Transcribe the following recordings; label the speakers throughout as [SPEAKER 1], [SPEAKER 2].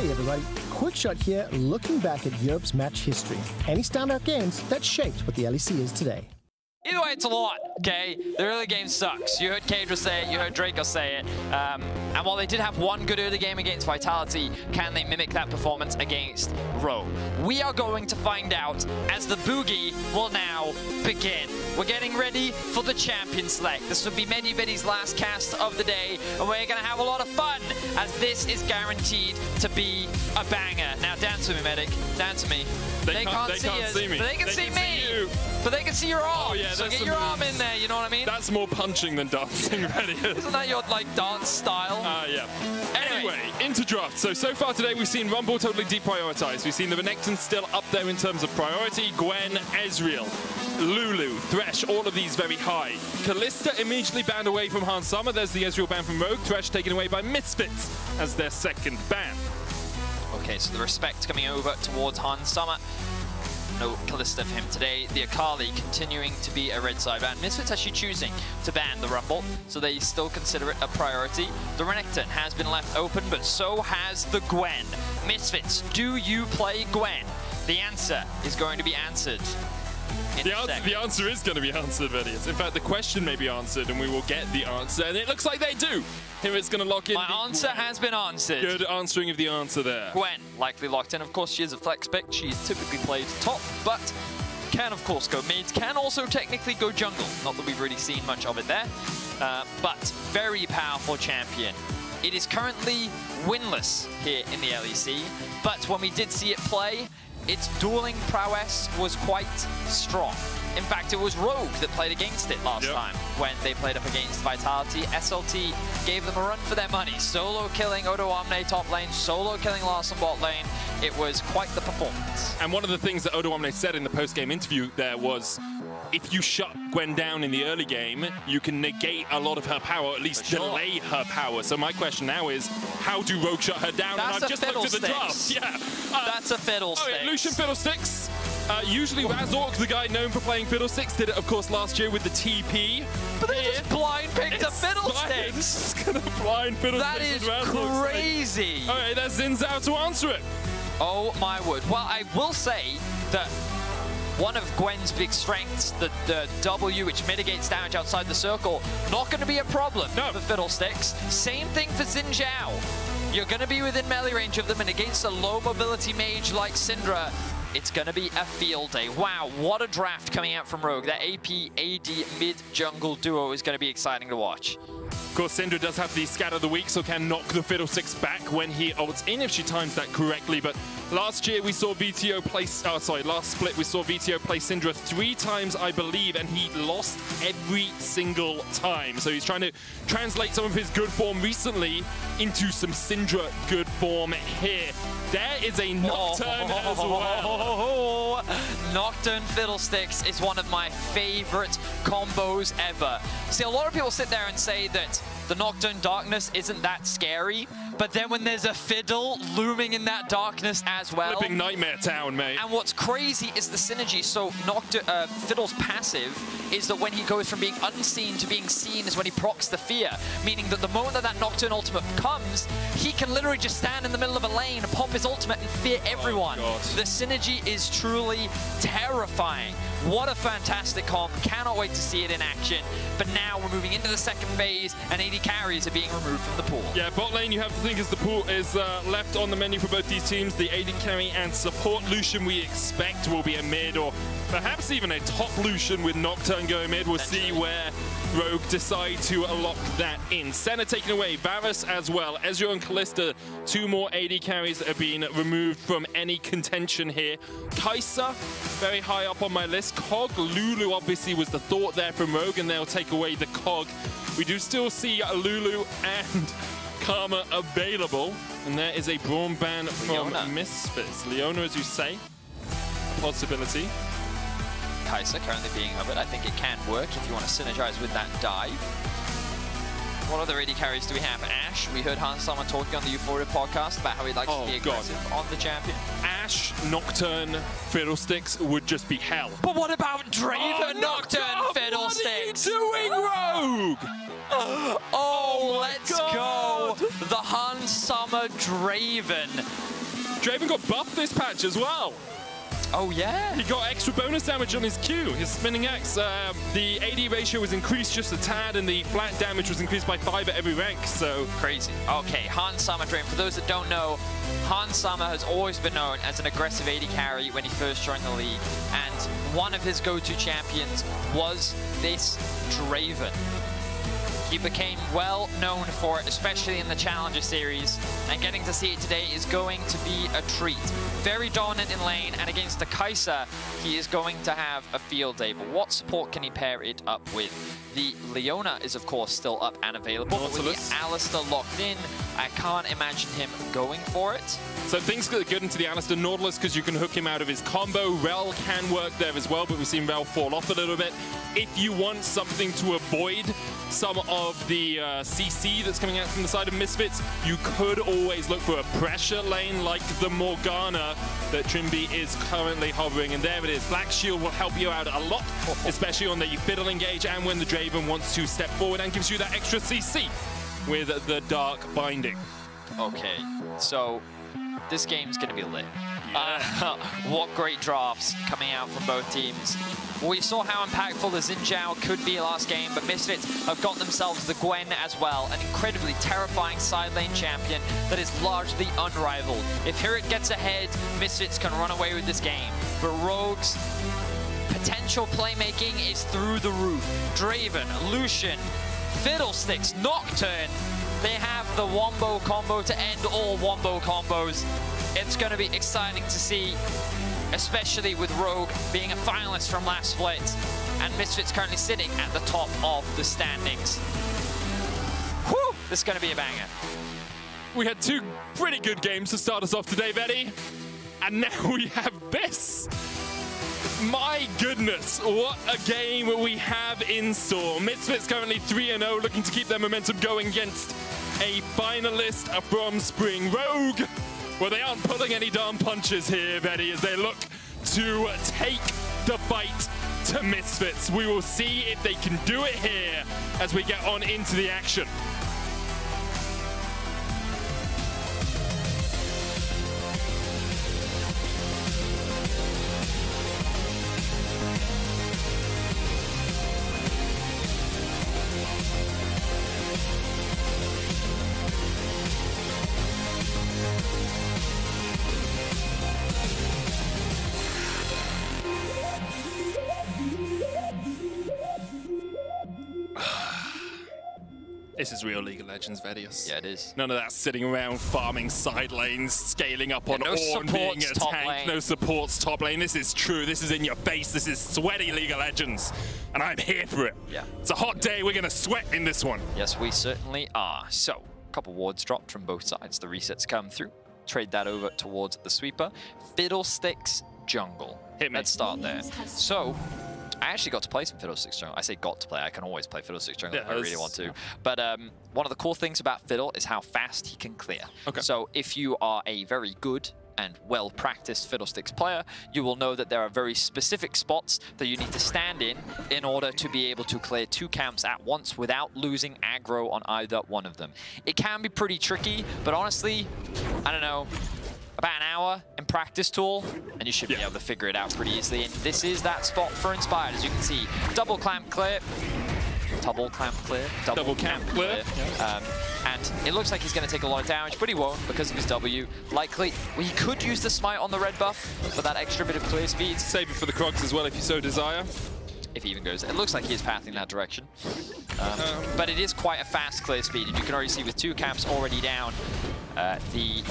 [SPEAKER 1] Hey everybody, quick shot here looking back at Europe's match history. Any standout games that shaped what the LEC is today.
[SPEAKER 2] Either way, it's a lot, okay? The early game sucks. You heard Kadra say it, you heard Draco say it. And while they did have one good early game against Vitality, can they mimic that performance against Rogue? We are going to find out as the boogie will now begin. We're getting ready for the champion select. This will be Medi's last cast of the day, and we're gonna have a lot of fun as this is guaranteed to be a banger. Now, down to me, Medic, down to me. They can't see us,
[SPEAKER 3] me.
[SPEAKER 2] but they can see me. But they can see your arm,
[SPEAKER 3] oh, yeah,
[SPEAKER 2] so get your arm in there, you know what I mean?
[SPEAKER 3] That's more punching than dancing, really.
[SPEAKER 2] Isn't that your, like, dance style?
[SPEAKER 3] Yeah. Anyway, into draft. So far today, we've seen Rumble totally deprioritized. We've seen the Renekton still up there in terms of priority. Gwen, Ezreal, Lulu, Thresh, all of these very high. Kalista immediately banned away from Hans Summer. There's the Ezreal ban from Rogue. Thresh taken away by Misfits as their second ban.
[SPEAKER 2] Okay, so the respect coming over towards Hans Summer. No Kalista for him today. The Akali continuing to be a red side ban. Misfits actually choosing to ban the Rumble, so they still consider it a priority. The Renekton has been left open, but so has the Gwen. Misfits, do you play Gwen? The answer is going to be answered.
[SPEAKER 3] The answer is going to be answered, Vedius. In fact, the question may be answered, and we will get the answer, and it looks like they do. Here it's going to lock in.
[SPEAKER 2] My answer has been answered.
[SPEAKER 3] Good answering of the answer there.
[SPEAKER 2] Gwen, likely locked in. Of course, she is a flex pick. She's typically played top, but can, of course, go mid. Can also technically go jungle. Not that we've really seen much of it there, but very powerful champion. It is currently winless here in the LEC, but when we did see it play, its dueling prowess was quite strong. In fact, it was Rogue that played against it last time when they played up against Vitality. SLT gave them a run for their money. Solo killing Odo Omne top lane, solo killing Larson bot lane. It was quite the performance.
[SPEAKER 3] And one of the things that Odo Omne said in the post-game interview there was, if you shut Gwen down in the early game, you can negate a lot of her power, or at least delay her power. So my question now is, how do Rogue shut her down?
[SPEAKER 2] That's
[SPEAKER 3] and I've just looked at the draft. Yeah.
[SPEAKER 2] That's a fiddlesticks.
[SPEAKER 3] Okay, Lucian Fiddlesticks. Usually Razork, the guy known for playing Fiddlesticks, did it, of course, last year with the TP.
[SPEAKER 2] But they just blind picked a Fiddlesticks.
[SPEAKER 3] It's gonna blind Fiddlesticks.
[SPEAKER 2] That is crazy.
[SPEAKER 3] All right, that's Xin Zhao to answer it.
[SPEAKER 2] Oh my word. Well, I will say that one of Gwen's big strengths, the W, which mitigates damage outside the circle, not going to be a problem for Fiddlesticks. Same thing for Xin Zhao. You're going to be within melee range of them, and against a low mobility mage like Syndra, it's going to be a field day. Wow, what a draft coming out from Rogue. That AP, AD, mid-jungle duo is going to be exciting to watch.
[SPEAKER 3] Of course, Syndra does have the scatter of the week, so can knock the Fiddlesticks back when he ults in if she times that correctly. But last year we saw VTO play, last split we saw VTO play Syndra 3 times, I believe, and he lost every single time. So he's trying to translate some of his good form recently into some Syndra good form here. There is a Nocturne as well.
[SPEAKER 2] Nocturne Fiddlesticks is one of my favorite combos ever. See, a lot of people sit there and say that the Nocturne Darkness isn't that scary, but then when there's a Fiddle looming in that darkness as well.
[SPEAKER 3] Flipping Nightmare Town, mate.
[SPEAKER 2] And what's crazy is the synergy. So Fiddle's passive is that when he goes from being unseen to being seen is when he procs the fear, meaning that the moment that Nocturne ultimate comes, he can literally just stand in the middle of a lane, pop his ultimate, and fear everyone.
[SPEAKER 3] Oh,
[SPEAKER 2] the synergy is truly terrifying. What a fantastic comp. Cannot wait to see it in action. But now we're moving into the second phase, and AD carries are being removed from the pool.
[SPEAKER 3] Yeah, bot lane, you have to think as the pool is left on the menu for both these teams. The AD carry and support Lucian we expect will be a mid, or perhaps even a top Lucian with Nocturne going mid. We'll see where Rogue decide to lock that in. Senna taken away, Varus as well. Ezreal and Kalista, 2 more AD carries that have been removed from any contention here. Kai'Sa, very high up on my list. Cog, Lulu obviously was the thought there from Rogue, and they'll take away the Cog. We do still see Lulu and Karma available, and there is a Braum ban from Misfits. Leona, as you say, a possibility.
[SPEAKER 2] Kai'Sa currently being of it. I think it can work if you want to synergize with that dive. What other AD carries do we have? Ash, we heard Hans Summer talking on the Euphoria podcast about how he likes to be aggressive on the champion.
[SPEAKER 3] Ash, Nocturne, Fiddlesticks would just be hell.
[SPEAKER 2] But what about Draven, Nocturne, Fiddlesticks?
[SPEAKER 3] What are you doing, Rogue?
[SPEAKER 2] Oh, let's go. The Hans Summer Draven.
[SPEAKER 3] Draven got buffed this patch as well.
[SPEAKER 2] Oh, yeah?
[SPEAKER 3] He got extra bonus damage on his Q, his spinning X. The AD ratio was increased just a tad, and the flat damage was increased by 5 at every rank, so...
[SPEAKER 2] Crazy. Okay, Hans Summer Draven. For those that don't know, Hans Summer has always been known as an aggressive AD carry when he first joined the league, and one of his go-to champions was this Draven. He became well known for it, especially in the Challenger Series, and getting to see it today is going to be a treat. Very dominant in lane, and against the Kai'Sa, he is going to have a field day. But what support can he pair it up with? The Leona is, of course, still up and available. But with the Alistar locked in, I can't imagine him going for it.
[SPEAKER 3] So things get good into the Alistar. Nautilus, because you can hook him out of his combo. Rel can work there as well, but we've seen Rel fall off a little bit. If you want something to avoid some of the CC that's coming out from the side of Misfits, you could always look for a pressure lane like the Morgana that Trimby is currently hovering. And there it is. Black Shield will help you out a lot, especially on the Fiddle engage and when the Draven wants to step forward and gives you that extra CC with the Dark Binding.
[SPEAKER 2] Okay, so this game's going to be lit. What great drafts coming out from both teams. We saw how impactful the Xin Zhao could be last game, but Misfits have got themselves the Gwen as well, an incredibly terrifying side lane champion that is largely unrivaled. If Hirit gets ahead, Misfits can run away with this game, but Rogue's potential playmaking is through the roof. Draven, Lucian, Fiddlesticks, Nocturne, they have the Wombo combo to end all Wombo combos. It's going to be exciting to see, especially with Rogue being a finalist from last split, and Misfits currently sitting at the top of the standings. Whew, this is going to be a banger.
[SPEAKER 3] We had 2 pretty good games to start us off today, Betty, and now we have this. My goodness, what a game we have in store. Misfits currently 3-0, looking to keep their momentum going against a finalist from Spring. Rogue, well, they aren't pulling any darn punches here, Betty, as they look to take the fight to Misfits. We will see if they can do it here as we get on into the action. This is real League of Legends, Vedius.
[SPEAKER 2] Yeah, it is.
[SPEAKER 3] None of that sitting around farming side lanes, scaling up on
[SPEAKER 2] no
[SPEAKER 3] Ornn, being
[SPEAKER 2] supports
[SPEAKER 3] a
[SPEAKER 2] top
[SPEAKER 3] tank,
[SPEAKER 2] lane.
[SPEAKER 3] no supports top lane. This is true. This is in your face. This is sweaty League of Legends. And I'm here for it.
[SPEAKER 2] Yeah.
[SPEAKER 3] It's a hot day. We're going to sweat in this one.
[SPEAKER 2] Yes, we certainly are. So, a couple wards dropped from both sides. The resets come through. Trade that over towards the sweeper. Fiddlesticks jungle.
[SPEAKER 3] Hit me.
[SPEAKER 2] Let's start there. So, I actually got to play some Fiddlesticks jungle. I say got to play. I can always play Fiddlesticks jungle if I really want to. But one of the cool things about Fiddle is how fast he can clear.
[SPEAKER 3] Okay.
[SPEAKER 2] So if you are a very good and well-practiced Fiddlesticks player, you will know that there are very specific spots that you need to stand in order to be able to clear 2 camps at once without losing aggro on either one of them. It can be pretty tricky, but honestly, I don't know, about an hour in practice tool, and you should be able to figure it out pretty easily. And this is that spot for Inspired, as you can see. Double clamp clear. Double clamp clear. Double clamp clear. And it looks like he's going to take a lot of damage, but he won't because of his W. Likely, well, he could use the smite on the red buff for that extra bit of clear speed.
[SPEAKER 3] Save it for the Crocs as well if you so desire.
[SPEAKER 2] If he even goes. It looks like he is pathing that direction. But it is quite a fast clear speed, and you can already see with 2 camps already down, the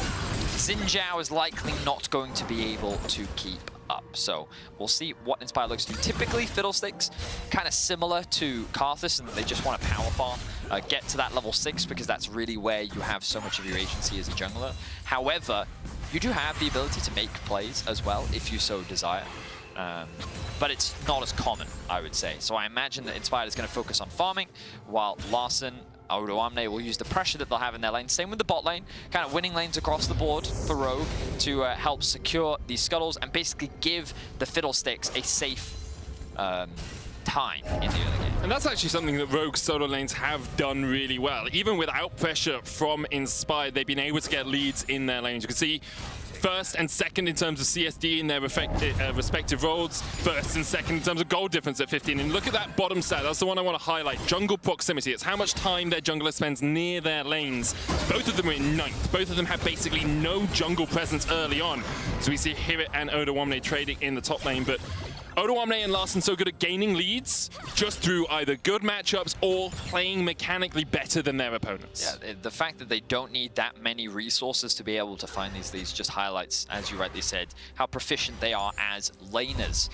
[SPEAKER 2] Xin Zhao is likely not going to be able to keep up. So we'll see what Inspire looks to do. Typically, Fiddlesticks, kind of similar to Karthus, and they just want to power farm, get to that level 6, because that's really where you have so much of your agency as a jungler. However, you do have the ability to make plays as well, if you so desire. But it's not as common, I would say. So I imagine that Inspired is going to focus on farming, while Larssen, Odo Amne will use the pressure that they'll have in their lane. Same with the bot lane, kind of winning lanes across the board for Rogue to help secure these scuttles and basically give the Fiddlesticks a safe time in the early game.
[SPEAKER 3] And that's actually something that Rogue solo lanes have done really well. Even without pressure from Inspired, they've been able to get leads in their lanes. You can see first and second in terms of CSD in their respective roles, first and second in terms of gold difference at 15. And look at that bottom stat, that's the one I want to highlight. Jungle proximity, it's how much time their jungler spends near their lanes. Both of them are in 9th. Both of them have basically no jungle presence early on. So we see Hirit and Odo Amne trading in the top lane, but Odo Amne and Larssen so good at gaining leads just through either good matchups or playing mechanically better than their opponents.
[SPEAKER 2] Yeah, the fact that they don't need that many resources to be able to find these leads just highlights, as you rightly said, how proficient they are as laners.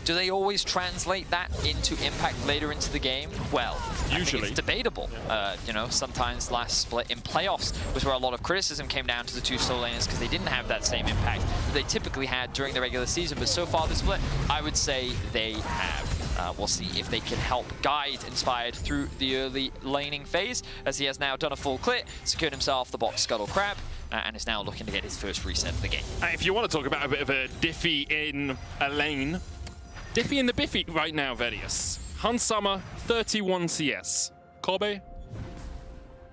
[SPEAKER 2] Do they always translate that into impact later into the game? Well,
[SPEAKER 3] usually.
[SPEAKER 2] I think it's debatable.
[SPEAKER 3] Yeah.
[SPEAKER 2] You know, sometimes last split in playoffs was where a lot of criticism came down to the 2 solo laners because they didn't have that same impact that they typically had during the regular season. But so far this split, I would say they have. We'll see if they can help guide Inspired through the early laning phase, as he has now done a full clear, secured himself the box Scuttle Crab, and is now looking to get his first reset of the game.
[SPEAKER 3] If you want to talk about a bit of a diffie in a lane, Diffie in the Biffy right now, Vedius. Hun Summer, 31 CS. Kobe,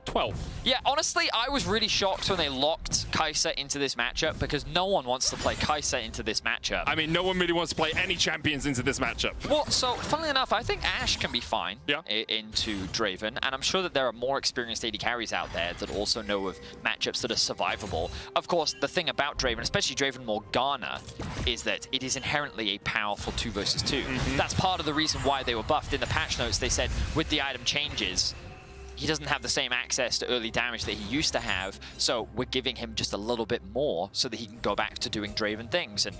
[SPEAKER 3] 12.
[SPEAKER 2] Yeah, honestly, I was really shocked when they locked Kai'Sa into this matchup because no one wants to play Kai'Sa into this matchup.
[SPEAKER 3] I mean, no one really wants to play any champions into this matchup.
[SPEAKER 2] Well, so, funnily enough, I think Ashe can be fine into Draven, and I'm sure that there are more experienced AD carries out there that also know of matchups that are survivable. Of course, the thing about Draven, especially Draven Morgana, is that it is inherently a powerful 2 versus 2. That's part of the reason why they were buffed. In the patch notes, they said, with the item changes, he doesn't have the same access to early damage that he used to have, so we're giving him just a little bit more so that he can go back to doing Draven things. And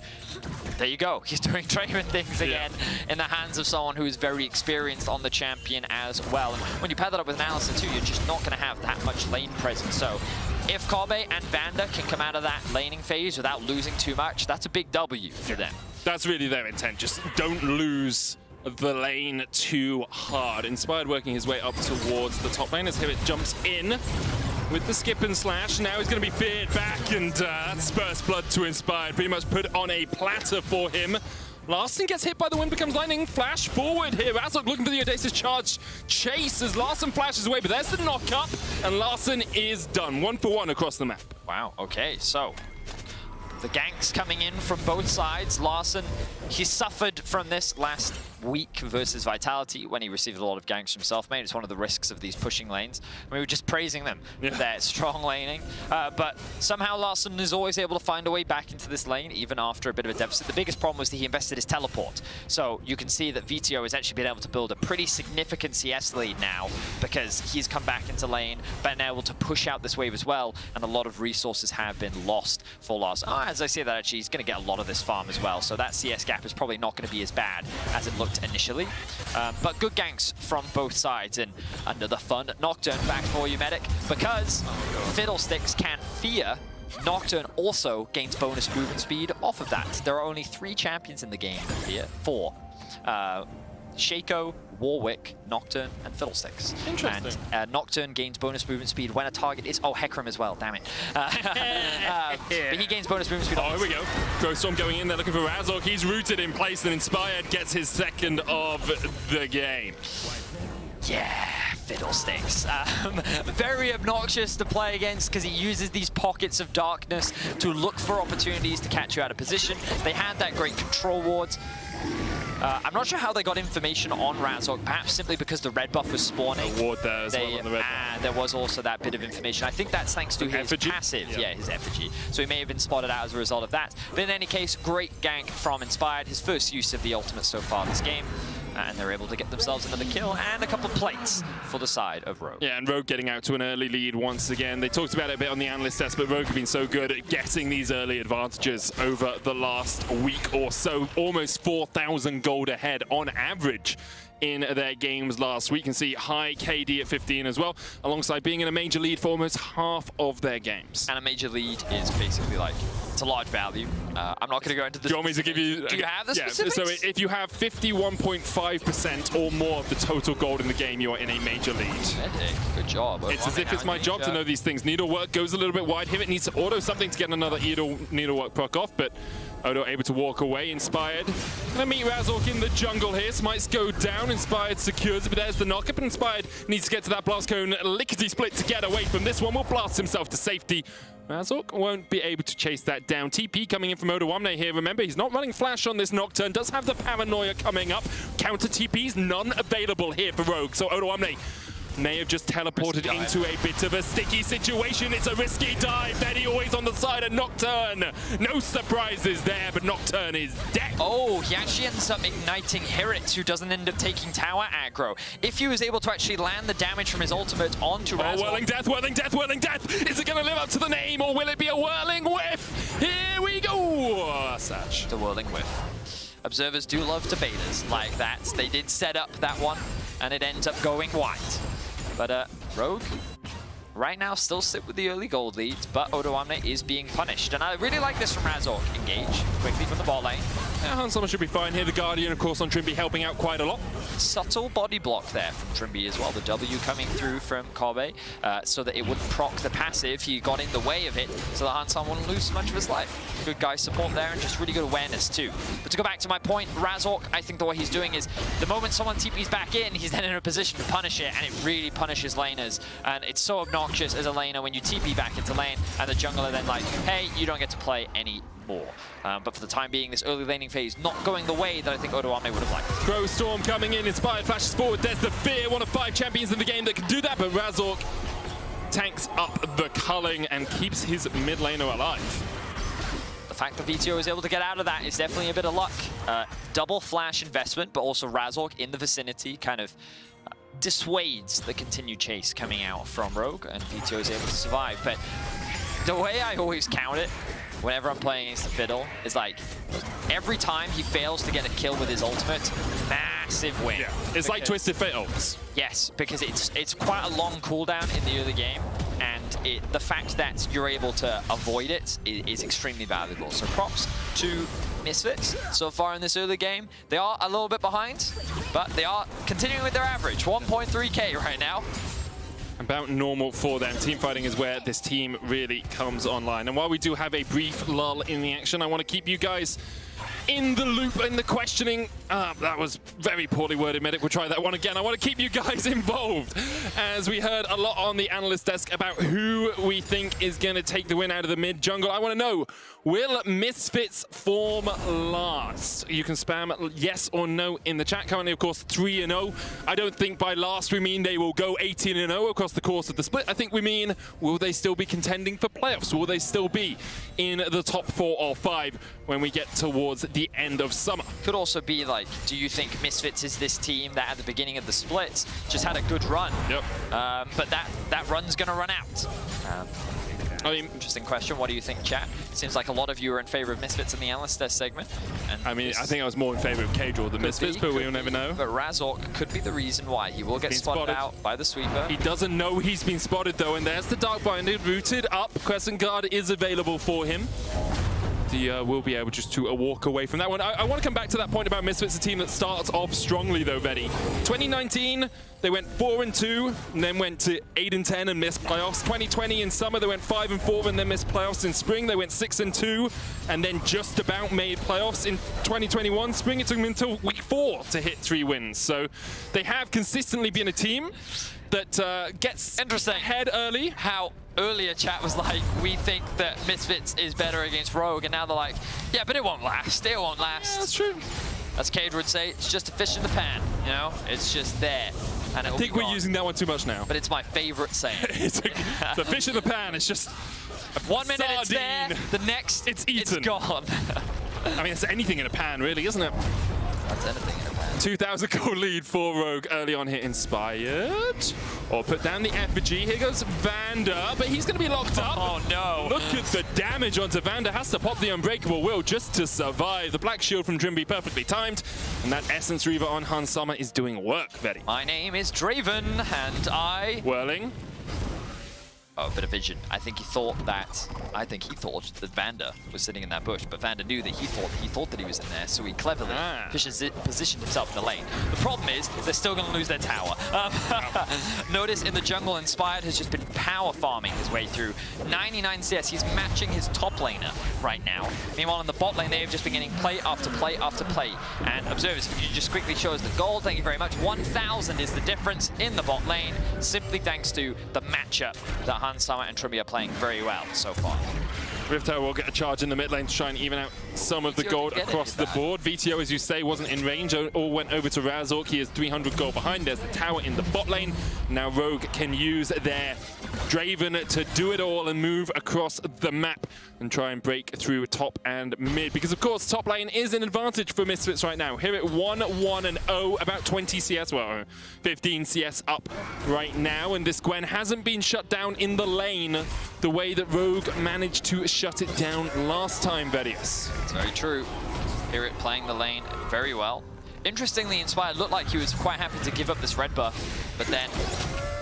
[SPEAKER 2] there you go, he's doing Draven things again in the hands of someone who is very experienced on the champion as well. And when you pair that up with an Alistar too, you're just not going to have that much lane presence. So if Kobe and Vanda can come out of that laning phase without losing too much, that's a big W for them.
[SPEAKER 3] That's really their intent, just don't lose the lane too hard. Inspired working his way up towards the top lane as Hirit jumps in with the skip and slash. Now he's going to be feared back, and that's first blood to Inspired. Pretty much put on a platter for him. Larssen gets hit by the wind, becomes lightning. Flash forward here. Azog looking for the Audacious charge. Chase as Larssen flashes away, but there's the knock-up, and Larssen is done. 1 for 1 across the map.
[SPEAKER 2] Wow, okay, so the ganks coming in from both sides. Larssen he suffered from this last week versus Vitality when he received a lot of ganks from self-made. It's one of the risks of these pushing lanes. We were just praising them for their strong laning. But somehow Larson is always able to find a way back into this lane, even after a bit of a deficit. The biggest problem was that he invested his teleport. So you can see that VTO has actually been able to build a pretty significant CS lead now because he's come back into lane, been able to push out this wave as well, and a lot of resources have been lost for Larson. As I say that, actually, he's going to get a lot of this farm as well. So that CS gap is probably not going to be as bad as it looked initially. But good ganks from both sides, and another fun Nocturne back for you, Medic, because Fiddlesticks can't fear. Nocturne also gains bonus movement speed off of that. There are only 3 champions in the game here. 4. Shaco, Warwick, Nocturne, and Fiddlesticks.
[SPEAKER 3] Interesting.
[SPEAKER 2] And Nocturne gains bonus movement speed when a target is... Oh, Hecarim as well, damn it. But he gains bonus movement speed.
[SPEAKER 3] Oh, here we go. Growstorm going in there looking for Razork. He's rooted in place, and Inspired gets his second of the game.
[SPEAKER 2] Yeah, Fiddlesticks. Very obnoxious to play against because he uses these pockets of darkness to look for opportunities to catch you out of position. They had that great control ward. I'm not sure how they got information on Razork, perhaps simply because the red buff was spawning.
[SPEAKER 3] A ward there as well on the red buff.
[SPEAKER 2] There was also that bit of information. I think that's thanks to his
[SPEAKER 3] effigy?
[SPEAKER 2] passive. Yeah, his effigy. So he may have been spotted out as a result of that. But in any case, great gank from Inspired. His first use of the ultimate so far this game. And they're able to get themselves another kill and a couple of plates for the side of Rogue.
[SPEAKER 3] Yeah, and Rogue getting out to an early lead once again. They talked about it a bit on the analyst test, but Rogue have been so good at getting these early advantages over the last week or so. Almost 4,000 gold ahead on average in their games last week. You can see high KD at 15 as well, alongside being in a major lead for almost half of their games.
[SPEAKER 2] And a major lead is basically like, it's a large value. I'm not going to go into the
[SPEAKER 3] Do you want me to give you...
[SPEAKER 2] Do you have the specifics?
[SPEAKER 3] So if you have 51.5% or more of the total gold in the game, you are in a major lead.
[SPEAKER 2] Medic, good job.
[SPEAKER 3] It's as if it's my job to know these things. Needlework goes a little bit wide. Hivit needs to auto something to get another needlework proc off, but Odo able to walk away. Inspired. Gonna meet Razork in the jungle here. Smites go down. Inspired secures it, but there's the knock-up. And Inspired needs to get to that blast cone. Lickety-split to get away from this one. Will blast himself to safety. Razork won't be able to chase that down. TP coming in from Odoamne here. Remember, he's not running flash on this Nocturne. Does have the paranoia coming up. Counter TPs, none available here for Rogue. So Odoamne may have just teleported into a bit of a sticky situation. It's a risky dive. Betty always on the side of Nocturne. No surprises there, but Nocturne is dead.
[SPEAKER 2] Oh, he actually ends up igniting Hirit, who doesn't end up taking tower aggro. If he was able to actually land the damage from his ultimate onto Razork...
[SPEAKER 3] Oh, whirling death, whirling death, whirling death! Is it going to live up to the name, or will it be a whirling whiff? Here we go! Satch.
[SPEAKER 2] The whirling whiff. Observers do love debaters like that. They did set up that one, and it ends up going wide. But Rogue, right now, still sit with the early gold leads, but Odoamne is being punished. And I really like this from Razork. Engage quickly from the bot lane.
[SPEAKER 3] Yeah, Hans Sommer should be fine here. The Guardian, of course, on Trimby helping out quite a lot.
[SPEAKER 2] Subtle body block there from Trimby as well. The W coming through from Kobe so that it wouldn't proc the passive. He got in the way of it so that Hansan wouldn't lose much of his life. Good guy support there and just really good awareness too. But to go back to my point, Razork, I think the way he's doing is the moment someone TP's back in, he's then in a position to punish it, and it really punishes laners. And it's so obnoxious as a laner when you TP back into lane and the jungler then like, hey, you don't get to play any more. But for the time being, this early laning phase not going the way that I think Odoamne would have liked.
[SPEAKER 3] Growstorm coming in, Inspired flashes forward. There's the Fear, one of 5 champions in the game that can do that, but Razork tanks up the culling and keeps his mid laner alive.
[SPEAKER 2] The fact that VTO is able to get out of that is definitely a bit of luck. Double flash investment, but also Razork in the vicinity kind of dissuades the continued chase coming out from Rogue, and VTO is able to survive. But the way I always count it, whenever I'm playing against the Fiddle, is like, every time he fails to get a kill with his ultimate, massive win.
[SPEAKER 3] Yeah, it's like Twisted Fate ults.
[SPEAKER 2] Yes, because it's quite a long cooldown in the early game, and the fact that you're able to avoid it is extremely valuable. So props to Misfits so far in this early game. They are a little bit behind, but they are continuing with their average, 1.3k right now.
[SPEAKER 3] About normal for them. Teamfighting is where this team really comes online. And while we do have a brief lull in the action, I want to keep you guys in the loop, in the questioning. That was very poorly worded, Medic. We'll try that one again. I want to keep you guys involved, as we heard a lot on the analyst desk about who we think is going to take the win out of the mid jungle. I want to know, will Misfits form last? You can spam yes or no in the chat. Currently, of course, 3-0. I don't think by last we mean they will go 18-0 across the course of the split. I think we mean, will they still be contending for playoffs? Will they still be in the top 4 or 5 when we get towards the end of summer?
[SPEAKER 2] Could also be like, do you think Misfits is this team that at the beginning of the splits just had a good run?
[SPEAKER 3] Yep.
[SPEAKER 2] But that run's going to run out.
[SPEAKER 3] I mean,
[SPEAKER 2] interesting question. What do you think, chat? Seems like a lot of you are in favor of Misfits in the analyst desk segment. And
[SPEAKER 3] I mean, I think I was more in favor of K-Draw than Misfits, but we'll never know.
[SPEAKER 2] But Razork could be the reason why. He will get spotted out by the sweeper.
[SPEAKER 3] He doesn't know he's been spotted, though, and there's the Darkbinder rooted up. Crescent Guard is available for him. He will be able just to walk away from that one. I want to come back to that point about Misfits, a team that starts off strongly, though, Betty. 2019, they went 4-2, and then went to 8-10 and missed playoffs. 2020 in summer, they went 5-4 and then missed playoffs. In spring, they went 6-2, and then just about made playoffs. In 2021 spring, it took them until week 4 to hit 3 wins. So they have consistently been a team that gets ahead early.
[SPEAKER 2] How earlier chat was like, we think that Misfits is better against Rogue, and now they're like, yeah, but it won't last. It won't last.
[SPEAKER 3] Yeah, that's true.
[SPEAKER 2] As Cade would say, it's just a fish in the pan, you know? It's just there. And
[SPEAKER 3] I think we're using that one too much now.
[SPEAKER 2] But it's my favorite saying.
[SPEAKER 3] It's a fish in the pan. It's just
[SPEAKER 2] 1 minute it's there, the next it's
[SPEAKER 3] eaten.
[SPEAKER 2] It's gone.
[SPEAKER 3] I mean, it's anything in a pan, really, isn't it?
[SPEAKER 2] That's anything in a pan.
[SPEAKER 3] 2,000 goal lead for Rogue early on here. Inspired. Or put down the effigy. Here goes Vander, but he's going to be locked up.
[SPEAKER 2] Oh, no.
[SPEAKER 3] Look at the damage onto Vander. Has to pop the Unbreakable Will just to survive. The Black Shield from Drimby perfectly timed. And that Essence Reaver on Hans Sommer is doing work, Betty.
[SPEAKER 2] My name is Draven, and I...
[SPEAKER 3] Whirling.
[SPEAKER 2] Oh, a bit of vision. I think he thought that Vander was sitting in that bush, but Vander knew that he thought that he was in there, so he cleverly positioned himself in the lane. The problem is they're still going to lose their tower. Notice in the jungle, Inspired has just been power farming his way through. 99 CS, he's matching his top laner right now. Meanwhile, in the bot lane, they have just been getting play after play after play. And observers, you just quickly show us the gold. Thank you very much. 1,000 is the difference in the bot lane, simply thanks to the matchup that Hans Sommer and Trimby are playing very well so far.
[SPEAKER 3] Rifto will get a charge in the mid lane to try and even out some of the gold across the board. VTO, as you say, wasn't in range. All went over to Razork. He is 300 gold behind. There's the tower in the bot lane. Now Rogue can use their Draven to do it all and move across the map and try and break through top and mid. Because, of course, top lane is an advantage for Misfits right now. Here at 1-1-0, about 20 CS, well, 15 CS up right now. And this Gwen hasn't been shut down in the lane the way that Rogue managed to shut it down last time, Vedius.
[SPEAKER 2] It's very true. Here it playing the lane very well. Interestingly, Inspired looked like he was quite happy to give up this red buff, but then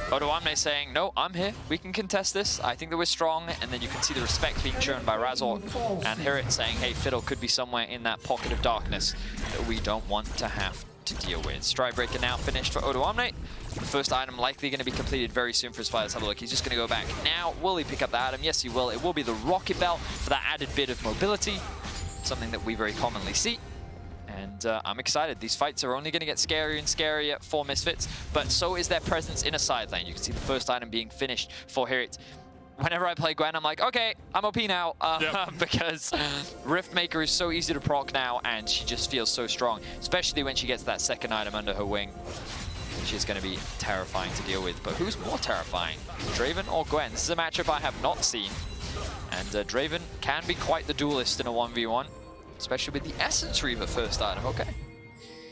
[SPEAKER 2] Odoamne saying, no, I'm here, we can contest this, I think that we're strong, and then you can see the respect being shown by Razork, and Hirit saying, hey, Fiddle could be somewhere in that pocket of darkness that we don't want to have to deal with. Stride Breaker now finished for Odoamne. The first item likely going to be completed very soon for Inspired. Let's have a look. He's just going to go back now. Will he pick up the item? Yes, he will. It will be the Rocket Belt for that added bit of mobility, something that we very commonly see. And I'm excited. These fights are only going to get scarier and scarier for Misfits, but so is their presence in a side lane. You can see the first item being finished for Hirit. Whenever I play Gwen, I'm like, okay, I'm OP now, because Riftmaker is so easy to proc now, and she just feels so strong, especially when she gets that second item under her wing. She's going to be terrifying to deal with. But who's more terrifying, Draven or Gwen? This is a matchup I have not seen. And Draven can be quite the duelist in a 1v1, especially with the Essence Reaver first item. Okay.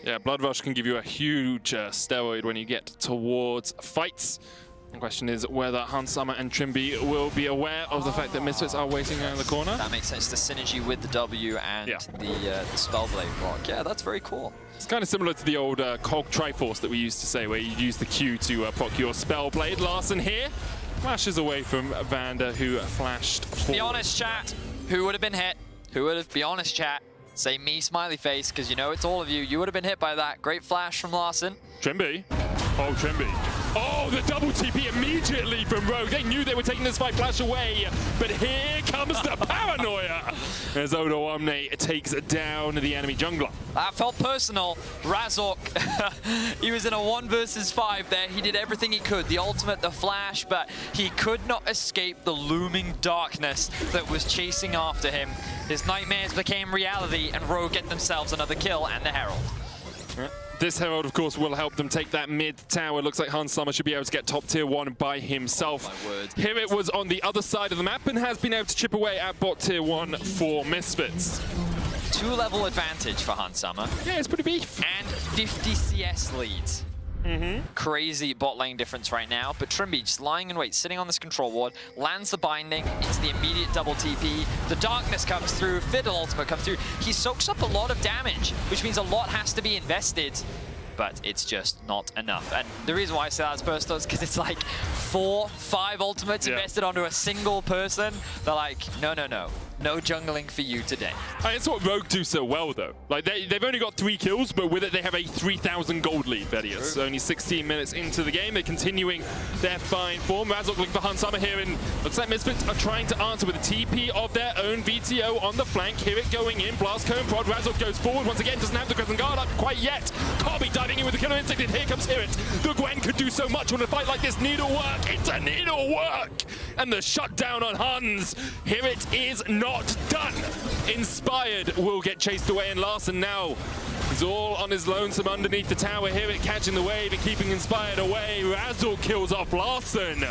[SPEAKER 3] Yeah, Blood Rush can give you a huge steroid when you get towards fights. The question is whether Hans Sommer and Trimby will be aware of the fact that Misfits are waiting around the corner.
[SPEAKER 2] That makes sense. The synergy with the W and the Spellblade block. Yeah, that's very cool.
[SPEAKER 3] It's kind of similar to the old Cog Triforce that we used to say, where you use the Q to proc your Spellblade. Larson here flashes away from Vander, who flashed forward.
[SPEAKER 2] Be honest, chat. Who would have been hit? Who would have? Be honest, chat. Say me, smiley face, because you know it's all of you. You would have been hit by that. Great flash from Larson.
[SPEAKER 3] Trimby. Oh, Trimby. Oh, the double TP immediately from Rogue. They knew they were taking this fight flash away, but here comes the paranoia as Odo Omne takes down the enemy jungler.
[SPEAKER 2] That felt personal. Razork, he was in a 1 versus 5 there. He did everything he could, the ultimate, the flash, but he could not escape the looming darkness that was chasing after him. His nightmares became reality, and Rogue get themselves another kill and the Herald.
[SPEAKER 3] This Herald, of course, will help them take that mid tower. Looks like Hans Summer should be able to get top tier 1 by himself.
[SPEAKER 2] Oh, my word.
[SPEAKER 3] Here it was on the other side of the map and has been able to chip away at bot tier 1 for Misfits.
[SPEAKER 2] 2-level advantage for Hans Summer.
[SPEAKER 3] Yeah, it's pretty beef.
[SPEAKER 2] And 50 CS leads. Crazy bot lane difference right now, but Trimby just lying in wait, sitting on this control ward, lands the binding into the immediate double TP. The darkness comes through, Fiddle ultimate comes through. He soaks up a lot of damage, which means a lot has to be invested, but it's just not enough. And the reason why I say that is personal is because it's like 4, 5 ultimates invested onto a single person. They're like, no, no, no. No jungling for you today.
[SPEAKER 3] It's what Rogue do so well, though. Like they've only got 3 kills, but with it they have a 3,000 gold lead, Vedius. Only 16 minutes into the game. They're continuing their fine form. Razork looking for Hans Summer here, and looks like Misfits are trying to answer with a TP of their own. VTO on the flank. Hear it going in. Blast Cone Prod. Razork goes forward once again. Doesn't have the Crescent Guard up quite yet. Corby diving in with the killer instinct, and here comes Hear It. The Gwen could do so much on a fight like this. Needlework. It's a needlework. And the shutdown on Hans. Hear It is not done. Inspired will get chased away, and Larson now is all on his lonesome underneath the tower. Hear It catching the wave and keeping Inspired away. Razork kills off Larson.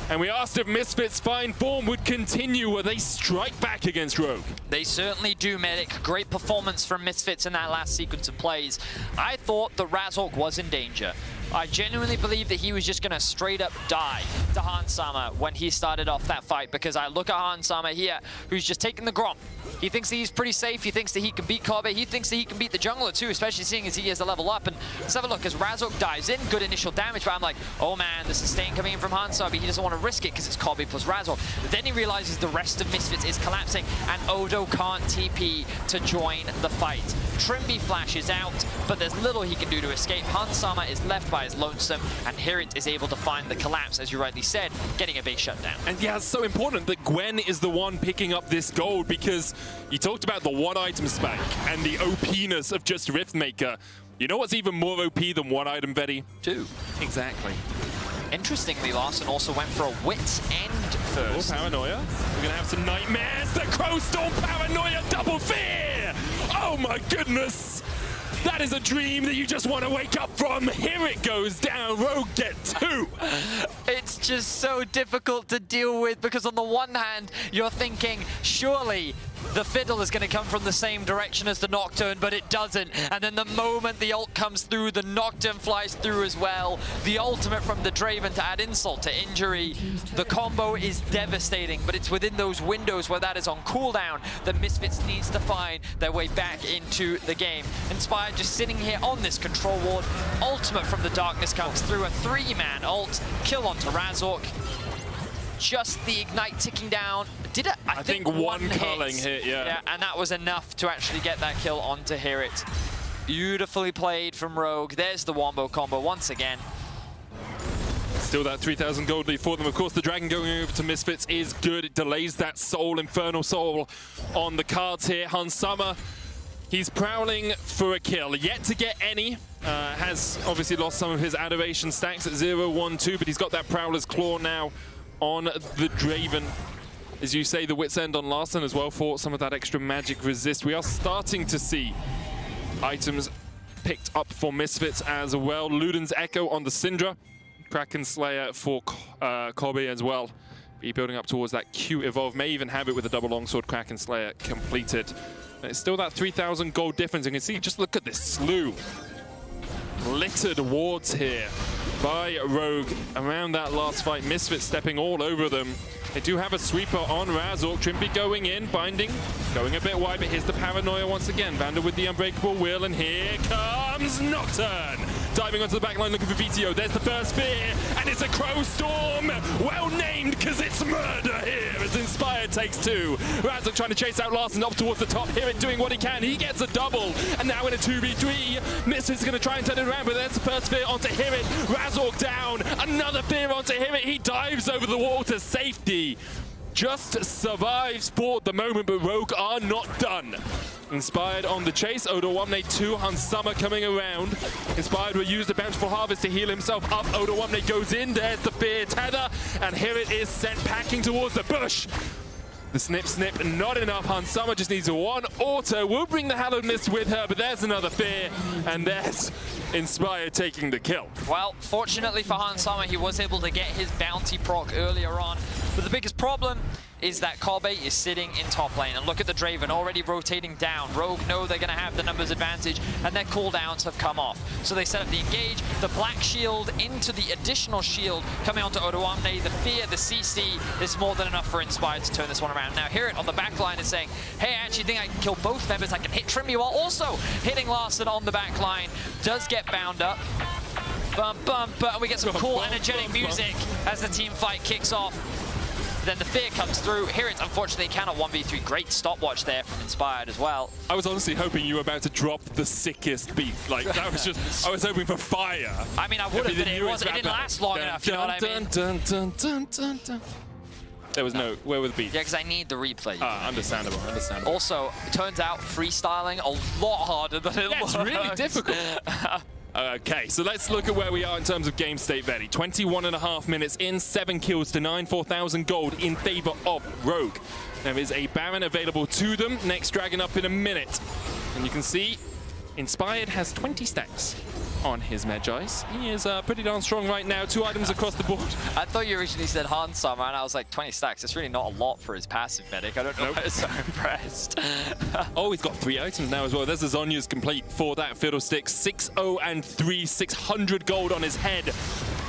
[SPEAKER 3] And we asked if Misfits' fine form would continue. Will they strike back against Rogue?
[SPEAKER 2] They certainly do, Medic. Great performance from Misfits in that last sequence of plays. I thought the Razork was in danger. I genuinely believe that he was just going to straight up die to Hans Summer when he started off that fight, because I look at Hans Summer here, who's just taking the Grom. He thinks that he's pretty safe. He thinks that he can beat Kobe. He thinks that he can beat the jungler too, especially seeing as he has a level up. And let's have a look as Razork dives in. Good initial damage, but I'm like, oh man, the sustain coming in from Hans Summer. He doesn't want to risk it because it's Kobe plus Razork. But then he realizes the rest of Misfits is collapsing, and Odo can't TP to join the fight. Trimby flashes out, but there's little he can do to escape. Hans Summer is left by his lonesome, and Hirint is able to find the collapse, as you rightly said, getting a base shutdown.
[SPEAKER 3] And yeah, it's so important that Gwen is the one picking up this gold, because you talked about the 1-item spike and the OP-ness of just Riftmaker. You know what's even more OP than 1 item, Vedi?
[SPEAKER 2] 2.
[SPEAKER 3] Exactly.
[SPEAKER 2] Interestingly, Larson also went for a Wit's End first.
[SPEAKER 3] Oh, Paranoia. We're going to have some nightmares. The Crow Storm Paranoia double fear! Oh my goodness! That is a dream that you just want to wake up from. Here it goes down. Rogue get 2.
[SPEAKER 2] It's just so difficult to deal with, because on the one hand, you're thinking, surely the Fiddle is going to come from the same direction as the Nocturne, but it doesn't. And then the moment the ult comes through, the Nocturne flies through as well. The ultimate from the Draven to add insult to injury. The combo is devastating, but it's within those windows where that is on cooldown that Misfits needs to find their way back into the game. Inspired just sitting here on this control ward. Ultimate from the darkness comes through, a 3-man ult. Kill onto Razork. Just the ignite ticking down. Did it? I think one
[SPEAKER 3] culling hit, yeah.
[SPEAKER 2] Yeah, and that was enough to actually get that kill onto Hear It. Beautifully played from Rogue. There's the Wombo combo once again.
[SPEAKER 3] Still that 3,000 gold lead for them. Of course, the Dragon going over to Misfits is good. It delays that Soul, Infernal Soul on the cards here. Hans Summer, he's prowling for a kill. Yet to get any. Has obviously lost some of his Adoration stacks at 0, 1, 2, but he's got that Prowler's Claw now on the Draven. As you say, the Wit's End on Larson as well for some of that extra magic resist. We are starting to see items picked up for Misfits as well. Luden's Echo on the Syndra. Kraken Slayer for Kobe as well. Be building up towards that Q Evolve. May even have it with a double longsword Kraken Slayer completed. But it's still that 3,000 gold difference. You can see, just look at this slew. Littered wards here by Rogue around that last fight. Misfits stepping all over them. They do have a sweeper on Razork. Trimby going in, binding, going a bit wide, but here's the Paranoia once again. Vander with the Unbreakable Will, and here comes comes Nocturne. Diving onto the back line looking for VTO. There's the first spear, and it's a Crow Storm. Well named, because it's murder here as Inspired takes two. Razok trying to chase out Larson up towards the top. Here it doing what he can. He gets a double, and now in a 2v3. Misfit's going to try and turn it around, but there's the first spear onto Hirit. Razok down. Another spear onto Hirit. He dives over the wall to safety. Just survives for the moment, but Rogue are not done. Inspired on the chase. Odo 1-2, Hans Summer coming around. Inspired will use the Bountiful Harvest to heal himself up. Odo 1 goes in. There's the Fear Tether. And here it is sent packing towards the bush. The snip, not enough. Hans Summer just needs one auto. Will bring the Hallowed Mist with her, but there's another Fear. And there's Inspired taking the kill.
[SPEAKER 2] Well, fortunately for Hans Summer, he was able to get his bounty proc earlier on. But the biggest problem is that Kobe is sitting in top lane. And look at the Draven already rotating down. Rogue know they're going to have the numbers advantage, and their cooldowns have come off. So they set up the engage, the black shield into the additional shield coming onto Odoamne. The fear, the CC is more than enough for Inspired to turn this one around. Now Hirit on the back line is saying, hey, I actually think I can kill both members. I can hit Trimby while also hitting Larson on the back line. Does get bound up. Bump, and we get some cool, energetic music as the team fight kicks off. Then the fear comes through. Hirit, unfortunately, cannot 1v3. Great stopwatch there from Inspired as well.
[SPEAKER 3] I was honestly hoping you were about to drop the sickest beat. Like, that was just, I was hoping for fire.
[SPEAKER 2] I mean, I would have, but it didn't last long enough, you know what I mean?
[SPEAKER 3] There was no, where were the beats?
[SPEAKER 2] Yeah, because I need the replay.
[SPEAKER 3] Understandable.
[SPEAKER 2] Also, it turns out freestyling a lot harder than it looks.
[SPEAKER 3] It's really difficult. Okay, so let's look at where we are in terms of game state ready. 21.5 minutes in, 7 kills to 9, 4,000 gold in favor of Rogue. There is a Baron available to them. Next Dragon up in a minute. And you can see Inspired has 20 stacks on his Medjais. He is pretty darn strong right now. 2 items across the board.
[SPEAKER 2] I thought you originally said Hans Summer, and I was like, 20 stacks. It's really not a lot for his passive medic. I don't know why I was so impressed.
[SPEAKER 3] Oh, he's got 3 items now as well. There's the Zonya's complete for that Fiddlestick. 6-0-3, 600 gold on his head.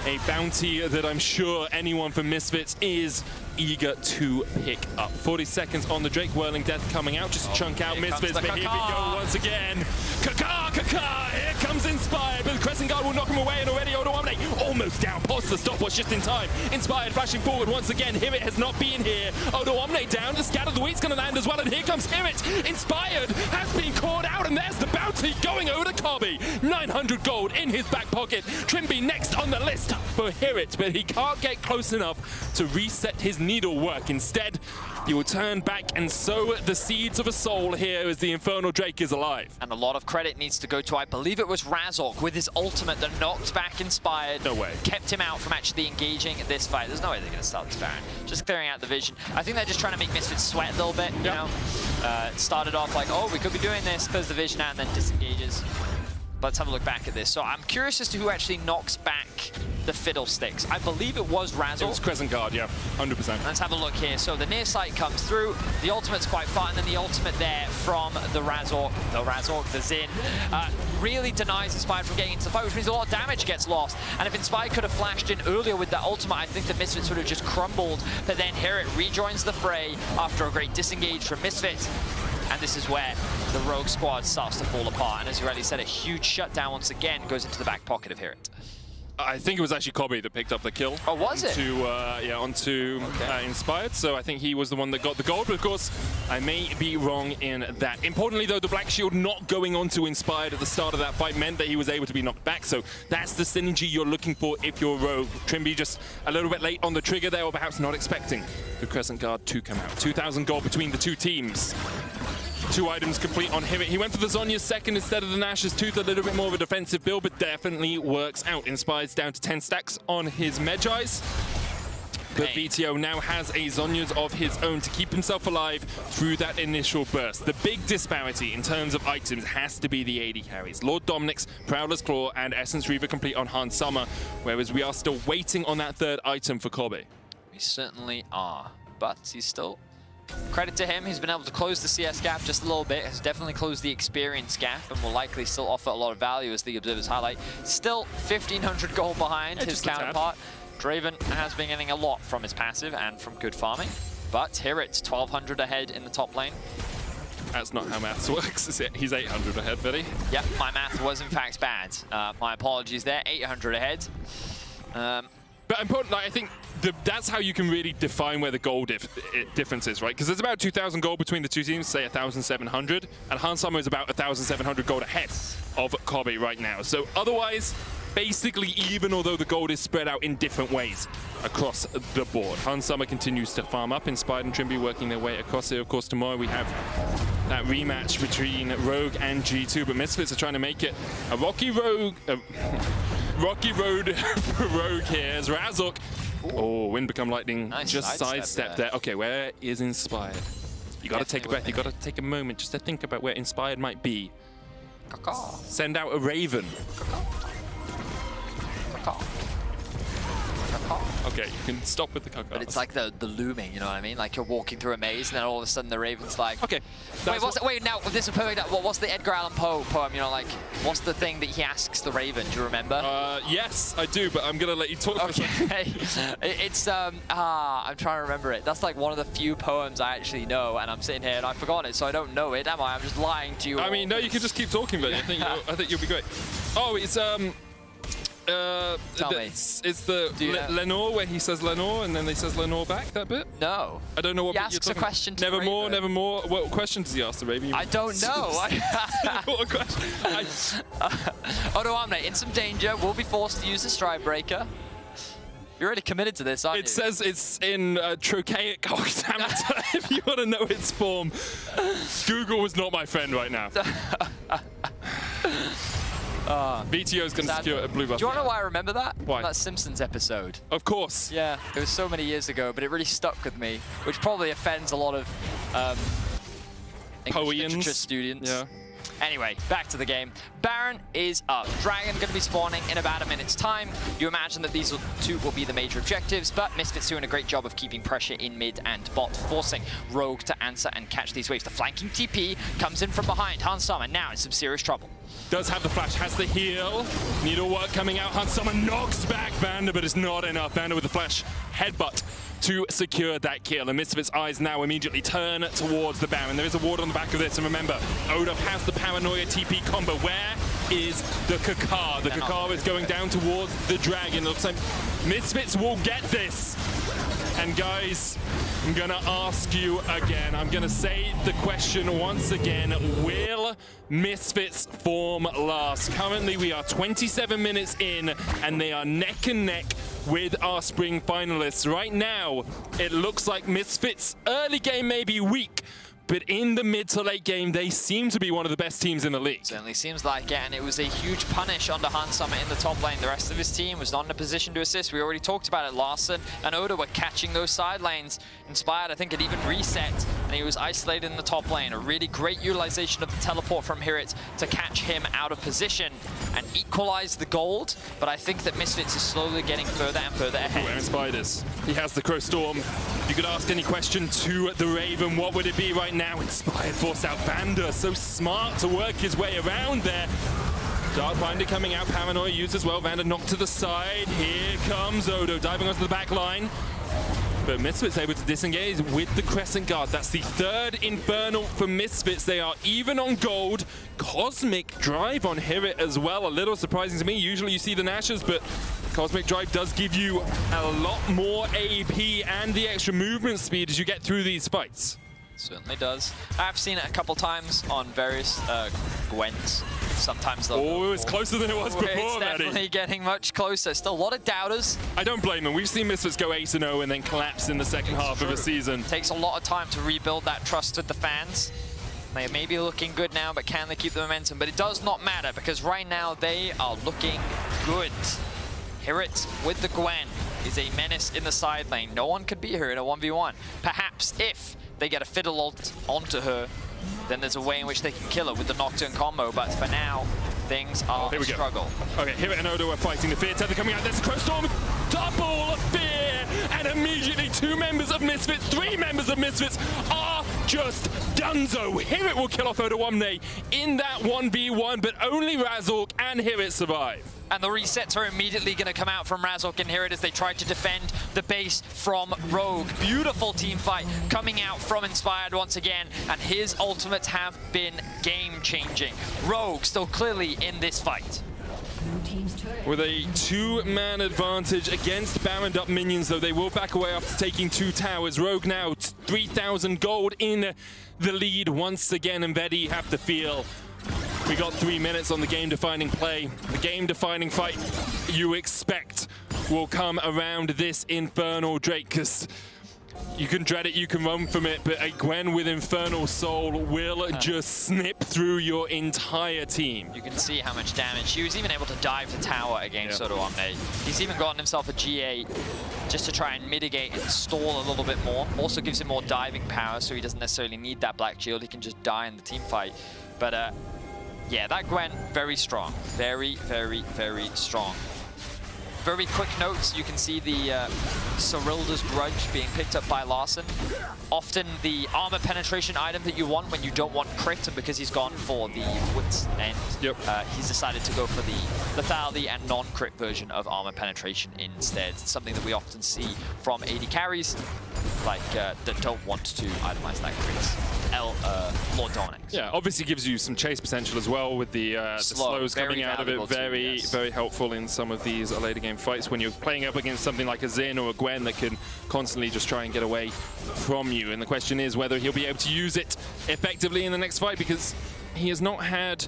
[SPEAKER 3] A bounty that I'm sure anyone from Misfits is eager to pick up. 40 seconds on the Drake. Whirling Death coming out. Just chunk out Misfits, but here we go once again. Kaka! Here comes Inspired, but the Crescent Guard will knock him away, and already Odoamne almost down. Pause the stopwatch just in time. Inspired flashing forward once again. Hirit has not been here. Odoamne down. The Scatter the Wheat's going to land as well, and here comes Hirit. Inspired has been caught out, and there's the bounty going over to Kobe. 900 gold in his back pocket. Trimby next on the list for Hirit, but he can't get close enough to reset his needlework. Instead, he will turn back and sow the seeds of a soul here as the Infernal Drake is alive.
[SPEAKER 2] And a lot of credit needs to go to, I believe it was Razok with his ultimate that knocked back Inspired.
[SPEAKER 3] No way.
[SPEAKER 2] Kept him out from actually engaging this fight. There's no way they're going to start this Baron. Just clearing out the vision. I think they're just trying to make Misfits sweat a little bit, you know? It started off like, oh, we could be doing this, close the vision out, and then disengages. Let's have a look back at this. So I'm curious as to who actually knocks back the Fiddlesticks. I believe it was Razok.
[SPEAKER 3] It was Crescent Guard, yeah, 100%.
[SPEAKER 2] Let's have a look here. So the near sight comes through. The ultimate's quite far, and then the ultimate there from the Razok, the Zin, really denies Inspired from getting into the fight, which means a lot of damage gets lost. And if Inspired could have flashed in earlier with that ultimate, I think the Misfits would have just crumbled. But then Hirit rejoins the fray after a great disengage from Misfits. And this is where the Rogue squad starts to fall apart. And as you already said, a huge shutdown once again goes into the back pocket of Hirit.
[SPEAKER 3] I think it was actually Kobe that picked up the kill.
[SPEAKER 2] Oh, was it?
[SPEAKER 3] Onto Inspired. So I think he was the one that got the gold. But of course, I may be wrong in that. Importantly, though, the Black Shield not going onto Inspired at the start of that fight meant that he was able to be knocked back. So that's the synergy you're looking for if you're Rogue. Trimby just a little bit late on the trigger there, or perhaps not expecting the Crescent Guard to come out. 2,000 gold between the two teams. 2 items complete on Hirit. He went for the Zonya's second instead of the Nash's Tooth, a little bit more of a defensive build, but definitely works out. Inspired's down to 10 stacks on his Medjais. But VTO now has a Zonya's of his own to keep himself alive through that initial burst. The big disparity in terms of items has to be the AD carries. Lord Dominic's, Prowler's Claw, and Essence Reaver complete on Hans Summer, whereas we are still waiting on that 3rd item for Kobe.
[SPEAKER 2] We certainly are, but he's still... Credit to him, he's been able to close the CS gap just a little bit, has definitely closed the experience gap, and will likely still offer a lot of value as the observers highlight. Still 1,500 gold behind his counterpart. Draven has been getting a lot from his passive and from good farming, but Hirit's 1,200 ahead in the top lane.
[SPEAKER 3] That's not how maths works. He's 800 ahead, Billy.
[SPEAKER 2] Yep, my math was in fact bad. My apologies there, 800 ahead.
[SPEAKER 3] But important, like, I think that's how you can really define where the goal difference is, right? Because there's about 2,000 gold between the two teams, say 1,700, and Han Summer is about 1,700 gold ahead of Kobe right now. So otherwise, basically even, although the gold is spread out in different ways across the board. Han Summer continues to farm up, Inspired and Trimby working their way across here. Of course, tomorrow we have that rematch between Rogue and G2, but Misfits are trying to make it a rocky road for Rogue here as Razork. Oh, Wind Become Lightning,
[SPEAKER 2] nice
[SPEAKER 3] just sidestep there. Okay, where is Inspired? You gotta take a breath, you gotta take a moment just to think about where Inspired might be. Send out a Raven. Okay, you can stop with the caca.
[SPEAKER 2] But it's like the looming, you know what I mean? Like you're walking through a maze and then all of a sudden the Raven's like...
[SPEAKER 3] Okay.
[SPEAKER 2] Wait, now, this is perfect. What's the Edgar Allan Poe poem, you know, like, what's the thing that he asks the Raven? Do you remember?
[SPEAKER 3] Yes, I do, but I'm gonna let you talk for a second.
[SPEAKER 2] It's, I'm trying to remember it. That's like one of the few poems I actually know, and I'm sitting here and I forgot it, so I don't know it, am I? I'm just lying to you.
[SPEAKER 3] I mean, no, you can just keep talking, but I think you'll be great. Oh, it's,
[SPEAKER 2] Tell me.
[SPEAKER 3] It's the Lenore where he says Lenore and then he says Lenore back, that bit?
[SPEAKER 2] No.
[SPEAKER 3] I don't know what
[SPEAKER 2] he asks a question to
[SPEAKER 3] Nevermore, Nevermore. What question does he ask the Raven?
[SPEAKER 2] I don't know.
[SPEAKER 3] What question?
[SPEAKER 2] Odo Omne, in some danger, will be forced to use the Stride Breaker. You're already committed to this, aren't you?
[SPEAKER 3] It says it's in trochaic octameter, if you want to know its form. Google is not my friend right now. VTO is going to secure a blue buff.
[SPEAKER 2] Do you want to know why I remember that?
[SPEAKER 3] Why?
[SPEAKER 2] That Simpsons episode.
[SPEAKER 3] Of course.
[SPEAKER 2] Yeah, it was so many years ago, but it really stuck with me, which probably offends a lot of English literature students.
[SPEAKER 3] Yeah.
[SPEAKER 2] Anyway, back to the game. Baron is up. Dragon going to be spawning in about a minute's time. You imagine that these two will be the major objectives, but Misfits doing a great job of keeping pressure in mid and bot, forcing Rogue to answer and catch these waves. The flanking TP comes in from behind. Han Summer now in some serious trouble.
[SPEAKER 3] Does have the flash, has the heal. Needlework coming out. Han Summer knocks back Vander, but it's not enough. Vander with the flash headbutt to secure that kill. And Misfits' eyes now immediately turn towards the Baron. There is a ward on the back of this, and remember, Odaf has the Paranoia TP combo. Where is the Kakar? The Kakar is going down towards the Dragon. It looks like Misfits will get this. And guys, I'm gonna ask you again. I'm gonna say the question once again. Will Misfits form last? Currently, we are 27 minutes in, and they are neck and neck with our spring finalists. Right now, it looks like Misfits' early game may be weak, but in the mid to late game, they seem to be one of the best teams in the league.
[SPEAKER 2] Certainly seems like it, and it was a huge punish under Han Summer in the top lane. The rest of his team was not in a position to assist. We already talked about it. Larson and Oda were catching those side lanes. Inspired, I think, it even reset, and he was isolated in the top lane. A really great utilization of the teleport from Hirit to catch him out of position and equalize the gold, but I think that Misfits is slowly getting further and further ahead.
[SPEAKER 3] Where Inspired is. He has the Crow Storm. You could ask any question to the Raven, what would it be right now? Inspired forced out Vander, so smart to work his way around there. Darkbinder coming out, Paranoia used as well. Vander knocked to the side. Here comes Odo diving onto the back line. But Misfits able to disengage with the Crescent Guard. That's the third Infernal for Misfits. They are even on gold. Cosmic Drive on Hirit as well. A little surprising to me. Usually you see the Nashers, but Cosmic Drive does give you a lot more AP and the extra movement speed as you get through these fights.
[SPEAKER 2] Certainly does. I've seen it a couple times on various Gwents. Sometimes though.
[SPEAKER 3] Oh, it was closer than it was before,
[SPEAKER 2] It's definitely
[SPEAKER 3] Maddie.
[SPEAKER 2] Getting much closer. Still a lot of doubters.
[SPEAKER 3] I don't blame them. We've seen Misfits go 8-0 and then collapse in the second half of a season.
[SPEAKER 2] Takes a lot of time to rebuild that trust with the fans. They may be looking good now, but can they keep the momentum? But it does not matter, because right now they are looking good. Hirit with the Gwen is a menace in the side lane. No one could beat her in a 1v1. Perhaps if they get a Fiddle ult onto her, then there's a way in which they can kill her with the Nocturne combo, but for now, things are a struggle.
[SPEAKER 3] Okay, Hirit and Odo are fighting the Fear Tether coming out. There's a Crow Storm, double Fear, and immediately two members of Misfits, three members of Misfits are just donezo. Hirit will kill off Odo Omne in that 1v1, but only Razork and Hirit survive.
[SPEAKER 2] And the resets are immediately going to come out from Razork and Hirit as they try to defend the base from Rogue. Beautiful team fight coming out from Inspired once again, and his ultimates have been game-changing. Rogue still clearly in this fight.
[SPEAKER 3] With a 2-man advantage against Baroned up minions, though they will back away after taking 2 towers. Rogue now 3,000 gold in the lead once again, and Vedi have to feel we got 3 minutes on the game-defining play. The game-defining fight you expect will come around this Infernal Drake, because you can dread it, you can run from it, but a Gwen with Infernal Soul will just snip through your entire team.
[SPEAKER 2] You can see how much damage. He was even able to dive the tower against Odo Omne. He's even gotten himself a G8 just to try and mitigate and stall a little bit more. Also gives him more diving power, so he doesn't necessarily need that Black Shield. He can just die in the team fight. But yeah, that Gwen, very strong. Very, very, very strong. Very quick notes, you can see the Cyrilda's Grudge being picked up by Larssen. Often the armor penetration item that you want when you don't want crit, and because he's gone for the Wits end, he's decided to go for the lethality and non-crit version of armor penetration instead. It's something that we often see from AD carries, like that don't want to itemize that crit. Lord Dominix.
[SPEAKER 3] Yeah, obviously gives you some chase potential as well with the slows coming out of it. Very, very helpful in some of these later game fights when you're playing up against something like a Xin or a Gwen that can constantly just try and get away from you. And the question is whether he'll be able to use it effectively in the next fight, because he has not had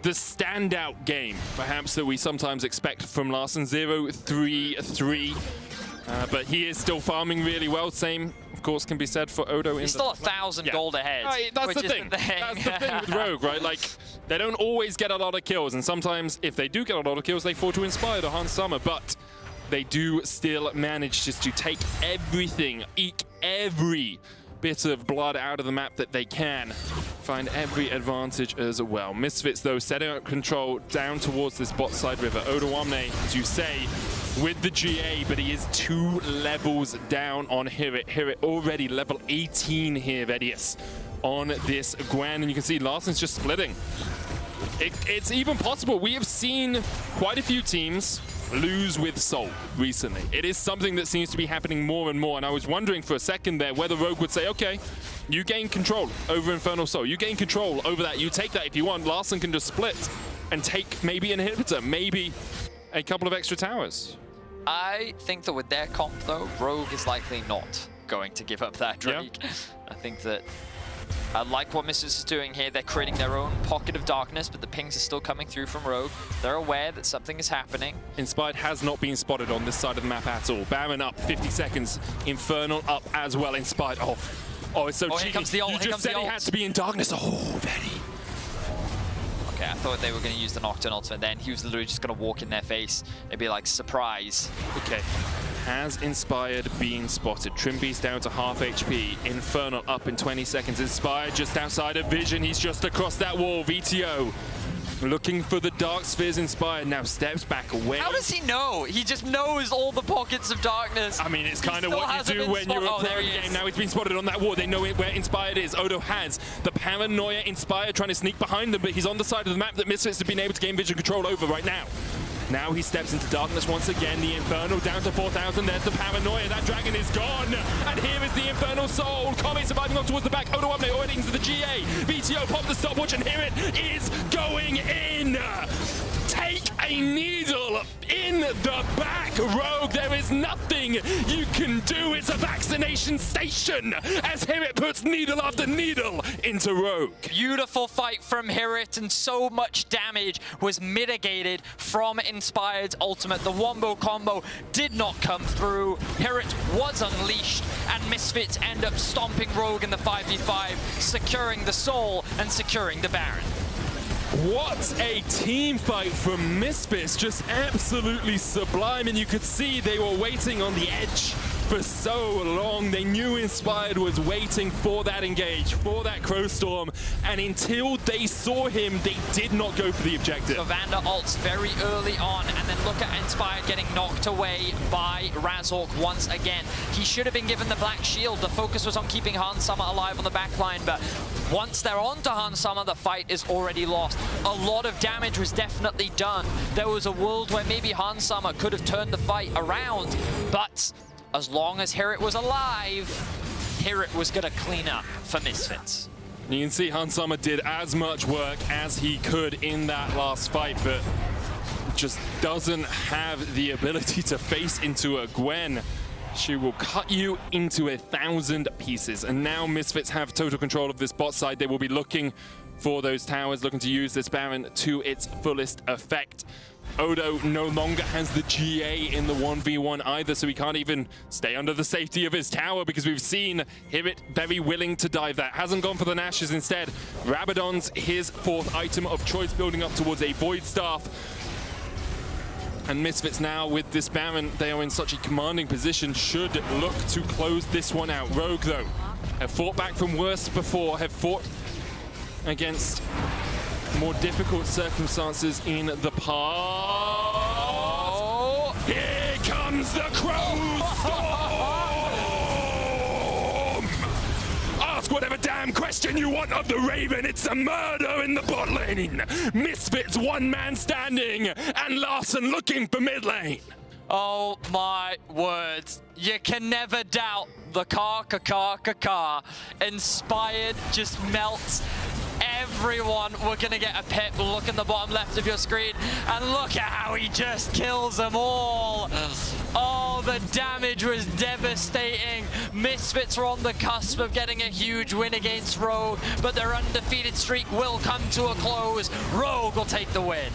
[SPEAKER 3] the standout game, perhaps, that we sometimes expect from Larssen. 0-3-3. But he is still farming really well. Same, of course, can be said for Odo.
[SPEAKER 2] He's still 1,000 gold ahead.
[SPEAKER 3] Right, that's the thing. That's the thing with Rogue, right? Like, they don't always get a lot of kills, and sometimes if they do get a lot of kills, they fall to Inspired or Hans Summer, but they do still manage just to take everything, eke every bit of blood out of the map that they can. Find every advantage as well. Misfits, though, setting up control down towards this bot side river. Odo Omne, as you say, with the GA, but he is 2 levels down on Hirit. Hirit already level 18 here, Vedius, on this Gwen, and you can see Larsen's just splitting. It's even possible. We have seen quite a few teams lose with Soul recently. It is something that seems to be happening more and more, and I was wondering for a second there whether Rogue would say, okay, you gain control over Infernal Soul, you gain control over that, you take that if you want. Larssen can just split and take maybe an inhibitor, maybe a couple of extra towers.
[SPEAKER 2] I think that with their comp, though, Rogue is likely not going to give up that Drake. Yeah. I think that I like what Misfits is doing here. They're creating their own pocket of darkness, but the pings are still coming through from Rogue. They're aware that something is happening.
[SPEAKER 3] Inspired has not been spotted on this side of the map at all. Baron up, 50 seconds. Infernal up as well. Inspired. Oh, it's so cheeky.
[SPEAKER 2] Here comes the ult.
[SPEAKER 3] You just said he had to be in darkness. Oh, Vedi.
[SPEAKER 2] Okay, I thought they were going to use the Nocturne ultimate then. He was literally just going to walk in their face. It'd be like, surprise.
[SPEAKER 3] Okay. Has Inspired been spotted? Trimbeast down to half HP. Infernal up in 20 seconds. Inspired just outside of vision. He's just across that wall. VTO looking for the Dark Spheres. Inspired now steps back away.
[SPEAKER 2] How does he know? He just knows all the pockets of darkness.
[SPEAKER 3] I mean, it's kind of what you do when you're a pro game. Now he's been spotted on that wall. They know where Inspired is. Odo has the paranoia. Inspired trying to sneak behind them, but he's on the side of the map that Misfits have been able to gain vision control over right now. Now he steps into darkness once again. The Infernal down to 4,000. There's the paranoia. That dragon is gone. And here is the Infernal Soul. Comet surviving up towards the back. Odo Omne already into the GA. VTO pop the stopwatch, and here it is going in. Take a needle in the back, Rogue. There is nothing you can do. It's a vaccination station as Hirit puts needle after needle into Rogue.
[SPEAKER 2] Beautiful fight from Hirit, and so much damage was mitigated from Inspired's ultimate. The wombo combo did not come through. Hirit was unleashed, and Misfits end up stomping Rogue in the 5v5, securing the Soul and securing the Baron.
[SPEAKER 3] What a team fight from Misfits, just absolutely sublime, and you could see they were waiting on the edge for so long. They knew Inspired was waiting for that engage, for that Crow Storm, and until they saw him, they did not go for the objective.
[SPEAKER 2] So Vander ults very early on, and then look at Inspired getting knocked away by Razork once again. He should have been given the black shield. The focus was on keeping Hans Summer alive on the backline, but once they're on to Hans Summer, the fight is already lost. A lot of damage was definitely done. There was a world where maybe Hans Summer could have turned the fight around, but as long as Hirit was alive, Hirit was going to clean up for Misfits.
[SPEAKER 3] You can see Hans Summer did as much work as he could in that last fight, but just doesn't have the ability to face into a Gwen. She will cut you into 1,000 pieces. And now Misfits have total control of this bot side. They will be looking for those towers, looking to use this Baron to its fullest effect. Odo no longer has the GA in the 1v1 either, so he can't even stay under the safety of his tower, because we've seen Hirit very willing to dive that. Hasn't gone for the Nashes instead. Rabadon's his 4th item of choice, building up towards a Void Staff. And Misfits now with this Baron, they are in such a commanding position, should look to close this one out. Rogue, though, have fought back from worse before, have fought against more difficult circumstances in the past. Oh. Here comes the Crow Storm! Ask whatever damn question you want of the Raven. It's a murder in the bot lane. Misfits one man standing, and Larson looking for mid lane.
[SPEAKER 2] Oh my words. You can never doubt the car. Inspired just melts everyone. We're gonna get a pip. Look in the bottom left of your screen, and look at how he just kills them all. Oh, the damage was devastating. Misfits were on the cusp of getting a huge win against Rogue, but their undefeated streak will come to a close. Rogue will take the win.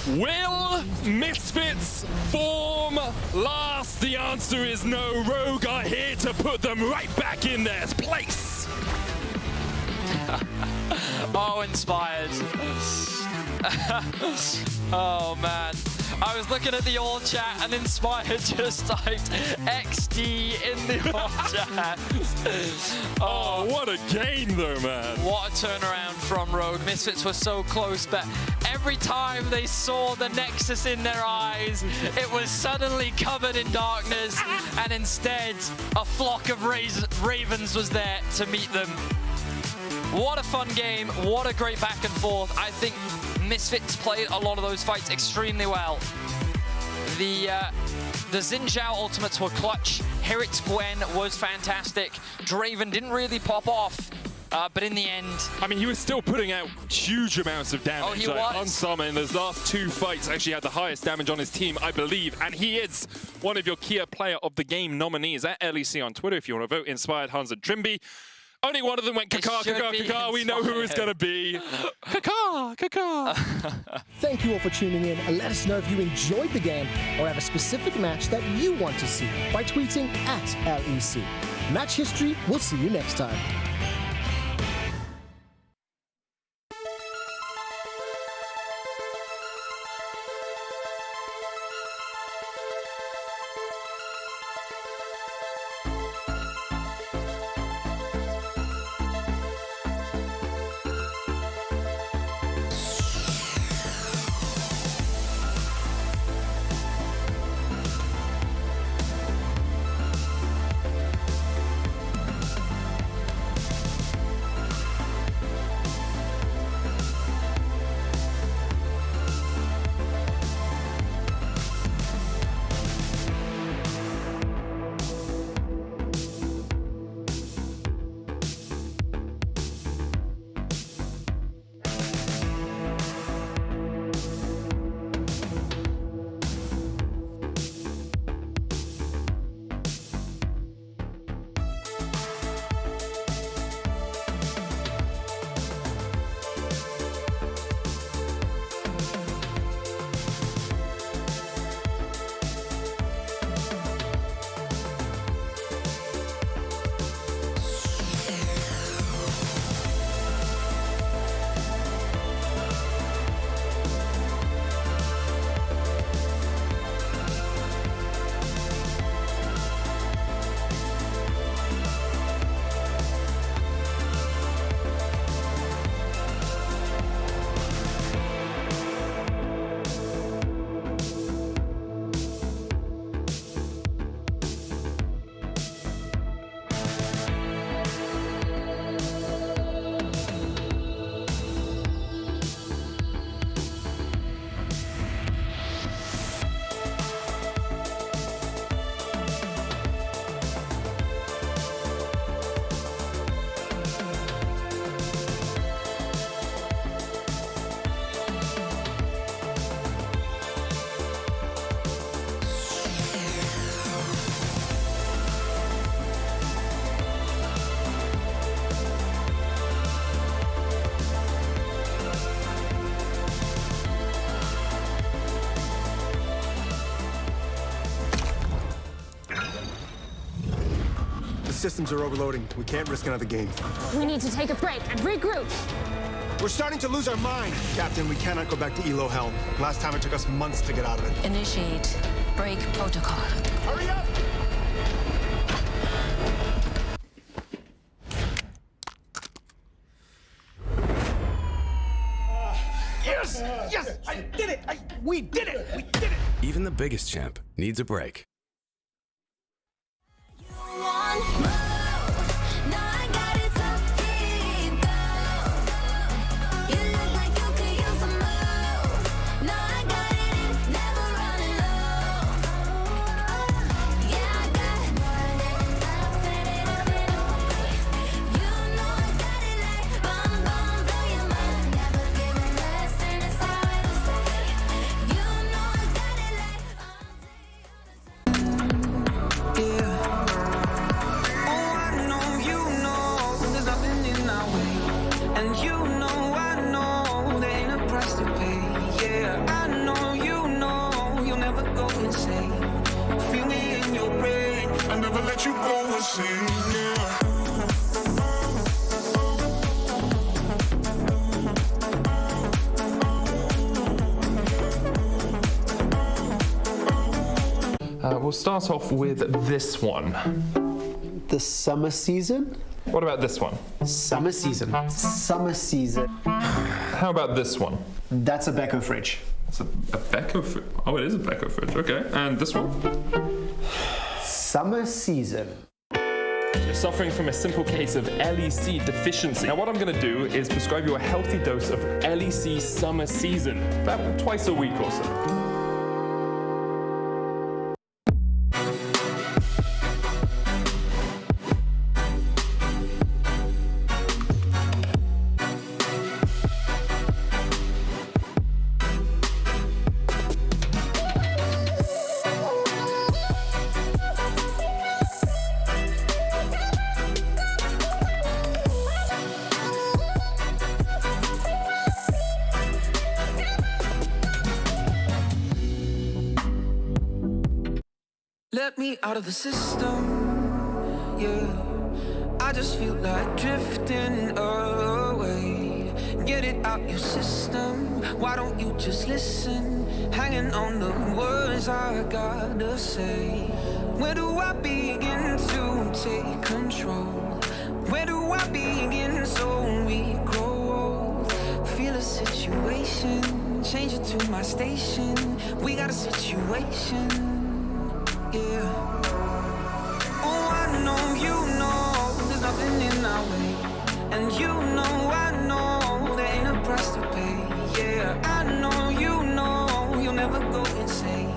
[SPEAKER 3] Will Misfits form last? The answer is no. Rogue are here to put them right back in their place.
[SPEAKER 2] Oh, Inspired. Oh, man. I was looking at the all chat, and Inspired just typed XD in the all chat.
[SPEAKER 3] Oh, what a game, though, man.
[SPEAKER 2] What a turnaround from Rogue. Misfits were so close, but every time they saw the Nexus in their eyes, it was suddenly covered in darkness, and instead, a flock of ravens was there to meet them. What a fun game. What a great back and forth. I think Misfits played a lot of those fights extremely well. The Xin Zhao ultimates were clutch. Hirit's Gwen was fantastic. Draven didn't really pop off, but in the end...
[SPEAKER 3] I mean, he was still putting out huge amounts of damage.
[SPEAKER 2] Oh, he was?
[SPEAKER 3] Hans Summer in those last 2 fights actually had the highest damage on his team, I believe. And he is one of your key player of the game nominees at LEC on Twitter if you want to vote. Inspired, Hans and Trimby. Only one of them went Kakar. We know who it's going to be. Kakar.
[SPEAKER 1] Thank you all for tuning in, and let us know if you enjoyed the game or have a specific match that you want to see by tweeting at LEC. Match History, we'll see you next time.
[SPEAKER 4] systems are overloading. We can't risk another game.
[SPEAKER 5] We need to take a break and regroup.
[SPEAKER 4] We're starting to lose our mind. Captain, we cannot go back to Elo Hell. Last time it took us months to get out of it.
[SPEAKER 6] Initiate break protocol.
[SPEAKER 4] Hurry up!
[SPEAKER 7] Yes! Yes! I did it! We did it! We did it!
[SPEAKER 8] Even the biggest champ needs a break.
[SPEAKER 3] We'll start off with this one.
[SPEAKER 9] The summer season?
[SPEAKER 3] What about this one?
[SPEAKER 9] Summer season. Summer season.
[SPEAKER 3] How about this one?
[SPEAKER 9] That's a Beko fridge.
[SPEAKER 3] It's a Beko fridge. Oh, it is a Beko fridge. Okay. And this one?
[SPEAKER 9] Summer season.
[SPEAKER 3] You're suffering from a simple case of LEC deficiency. Now what I'm going to do is prescribe you a healthy dose of LEC Summer Season, about twice a week or so.
[SPEAKER 10] Let me out of the system, yeah. I just feel like drifting away. Get it out your system. Why don't you just listen? Hanging on the words I gotta say. Where do I begin to take control? Where do I begin so we grow old? Feel a situation, change it to my station. We got a situation. Yeah. Oh, I know you know there's nothing in our way, and you know I know there ain't a price to pay. Yeah, I know you'll never go insane.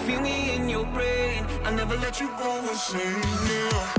[SPEAKER 10] Feel me in your brain, I'll never let you go insane. Yeah.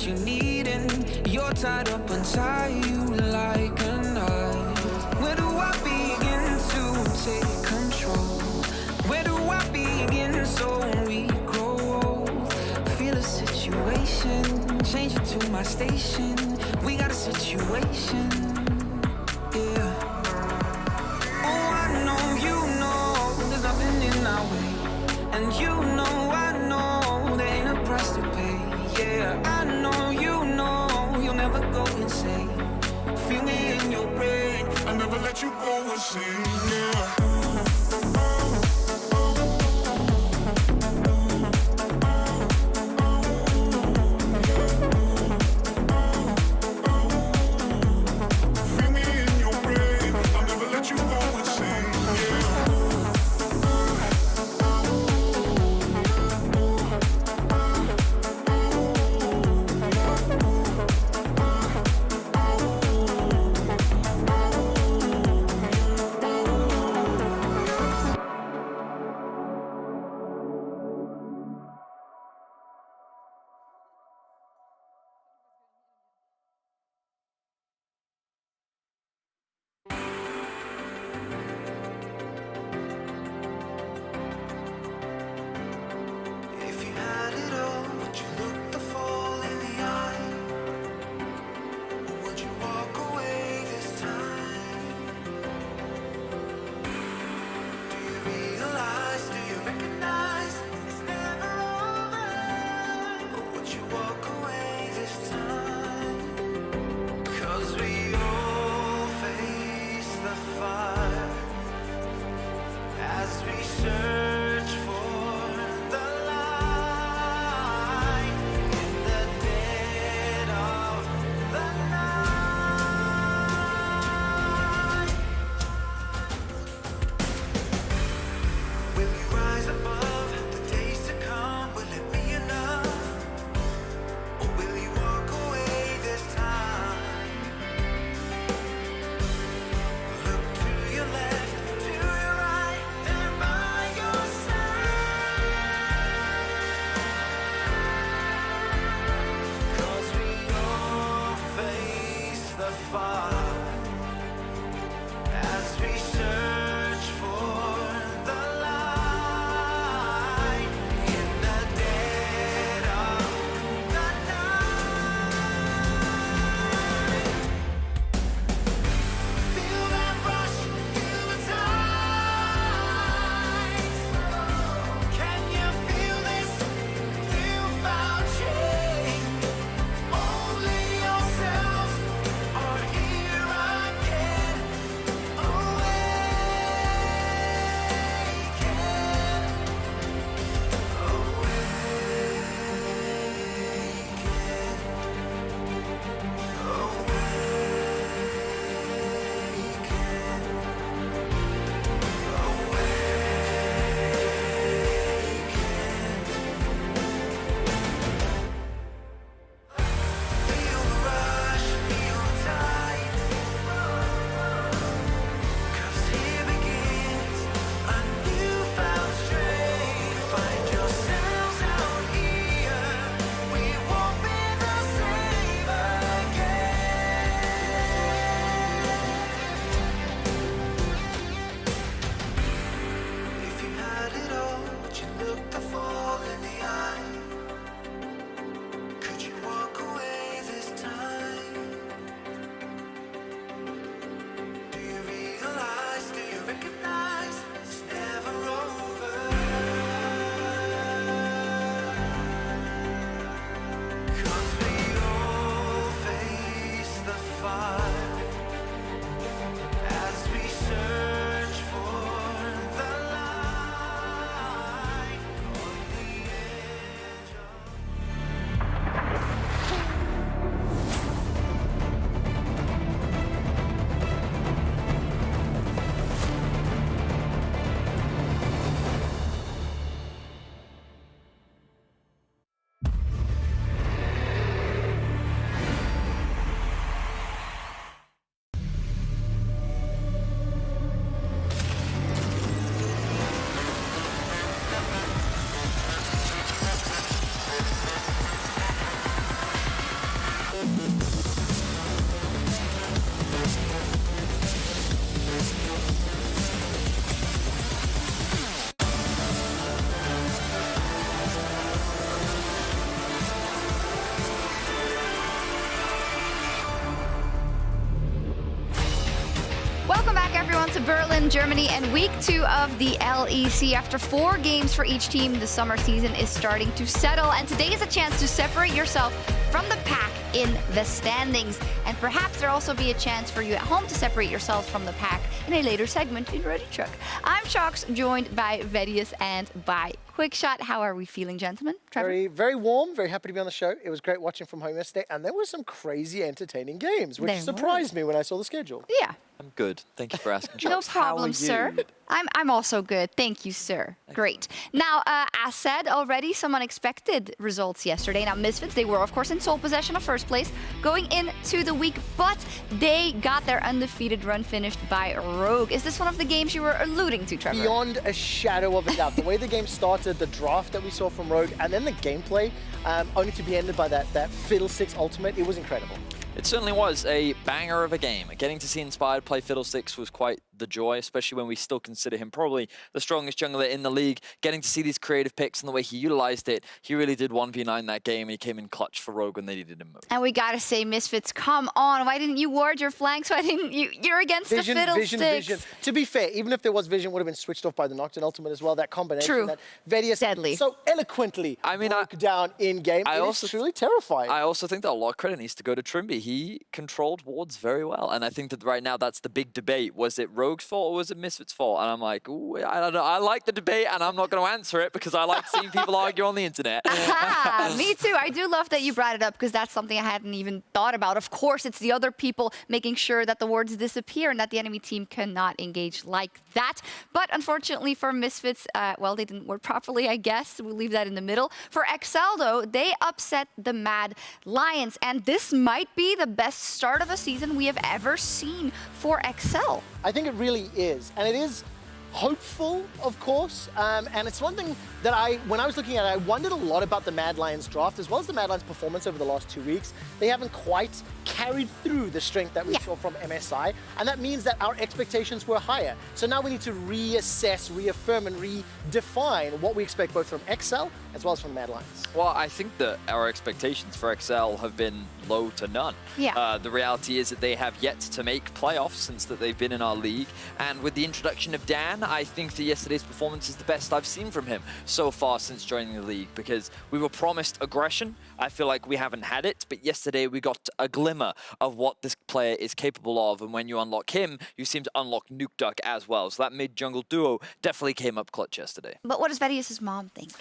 [SPEAKER 10] You need, and you're tied up untie you like a knife. Where do I begin to take control? Where do I begin so we grow old? Feel a situation, change it to my station. We got a situation, yeah. Oh, I know there's nothing in our way, and you know I know there ain't a price to pay. Yeah, I know you'll never go insane. Feel me in your brain, I'll never let you go insane. Yeah.
[SPEAKER 11] Berlin, Germany, and week 2 of the LEC. After 4 games for each team, the summer season is starting to settle, and today is a chance to separate yourself from the pack in the standings. And perhaps there'll also be a chance for you at home to separate yourselves from the pack in a later segment in Ready Truck. I'm Shox, joined by Vedius and by Quickshot. How are we feeling, gentlemen? Trevor?
[SPEAKER 1] Very, very warm. Very happy to be on the show. It was great watching from home yesterday, and there were some crazy, entertaining games, which surprised me when I saw the schedule.
[SPEAKER 11] Yeah.
[SPEAKER 2] I'm good. Thank you for asking, Shox.
[SPEAKER 11] No problem, sir. I'm also good. Thank you, sir. Great. Now, as said already, some unexpected results yesterday. Now, Misfits, they were, of course, in sole possession of first place going into the week, but they got their undefeated run finished by Rogue. Is this one of the games you were alluding to, Trevor?
[SPEAKER 1] Beyond a shadow of a doubt. The way the game started, the draft that we saw from Rogue, and then the gameplay, only to be ended by that Fiddlesticks ultimate, it was incredible.
[SPEAKER 2] It certainly was a banger of a game. Getting to see Inspired play Fiddlesticks was quite the joy, especially when we still consider him probably the strongest jungler in the league. Getting to see these creative picks and the way he utilized it, he really did 1v9 that game, and he came in clutch for Rogue when they needed him most.
[SPEAKER 11] And we gotta say, Misfits, come on. Why didn't you ward your flanks? Why didn't you? You're against the Fiddlesticks.
[SPEAKER 1] Vision. To be fair, even if there was Vision, would have been switched off by the Nocturne ultimate as well. That combination.
[SPEAKER 11] True.
[SPEAKER 1] That Vedius
[SPEAKER 11] Deadly.
[SPEAKER 1] so eloquently broke down in-game. It is truly terrifying.
[SPEAKER 2] I also think that a lot of credit needs to go to Trimby. He controlled wards very well, and I think that right now that's the big debate. Was it Rogue's fault or was it Misfits' fault? And I'm like, ooh, I don't know. I like the debate, and I'm not going to answer it because I like seeing people argue on the internet.
[SPEAKER 11] Me too. I do love that you brought it up because that's something I hadn't even thought about. Of course, it's the other people making sure that the wards disappear and that the enemy team cannot engage like that. But unfortunately for Misfits, well, they didn't ward properly, I guess. We'll leave that in the middle. For XL, though, they upset the Mad Lions, and this might be the best start of a season we have ever seen for XL.
[SPEAKER 1] I think it really is, and it is hopeful, of course, and it's one thing that when I was looking at it, I wondered a lot about the Mad Lions draft, as well as the Mad Lions performance over the last 2 weeks. They haven't quite carried through the strength that we saw from MSI, and that means that our expectations were higher. So now we need to reassess, reaffirm, and redefine what we expect both from XL as well as from the Mad Lions.
[SPEAKER 2] Well, I think that our expectations for XL have been low to none.
[SPEAKER 11] Yeah.
[SPEAKER 2] The reality is that they have yet to make playoffs since that they've been in our league, and with the introduction of Dan, I think that yesterday's performance is the best I've seen from him so far since joining the league, because we were promised aggression. I feel like we haven't had it, but yesterday we got a glimmer of what this player is capable of, and when you unlock him, you seem to unlock Nuke Duck as well. So that mid-jungle duo definitely came up clutch yesterday.
[SPEAKER 11] But what does Vedius' mom think?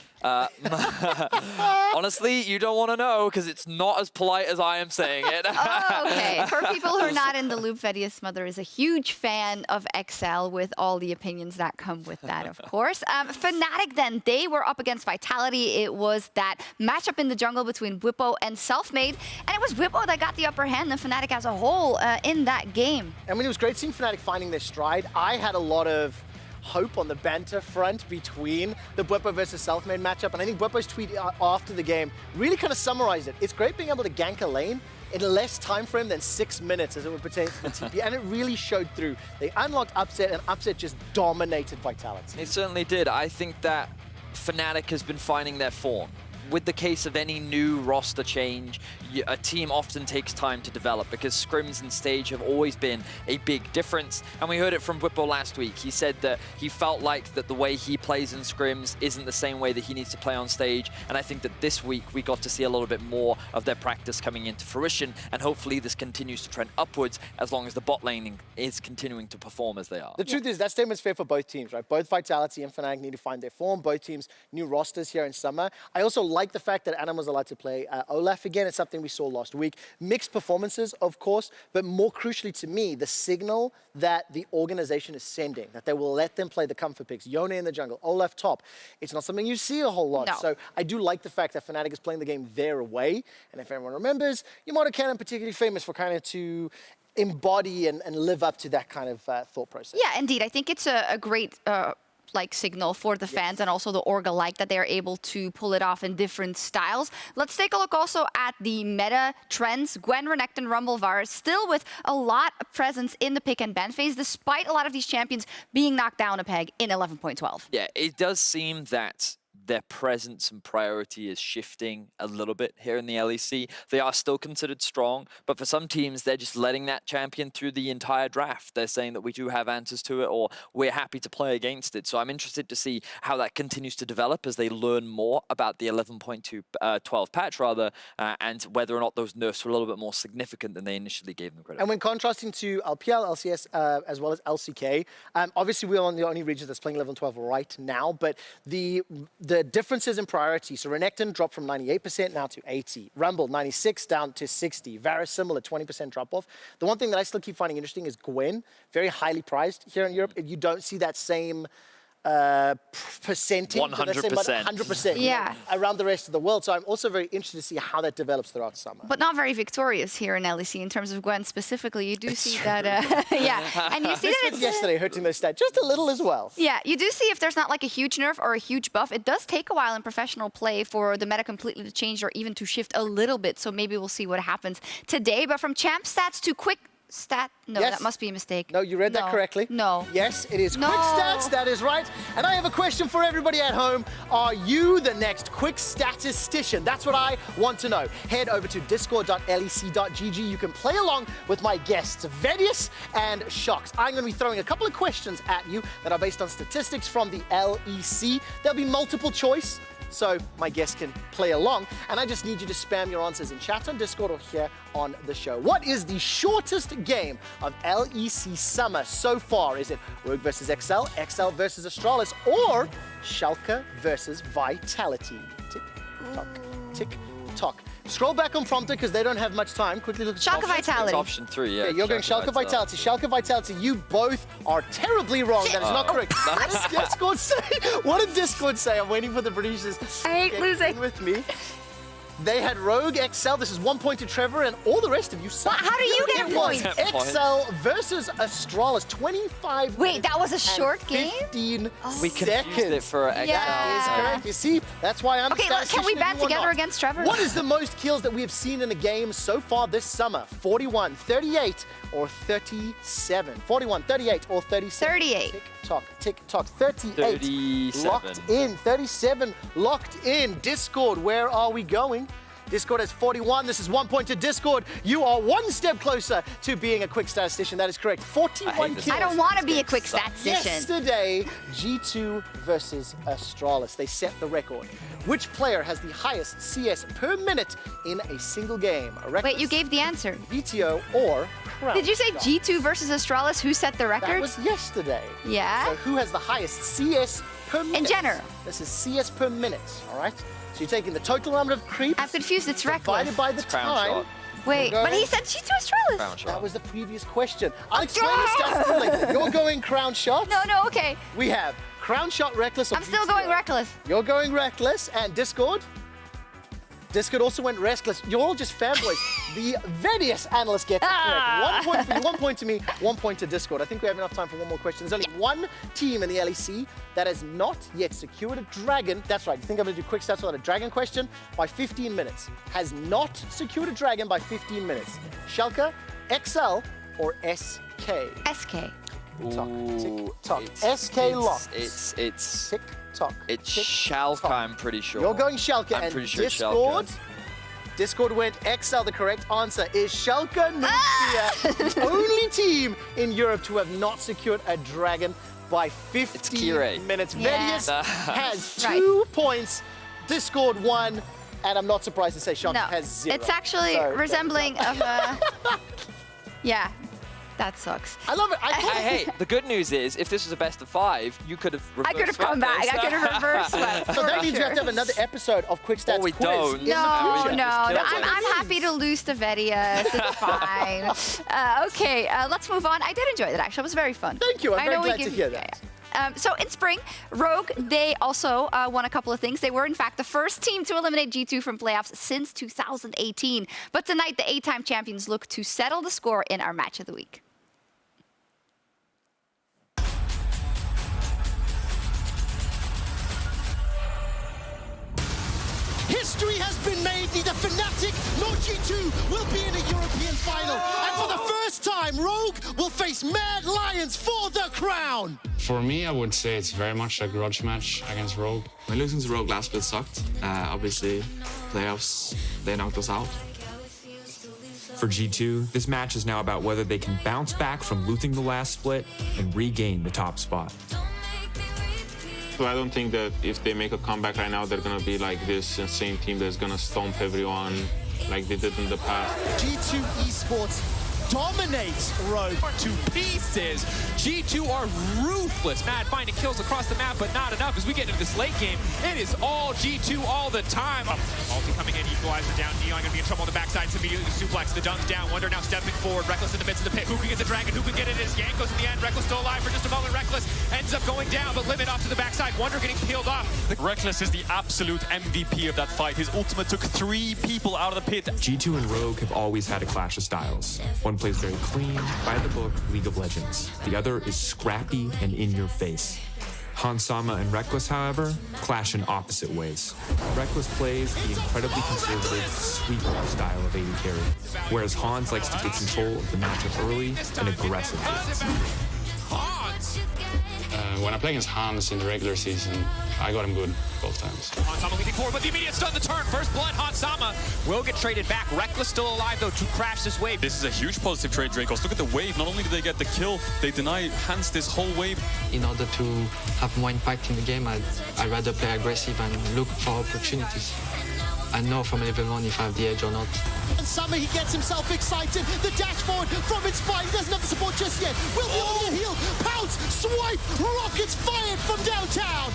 [SPEAKER 2] Honestly, you don't want to know, because it's not as polite as I am saying it.
[SPEAKER 11] Oh, okay. For people who are not in the loop, Vedius' mother is a huge fan of XL with all the opinions that come with that, of course. Fnatic then, they were up against Vitality. It was that matchup in the jungle between Bwipo and Selfmade, and it was Bwipo that got the upper hand than Fnatic as a whole in that game.
[SPEAKER 1] I mean, it was great seeing Fnatic finding their stride. I had a lot of hope on the banter front between the Bwipo versus Selfmade matchup, and I think Bwipo's tweet after the game really kind of summarized it. It's great being able to gank a lane in less time frame than 6 minutes as it would pertain to the TP, and it really showed through. They unlocked Upset, and Upset just dominated Vitality.
[SPEAKER 2] It certainly did. I think that Fnatic has been finding their form. With the case of any new roster change, a team often takes time to develop because scrims and stage have always been a big difference. And we heard it from Bwipo last week. He said that he felt like that the way he plays in scrims isn't the same way that he needs to play on stage. And I think that this week we got to see a little bit more of their practice coming into fruition. And hopefully this continues to trend upwards as long as the bot laning is continuing to perform as they are.
[SPEAKER 1] The truth is, that statement's fair for both teams, right? Both Vitality and Fnatic need to find their form. Both teams, new rosters here in summer. I also like the fact that Adam was allowed to play Olaf again. It's something we saw last week. Mixed performances, of course, but more crucially to me, the signal that the organization is sending, that they will let them play the comfort picks. Yone in the jungle, Olaf top. It's not something you see a whole lot.
[SPEAKER 11] No.
[SPEAKER 1] So I do like the fact that Fnatic is playing the game their way. And if everyone remembers, Yamato Cannon particularly famous for kind of to embody and live up to that kind of thought process.
[SPEAKER 11] Yeah, indeed. I think it's a great signal for the fans and also the org alike that they're able to pull it off in different styles. Let's take a look also at the meta trends. Gwen, Renekton, Rumblevar still with a lot of presence in the pick and ban phase, despite a lot of these champions being knocked down a peg in 11.12.
[SPEAKER 2] Yeah, it does seem that their presence and priority is shifting a little bit here in the LEC. They are still considered strong, but for some teams, they're just letting that champion through the entire draft. They're saying that we do have answers to it, or we're happy to play against it. So I'm interested to see how that continues to develop as they learn more about the 11.12 patch, rather, and whether or not those nerfs were a little bit more significant than they initially gave them credit.
[SPEAKER 1] And when contrasting to LPL, LCS, as well as LCK, obviously we're on the only region that's playing 11-12 right now, but the differences in priority. So Renekton dropped from 98% now to 80. Rumble, 96 down to 60. Varus, similar, 20% drop off. The one thing that I still keep finding interesting is Gwen, very highly prized here in Europe. You don't see that same percentage, 100%,
[SPEAKER 11] yeah,
[SPEAKER 1] around the rest of the world. So I'm also very interested to see how that develops throughout summer.
[SPEAKER 11] But not very victorious here in LEC in terms of Gwen specifically. You do see that, yeah, and you see that it's
[SPEAKER 1] yesterday hurting those stats just a little as well.
[SPEAKER 11] Yeah, you do see if there's not like a huge nerf or a huge buff, it does take a while in professional play for the meta completely to change or even to shift a little bit. So maybe we'll see what happens today. But from champ stats to quick stat, no,
[SPEAKER 1] yes.
[SPEAKER 11] That must be a mistake.
[SPEAKER 1] No, you read that correctly.
[SPEAKER 11] No.
[SPEAKER 1] Yes, it is
[SPEAKER 11] No.
[SPEAKER 1] quick stats, that is right. And I have a question for everybody at home. Are you the next quick statistician? That's what I want to know. Head over to discord.lec.gg. You can play along with my guests, Vedius and Shox. I'm going to be throwing a couple of questions at you that are based on statistics from the LEC. There'll be multiple choice, so my guests can play along. And I just need you to spam your answers in chat on Discord or here on the show. What is the shortest game of LEC Summer so far? Is it Rogue versus XL, XL versus Astralis, or Schalke versus Vitality? Tick, tock, tick, tock. Scroll back on prompter because they don't have much time. Quickly look at
[SPEAKER 11] Schalke Vitality.
[SPEAKER 2] It's option 3, yeah.
[SPEAKER 1] Okay, you're going Schalke Vitality. Schalke Vitality. You both are terribly wrong. That is not correct. What did Discord say? What did Discord say? I'm waiting for the producers.
[SPEAKER 11] I hate losing.
[SPEAKER 1] With me. They had Rogue, XL. This is 1 point to Trevor, and all the rest of you suck.
[SPEAKER 11] How do you get points?
[SPEAKER 1] XL versus Astralis. 25.
[SPEAKER 11] Wait, that was a short game?
[SPEAKER 1] 15
[SPEAKER 2] We confused it for XL.
[SPEAKER 1] That is correct. You see, that's why I'm.
[SPEAKER 11] Okay, can we band together against Trevor?
[SPEAKER 1] What is the most kills that we have seen in a game so far this summer? 41, 38, or 37? 41, 38, or 37?
[SPEAKER 11] 38.
[SPEAKER 1] Tick tock, 38.
[SPEAKER 2] 37.
[SPEAKER 1] Locked in. 37 locked in. Discord, where are we going? Discord has 41. This is 1 point to Discord. You are one step closer to being a quick statistician. That is correct. 41 kills.
[SPEAKER 11] I don't want to be a quick statistician.
[SPEAKER 1] Yesterday, G2 versus Astralis. They set the record. Which player has the highest CS per minute in a single game?
[SPEAKER 11] Wait, you gave the answer.
[SPEAKER 1] VTO or Crown
[SPEAKER 11] Did you say
[SPEAKER 1] Shot?
[SPEAKER 11] G2 versus Astralis? Who set the record?
[SPEAKER 1] That was yesterday.
[SPEAKER 11] Yeah.
[SPEAKER 1] So who has the highest CS per minute?
[SPEAKER 11] In general.
[SPEAKER 1] This is CS per minute, all right? So you're taking the total number of creeps.
[SPEAKER 11] I'm confused. It's reckless.
[SPEAKER 1] Divided by the time.
[SPEAKER 11] Wait, but he said G2 Astralis.
[SPEAKER 1] That was the previous question. I'll explain the stats to you later. You're going Crown Shot.
[SPEAKER 11] No, okay.
[SPEAKER 1] We have Crown Shot, Reckless, or
[SPEAKER 11] I'm still
[SPEAKER 1] VTO.
[SPEAKER 11] going reckless.
[SPEAKER 1] You're going Reckless, and Discord? Discord also went Restless. You're all just fanboys. The Vedius analyst gets it correct. 1 point for you, 1 point to me, 1 point to Discord. I think we have enough time for one more question. There's only one team in the LEC that has not yet secured a dragon. That's right. You think I'm going to do quick stats without a dragon question? By 15 minutes. Has not secured a dragon by 15 minutes. Schalke, XL, or SK?
[SPEAKER 11] SK.
[SPEAKER 1] Tock, tick, tock. SK locked.
[SPEAKER 2] It's
[SPEAKER 1] tick, tock.
[SPEAKER 2] It's
[SPEAKER 1] tick,
[SPEAKER 2] Schalke,
[SPEAKER 1] tock.
[SPEAKER 2] I'm pretty sure.
[SPEAKER 1] You're going Schalke,
[SPEAKER 2] I'm
[SPEAKER 1] and
[SPEAKER 2] pretty sure
[SPEAKER 1] Discord.
[SPEAKER 2] Schalke.
[SPEAKER 1] Discord went XL. The correct answer is Schalke Nuclear, the only team in Europe to have not secured a dragon by 15 minutes.
[SPEAKER 11] Yeah.
[SPEAKER 1] Vedius has 2 points. Discord 1, and I'm not surprised to say Schalke has 0.
[SPEAKER 11] It's actually resembling of a... Yeah. That sucks.
[SPEAKER 1] I love it.
[SPEAKER 2] Hey, the good news is, if this was a best of 5, you could have reversed.
[SPEAKER 11] I could have come back. I could have reversed swept.
[SPEAKER 1] So that means we have to have another episode of Quick Stats
[SPEAKER 2] we
[SPEAKER 1] quiz.
[SPEAKER 2] don't.
[SPEAKER 11] No,
[SPEAKER 2] I'm
[SPEAKER 11] I'm happy to lose to Vedius. It's fine. Okay, let's move on. I did enjoy that, actually. It was very fun.
[SPEAKER 1] Thank you. I'm very glad to hear that.
[SPEAKER 11] So in spring, Rogue, they also won a couple of things. They were, in fact, the first team to eliminate G2 from playoffs since 2018. But tonight, the 8-time champions look to settle the score in our match of the week.
[SPEAKER 12] History has been made. Neither Fnatic nor G2 will be in a European final. And for the first time, Rogue will face Mad Lions for the crown.
[SPEAKER 13] For me, I would say it's very much a grudge match against Rogue.
[SPEAKER 14] When losing to Rogue last split sucked. Obviously, playoffs, they knocked us out.
[SPEAKER 15] For G2, this match is now about whether they can bounce back from losing the last split and regain the top spot.
[SPEAKER 13] So I don't think that if they make a comeback right now, they're going to be like this insane team that's going to stomp everyone like they did in the past.
[SPEAKER 12] G2 Esports dominates Rogue
[SPEAKER 2] to pieces. G2 are ruthless. Mad finding kills across the map, but not enough as we get into this late game. It is all G2 all the time. Ulti coming in, equalizer down. Neon gonna be in trouble on the backside. Immediately suplex, the dunk down. Wonder now stepping forward. Reckless in the midst of the pit. Who can get the dragon? Who can get it? As Yank goes in the end. Reckless still alive for just a moment. Reckless ends up going down, but Limit off to the backside. Wonder getting peeled off.
[SPEAKER 16] Reckless is the absolute MVP of that fight. His ultimate took 3 people out of the pit.
[SPEAKER 15] G2 and Rogue have always had a clash of styles. One plays very clean, by the book, League of Legends. The other is scrappy and in your face. Hansama and Reckless, however, clash in opposite ways. Reckless plays the incredibly conservative, sweet style of AD carry, whereas Hans likes to take control of the matchup early and aggressively.
[SPEAKER 13] When I play against Hans in the regular season, I got him good both times.
[SPEAKER 2] Hansama leading forward, but the immediate stun the turn. First blood, Hansama will get traded back. Reckless still alive, though, to crash this wave.
[SPEAKER 16] This is a huge positive trade, Dracos. Look at the wave. Not only do they get the kill, they deny Hans this whole wave.
[SPEAKER 17] In order to have more impact in the game, I'd rather play aggressive and look for opportunities. I know from level 1 if I have the edge or not.
[SPEAKER 12] And Summer, he gets himself excited. The dash forward from Inspire. He doesn't have the support just yet. Will be able to heal. Pounce, swipe, rockets fired from downtown.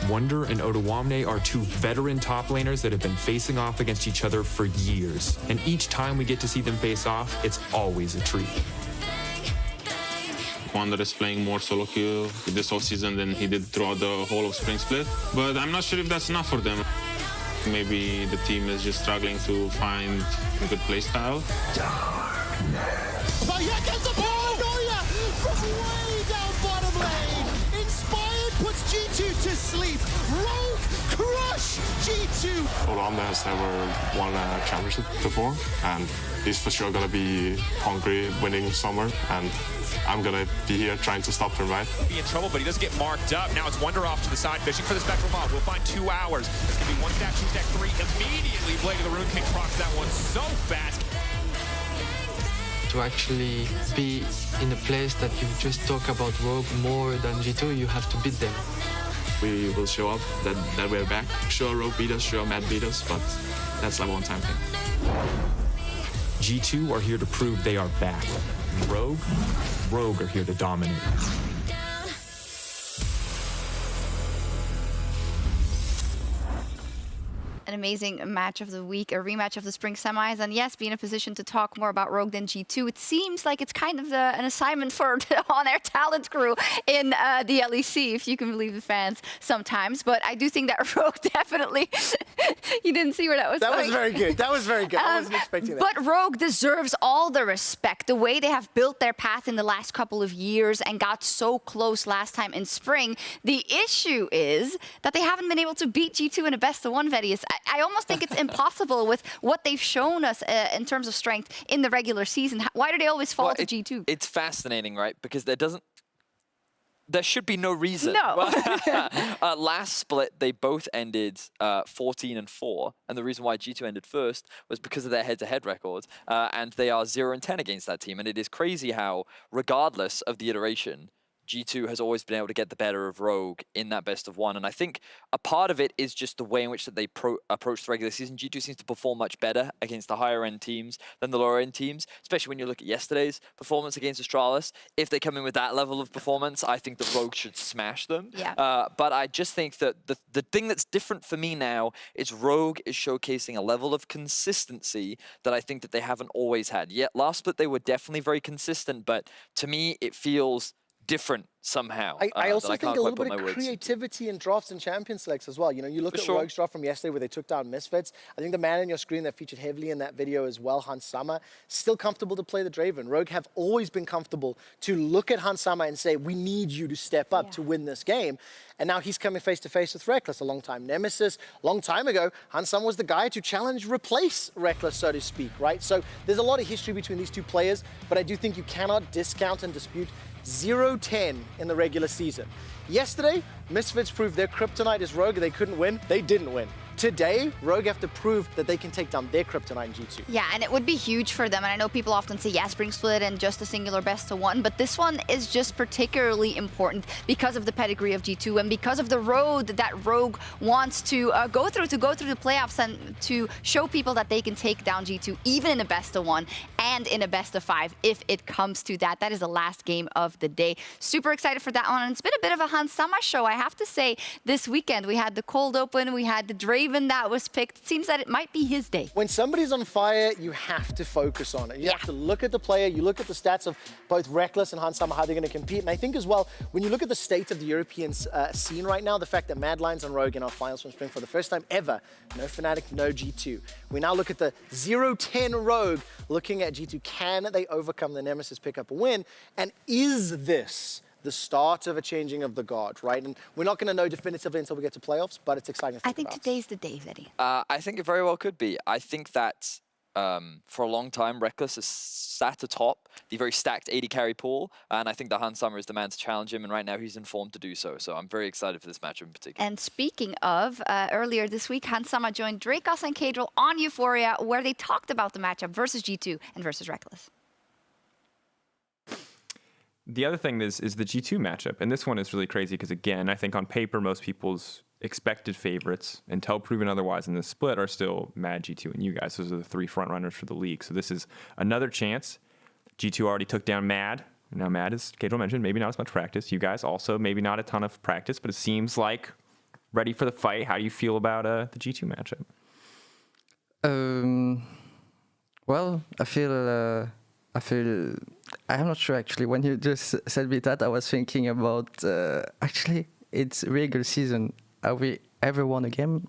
[SPEAKER 15] Wonder and Ottawamne are 2 veteran top laners that have been facing off against each other for years. And each time we get to see them face off, it's always a treat.
[SPEAKER 13] Wonder is playing more solo queue this whole season than he did throughout the whole of Spring Split. But I'm not sure if that's enough for them. Maybe the team is just struggling to find a good play style.
[SPEAKER 12] But here comes the paranoia from way down bottom lane. Inspired puts G2 to sleep. Rogue crush G2.
[SPEAKER 18] Ottawamne has never won a championship before, and he's for sure gonna be hungry winning Summer, and I'm gonna be here trying to stop him, right?
[SPEAKER 2] Be in trouble, but he doesn't get marked up. Now it's Wonder off to the side, fishing for the Spectral Mob. We'll find 2 hours. It's gonna be 1 stack, 2 stack, 3. Immediately, Blade of the Rune King procs that one so fast.
[SPEAKER 17] To actually be in a place that you just talk about Rogue more than G2, you have to beat them.
[SPEAKER 14] We will show up that we're back. Sure, Rogue beat us, sure, Mad beat us, but that's like a one-time thing.
[SPEAKER 15] G2 are here to prove they are back. Rogue are here to dominate.
[SPEAKER 11] An amazing match of the week, a rematch of the spring semis, and yes, be in a position to talk more about Rogue than G2. It seems like it's kind of an assignment for the on-air talent crew in the LEC, if you can believe the fans sometimes. But I do think that Rogue definitely, you didn't see where that was going.
[SPEAKER 1] That was very good. That was very good. I wasn't expecting that.
[SPEAKER 11] But Rogue deserves all the respect. The way they have built their path in the last couple of years and got so close last time in spring. The issue is that they haven't been able to beat G2 in a best-of-1, Vedius. I almost think it's impossible with what they've shown us in terms of strength in the regular season. Why do they always fall to G2?
[SPEAKER 2] It's fascinating, right? Because there should be no reason.
[SPEAKER 11] No.
[SPEAKER 2] Last split, they both ended 14-4, and the reason why G2 ended first was because of their head-to-head records, and they are 0-10 against that team. And it is crazy how, regardless of the iteration, G2 has always been able to get the better of Rogue in that best-of-1. And I think a part of it is just the way in which that they approach the regular season. G2 seems to perform much better against the higher-end teams than the lower-end teams, especially when you look at yesterday's performance against Astralis. If they come in with that level of performance, I think that Rogue should smash them.
[SPEAKER 11] Yeah.
[SPEAKER 2] But I just think that the thing that's different for me now is Rogue is showcasing a level of consistency that I think that they haven't always had. Yet last split, they were definitely very consistent, but to me, it feels different somehow.
[SPEAKER 1] I also
[SPEAKER 2] that
[SPEAKER 1] think
[SPEAKER 2] can't
[SPEAKER 1] a
[SPEAKER 2] quite
[SPEAKER 1] little
[SPEAKER 2] put
[SPEAKER 1] bit of
[SPEAKER 2] my words.
[SPEAKER 1] creativity in drafts and champion selects as well. You know, you look
[SPEAKER 2] For
[SPEAKER 1] at
[SPEAKER 2] sure.
[SPEAKER 1] Rogue's draft from yesterday where they took down Misfits. I think the man on your screen that featured heavily in that video as well, Hans Summer, still comfortable to play the Draven. Rogue have always been comfortable to look at Hans Summer and say, we need you to step up to win this game. And now he's coming face to face with Reckless, a long time nemesis. Long time ago, Hans Summer was the guy to challenge, replace Reckless, so to speak, right? So there's a lot of history between these two players, but I do think you cannot discount and dispute 0-10 in the regular season. Yesterday, Misfits proved their kryptonite is Rogue. They couldn't win. They didn't win. Today, Rogue have to prove that they can take down their kryptonite in G2.
[SPEAKER 11] Yeah, and it would be huge for them. And I know people often say, yeah, Spring Split and just a singular best of one, but this one is just particularly important because of the pedigree of G2 and because of the road that Rogue wants to go through the playoffs and to show people that they can take down G2 even in a best of one and in a best of 5 if it comes to that. That is the last game of the day. Super excited for that one. And it's been a bit of a Hans Summer show, I have to say. This weekend, we had the cold open, we had the Draven that was picked. It seems that it might be his day.
[SPEAKER 1] When somebody's on fire, you have to focus on it. You have to look at the player, you look at the stats of both Reckless and Hans Summer, how they're going to compete. And I think as well, when you look at the state of the European scene right now, the fact that Mad Lions and Rogue in our finals from Spring for the first time ever, no Fnatic, no G2. We now look at the 0-10 Rogue, looking at G2. Can they overcome the Nemesis, pick up a win? And is this the start of a changing of the guard, right? And we're not going to know definitively until we get to playoffs, but it's exciting to think
[SPEAKER 11] I think
[SPEAKER 1] about.
[SPEAKER 11] today's the day, Zeddy.
[SPEAKER 2] I think it very well could be. I think that for a long time, Reckless has sat atop the very stacked 80 carry pool, and I think that Hans Summer is the man to challenge him, and right now he's informed to do so. So I'm very excited for this matchup in particular.
[SPEAKER 11] And speaking of, earlier this week, Hans Summer joined Drakos and Kadril on Euphoria, where they talked about the matchup versus G2 and versus Reckless.
[SPEAKER 19] The other thing is the G2 matchup, and this one is really crazy because, again, I think on paper most people's expected favorites, until proven otherwise in the split, are still Mad, G2, and you guys. Those are the 3 frontrunners for the league. So this is another chance. G2 already took down Mad. Now Mad, as Kadril mentioned, maybe not as much practice. You guys also maybe not a ton of practice, but it seems like ready for the fight. How do you feel about the G2 matchup?
[SPEAKER 17] Well, I feel I'm not sure actually. When you just said me that, I was thinking about actually it's regular season. Have we ever won a game?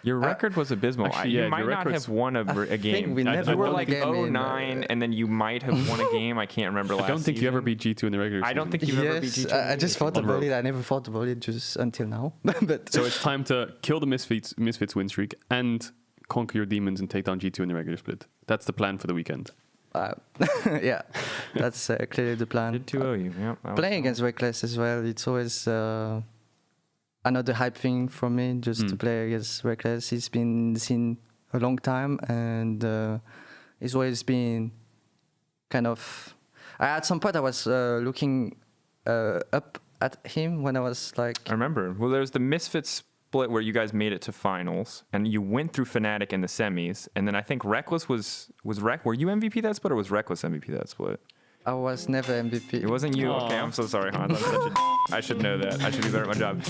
[SPEAKER 19] Your record was abysmal.
[SPEAKER 3] Actually,
[SPEAKER 19] you
[SPEAKER 3] yeah,
[SPEAKER 19] might
[SPEAKER 3] your
[SPEAKER 19] not
[SPEAKER 3] record's-
[SPEAKER 19] have won a game.
[SPEAKER 17] we never
[SPEAKER 19] You were
[SPEAKER 17] won a
[SPEAKER 19] like
[SPEAKER 17] game in,
[SPEAKER 19] 0-9, and then you might have won a game. I can't remember last
[SPEAKER 3] I don't think you ever beat G2 in the regular season.
[SPEAKER 19] I don't think you ever beat
[SPEAKER 17] Yes,
[SPEAKER 19] G2.
[SPEAKER 17] I just thought about it. I never thought about it just until now. But
[SPEAKER 3] So it's time to kill the Misfits win streak and conquer your demons and take down G2 in the regular split. That's the plan for the weekend.
[SPEAKER 17] yeah, that's clearly the plan.
[SPEAKER 19] Did 2-0 you? Yeah.
[SPEAKER 17] Playing against Reckless as well, it's always another hype thing for me, just to play against Reckless. He's been in the scene a long time, and he's always been kind of... At some point, I was looking up at him when I was like...
[SPEAKER 19] I remember. Well, there's the Misfits split where you guys made it to finals, and you went through Fnatic in the semis, and then I think Reckless was were you MVP that split, or was Reckless MVP that split?
[SPEAKER 17] I was never MVP.
[SPEAKER 19] It wasn't you? Okay, I'm so sorry, Hans. I should know that. I should be better at my job.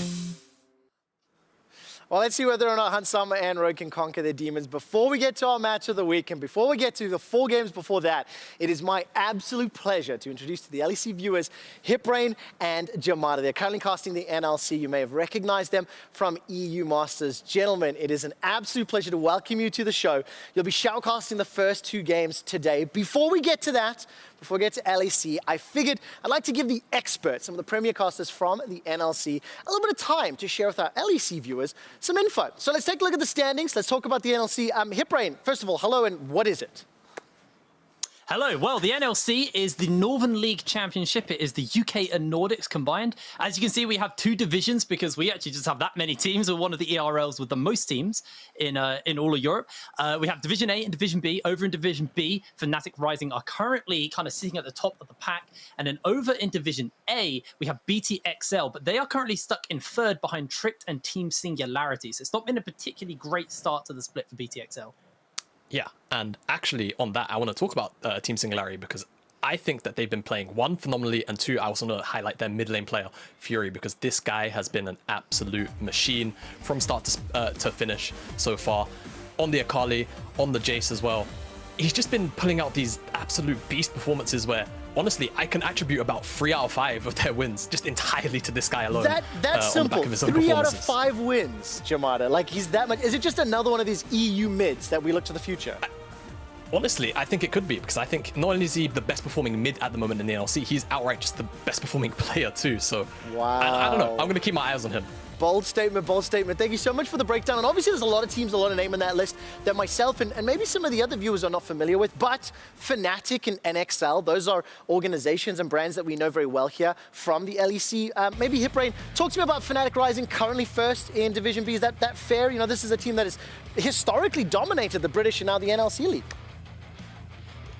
[SPEAKER 1] Well, let's see whether or not Hans Summer and Rogue can conquer their demons. Before we get to our match of the week, and before we get to the 4 games before that, it is my absolute pleasure to introduce to the LEC viewers Hiprain and Jamada. They're currently casting the NLC. You may have recognized them from EU Masters. Gentlemen, it is an absolute pleasure to welcome you to the show. You'll be shoutcasting the first 2 games today. Before we get to that, before we get to LEC, I figured I'd like to give the experts, some of the premier casters from the NLC, a little bit of time to share with our LEC viewers some info. So let's take a look at the standings. Let's talk about the NLC. Hiprain, first of all, hello, and what is it?
[SPEAKER 20] Hello. Well, the NLC is the Northern League Championship. It is the UK and Nordics combined. As you can see, we have 2 divisions because we actually just have that many teams. We're one of the ERLs with the most teams in all of Europe. We have Division A and Division B. Over in Division B, Fnatic Rising are currently kind of sitting at the top of the pack. And then over in Division A, we have BTXL, but they are currently stuck in 3rd behind Tricked and Team Singularity. So it's not been a particularly great start to the split for BTXL.
[SPEAKER 21] Yeah, and actually on that, I want to talk about Team Singularity because I think that they've been playing 1 phenomenally, and 2, I also want to highlight their mid lane player, Fury, because this guy has been an absolute machine from start to finish so far. On the Akali, on the Jace as well. He's just been pulling out these absolute beast performances where honestly, I can attribute about 3 out of 5 of their wins just entirely to this guy alone.
[SPEAKER 1] That's simple.
[SPEAKER 21] On the back of his own
[SPEAKER 1] 3 out of
[SPEAKER 21] performances.
[SPEAKER 1] 5 wins, Jamada. Like, he's that much. Is it just another one of these EU mids that we look to the future?
[SPEAKER 21] Honestly, I think it could be, because I think not only is he the best performing mid at the moment in the NLC, he's outright just the best performing player too. So
[SPEAKER 1] wow.
[SPEAKER 21] I don't know. I'm going to keep my eyes on him.
[SPEAKER 1] Bold statement, bold statement. Thank you so much for the breakdown. And obviously there's a lot of teams, a lot of name in that list that myself and maybe some of the other viewers are not familiar with. But Fnatic and NXL, those are organizations and brands that we know very well here from the LEC. Maybe Hiprain, talk to me about Fnatic Rising, currently first in Division B. Is that fair? You know, this is a team that has historically dominated the British and now the NLC League.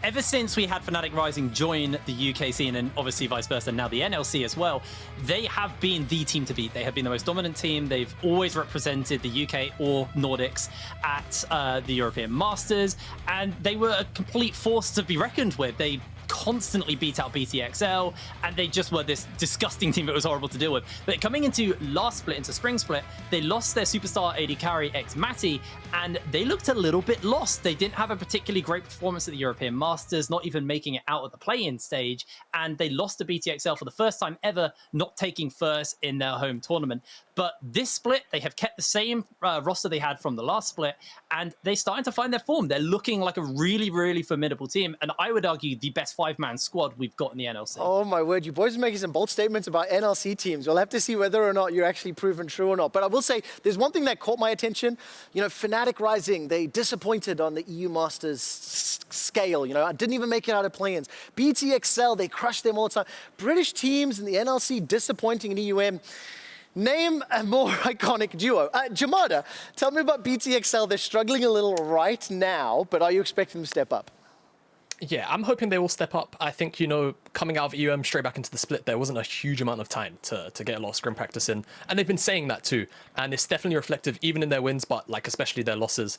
[SPEAKER 20] Ever since we had Fnatic Rising join the UK scene, and obviously vice versa, now the NLC as well, they have been the team to beat. They have been the most dominant team. They've always represented the UK or Nordics at the European Masters, and they were a complete force to be reckoned with. They constantly beat out BTXL, and they just were this disgusting team that was horrible to deal with. But coming into last split, into spring split, they lost their superstar AD carry ex-Matty, and they looked a little bit lost. They didn't have a particularly great performance at the European Masters, not even making it out of the play-in stage, and they lost to BTXL for the first time ever, not taking first in their home tournament. But this split, they have kept the same roster they had from the last split, and they're starting to find their form. They're looking like a really, really formidable team, and I would argue the best 5-man squad we've got in the NLC.
[SPEAKER 1] Oh my word, you boys are making some bold statements about NLC teams. We'll have to see whether or not you're actually proven true or not. But I will say, there's one thing that caught my attention. You know, Fnatic Rising, they disappointed on the EU Masters scale. You know, I didn't even make it out of play-ins. BTXL, they crushed them all the time. British teams in the NLC disappointing in EUM. Name a more iconic duo. Jamada, tell me about BTXL. They're struggling a little right now, but are you expecting them to step up?
[SPEAKER 21] Yeah, I'm hoping they will step up. I think, you know, coming out of EUM straight back into the split, there wasn't a huge amount of time to get a lot of scrim practice in. And they've been saying that too. And it's definitely reflective even in their wins, but like especially their losses.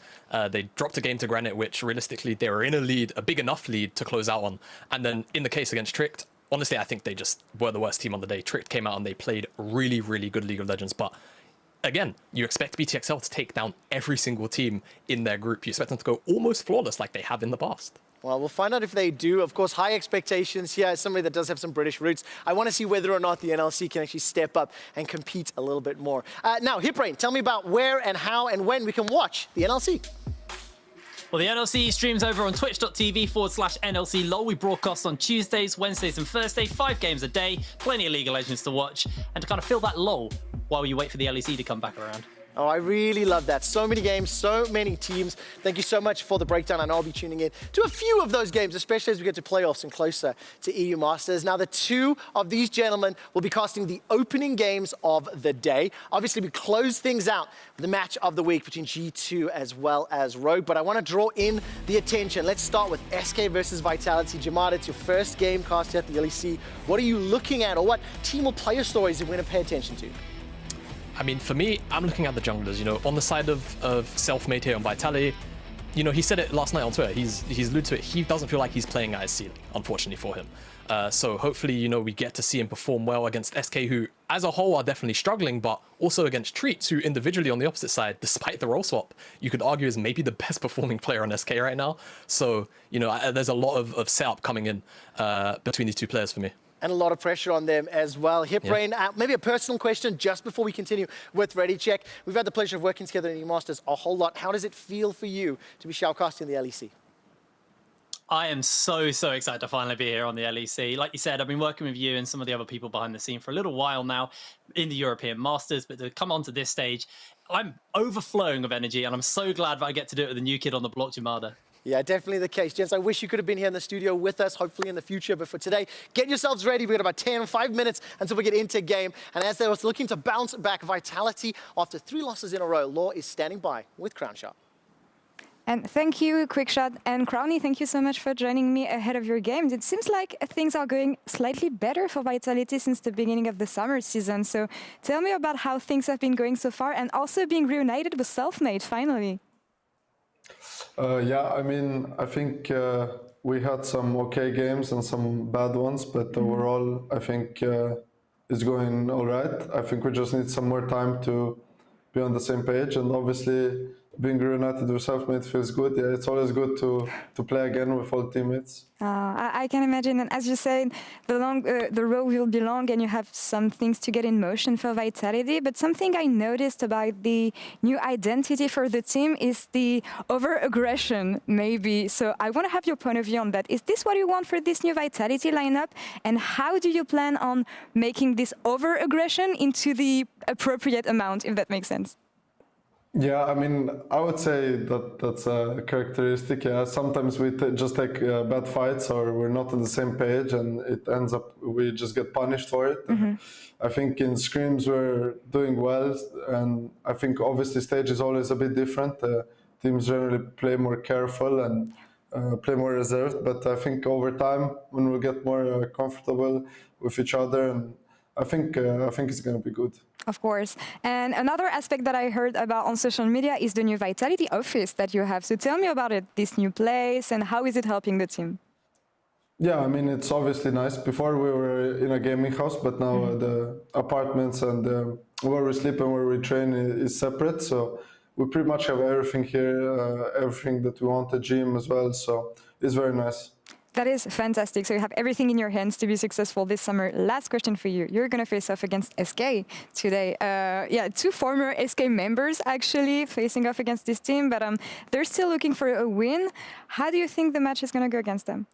[SPEAKER 21] They dropped a game to Granite, which realistically they were in a lead, a big enough lead to close out on. And then in the case against Tricked, honestly, I think they just were the worst team on the day. Tricked came out and they played really, really good League of Legends. But again, you expect BTXL to take down every single team in their group. You expect them to go almost flawless like they have in the past.
[SPEAKER 1] Well, we'll find out if they do. Of course, high expectations here as somebody that does have some British roots. I want to see whether or not the NLC can actually step up and compete a little bit more. Now, Hiprain, tell me about where and how and when we can watch the NLC.
[SPEAKER 20] Well, the NLC streams over on twitch.tv/NLC LOL. We broadcast on Tuesdays, Wednesdays, and Thursdays, 5 games a day, plenty of League of Legends to watch, and to kind of fill that lull while you wait for the LEC to come back around.
[SPEAKER 1] Oh, I really love that. So many games, so many teams. Thank you so much for the breakdown. I know I'll be tuning in to a few of those games, especially as we get to playoffs and closer to EU Masters. Now, the two of these gentlemen will be casting the opening games of the day. Obviously, we close things out with the match of the week between G2 as well as Rogue. But I want to draw in the attention. Let's start with SK versus Vitality. Jamada, it's your first game cast at the LEC. What are you looking at, or what team or player stories are we going to pay attention to?
[SPEAKER 21] I mean, for me, I'm looking at the junglers, you know, on the side of Selfmade here on Vitality. You know, he said it last night on Twitter. He's alluded to it. He doesn't feel like he's playing at his ceiling, unfortunately for him. So hopefully, you know, we get to see him perform well against SK, who as a whole are definitely struggling, but also against Treats, who individually on the opposite side, despite the role swap, you could argue is maybe the best performing player on SK right now. So, you know, there's a lot of setup coming in between these two players for me.
[SPEAKER 1] And a lot of pressure on them as well. Hiprain, maybe a personal question just before we continue with Ready Check. We've had the pleasure of working together in EU Masters a whole lot. How does it feel for you to be shoutcasting the LEC?
[SPEAKER 20] I am so excited to finally be here on the LEC. Like you said, I've been working with you and some of the other people behind the scene for a little while now in the European Masters, but to come onto this stage, I'm overflowing of energy, and I'm so glad that I get to do it with the new kid on the block, Jamada.
[SPEAKER 1] Yeah, definitely the case. Gents, I wish you could have been here in the studio with us, hopefully in the future. But for today, get yourselves ready. We've got about 5 minutes until we get into game. And as they were looking to bounce back Vitality after 3 losses in a row, Law is standing by with Crown Shot.
[SPEAKER 5] And thank you, Quickshot. And Crowny, thank you so much for joining me ahead of your games. It seems like things are going slightly better for Vitality since the beginning of the summer season. So tell me about how things have been going so far, and also being reunited with Selfmade, finally.
[SPEAKER 22] Yeah, I mean, I think we had some okay games and some bad ones, but overall, I think it's going all right. I think we just need some more time to be on the same page, and obviously being reunited with Selfmade feels good. Yeah, it's always good to play again with all teammates.
[SPEAKER 5] I can imagine, and as you said, the road will be long and you have some things to get in motion for Vitality, but something I noticed about the new identity for the team is the over-aggression, maybe. So I want to have your point of view on that. Is this what you want for this new Vitality lineup? And how do you plan on making this over-aggression into the appropriate amount, if that makes sense?
[SPEAKER 22] Yeah, I mean, I would say that that's a characteristic. Yeah, sometimes we just take bad fights or we're not on the same page, and it ends up we just get punished for it. I think in scrims we're doing well, and I think obviously stage is always a bit different. Teams generally play more careful and play more reserved, but I think over time when we get more comfortable with each other, and I think it's going to be good.
[SPEAKER 5] Of course. And another aspect that I heard about on social media is the new Vitality office that you have. So tell me about it, this new place, and how is it helping the team?
[SPEAKER 22] Yeah, I mean, it's obviously nice. Before we were in a gaming house, but now the apartments and where we sleep and where we train is separate. So we pretty much have everything here, everything that we want, a gym as well. So it's very nice.
[SPEAKER 5] That is fantastic. So you have everything in your hands to be successful this summer. Last question for you. You're going to face off against SK today. Yeah, 2 former SK members actually facing off against this team, but they're still looking for a win. How do you think the match is going to go against them?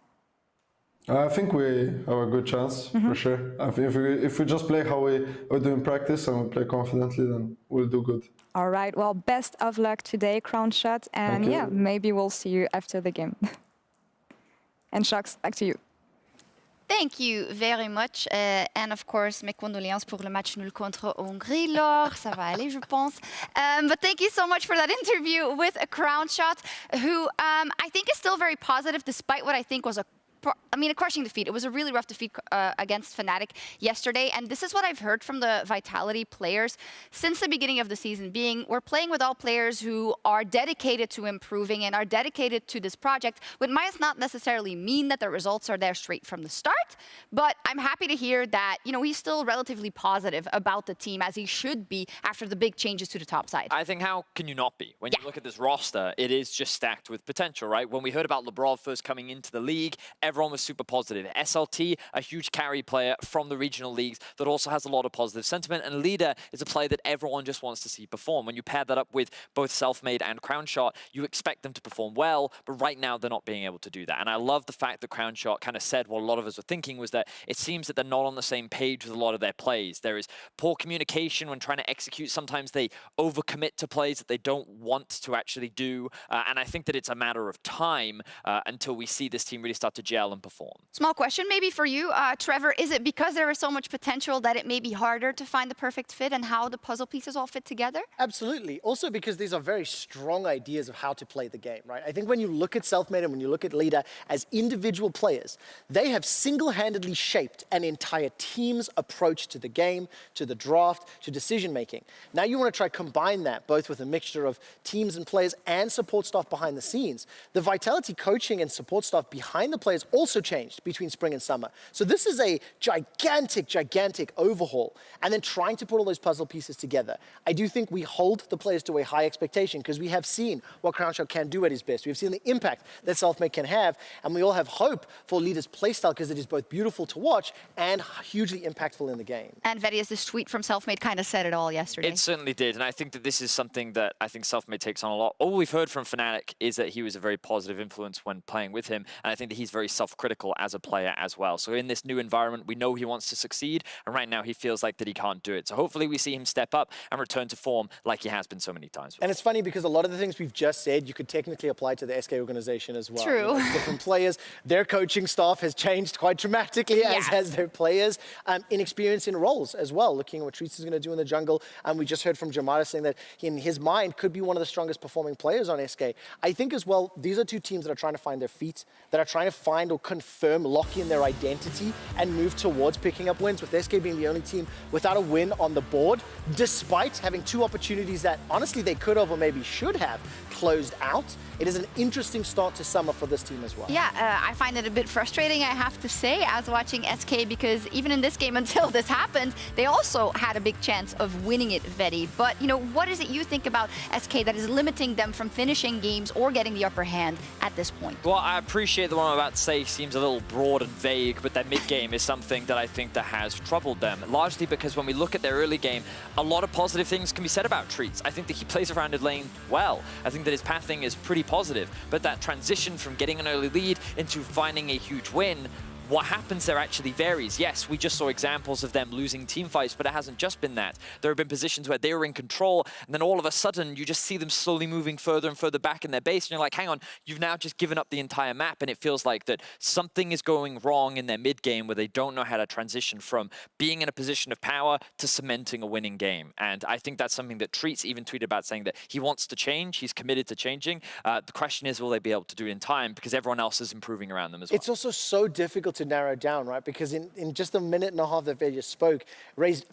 [SPEAKER 22] I think we have a good chance, for sure. I think if we just play how we do in practice and we play confidently, then we'll do good.
[SPEAKER 5] All right. Well, best of luck today, Crown Shot. And yeah, maybe we'll see you after the game. And Shocks, back to you.
[SPEAKER 11] Thank you very much. And of course, mes condoléances pour le match nul contre Hongrie, Laure. Ça va aller, je pense. But thank you so much for that interview with a Crown Shot, who I think is still very positive, despite what I think was a crushing defeat. It was a really rough defeat against Fnatic yesterday, and this is what I've heard from the Vitality players since the beginning of the season, being we're playing with all players who are dedicated to improving and are dedicated to this project, which might not necessarily mean that the results are there straight from the start, but I'm happy to hear that, you know, he's still relatively positive about the team, as he should be after the big changes to the top side.
[SPEAKER 2] I think how can you not be? When you look at this roster, it is just stacked with potential, right? When we heard about Lebrov first coming into the league, everyone was super positive. SLT, a huge carry player from the regional leagues that also has a lot of positive sentiment, and Leader is a player that everyone just wants to see perform. When you pair that up with both Selfmade and Crownshot, you expect them to perform well, but right now they're not being able to do that. And I love the fact that Crownshot kind of said what a lot of us were thinking, was that it seems that they're not on the same page with a lot of their plays. There is poor communication when trying to execute. Sometimes they overcommit to plays that they don't want to actually do. And I think that it's a matter of time until we see this team really start to gel and perform.
[SPEAKER 11] Small question maybe for you, Trevor. Is it because there is so much potential that it may be harder to find the perfect fit and how the puzzle pieces all fit together?
[SPEAKER 1] Absolutely. Also because these are very strong ideas of how to play the game, right? I think when you look at Selfmade and when you look at Leader as individual players, they have single-handedly shaped an entire team's approach to the game, to the draft, to decision-making. Now you want to try to combine that both with a mixture of teams and players and support staff behind the scenes. The Vitality coaching and support staff behind the players also changed between spring and summer. So this is a gigantic overhaul, and then trying to put all those puzzle pieces together. I do think we hold the players to a high expectation because we have seen what Crownshot can do at his best. We've seen the impact that Selfmade can have, and we all have hope for Leader's playstyle because it is both beautiful to watch and hugely impactful in the game.
[SPEAKER 11] And Vedius' tweet from Selfmade kind of said it all yesterday.
[SPEAKER 2] It certainly did, and I think that this is something that I think Selfmade takes on a lot. All we've heard from Fnatic is that he was a very positive influence when playing with him, and I think that he's very self-critical as a player as well. So in this new environment, we know he wants to succeed, and right now he feels like that he can't do it. So hopefully we see him step up and return to form like he has been so many times before.
[SPEAKER 1] And it's funny because a lot of the things we've just said, you could technically apply to the SK organization as well.
[SPEAKER 11] True.
[SPEAKER 1] You know, different players, their coaching staff has changed quite dramatically, as has their players, inexperience in roles as well, looking at what Treats is going to do in the jungle. And we just heard from Jamada saying that in his mind could be one of the strongest performing players on SK. I think as well, these are two teams that are trying to find their feet, that are trying to find find or confirm, lock in their identity and move towards picking up wins, with SK being the only team without a win on the board, despite having 2 opportunities that honestly they could have or maybe should have closed out. It is an interesting start to summer for this team as well.
[SPEAKER 11] Yeah, I find it a bit frustrating, I have to say, as watching SK, because even in this game until this happened, they also had a big chance of winning it, Vedi. But, you know, what is it you think about SK that is limiting them from finishing games or getting the upper hand at this point?
[SPEAKER 2] Well, I appreciate the one I'm about to say seems a little broad and vague, but their mid-game is something that I think that has troubled them, largely because when we look at their early game, a lot of positive things can be said about Treats. I think that he plays around his lane well. I think that his pathing is pretty positive, but that transition from getting an early lead into finding a huge win, what happens there actually varies. Yes, we just saw examples of them losing team fights, but it hasn't just been that. There have been positions where they were in control, and then all of a sudden, you just see them slowly moving further and further back in their base, and you're like, hang on, you've now just given up the entire map, and it feels like that something is going wrong in their mid-game where they don't know how to transition from being in a position of power to cementing a winning game. And I think that's something that Treats even tweeted about, saying that he wants to change, he's committed to changing. The question is, will they be able to do it in time, because everyone else is improving around them as well.
[SPEAKER 1] It's also so difficult to narrow down, right? Because in just a minute and a half that they just spoke, raised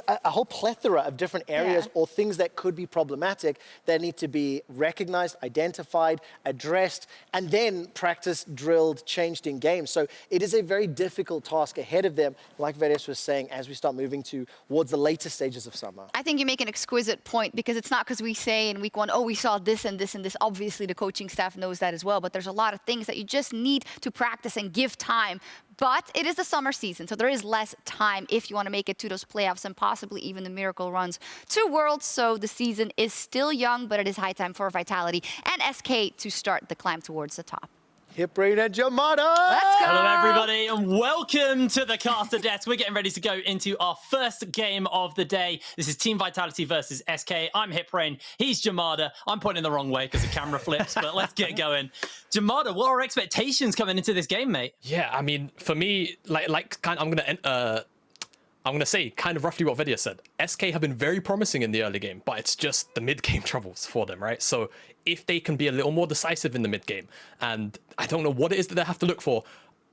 [SPEAKER 1] a whole plethora of different areas or things that could be problematic that need to be recognized, identified, addressed, and then practiced, drilled, changed in game. So it is a very difficult task ahead of them, like Vedes was saying, as we start moving towards the later stages of summer.
[SPEAKER 11] I think you make an exquisite point, because it's not because we say in week 1, oh, we saw this and this and this. Obviously, the coaching staff knows that as well, but there's a lot of things that you just need to practice and give time. But it is the summer season, so there is less time if you want to make it to those playoffs and possibly even the miracle runs to Worlds. So the season is still young, but it is high time for Vitality and SK to start the climb towards the top.
[SPEAKER 1] Hipbrain and Jamada!
[SPEAKER 11] Let's go!
[SPEAKER 20] Hello, everybody, and welcome to the Caster Desk. We're getting ready to go into our first game of the day. This is Team Vitality versus SK. I'm Hipbrain. He's Jamada. I'm pointing the wrong way because the camera flips, but let's get going. Jamada, what are our expectations coming into this game, mate?
[SPEAKER 21] Yeah, I mean, for me, I'm gonna say kind of roughly what Vedia said. SK have been very promising in the early game, but it's just the mid-game troubles for them, right? So if they can be a little more decisive in the mid-game, and I don't know what it is that they have to look for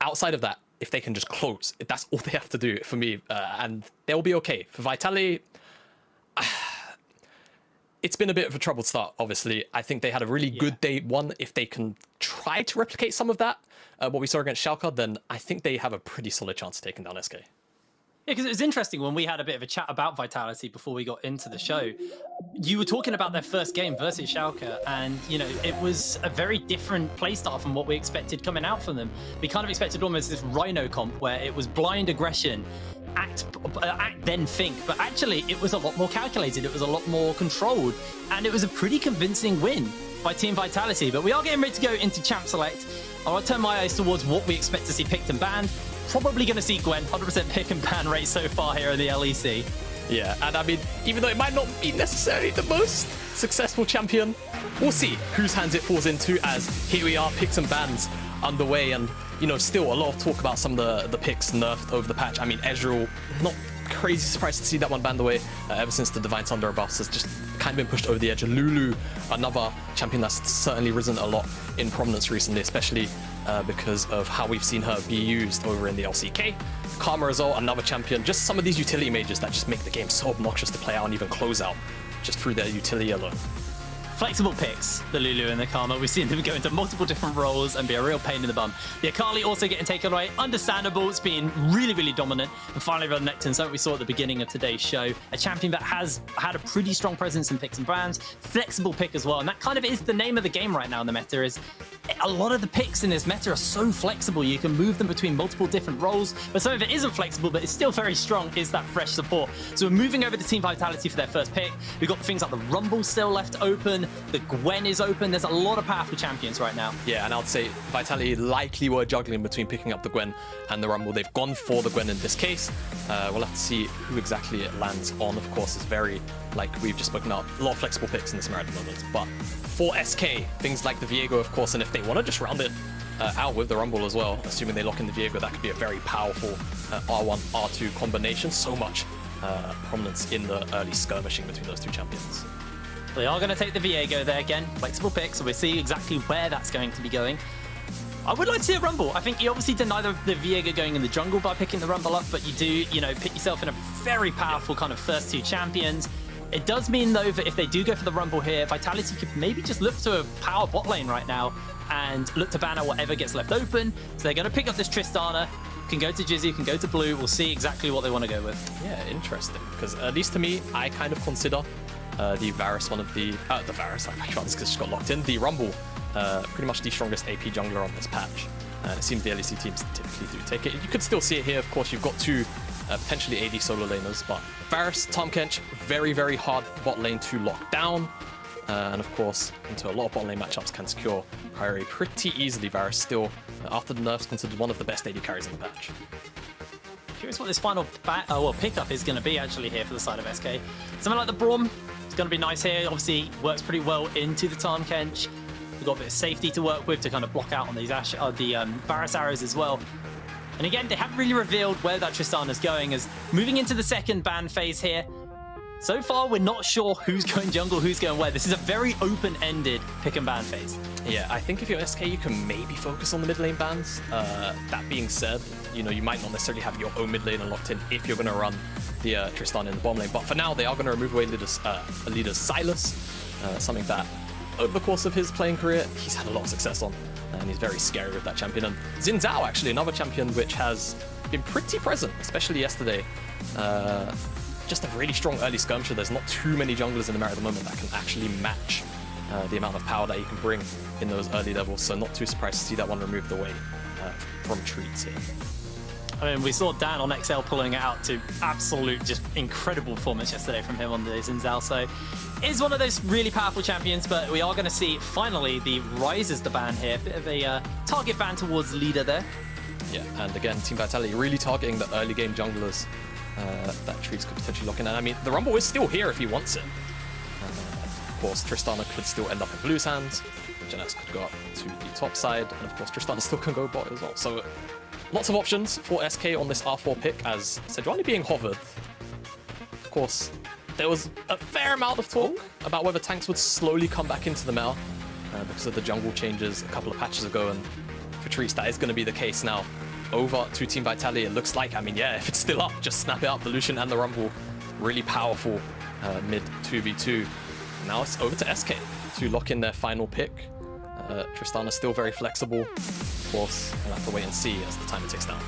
[SPEAKER 21] outside of that, if they can just close, that's all they have to do for me, and they'll be okay. For Vitality, it's been a bit of a troubled start, obviously. I think they had a really good day one. If they can try to replicate some of that, what we saw against Schalke, then I think they have a pretty solid chance of taking down SK.
[SPEAKER 20] Yeah, because it was interesting when we had a bit of a chat about Vitality before we got into the show. You were talking about their first game versus Schalke, and you know it was a very different playstyle from what we expected coming out from them. We kind of expected almost this Rhino comp where it was blind aggression, act then think, but actually it was a lot more calculated, it was a lot more controlled, and it was a pretty convincing win by Team Vitality. But we are getting ready to go into Champ Select. I'll turn my eyes towards what we expect to see picked and banned. Probably going to see Gwen, 100% pick and ban rate so far here in the LEC.
[SPEAKER 21] Yeah, and I mean, even though it might not be necessarily the most successful champion, we'll see whose hands it falls into, as here we are, picks and bans underway, and, you know, still a lot of talk about some of the picks nerfed over the patch. I mean, Ezreal, not crazy surprised to see that one banned away ever since the Divine Thunder buffs has just kind of been pushed over the edge. Lulu, another champion that's certainly risen a lot in prominence recently, especially because of how we've seen her be used over in the LCK. Karma as well, another champion. Just some of these utility mages that just make the game so obnoxious to play out and even close out just through their utility alone.
[SPEAKER 20] Flexible picks, the Lulu and the Karma. We've seen them go into multiple different roles and be a real pain in the bum. The Akali also getting taken away. Understandable. It's been really, really dominant. And finally, the Nectans, something we saw at the beginning of today's show. A champion that has had a pretty strong presence in picks and bans. Flexible pick as well. And that kind of is the name of the game right now in the meta, is a lot of the picks in this meta are so flexible. You can move them between multiple different roles, but some of it isn't flexible, but it's still very strong, is that fresh support. So we're moving over to Team Vitality for their first pick. We've got things like the Rumble still left open. The Gwen is open. There's a lot of powerful champions right now.
[SPEAKER 21] Yeah, and I would say Vitality likely were juggling between picking up the Gwen and the Rumble. They've gone for the Gwen in this case. We'll have to see who exactly it lands on. Of course, it's very, like we've just spoken about, a lot of flexible picks in this meta at the moment. But for SK, things like the Viego, of course, and if they want to just round it out with the Rumble as well, assuming they lock in the Viego, that could be a very powerful R1, R2 combination. So much prominence in the early skirmishing between those two champions.
[SPEAKER 20] They are going to take the Viego there again. Flexible pick, so we'll see exactly where that's going to be going. I would like to see a Rumble. I think you obviously deny the Viego going in the jungle by picking the Rumble up, but you do, you know, put yourself in a very powerful kind of first two champions. It does mean, though, that if they do go for the Rumble here, Vitality could maybe just look to a power bot lane right now and look to ban out whatever gets left open. So they're going to pick up this Tristana. Can go to Jizzy, can go to Blue. We'll see exactly what they want to go with.
[SPEAKER 21] Yeah, interesting. Because at least to me, I kind of consider the Varus one of the Varus. I can't just got locked in. The Rumble, pretty much the strongest AP jungler on this patch. It seems the LEC teams typically do take it. You could still see it here. Of course, you've got two potentially AD solo laners, but Varus, Tahm Kench, very, very hard bot lane to lock down. And of course, into a lot of bot lane matchups can secure priority pretty easily. Varus still, after the nerfs, considered one of the best AD carries in the patch.
[SPEAKER 20] Curious what this final pickup is going to be actually here for the side of SK. Something like the Braum, it's going to be nice here. Obviously, works pretty well into the Tahm Kench. We've got a bit of safety to work with to kind of block out on these Varus arrows as well. And again, they haven't really revealed where that Tristana's going, as moving into the second ban phase here. So far, we're not sure who's going jungle, who's going where. This is a very open-ended pick and ban phase.
[SPEAKER 21] Yeah, I think if you're SK, you can maybe focus on the mid lane bans. That being said, you know, you might not necessarily have your own mid lane unlocked in if you're going to run the Tristana in the bottom lane. But for now, they are going to remove away leader's Silas, something that over the course of his playing career, he's had a lot of success on. And he's very scary with that champion. And Xin Zhao, actually, another champion which has been pretty present, especially yesterday. Just a really strong early skirmisher. There's not too many junglers in the meta at the moment that can actually match the amount of power that he can bring in those early levels. So not too surprised to see that one removed away from treats here.
[SPEAKER 20] I mean, we saw Dan on XL pulling it out to absolute, just incredible performance yesterday from him on the Xin Zhao. So it is one of those really powerful champions, but we are going to see finally the Rise as the ban here. Bit of a target ban towards leader there.
[SPEAKER 21] Yeah, and again, Team Vitality really targeting the early game junglers that Trees could potentially lock in. And I mean, the Rumble is still here if he wants it. Of course, Tristana could still end up in Blue's hands. Janex could go up to the top side, and of course, Tristana still can go bot as well. So lots of options for SK on this R4 pick, as Sejuani being hovered. Of course, there was a fair amount of talk about whether tanks would slowly come back into the meta because of the jungle changes a couple of patches ago, and for Trees, that is going to be the case now. Over to Team Vitality, it looks like, I mean, yeah, if it's still up, just snap it up. The Lucian and the Rumble, really powerful mid 2v2. Now it's over to SK to lock in their final pick. Tristana's still very flexible. Of course, we'll have to wait and see as the timer ticks down.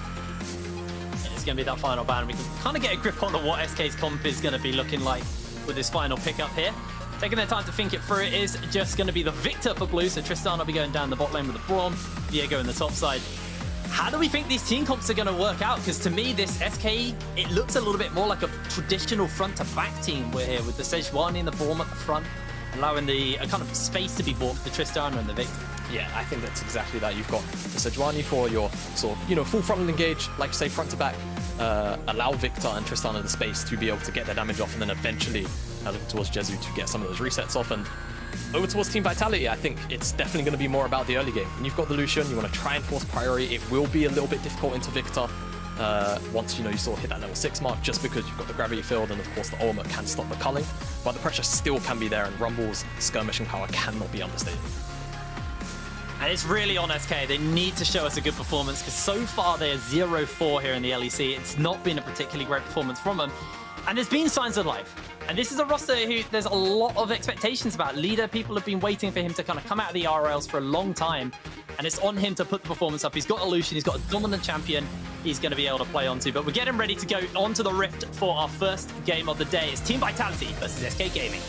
[SPEAKER 20] It's going to be that final ban. We can kind of get a grip on what SK's comp is going to be looking like with this final pickup here. Taking their time to think it through, it is just going to be the Victor for Blue. So Tristana will be going down the bot lane with the Braum, Viego in the top side. How do we think these team comps are going to work out? Because to me, this SK, it looks a little bit more like a traditional front-to-back team. We're here with the Sejuani and the Braum at the front, allowing the kind of space to be bought for the Tristana and the Victor.
[SPEAKER 21] Yeah, I think that's exactly that. You've got the Sejuani for your sort of, you know, full frontal engage, like you say, front to back. Allow Victor and Tristana the space to be able to get their damage off, and then eventually look towards Jezu to get some of those resets off. And over towards Team Vitality, I think it's definitely going to be more about the early game. When you've got the Lucian, you want to try and force priority. It will be a little bit difficult into Victor once you sort of hit that level 6 mark, just because you've got the gravity field, and of course the ultimate can stop the culling. But the pressure still can be there, and Rumble's skirmishing power cannot be understated.
[SPEAKER 20] And it's really on SK. They need to show us a good performance, because so far they're 0-4 here in the LEC. It's not been a particularly great performance from them. And there's been signs of life. And this is a roster who there's a lot of expectations about. Leader, people have been waiting for him to kind of come out of the RLs for a long time. And it's on him to put the performance up. He's got a Lucian, he's got a dominant champion he's going to be able to play onto. But we're getting ready to go onto the Rift for our first game of the day. It's Team Vitality versus SK Gaming.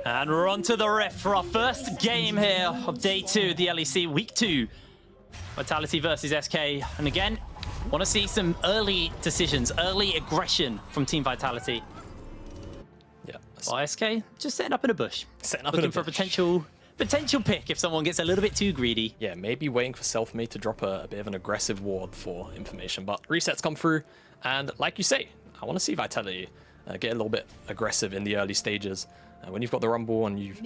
[SPEAKER 20] And we're on to the Rift for our first game here of day 2 of the LEC, week 2. Vitality versus SK. And again, want to see some early decisions, early aggression from Team Vitality.
[SPEAKER 21] Yeah.
[SPEAKER 20] By SK, just setting up in a bush.
[SPEAKER 21] Setting up
[SPEAKER 20] looking
[SPEAKER 21] in a
[SPEAKER 20] for
[SPEAKER 21] bush.
[SPEAKER 20] a potential pick if someone gets a little bit too greedy.
[SPEAKER 21] Yeah, maybe waiting for Selfmade to drop a bit of an aggressive ward for information. But resets come through, and like you say, I want to see Vitality get a little bit aggressive in the early stages. When you've got the Rumble and you've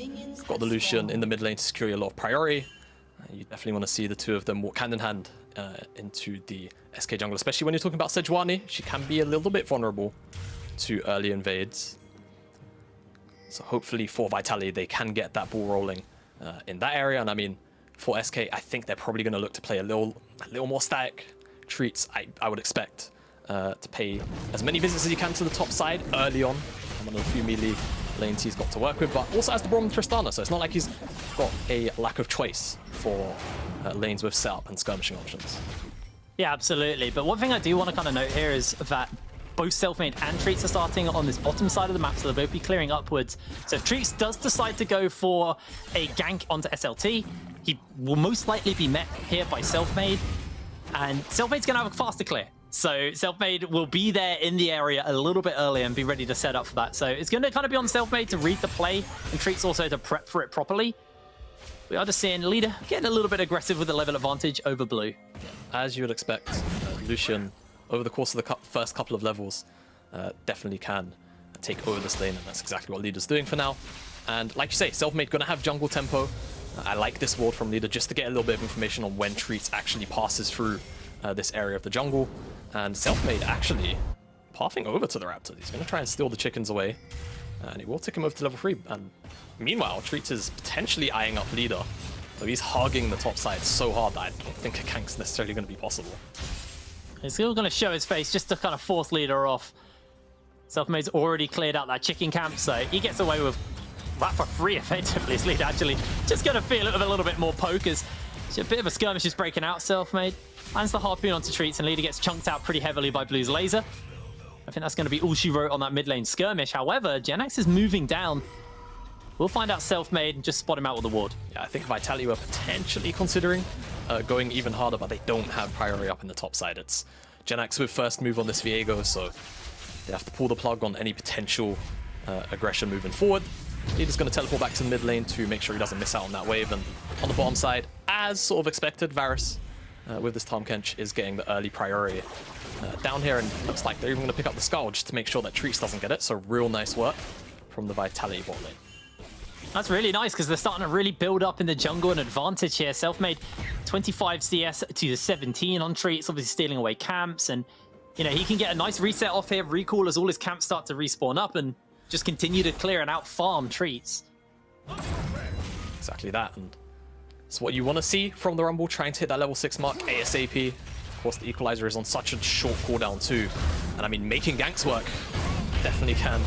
[SPEAKER 21] got the Lucian in the mid lane to secure a lot of priority, you definitely want to see the two of them walk hand in hand into the SK jungle, especially when you're talking about Sejuani. She can be a little bit vulnerable to early invades. So hopefully for Vitality, they can get that ball rolling in that area. And I mean, for SK, I think they're probably going to look to play a little more static. Treats, I would expect to pay as many visits as you can to the top side early on. One of the few melee lanes he's got to work with, but also has the Braum and Tristana, so it's not like he's got a lack of choice for lanes with setup and skirmishing options.
[SPEAKER 20] Yeah, absolutely. But one thing I do want to kind of note here is that both Selfmade and Treats are starting on this bottom side of the map, so they'll both be clearing upwards. So if Treats does decide to go for a gank onto SLT, he will most likely be met here by Selfmade, and Selfmade's going to have a faster clear. So Selfmade will be there in the area a little bit earlier and be ready to set up for that. So it's going to kind of be on Selfmade to read the play, and Treats also to prep for it properly. We are just seeing Leader getting a little bit aggressive with the level advantage over Blue.
[SPEAKER 21] As you would expect, Lucian, over the course of the first couple of levels, definitely can take over this lane, and that's exactly what Leader's doing for now. And like you say, Selfmade going to have jungle tempo. I like this ward from Leader just to get a little bit of information on when Treats actually passes through this area of the jungle. And Selfmade actually pathing over to the Raptors. He's going to try and steal the chickens away, and it will take him over to level 3. And meanwhile, Treats is potentially eyeing up Leader. So he's hogging the top side so hard that I don't think a gank's necessarily going to be possible.
[SPEAKER 20] He's still going to show his face just to kind of force Leader off. Selfmade's already cleared out that chicken camp, so he gets away with that for free effectively. His Leader actually just going to feel it with a little bit more pokers. A bit of a skirmish is breaking out. Selfmade lands the Harpoon onto Treats, and Leader gets chunked out pretty heavily by Blue's laser. I think that's going to be all she wrote on that mid lane skirmish. However, Genax is moving down. We'll find out Selfmade and just spot him out with the ward.
[SPEAKER 21] Yeah, I think Vitality were potentially considering going even harder, but they don't have priority up in the top side. It's Genax with first move on this Viego, so they have to pull the plug on any potential aggression moving forward. Leader's going to teleport back to the mid lane to make sure he doesn't miss out on that wave. And on the bottom side, as sort of expected, Varus with this Tahm Kench is getting the early priority down here, and looks like they're even going to pick up the Skull just to make sure that Treats doesn't get it. So real nice work from the Vitality bot lane.
[SPEAKER 20] That's really nice because they're starting to really build up in the jungle an advantage here. Selfmade 25 CS to 17 on Treats, obviously stealing away camps, and you know he can get a nice reset off here, recall as all his camps start to respawn up, and just continue to clear and out-farm Treats.
[SPEAKER 21] Exactly that, and it's what you want to see from the Rumble, trying to hit that level 6 mark ASAP. Of course, the Equalizer is on such a short cooldown too, and I mean, making ganks work definitely can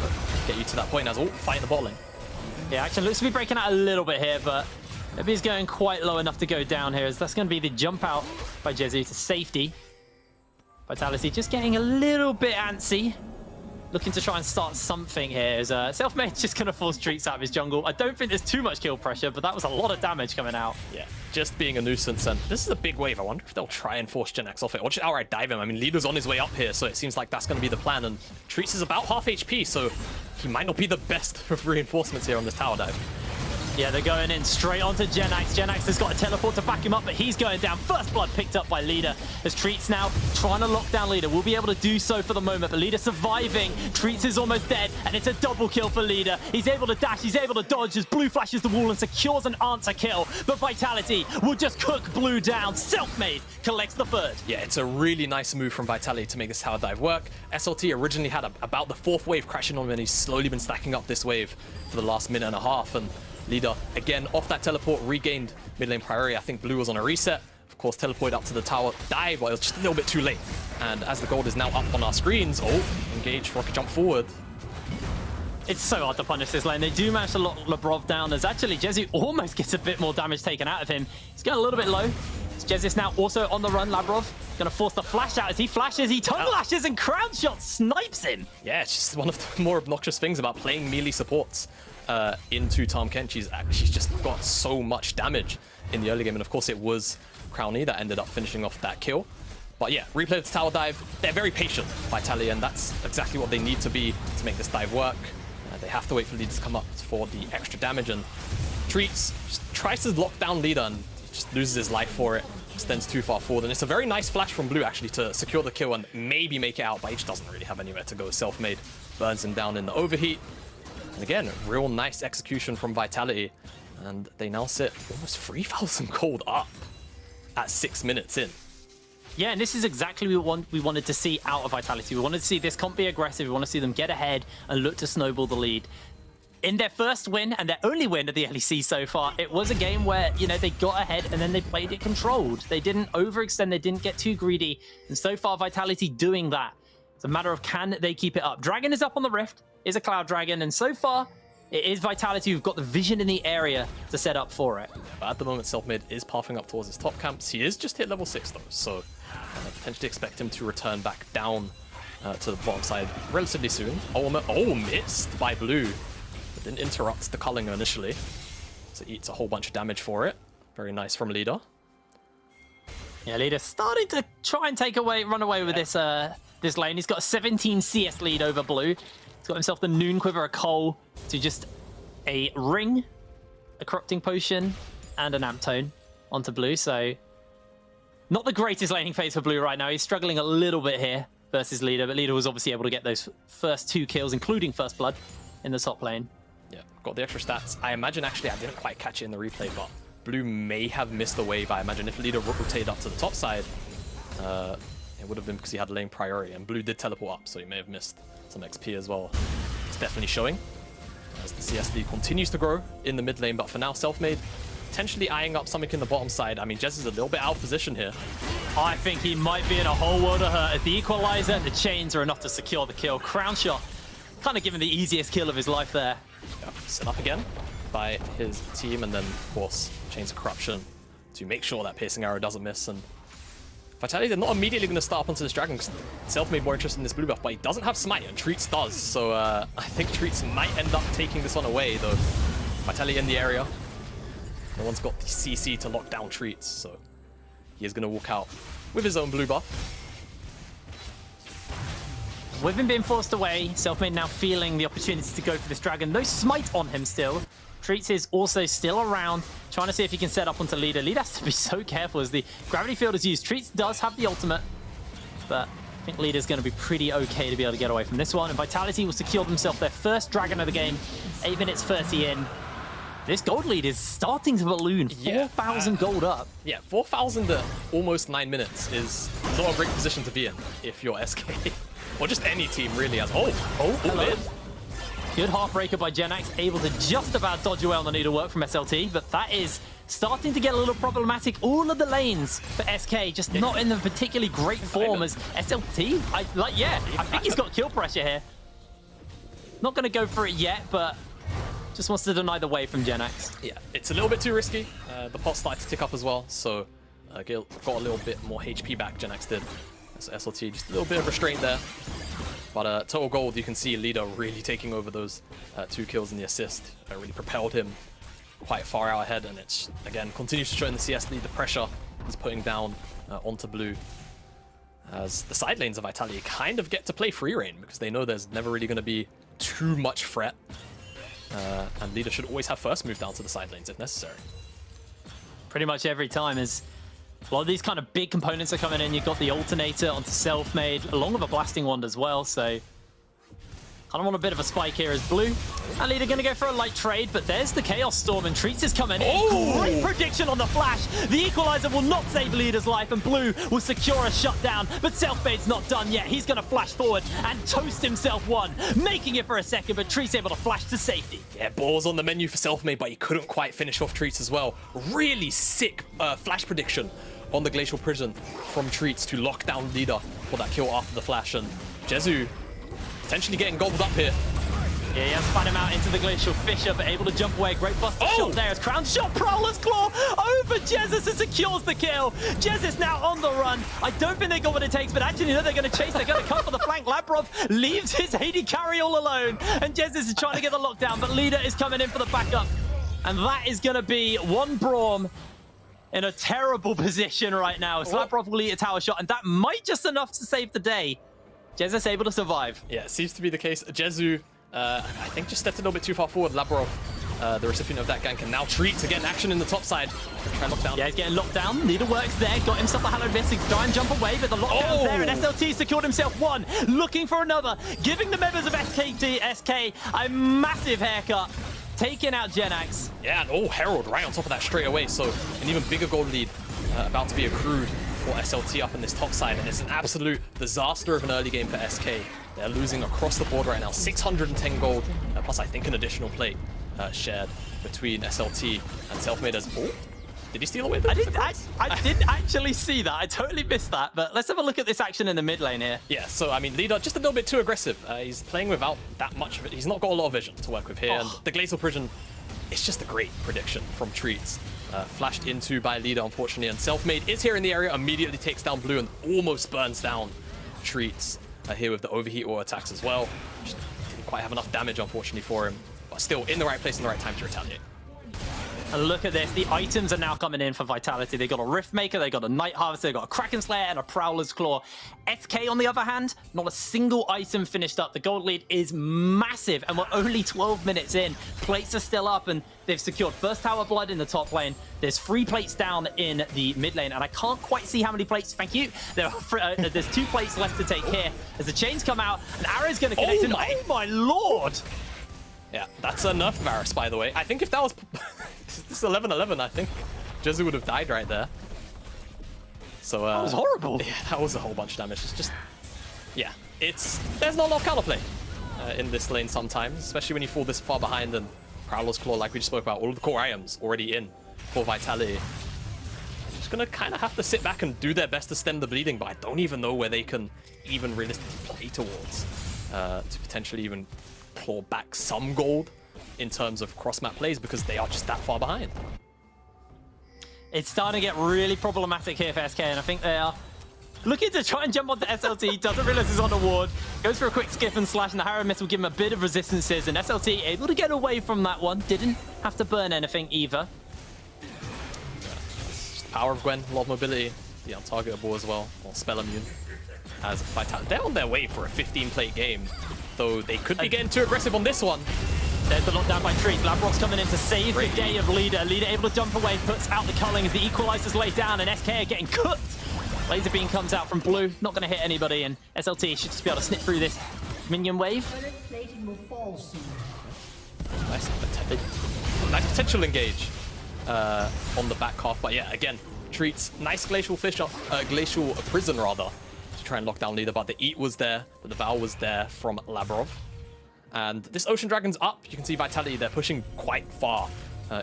[SPEAKER 21] get you to that point as all fighting the bot lane.
[SPEAKER 20] Yeah, action looks to be breaking out a little bit here, but maybe he's going quite low enough to go down here, as that's going to be the jump out by Jezu to safety. Vitality just getting a little bit antsy, looking to try and start something here. As Selfmade just going to force Treats out of his jungle. I don't think there's too much kill pressure, but that was a lot of damage coming out.
[SPEAKER 21] Yeah, just being a nuisance, and this is a big wave. I wonder if they'll try and force Genax off it, or just outright dive him. I mean, Leader's on his way up here, so it seems like that's going to be the plan, and Treats is about half HP, so he might not be the best of reinforcements here on this tower dive.
[SPEAKER 20] Yeah, they're going in straight onto Genax. Genax has got a teleport to back him up, but he's going down. First blood picked up by Leader, as Treats now trying to lock down Leader. Will be able to do so for the moment, but Leader surviving. Treats is almost dead, and it's a double kill for Leader. He's able to dash, he's able to dodge as Blue flashes the wall and secures an answer kill. But Vitality will just cook Blue down. Selfmade collects the third.
[SPEAKER 21] Yeah, it's a really nice move from Vitality to make this tower dive work. SLT originally had about the 4th wave crashing on him, and he's slowly been stacking up this wave for the last minute and a half. And Leader, again, off that teleport, regained mid lane priority. I think Blue was on a reset. Of course, teleported up to the tower, dive, but it was just a little bit too late. And as the gold is now up on our screens, engage, rocket jump forward.
[SPEAKER 20] It's so hard to punish this lane. They do manage to lock Labrov down, as actually Jezu almost gets a bit more damage taken out of him. He's going a little bit low. Jezus now also on the run. Labrov going to force the flash out. As he flashes, he tongue lashes, and Crown Shot snipes him.
[SPEAKER 21] Yeah, it's just one of the more obnoxious things about playing melee supports into Tahm Kench. She's just got so much damage in the early game, and of course it was Crowny that ended up finishing off that kill. But yeah, replay the tower dive. They're very patient, Vitality, and that's exactly what they need to be to make this dive work. They have to wait for Leader to come up for the extra damage, and Treats just tries to lock down Leader, and he just loses his life for it. Extends too far forward, and it's a very nice flash from Blue actually to secure the kill and maybe make it out, but he just doesn't really have anywhere to go. Selfmade burns him down in the overheat. And again, real nice execution from Vitality. And they now sit almost 3,000 gold up at 6 minutes in.
[SPEAKER 20] Yeah, and this is exactly what we wanted to see out of Vitality. We wanted to see this comp be aggressive. We want to see them get ahead and look to snowball the lead. In their first win and their only win at the LEC so far, it was a game where, you know, they got ahead and then they played it controlled. They didn't overextend, they didn't get too greedy. And so far, Vitality doing that. It's a matter of can they keep it up. Dragon is up on the Rift, is a Cloud Dragon, and so far, it is Vitality who've got the vision in the area to set up for it.
[SPEAKER 21] But at the moment, Selfmade is pathing up towards his top camps. He is just hit level 6 though, so potentially expect him to return back down to the bottom side relatively soon. Oh, missed by Blue. But didn't interrupt the culling initially. So eats a whole bunch of damage for it. Very nice from Leader.
[SPEAKER 20] Yeah, Leader starting to try and run away with this lane. He's got a 17 CS lead over Blue. He's got himself the Noon Quiver, a Coal, to just a Ring, a Corrupting Potion, and an Amp Tone onto Blue. So not the greatest laning phase for Blue right now. He's struggling a little bit here versus Leader, but Leader was obviously able to get those first 2 kills, including First Blood, in the top lane.
[SPEAKER 21] Yeah, got the extra stats. I imagine, actually, I didn't quite catch it in the replay, but Blue may have missed the wave. I imagine if Leader rotated up to the top side, it would have been because he had lane priority, and Blue did teleport up, so he may have missed some XP as well. It's definitely showing as the CS lead continues to grow in the mid lane, but for now, Selfmade potentially eyeing up something in the bottom side. I mean, Jez is a little bit out of position here.
[SPEAKER 20] I think he might be in a whole world of hurt. As the equalizer and the chains are enough to secure the kill. Crown shot, kind of giving the easiest kill of his life there.
[SPEAKER 21] Yep, set up again by his team, and then, of course, Chains of Corruption to make sure that Piercing Arrow doesn't miss. And Vitality, they're not immediately going to start up onto this Dragon because Selfmade more interested in this blue buff, but he doesn't have Smite, and Treats does. So I think Treats might end up taking this one away, though. Vitality in the area. No one's got the CC to lock down Treats, so he is going to walk out with his own blue buff.
[SPEAKER 20] With him being forced away, Selfmade now feeling the opportunity to go for this Dragon. No Smite on him still. Treats is also still around, trying to see if he can set up onto Leader. Leader has to be so careful as the Gravity Field is used. Treats does have the ultimate, but I think Leader's going to be pretty okay to be able to get away from this one. And Vitality will secure themselves their first Dragon of the game, 8 minutes 30 in. This gold lead is starting to balloon, 4,000 gold up.
[SPEAKER 21] Yeah, 4,000 at almost 9 minutes is not a great position to be in if you're SK. Or just any team really has.
[SPEAKER 20] Hello. Good Heartbreaker by Genax, able to just about dodge away on the needlework from SLT, but that is starting to get a little problematic. All of the lanes for SK just not in the particularly great form as SLT. I think he's got kill pressure here. Not going to go for it yet, but just wants to deny the wave from Genax.
[SPEAKER 21] Yeah, it's a little bit too risky. The pot started to tick up as well, so Gil got a little bit more HP back, Genax did. So SLT, just a little bit of restraint there. But total gold, you can see Leader really taking over those 2 kills and the assist. Really propelled him quite far out ahead, and it's, again, continues to show in the CS lead the pressure he's putting down onto Blue. As the side lanes of Vitality kind of get to play free reign because they know there's never really going to be too much threat. And Leader should always have first move down to the side lanes if necessary.
[SPEAKER 20] Pretty much every time as a lot of these kind of big components are coming in. You've got the Alternator onto Selfmade, along with a Blasting Wand as well, so kind of want a bit of a spike here as Blue. And Leader going to go for a light trade, but there's the Chaos Storm, and Treats is coming in. Great prediction on the flash. The Equalizer will not save Leader's life, and Blue will secure a shutdown, but Selfmade's not done yet. He's going to flash forward and toast himself one, making it for a second, but Treats able to flash to safety.
[SPEAKER 21] Yeah, balls on the menu for Selfmade, but he couldn't quite finish off Treats as well. Really sick flash prediction on the Glacial Prison from Treats to lock down Leader for that kill after the flash, and Jezu potentially getting gobbled up here.
[SPEAKER 20] Yeah, he has spun him out into the Glacial Fissure, but able to jump away. Great buster shot there as Crown shot Prowler's Claw over Jesus and secures the kill. Jesus now on the run. I don't think they got what it takes, but actually, no, they're going to chase. They're going to come for the flank. Labrov leaves his AD carry all alone, and Jesus is trying to get the lockdown, but Leader is coming in for the backup. And that is going to be one Braum in a terrible position right now. Labrov will eat a tower shot, and that might just enough to save the day. Jesus able to survive.
[SPEAKER 21] Yeah, it seems to be the case. Jezu, I think, just stepped a little bit too far forward. Labrov the recipient of that gank, and now Treats again, action in the top side. Try and lock down.
[SPEAKER 20] Yeah, he's getting locked down. Leader works there, got himself a hallowed miss. He's trying to jump away, but the lockdown's there, and SLT secured himself one, looking for another, giving the members of SK a massive haircut, taking out Genax.
[SPEAKER 21] Yeah, and Herald right on top of that straight away, so an even bigger gold lead about to be accrued for SLT up in this top side, and it's an absolute disaster of an early game for SK. They're losing across the board right now, 610 gold, plus I think an additional plate shared between SLT and Selfmade as... Oh, did he steal away?
[SPEAKER 20] I didn't actually see that. I totally missed that, but let's have a look at this action in the mid lane here.
[SPEAKER 21] Yeah, so I mean, Leader just a little bit too aggressive. He's playing without that much of it. He's not got a lot of vision to work with here, and the Glacial Prison, it's just a great prediction from Treats. Flashed into by Leader, unfortunately, and Selfmade is here in the area, immediately takes down Blue and almost burns down Treats here with the overheat auto attacks as well. Just didn't quite have enough damage, unfortunately, for him, but still in the right place in the right time to retaliate.
[SPEAKER 20] And look at this, the items are now coming in for Vitality. They got a Rift Maker, they got a Night Harvester, they got a Kraken Slayer and a Prowler's Claw. SK, on the other hand, not a single item finished up. The gold lead is massive, and we're only 12 minutes in. Plates are still up, and they've secured first Tower Blood in the top lane. There's 3 plates down in the mid lane, and I can't quite see how many plates. Thank you. There's 2 plates left to take here. As the chains come out, and Arrow's going to connect. Oh my lord!
[SPEAKER 21] Yeah, that's a nerf Varus, by the way. I think if that was... this is 11-11, I think Jezu would have died right there. So,
[SPEAKER 20] that was horrible.
[SPEAKER 21] Yeah, that was a whole bunch of damage. It's just... Yeah, there's not a lot of counterplay in this lane sometimes, especially when you fall this far behind, and Prowler's Claw, like we just spoke about, all of the core items already in for Vitality. I'm just going to kind of have to sit back and do their best to stem the bleeding, but I don't even know where they can even realistically play towards to potentially even claw back some gold in terms of cross-map plays, because they are just that far behind.
[SPEAKER 20] It's starting to get really problematic here for SK, and I think they are looking to try and jump onto SLT, doesn't realize he's on the ward, goes for a quick skip and slash, and the Harrow Mist will give him a bit of resistances, and SLT able to get away from that one, didn't have to burn anything either.
[SPEAKER 21] Just the power of Gwen, a lot of mobility, the untargetable as well, or spell immune. As Vitality, they're on their way for a 15-plate game, though they could be getting too aggressive on this one.
[SPEAKER 20] There's the lockdown by Treat. Labrock's coming in to save the day of Leader. Leader able to jump away, puts out the culling as the equalizer's laid down, and SK are getting cooked. Laser beam comes out from Blue, not going to hit anybody, and SLT should just be able to snip through this minion wave.
[SPEAKER 21] Nice potential engage on the back half, but yeah, again, Treats nice glacial prison rather, to try and lock down Leader, but the eat was there, the devour was there from Lavrov. And this Ocean Dragon's up. You can see Vitality, they're pushing quite far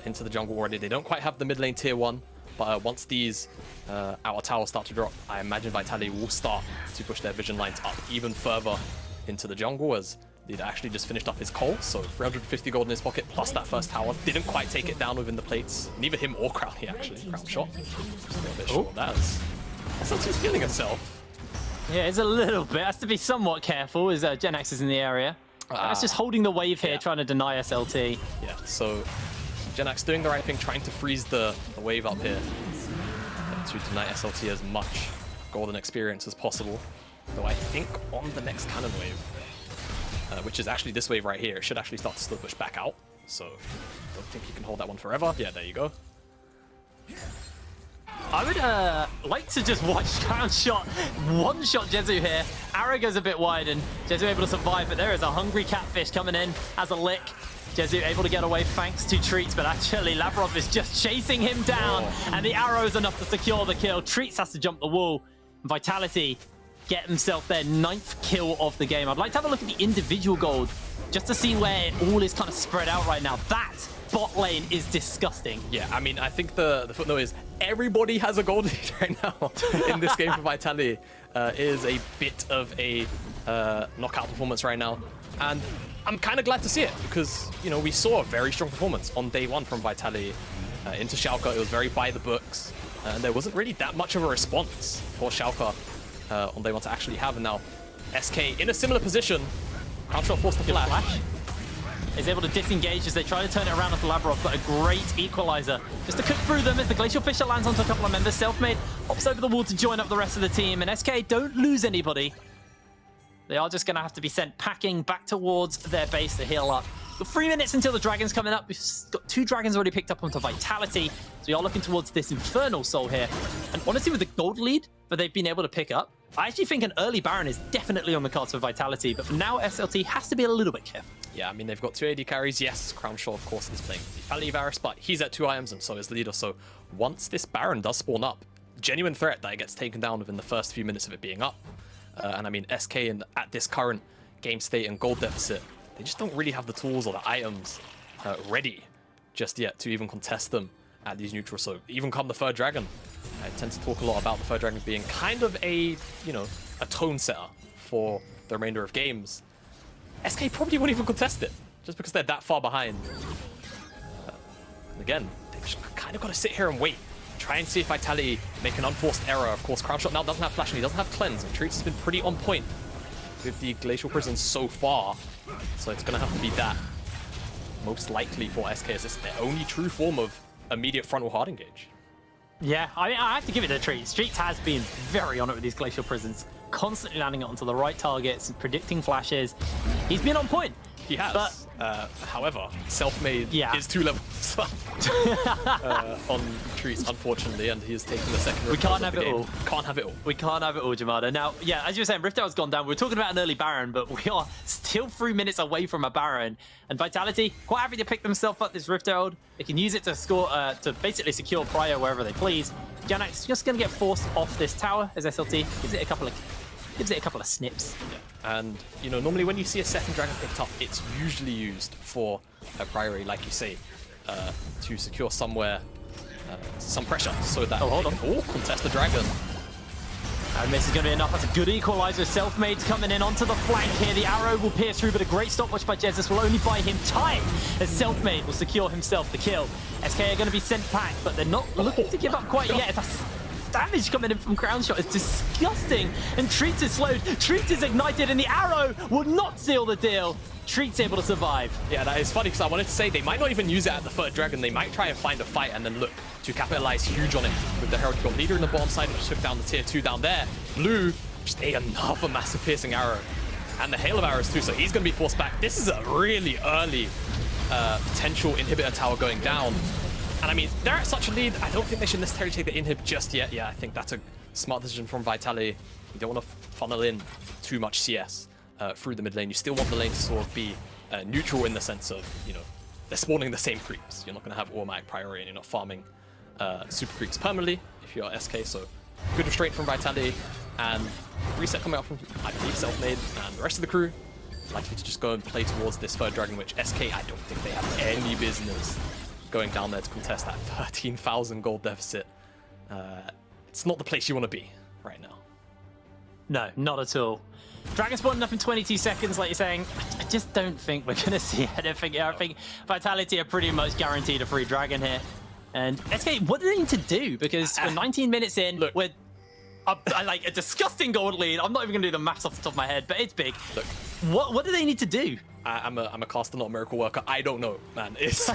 [SPEAKER 21] into the jungle already. They don't quite have the mid lane tier 1, but once these outer towers start to drop, I imagine Vitality will start to push their vision lines up even further into the jungle, as Leader actually just finished up his coal, so 350 gold in his pocket, plus that first tower. Didn't quite take it down within the plates. Neither him or Crowley, actually. Crown shot. Just a little bit short of that. SLT's feeling himself.
[SPEAKER 20] Yeah, it's a little bit. Has to be somewhat careful as Genax is in the area. That's just holding the wave here, trying to deny SLT.
[SPEAKER 21] Yeah, so Genax doing the right thing, trying to freeze the wave up here to deny SLT as much golden experience as possible. Though I think on the next cannon wave, which is actually this wave right here, it should actually start to slow push back out. So I don't think you can hold that one forever. Yeah, there you go.
[SPEAKER 20] I would like to just watch Crown Shot one-shot Jezu here. Arrow goes a bit wide, and Jezu able to survive, but there is a hungry catfish coming in as a lick. Jezu able to get away thanks to Treats, but actually Lavrov is just chasing him down, and the arrow is enough to secure the kill. Treats has to jump the wall. Vitality get himself their 9th kill of the game. I'd like to have a look at the individual gold, just to see where it all is kind of spread out right now. That bot lane is disgusting.
[SPEAKER 21] Yeah, I mean, I think the footnote is everybody has a gold lead right now in this game for Vitality. It is a bit of a knockout performance right now, and I'm kind of glad to see it, because, you know, we saw a very strong performance on day 1 from Vitality into Schalke. It was very by the books, and there wasn't really that much of a response for Schalke on day 1 to actually have. And now SK in a similar position. Crown Shot forced the flash.
[SPEAKER 20] Is able to disengage as they try to turn it around with Lavrov, but a great equalizer just to cook through them as the Glacial Fisher lands onto a couple of members. Selfmade hops over the wall to join up the rest of the team, and SK don't lose anybody. They are just going to have to be sent packing back towards their base to heal up. 3 minutes until the Dragon's coming up. We've got 2 Dragons already picked up onto Vitality. So we are looking towards this Infernal Soul here. And honestly, with the gold lead that they've been able to pick up, I actually think an early Baron is definitely on the cards for Vitality. But for now, SLT has to be a little bit careful.
[SPEAKER 21] Yeah, I mean, they've got 2 AD carries. Yes, Crown Shaw, of course, is playing the Varus, but he's at 2 items and so is Leader. So once this Baron does spawn up, genuine threat that it gets taken down within the first few minutes of it being up. And I mean, SK at this current game state and gold deficit, they just don't really have the tools or the items ready just yet to even contest them at these neutrals. So even come the third Dragon, I tend to talk a lot about the third Dragon being kind of a, you know, a tone setter for the remainder of games. SK probably won't even contest it, just because they're that far behind. And again, they've just kind of got to sit here and wait. Try and see if Vitality make an unforced error. Of course, Crown Shot now doesn't have Flash and he doesn't have Cleanse. And Treats has been pretty on point with the Glacial Prison so far. So it's going to have to be that. Most likely for SK, as this is their only true form of immediate frontal hard engage.
[SPEAKER 20] Yeah, I mean, I have to give it to Treats. Treats has been very on it with these Glacial Prisons, constantly landing it onto the right targets and predicting flashes. He's been on point.
[SPEAKER 21] He has. But, however, Selfmade is 2 levels on Treats, unfortunately, and he is taking the second.
[SPEAKER 20] We can't have it all.
[SPEAKER 21] Can't have it all.
[SPEAKER 20] We can't have it all, Jamada. Now, yeah, as you were saying, Rift Arrow's gone down. We're talking about an early Baron, but we are still 3 minutes away from a Baron. And Vitality, quite happy to pick themselves up this Rift Herald. They can use it to score, to basically secure Prio wherever they please. Janak's just going to get forced off this tower as SLT gives it a couple of snips.
[SPEAKER 21] Yeah. And, you know, normally when you see a second Dragon picked up, it's usually used for a priority, like you say, to secure somewhere some pressure so that
[SPEAKER 20] hold on.
[SPEAKER 21] can all contest the Dragon.
[SPEAKER 20] And this is going to be enough. That's a good equalizer. Selfmade's coming in onto the flank here. The arrow will pierce through, but a great stopwatch by Jesus will only buy him time as Selfmade will secure himself the kill. SK are going to be sent back, but they're not looking to give up quite yet. That's damage coming in from Crown Shot is disgusting. And Treats is slowed. Treats is ignited, and the arrow will not seal the deal. Treats able to survive.
[SPEAKER 21] Yeah, that is funny because I wanted to say they might not even use it at the third Dragon. They might try and find a fight and then look to capitalize huge on it with the Herald. You've got Leader in the bottom side, which took down the tier 2 down there. Blue, just another massive piercing arrow. And the hail of arrows too, so he's going to be forced back. This is a really early potential inhibitor tower going down. And I mean, they're at such a lead, I don't think they should necessarily take the inhib just yet. Yeah, I think that's a smart decision from Vitality. You don't want to funnel in too much CS through the mid lane. You still want the lane to sort of be neutral in the sense of, you know, they're spawning the same creeps. You're not going to have automatic priority and you're not farming super creeps permanently if you're SK. So good restraint from Vitality and reset coming out from, I believe, Selfmade and the rest of the crew. Likely to just go and play towards this third Dragon, which SK, I don't think they have any business going down there to contest that 13,000 gold deficit. It's not the place you want to be right now.
[SPEAKER 20] No, not at all. Dragon spawning up in 22 seconds, like you're saying. I just don't think we're going to see anything here. I think Vitality are pretty much guaranteed a free Dragon here. And SK, what do they need to do? Because we're 19 minutes in, look, we're like a disgusting gold lead. I'm not even going to do the maths off the top of my head, but it's big.
[SPEAKER 21] Look,
[SPEAKER 20] what do they need to do?
[SPEAKER 21] I'm a caster, not a miracle worker. I don't know, man. It's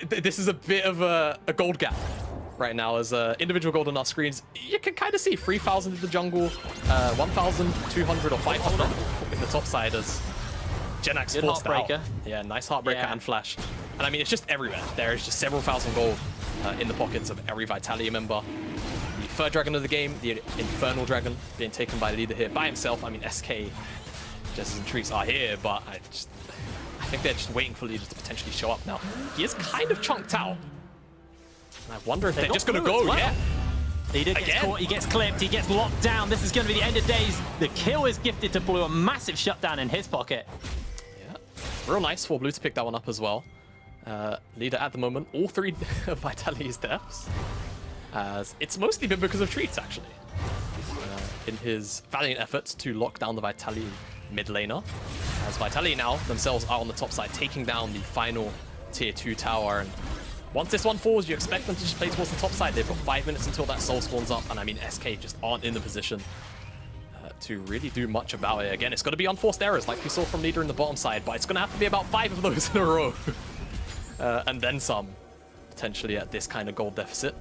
[SPEAKER 21] this is a bit of a gold gap right now. As individual gold on our screens, you can kind of see 3,000 in the jungle, 1,200 or 500 in the top side as Jenax forced out. Yeah, nice Heartbreaker and Flash. And I mean, it's just everywhere. There is just several thousand gold in the pockets of every Vitality member. The third Dragon of the game, the Infernal Dragon, being taken by Leader here by himself. I mean, SK, Jezz and Treats are here, but I think they're just waiting for Leader to potentially show up now. He is kind of chunked out. And I wonder if they're just going to go, yeah.
[SPEAKER 20] Leader gets caught, he gets clipped, he gets locked down. This is going to be the end of days. The kill is gifted to Blue, a massive shutdown in his pocket.
[SPEAKER 21] Yeah, real nice for Blue to pick that one up as well. Leader at the moment, all 3 of Vitality's deaths. As it's mostly been because of Treats, actually. In his valiant efforts to lock down the Vitality mid laner. As Vitality now themselves are on the top side, taking down the final tier 2 tower. And once this one falls, you expect them to just play towards the top side. They've got 5 minutes until that soul spawns up. And I mean, SK just aren't in the position to really do much about it. Again, it's going to be unforced errors like we saw from Leader in the bottom side, but it's going to have to be about 5 of those in a row. And then some, potentially at this kind of gold deficit.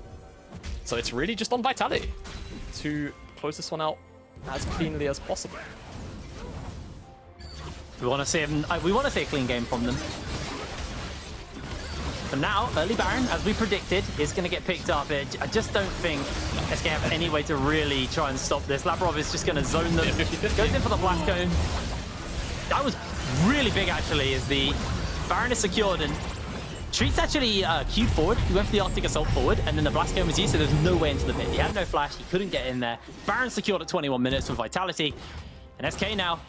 [SPEAKER 21] So it's really just on Vitality to close this one out as cleanly as possible.
[SPEAKER 20] We want to see a clean game from them. But now, early Baron, as we predicted, is going to get picked up. I just don't think SK have any way to really try and stop this. Labrov is just going to zone them. Goes in for the blast cone. That was really big, actually, as the Baron is secured. And Treats actually queued forward. He went for the Arctic Assault forward, and then the blast cone was used, so there's no way into the pit. He had no flash. He couldn't get in there. Baron secured at 21 minutes with Vitality. And SK now,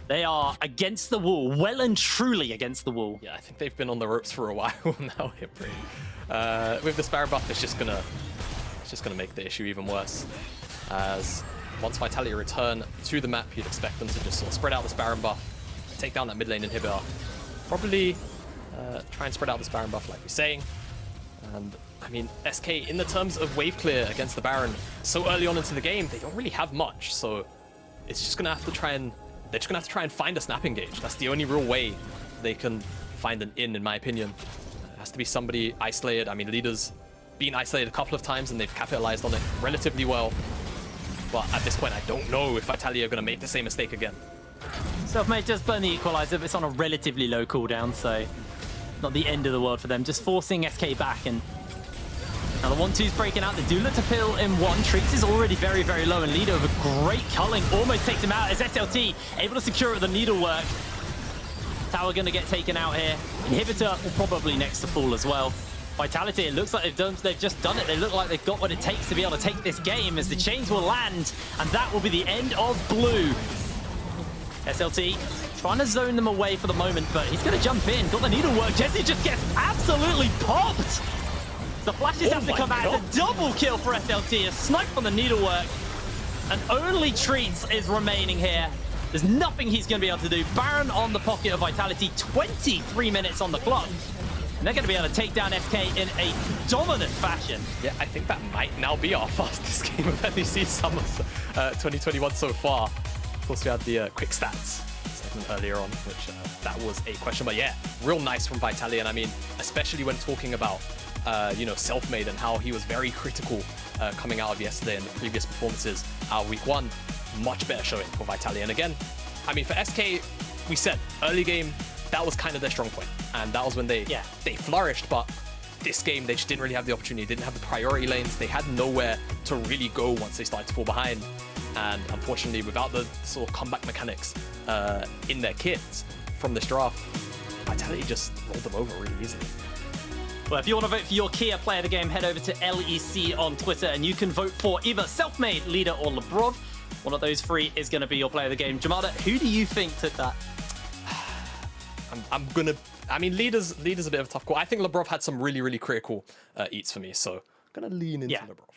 [SPEAKER 20] they are against the wall, well and truly against the wall.
[SPEAKER 21] Yeah, I think they've been on the ropes for a while now. With this Baron buff, it's just gonna make the issue even worse. As once Vitality return to the map, you'd expect them to just sort of spread out this Baron buff, take down that mid lane inhibitor, probably try and spread out this Baron buff like we're saying. And I mean, SK, in the terms of wave clear against the Baron, so early on into the game, they don't really have much. So it's just gonna have to try and find a snap engage. That's the only real way they can find an in my opinion. It has to be somebody isolated. I mean, Leader's been isolated a couple of times and they've capitalized on it relatively well. But at this point, I don't know if Vitality are going to make the same mistake again.
[SPEAKER 20] Selfmade just burn the equalizer, but it's on a relatively low cooldown, so not the end of the world for them. Just forcing SK back, and now the 1-2's breaking out. They do look to pill in one. Treats is already very, very low, and Leader with a great culling almost takes him out as SLT able to secure it with the needlework. Tower going to get taken out here. Inhibitor will probably next to fall as well. Vitality, it looks like they've just done it. They look like they've got what it takes to be able to take this game, as the chains will land, and that will be the end of Blue. SLT trying to zone them away for the moment, but he's going to jump in. Got the needlework. Jesse just gets absolutely popped. The flashes have to come out. It's a double kill for SLT. A snipe from the needlework. And only Treats is remaining here. There's nothing he's going to be able to do. Baron on the pocket of Vitality. 23 minutes on the clock. And they're going to be able to take down SK in a dominant fashion.
[SPEAKER 21] Yeah, I think that might now be our fastest game of LEC Summer 2021 so far. Of course, we had the quick stats segment earlier on, which that was a question. But yeah, real nice from Vitality. And I mean, especially when talking about you know, Selfmade and how he was very critical coming out of yesterday and the previous performances out of week one. Much better showing for Vitality. And again, I mean, for SK, we said early game, that was kind of their strong point. And that was when they flourished. But this game, they just didn't really have the opportunity. They didn't have the priority lanes. They had nowhere to really go once they started to fall behind. And unfortunately, without the sort of comeback mechanics in their kits from this draft, Vitality just rolled them over really easily.
[SPEAKER 20] Well, if you want to vote for your Kia player of the game, head over to LEC on Twitter, and you can vote for either Selfmade, Leader, or Labrov. One of those three is going to be your player of the game. Jamada, who do you think took that?
[SPEAKER 21] I mean, Leader's a bit of a tough call. I think Labrov had some really, really critical eats for me, so I'm going to lean into Labrov.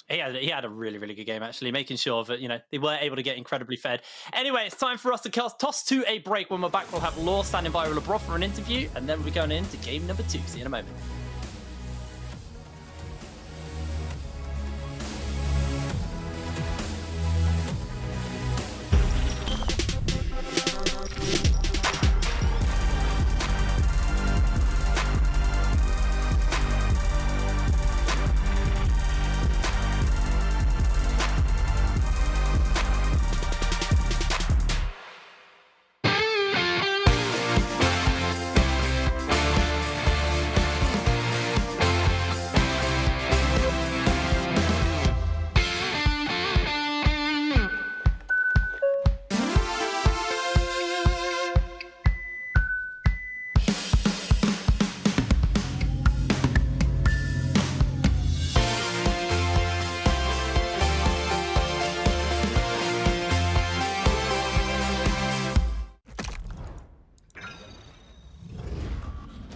[SPEAKER 20] He had a really, really good game, actually, making sure that, you know, they were able to get incredibly fed. Anyway, it's time for us to toss to a break. When we're back, we'll have Law standing by with Labrov for an interview, and then we'll be going into game number 2. See you in a moment.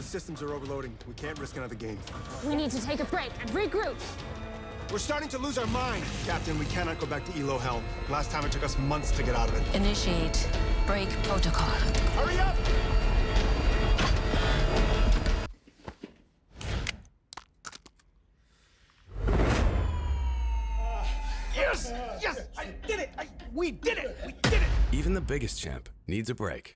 [SPEAKER 4] Systems are overloading. We can't risk another game.
[SPEAKER 6] We need to take a break and regroup.
[SPEAKER 4] We're starting to lose our mind. Captain, we cannot go back to Elo Hell. Last time it took us months to get out of it.
[SPEAKER 23] Initiate break protocol.
[SPEAKER 4] Hurry up!
[SPEAKER 7] Yes! Yes! I did it! We did it! We did it!
[SPEAKER 8] Even the biggest champ needs a break.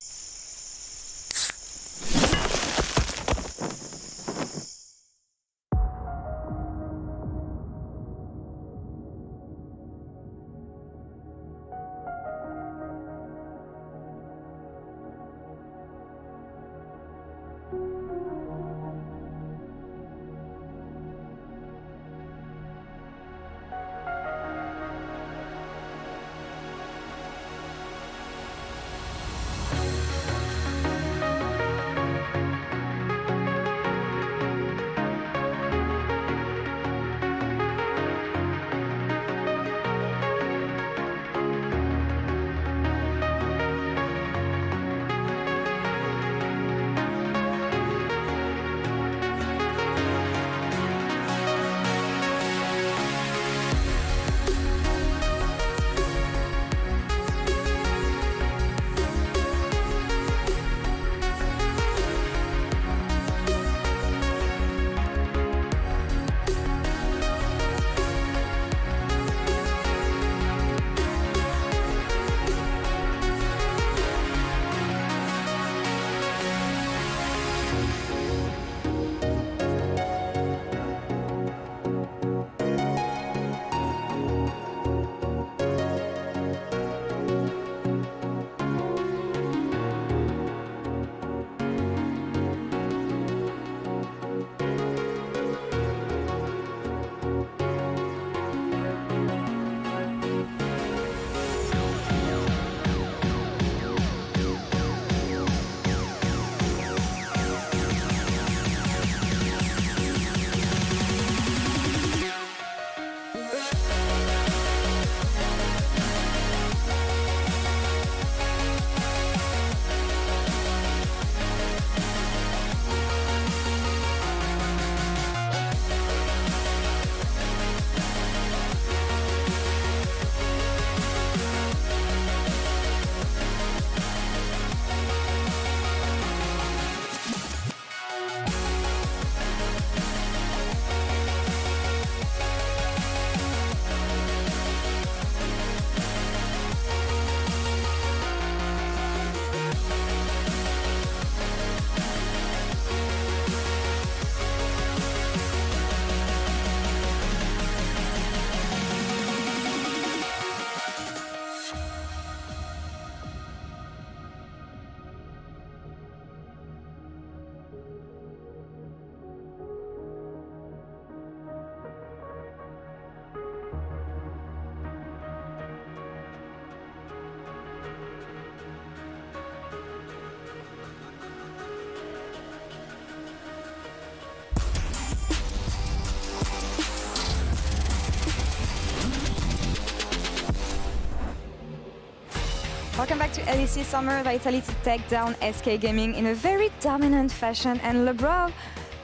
[SPEAKER 5] Welcome back to LEC Summer. Vitality take down SK Gaming in a very dominant fashion. And LeBron,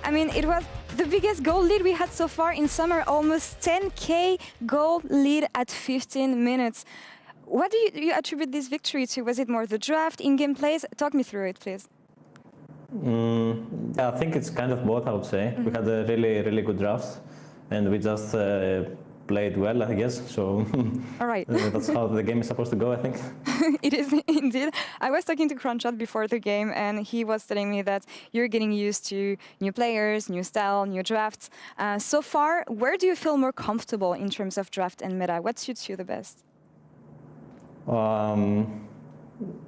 [SPEAKER 5] I mean, it was the biggest goal lead we had so far in Summer, almost 10K goal lead at 15 minutes. What do you attribute this victory to? Was it more the draft, in-game plays? Talk me through it, please.
[SPEAKER 9] Yeah, I think it's kind of both, I would say. We had a really good draft, and we just played well, I guess. So
[SPEAKER 5] all right.
[SPEAKER 9] That's how the game is supposed to go, I think.
[SPEAKER 5] It is indeed. I was talking to Crunchat before the game, and he was telling me that you're getting used to new players, new style, new drafts. So far, where do you feel more comfortable in terms of draft and meta? What suits you the best?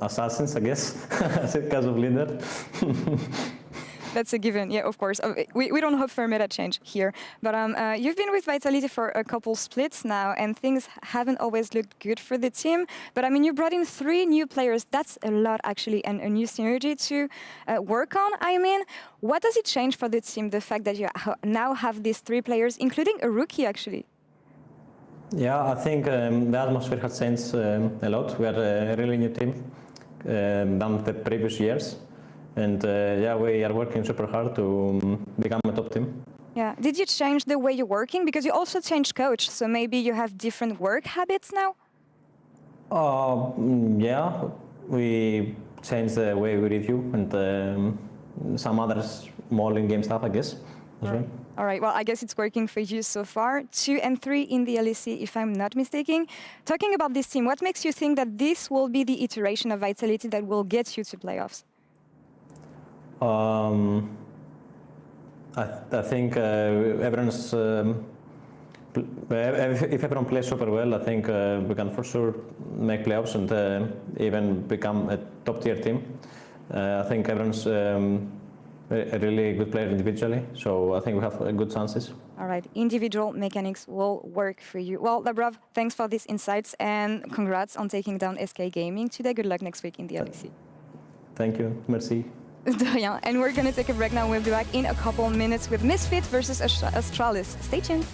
[SPEAKER 9] Assassins, I guess, because of leader.
[SPEAKER 5] That's a given, yeah, of course. We don't hope for meta change here. But you've been with Vitality for a couple splits now, and things haven't always looked good for the team. But I mean, you brought in 3 new players. That's a lot, actually, and a new synergy to work on. I mean, what does it change for the team, the fact that you now have these 3 players, including a rookie, actually?
[SPEAKER 9] Yeah, I think the atmosphere has changed a lot. We are a really new team than the previous years. And yeah, we are working super hard to become a top team.
[SPEAKER 5] Yeah. Did you change the way you're working? Because you also changed coach, so maybe you have different work habits now?
[SPEAKER 9] Yeah, we changed the way we review and some other small in-game stuff, I guess, as well.
[SPEAKER 5] All right, well, I guess it's working for you so far. 2 and 3 in the LEC, if I'm not mistaken. Talking about this team, what makes you think that this will be the iteration of Vitality that will get you to playoffs?
[SPEAKER 9] I think everyone's... if everyone plays super well, I think we can for sure make playoffs and even become a top-tier team. I think everyone's a really good player individually, so I think we have good chances.
[SPEAKER 5] All right, individual mechanics will work for you. Well, Labrav, thanks for these insights and congrats on taking down SK Gaming today. Good luck next week in the LEC.
[SPEAKER 9] Thank you, merci.
[SPEAKER 5] De rien. And we're going to take a break now. We'll be back in a couple minutes with Misfit versus Astralis. Stay tuned.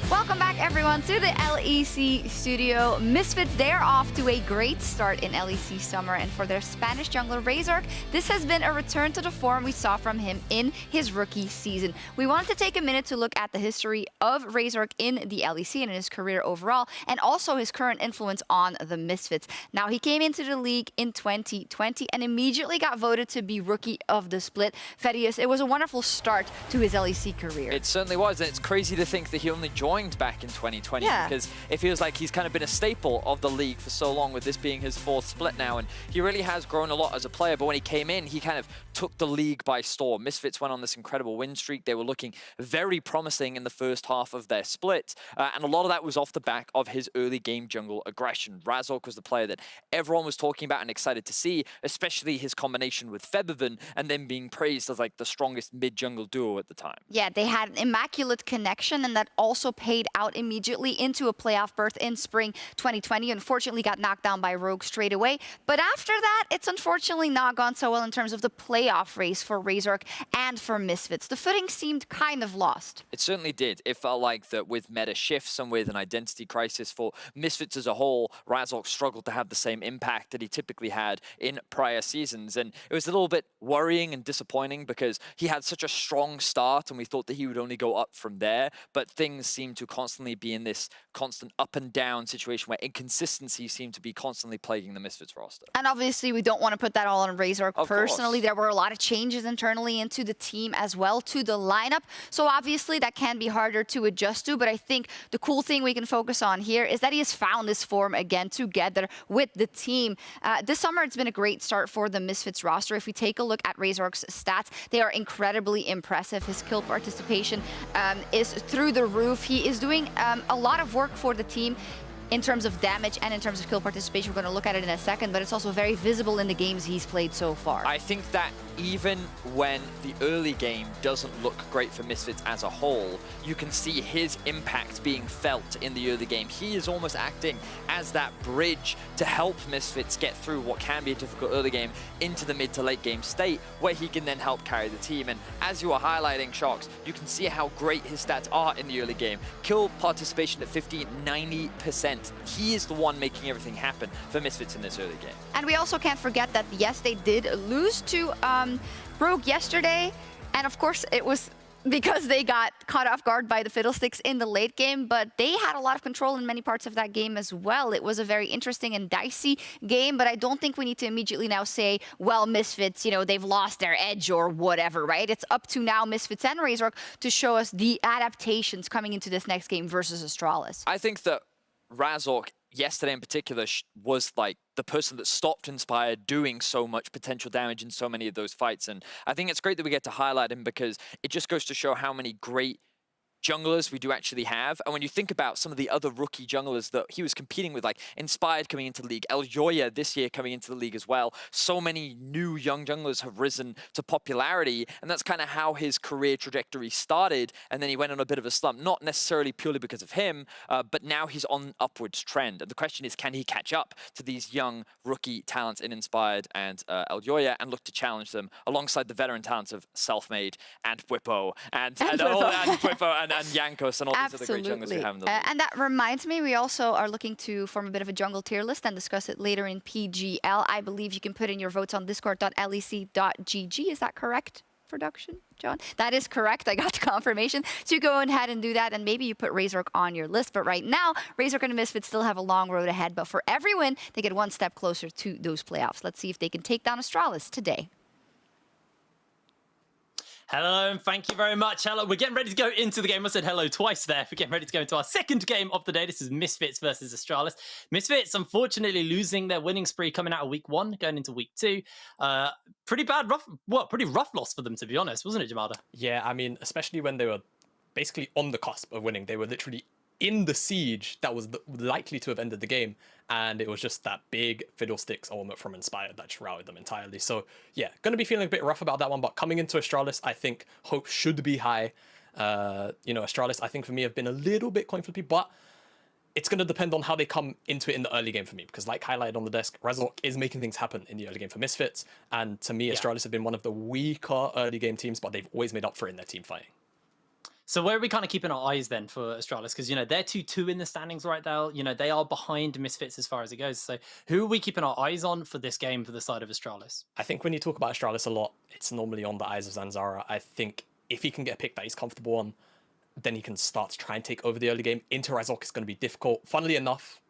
[SPEAKER 11] Welcome back, everyone, to the LEC studio. Misfits, they are off to a great start in LEC Summer, and for their Spanish jungler, Razork, this has been a return to the form we saw from him in his rookie season. We wanted to take a minute to look at the history of Razork in the LEC and in his career overall, and also his current influence on the Misfits. Now, he came into the league in 2020 and immediately got voted to be Rookie of the Split. Fedius, it was a wonderful start to his LEC career.
[SPEAKER 2] It certainly was, and it's crazy to think that he only joined back in 2020 because it feels like he's kind of been a staple of the league for so long, with this being his 4th split now, and he really has grown a lot as a player. But when he came in, he kind of took the league by storm. Misfits went on this incredible win streak. They were looking very promising in the first half of their split, and a lot of that was off the back of his early game jungle aggression. Razork was the player that everyone was talking about and excited to see, especially his combination with Featherven, and then being praised as like the strongest mid-jungle duo at the time.
[SPEAKER 11] Yeah, they had an immaculate connection, and that also paid out immediately into a playoff berth in spring 2020. Unfortunately, got knocked down by Rogue straight away. But after that, it's unfortunately not gone so well in terms of the playoff race for Razork and for Misfits. The footing seemed kind of lost.
[SPEAKER 2] It certainly did. It felt like that with meta shifts and with an identity crisis for Misfits as a whole, Razork struggled to have the same impact that he typically had in prior seasons. And it was a little bit worrying and disappointing because he had such a strong start and we thought that he would only go up from there. But things seemed to constantly be in this constant up and down situation where inconsistency seemed to be constantly plaguing the Misfits roster.
[SPEAKER 11] And obviously, we don't want to put that all on Razork personally.
[SPEAKER 2] Course.
[SPEAKER 11] There were a lot of changes internally into the team as well, to the lineup. So obviously, that can be harder to adjust to. But I think the cool thing we can focus on here is that he has found his form again together with the team. This summer, it's been a great start for the Misfits roster. If we take a look at Razork's stats, they are incredibly impressive. His kill participation is through the roof. He is doing a lot of work for the team in terms of damage and in terms of kill participation. We're going to look at it in a second, but it's also very visible in the games he's played so far.
[SPEAKER 2] I think that even when the early game doesn't look great for Misfits as a whole, you can see his impact being felt in the early game. He is almost acting as that bridge to help Misfits get through what can be a difficult early game into the mid to late game state, where he can then help carry the team. And as you are highlighting, Sharks, you can see how great his stats are in the early game. Kill participation at 50, 90%. He is the one making everything happen for Misfits in this early game.
[SPEAKER 11] And we also can't forget that, yes, they did lose to Rogue yesterday. And of course, it was because they got caught off guard by the Fiddlesticks in the late game, but they had a lot of control in many parts of that game as well. It was a very interesting and dicey game, but I don't think we need to immediately now say, well, Misfits, you know, they've lost their edge or whatever, right? It's up to now Misfits and Razork to show us the adaptations coming into this next game versus Astralis.
[SPEAKER 2] I think that Razork, yesterday in particular, was like the person that stopped Inspired doing so much potential damage in so many of those fights. And I think it's great that we get to highlight him because it just goes to show how many great junglers we do actually have. And when you think about some of the other rookie junglers that he was competing with, like Inspired coming into the league, Eljoya this year coming into the league as well, so many new young junglers have risen to popularity, and that's kind of how his career trajectory started. And then he went on a bit of a slump, not necessarily purely because of him, but now he's on an upwards trend. And the question is, can he catch up to these young rookie talents in Inspired and Eljoya and look to challenge them alongside the veteran talents of Selfmade and Whippo and Jankos and all these other great junglers we have in the league.
[SPEAKER 11] And that reminds me, we also are looking to form a bit of a jungle tier list and discuss it later in PGL. I believe you can put in your votes on discord.lec.gg. Is that correct, production, John? That is correct. I got the confirmation. So you go ahead and do that, and maybe you put Razork on your list. But right now, Razork and Misfits still have a long road ahead. But for every win, they get one step closer to those playoffs. Let's see if they can take down Astralis today.
[SPEAKER 20] Hello, and thank you very much. Hello, we're getting ready to go into the game. I said hello twice there. We're getting ready to go into our second game of the day. This is Misfits versus Astralis. Misfits, unfortunately, losing their winning spree coming out of week 1, going into week 2. Pretty rough loss for them, to be honest, wasn't it, Jamada?
[SPEAKER 21] Yeah, I mean, especially when they were basically on the cusp of winning. They were literally in the siege that was likely to have ended the game, and it was just that big Fiddlesticks element from Inspired that just routed them entirely. So yeah, going to be feeling a bit rough about that one, but coming into Astralis, I think hope should be high. Astralis, I think for me, have been a little bit coin flippy, but it's going to depend on how they come into it in the early game for me, because like highlighted on the desk, Razork is making things happen in the early game for Misfits, and to me, Astralis have been one of the weaker early game teams, but they've always made up for it in their team fighting.
[SPEAKER 20] So where are we kind of keeping our eyes then for Astralis? Because, they're 2-2 in the standings right now. They are behind Misfits as far as it goes. So who are we keeping our eyes on for this game for the side of Astralis?
[SPEAKER 21] I think when you talk about Astralis a lot, it's normally on the eyes of Zanzara. I think if he can get a pick that he's comfortable on, then he can start to try and take over the early game. Into Razork is going to be difficult. Funnily enough,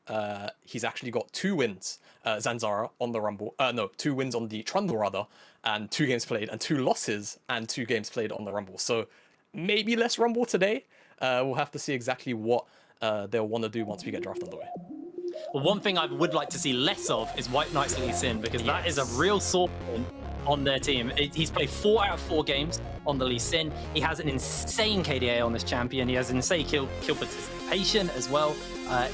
[SPEAKER 21] he's actually got 2 wins, Zanzara, on the Rumble. 2 wins on the Trundle, rather, and 2 games played, and 2 losses and 2 games played on the Rumble. So maybe less Rumble today. We'll have to see exactly what they'll want to do once we get draft underway.
[SPEAKER 20] Well, one thing I would like to see less of is White Knight's Lee Sin, because that is a real sore point on their team. He's played 4 out of 4 games on the Lee Sin. He has an insane KDA on this champion. He has an insane kill participation as well.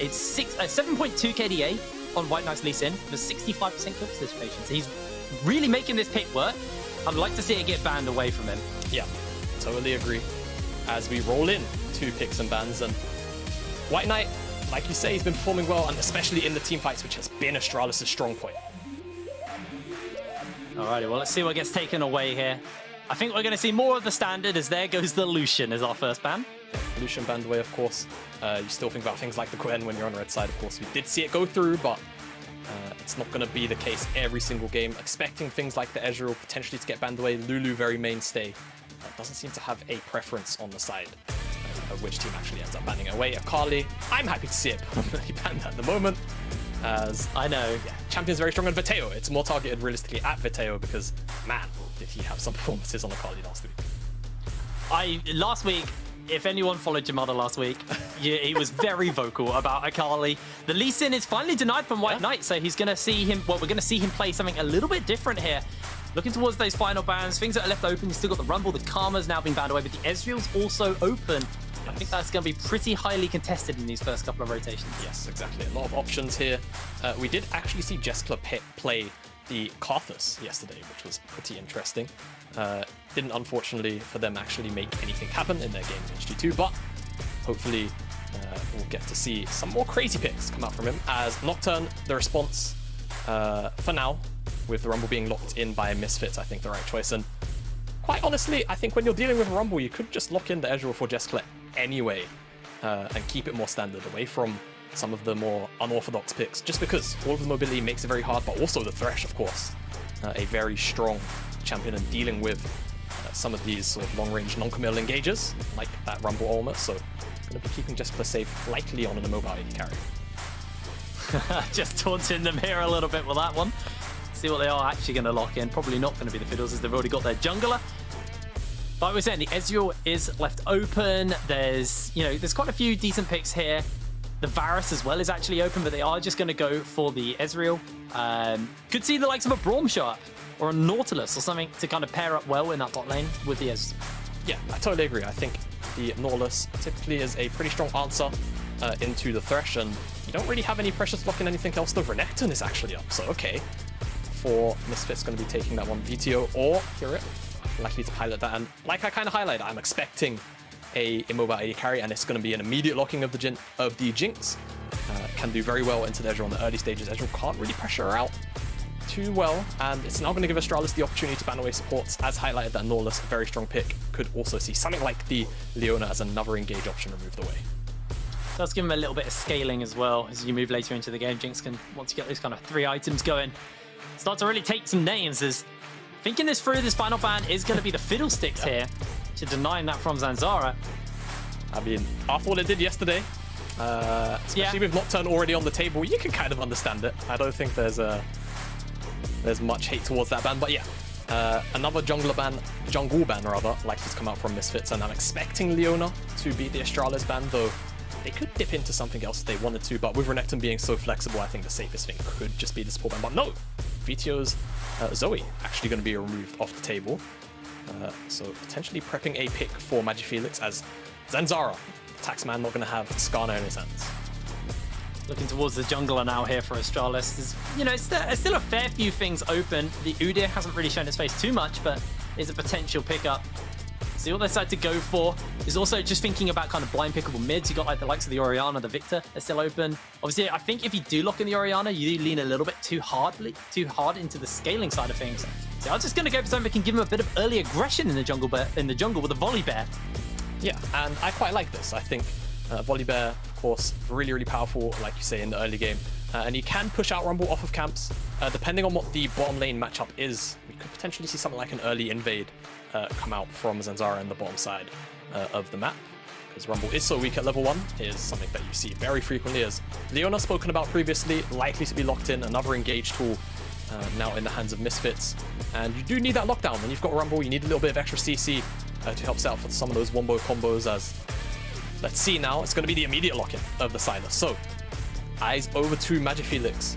[SPEAKER 20] It's 7.2 KDA on White Knight's Lee Sin with 65% kill participation. So he's really making this pick work. I'd like to see it get banned away from him.
[SPEAKER 21] Yeah, totally agree. As we roll in 2 picks and bans, and White Knight, like you say, he's been performing well, and especially in the team fights, which has been Astralis' strong point.
[SPEAKER 20] Alrighty, well, let's see what gets taken away here. I think we're going to see more of the standard, as there goes the Lucian as our first ban.
[SPEAKER 21] Lucian banned away, of course. You still think about things like the Gwen when you're on the red side, of course. We did see it go through, but it's not going to be the case every single game. Expecting things like the Ezreal potentially to get banned away. Lulu, very mainstay. Doesn't seem to have a preference on the side of which team actually ends up banning away. Akali, I'm happy to see it permanently banned at the moment, as
[SPEAKER 20] I know,
[SPEAKER 21] champion's very strong on Viteo. It's more targeted realistically at Viteo because, man, did he have some performances on Akali last week.
[SPEAKER 20] Last week, if anyone followed Jamada last week, he was very vocal about Akali. The Lee Sin is finally denied from White Knight, so he's going to see him, we're going to see him play something a little bit different here. Looking towards those final bans, things that are left open. You've still got the Rumble, the Karma's now been banned away, but the Ezreal's also open. I think that's going to be pretty highly contested in these first couple of rotations.
[SPEAKER 21] Yes, exactly. A lot of options here. We did actually see Jeskla play the Karthus yesterday, which was pretty interesting. Didn't, unfortunately, for them actually make anything happen in their game against G2, but hopefully we'll get to see some more crazy picks come out from him, as Nocturne, the response for now, with the Rumble being locked in by Misfits, I think the right choice. And quite honestly, I think when you're dealing with a Rumble, you could just lock in the Ezreal for Jeskla anyway, and keep it more standard away from some of the more unorthodox picks, just because all of the mobility makes it very hard, but also the Thresh, of course, a very strong champion in dealing with some of these sort of long-range non-committal engages, like that Rumble almost. So going to be keeping Jeskla safe, likely on an immobile AD carry.
[SPEAKER 20] Just taunting them here a little bit with that one. See what they are actually going to lock in. Probably not going to be the Fiddles, as they've already got their jungler. Like we were saying, the Ezreal is left open. There's quite a few decent picks here. The Varus as well is actually open, but they are just going to go for the Ezreal. Could see the likes of a Braum show up, or a Nautilus, or something to kind of pair up well in that bot lane with the Ezreal.
[SPEAKER 21] Yeah, I totally agree. I think the Nautilus typically is a pretty strong answer into the Thresh, and you don't really have any pressure to lock in anything else. The Renekton is actually up, so okay. For Misfits, going to be taking that one VTO or Curate, likely to pilot that. And like I kind of highlighted, I'm expecting a immobile AD carry, and it's going to be an immediate locking of the Jinx. Can do very well into the Ezreal on the early stages. Ezreal can't really pressure her out too well, and it's now going to give Astralis the opportunity to ban away supports. As highlighted, that Nautilus, a very strong pick, could also see something like the Leona as another engage option removed away.
[SPEAKER 20] Does give him a little bit of scaling as well as you move later into the game. Jinx can, once you get those kind of 3 items going, start to really take some names. As thinking this through, this final ban is going to be the Fiddlesticks here, to denying that from Zanzara.
[SPEAKER 21] I mean, after what it did yesterday, especially with Nocturne already on the table, you can kind of understand it. I don't think there's much hate towards that ban, but yeah, Another jungle ban likely to come out from Misfits, and I'm expecting Leona to beat the Astralis ban, though they could dip into something else if they wanted to, but with Renekton being so flexible, I think the safest thing could just be the support ban. But no! VTO's Zoe actually going to be removed off the table. So potentially prepping a pick for Magifelix as Zanzara, Taxman, not going to have Skarner in his hands.
[SPEAKER 20] Looking towards the jungler now here for Astralis. There's, you know, it's still a fair few things open. The Udyr hasn't really shown its face too much, but is a potential pickup. See what they decide to go for. Is also just thinking about kind of blind pickable mids. You got like the likes of the Orianna, the Victor are still open. Obviously, I think if you do lock in the Orianna, you do lean a little bit too hard into the scaling side of things. So I was just going to go for something that can give him a bit of early aggression in the jungle with a Volley Bear.
[SPEAKER 21] Yeah, and I quite like this. I think Volley Bear, of course, really, really powerful, like you say, in the early game. And he can push out Rumble off of camps. Depending on what the bottom lane matchup is, we could potentially see something like an early invade come out from Zanzara in the bottom side of the map. Because Rumble is so weak at level 1, is something that you see very frequently, as Leona spoken about previously, likely to be locked in, another engage tool now in the hands of Misfits. And you do need that lockdown. When you've got Rumble, you need a little bit of extra CC to help set up for some of those wombo combos, as let's see now, it's going to be the immediate lock-in of the Silas. So, eyes over to Magifelix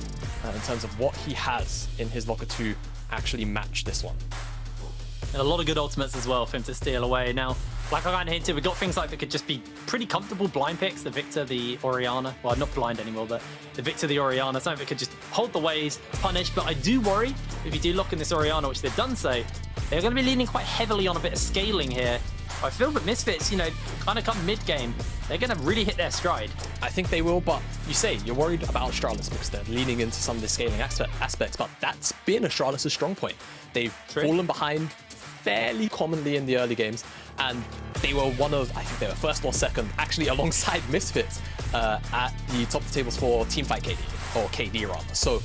[SPEAKER 21] in terms of what he has in his locker to actually match this one.
[SPEAKER 20] And a lot of good ultimates as well for him to steal away. Now, like I kind of hinted, we've got things like that could just be pretty comfortable blind picks. The Victor, the Orianna. Well, not blind anymore, but the Victor, the Orianna. Something that could just hold the waves, punish. But I do worry, if you do lock in this Orianna, which they've done so, they're going to be leaning quite heavily on a bit of scaling here. I feel that Misfits, you know, kind of come mid-game, they're going to really hit their stride.
[SPEAKER 21] I think they will, but you say you're worried about Astralis because they're leaning into some of the scaling aspects, but that's been Astralis' strong point. They've fallen behind fairly commonly in the early games, and they were one of, I think they were first or second, actually alongside Misfits at the top of the tables for Teamfight KD, or KD rather. So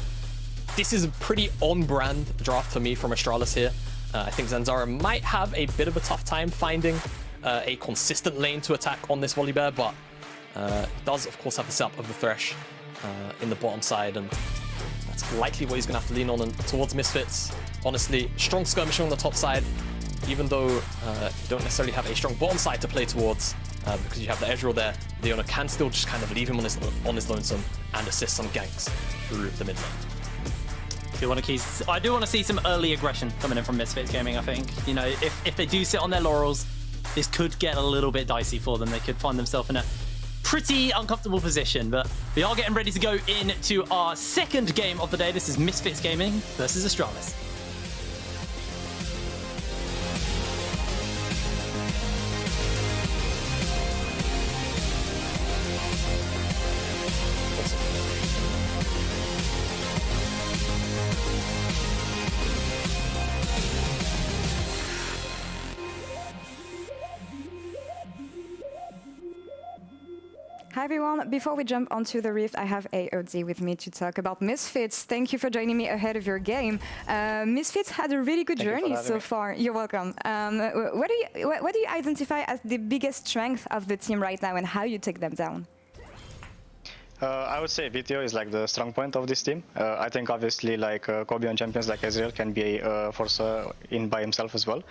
[SPEAKER 21] this is a pretty on-brand draft for me from Astralis here. I think Zanzara might have a bit of a tough time finding a consistent lane to attack on this Volley Bear, but he does, of course, have the setup of the Thresh in the bottom side, and that's likely what he's going to have to lean on and towards Misfits. Honestly, strong skirmishing on the top side, even though you don't necessarily have a strong bottom side to play towards, because you have the Ezreal there, Leona can still just kind of leave him on his lonesome and assist some ganks through the mid lane.
[SPEAKER 20] I do want to see some early aggression coming in from Misfits Gaming, I think. You know, if they do sit on their laurels, this could get a little bit dicey for them. They could find themselves in a pretty uncomfortable position, but we are getting ready to go into our second game of the day. This is Misfits Gaming versus Astralis.
[SPEAKER 5] Hi everyone, before we jump onto the Rift, I have AOD with me to talk about Misfits. Thank you for joining me ahead of your game. Misfits had a really good journey so far. You're welcome. What do you identify as the biggest strength of the team right now and how you take them down?
[SPEAKER 10] I would say VTO is like the strong point of this team. I think obviously like Kobe on champions like Ezreal can be a force in by himself as well.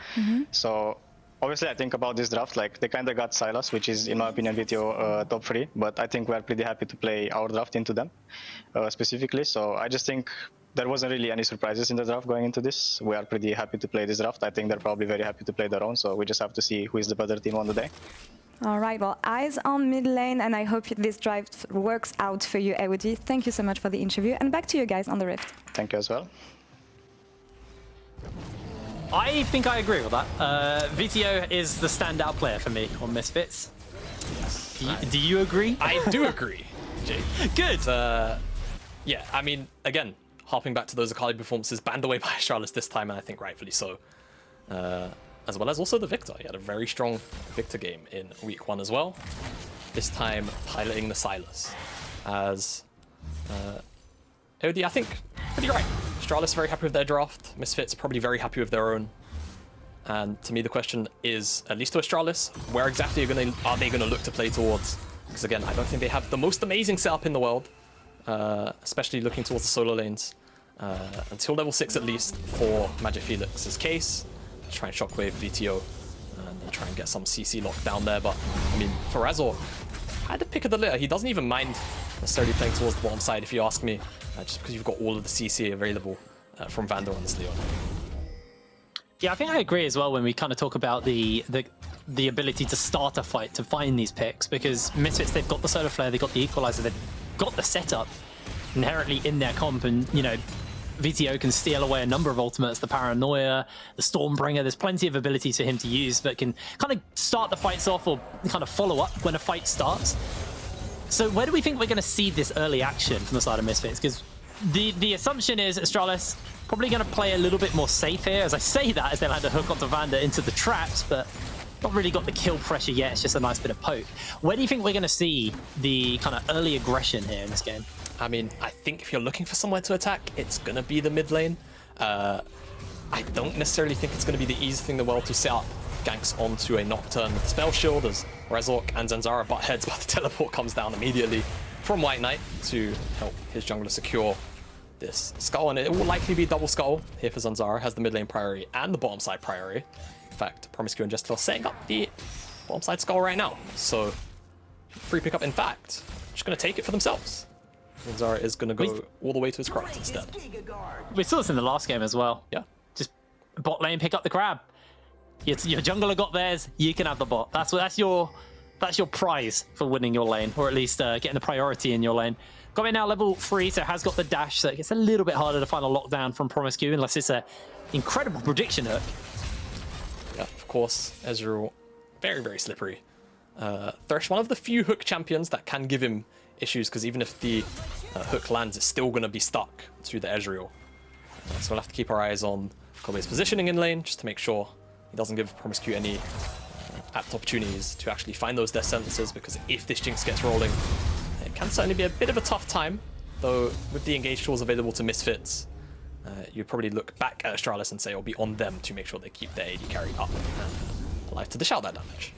[SPEAKER 10] So obviously, I think about this draft, like they kind of got Sylas, which is, in my opinion, VTO top 3, but I think we're pretty happy to play our draft into them specifically. So I just think there wasn't really any surprises in the draft going into this. We are pretty happy to play this draft. I think they're probably very happy to play their own, so we just have to see who is the better team on the day.
[SPEAKER 5] All right, well, eyes on mid lane, and I hope this draft works out for you, AOD. Thank you so much for the interview, and back to you guys on the Rift.
[SPEAKER 10] Thank you as well.
[SPEAKER 20] I think I agree with that. VTO is the standout player for me on Misfits. Do you agree?
[SPEAKER 21] I do agree, Jake.
[SPEAKER 20] Good.
[SPEAKER 21] Yeah, I mean, again, harping back to those Akali performances, banned away by Astralis this time, and I think rightfully so. As well as also the Victor. He had a very strong Victor game in week 1 as well. This time piloting the Sylas. As AOD, I think, pretty right. Astralis very happy with their draft. Misfits probably very happy with their own. And to me, the question is, at least to Astralis, where exactly are they going to look to play towards? Because again, I don't think they have the most amazing setup in the world, especially looking towards the solo lanes. until level 6 at least for Magic Felix's case. Try and shockwave VTO and try and get some CC locked down there. But I mean, for Razor, I had the pick of the litter. He doesn't even mind necessarily playing towards the bottom side, if you ask me, just because you've got all of the CC available from Vander on this Leon.
[SPEAKER 20] Yeah, I think I agree as well when we kind of talk about the ability to start a fight, to find these picks, because Misfits, they've got the Solar Flare, they've got the Equalizer, they've got the setup inherently in their comp, and, you know, VTO can steal away a number of ultimates, the Paranoia, the Stormbringer. There's plenty of abilities for him to use that can kind of start the fights off or kind of follow up when a fight starts. So where do we think we're going to see this early action from the side of Misfits? Because the assumption is Astralis probably going to play a little bit more safe here. As I say that, as they land a hook onto Vander into the traps, but not really got the kill pressure yet. It's just a nice bit of poke. Where do you think we're going to see the kind of early aggression here in this game?
[SPEAKER 21] I mean, I think if you're looking for somewhere to attack, it's going to be the mid lane. I don't necessarily think it's going to be the easiest thing in the world to set up ganks onto a Nocturne with the Spell Shield, as Razork and Zanzara butt heads, but the teleport comes down immediately from White Knight to help his jungler secure this skull, and it will likely be double skull here for Zanzara. Has the mid lane priority and the bottom side priority. In fact, Promiscu and Jestil setting up the bottom side skull right now, so free pickup. In fact, just going to take it for themselves. Zanzara is going to go all the way to his cross instead.
[SPEAKER 20] We saw this in the last game as well.
[SPEAKER 21] Yeah.
[SPEAKER 20] Just bot lane, pick up the crab. Your jungler got theirs, you can have the bot. That's your prize for winning your lane, or at least getting the priority in your lane. Got in now level 3, so has got the dash, so it gets a little bit harder to find a lockdown from Promiscu unless it's an incredible prediction hook.
[SPEAKER 3] Yeah, of course, Ezreal, very, very slippery. Thresh, one of the few hook champions that can give him issues, because even if the hook lands, it's still going to be stuck to the Ezreal. So we'll have to keep our eyes on Kobe's positioning in lane, just to make sure he doesn't give Promiscu any apt opportunities to actually find those death sentences, because if this Jinx gets rolling, it can certainly be a bit of a tough time, though with the engage tools available to Misfits, you'd probably look back at Astralis and say it'll be on them to make sure they keep their AD carry up and alive to dish out that damage.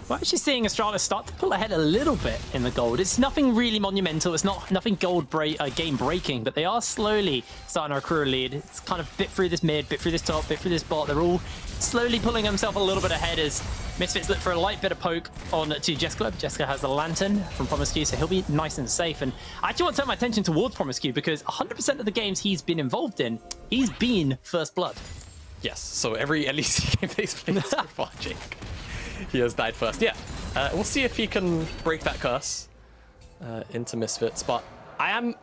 [SPEAKER 20] We're actually seeing Astralis start to pull ahead a little bit in the gold. It's nothing really monumental. It's nothing game breaking, but they are slowly starting to accrue a lead. It's kind of bit through this mid, bit through this top, bit through this bot. They're all slowly pulling themselves a little bit ahead as Misfits look for a light bit of poke on to Jessica. Jessica has the Lantern from Promiscu, so he'll be nice and safe. And I actually want to turn my attention towards Promiscu, because 100% of the games he's been involved in, he's been first blood.
[SPEAKER 3] Yes, so every LEC game he's played so far, Jake, he has died first. Yeah, we'll see if he can break that curse into Misfits, but I am,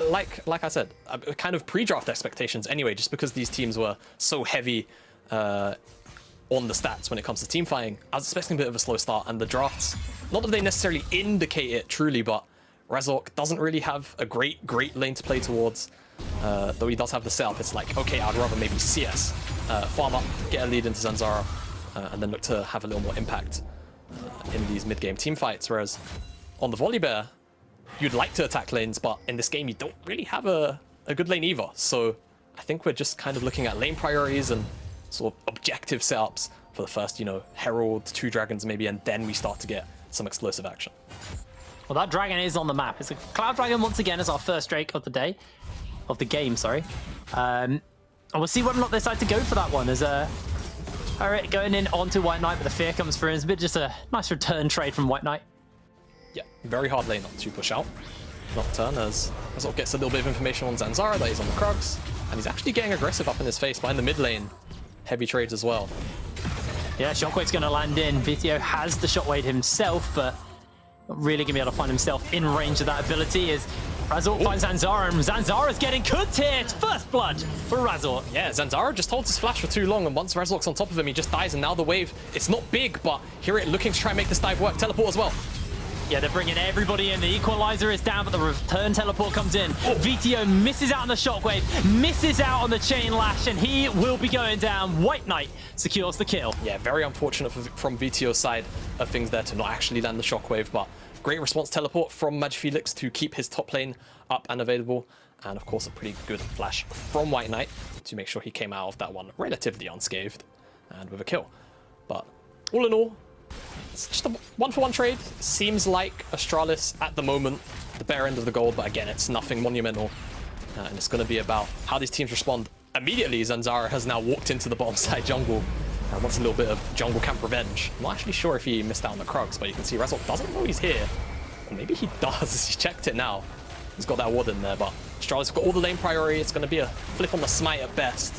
[SPEAKER 3] like I said, kind of pre-draft expectations anyway, just because these teams were so heavy on the stats when it comes to team fighting. I was expecting a bit of a slow start, and the drafts, not that they necessarily indicate it truly, but Razork doesn't really have a great lane to play towards, though he does have the setup. It's like, okay, I'd rather maybe CS, farm up, get a lead into Zanzara, and then look to have a little more impact in these mid-game team fights. Whereas on the Volibear, you'd like to attack lanes, but in this game you don't really have a good lane either. So I think we're just kind of looking at lane priorities and sort of objective setups for the first, you know, Herald, 2 dragons maybe, and then we start to get some explosive action.
[SPEAKER 20] Well, that dragon is on the map. It's a Cloud Dragon once again as our first Drake of the day, of the game, sorry. And we'll see whether or not they decide to go for that one. As Alright, going in onto White Knight, but the fear comes through. It's a bit just a nice return trade from White Knight.
[SPEAKER 3] Yeah, very hard lane not to push out. Nocturne as Razork gets a little bit of information on Zanzara that he's on the Krugs, and he's actually getting aggressive up in his face behind the mid lane. Heavy trades as well.
[SPEAKER 20] Yeah, Shockwave's going to land in. VTO has the Shockwave himself, but not really going to be able to find himself in range of that ability as Razork finds Zanzara, and Zanzara's getting cooked here. It's first blood for Razork.
[SPEAKER 3] Yeah, Zanzara just holds his flash for too long, and once Razork's on top of him, he just dies, and now the wave, it's not big, but here it looking to try and make this dive work. Teleport as well.
[SPEAKER 20] Yeah, they're bringing everybody in. The equalizer is down, but the return teleport comes in. VTO misses out on the Shockwave, misses out on the Chain Lash, and he will be going down. White Knight secures the kill.
[SPEAKER 3] Yeah, very unfortunate from VTO's side of things there to not actually land the Shockwave, but great response teleport from Magic Felix to keep his top lane up and available. And of course, a pretty good flash from White Knight to make sure he came out of that one relatively unscathed and with a kill. But all in all, it's just a 1-for-1 trade. Seems like Astralis at the moment, the bare end of the gold, but again, it's nothing monumental.
[SPEAKER 21] And it's going to be about how these teams respond. Immediately, Zanzara has now walked into the bottom side jungle and wants a little bit of jungle camp revenge. I'm not actually sure if he missed out on the Krugs, but you can see Razork doesn't know he's here. Or maybe he does. He's checked it now. He's got that ward in there, but Astralis got all the lane priority. It's going to be a flip on the smite at best.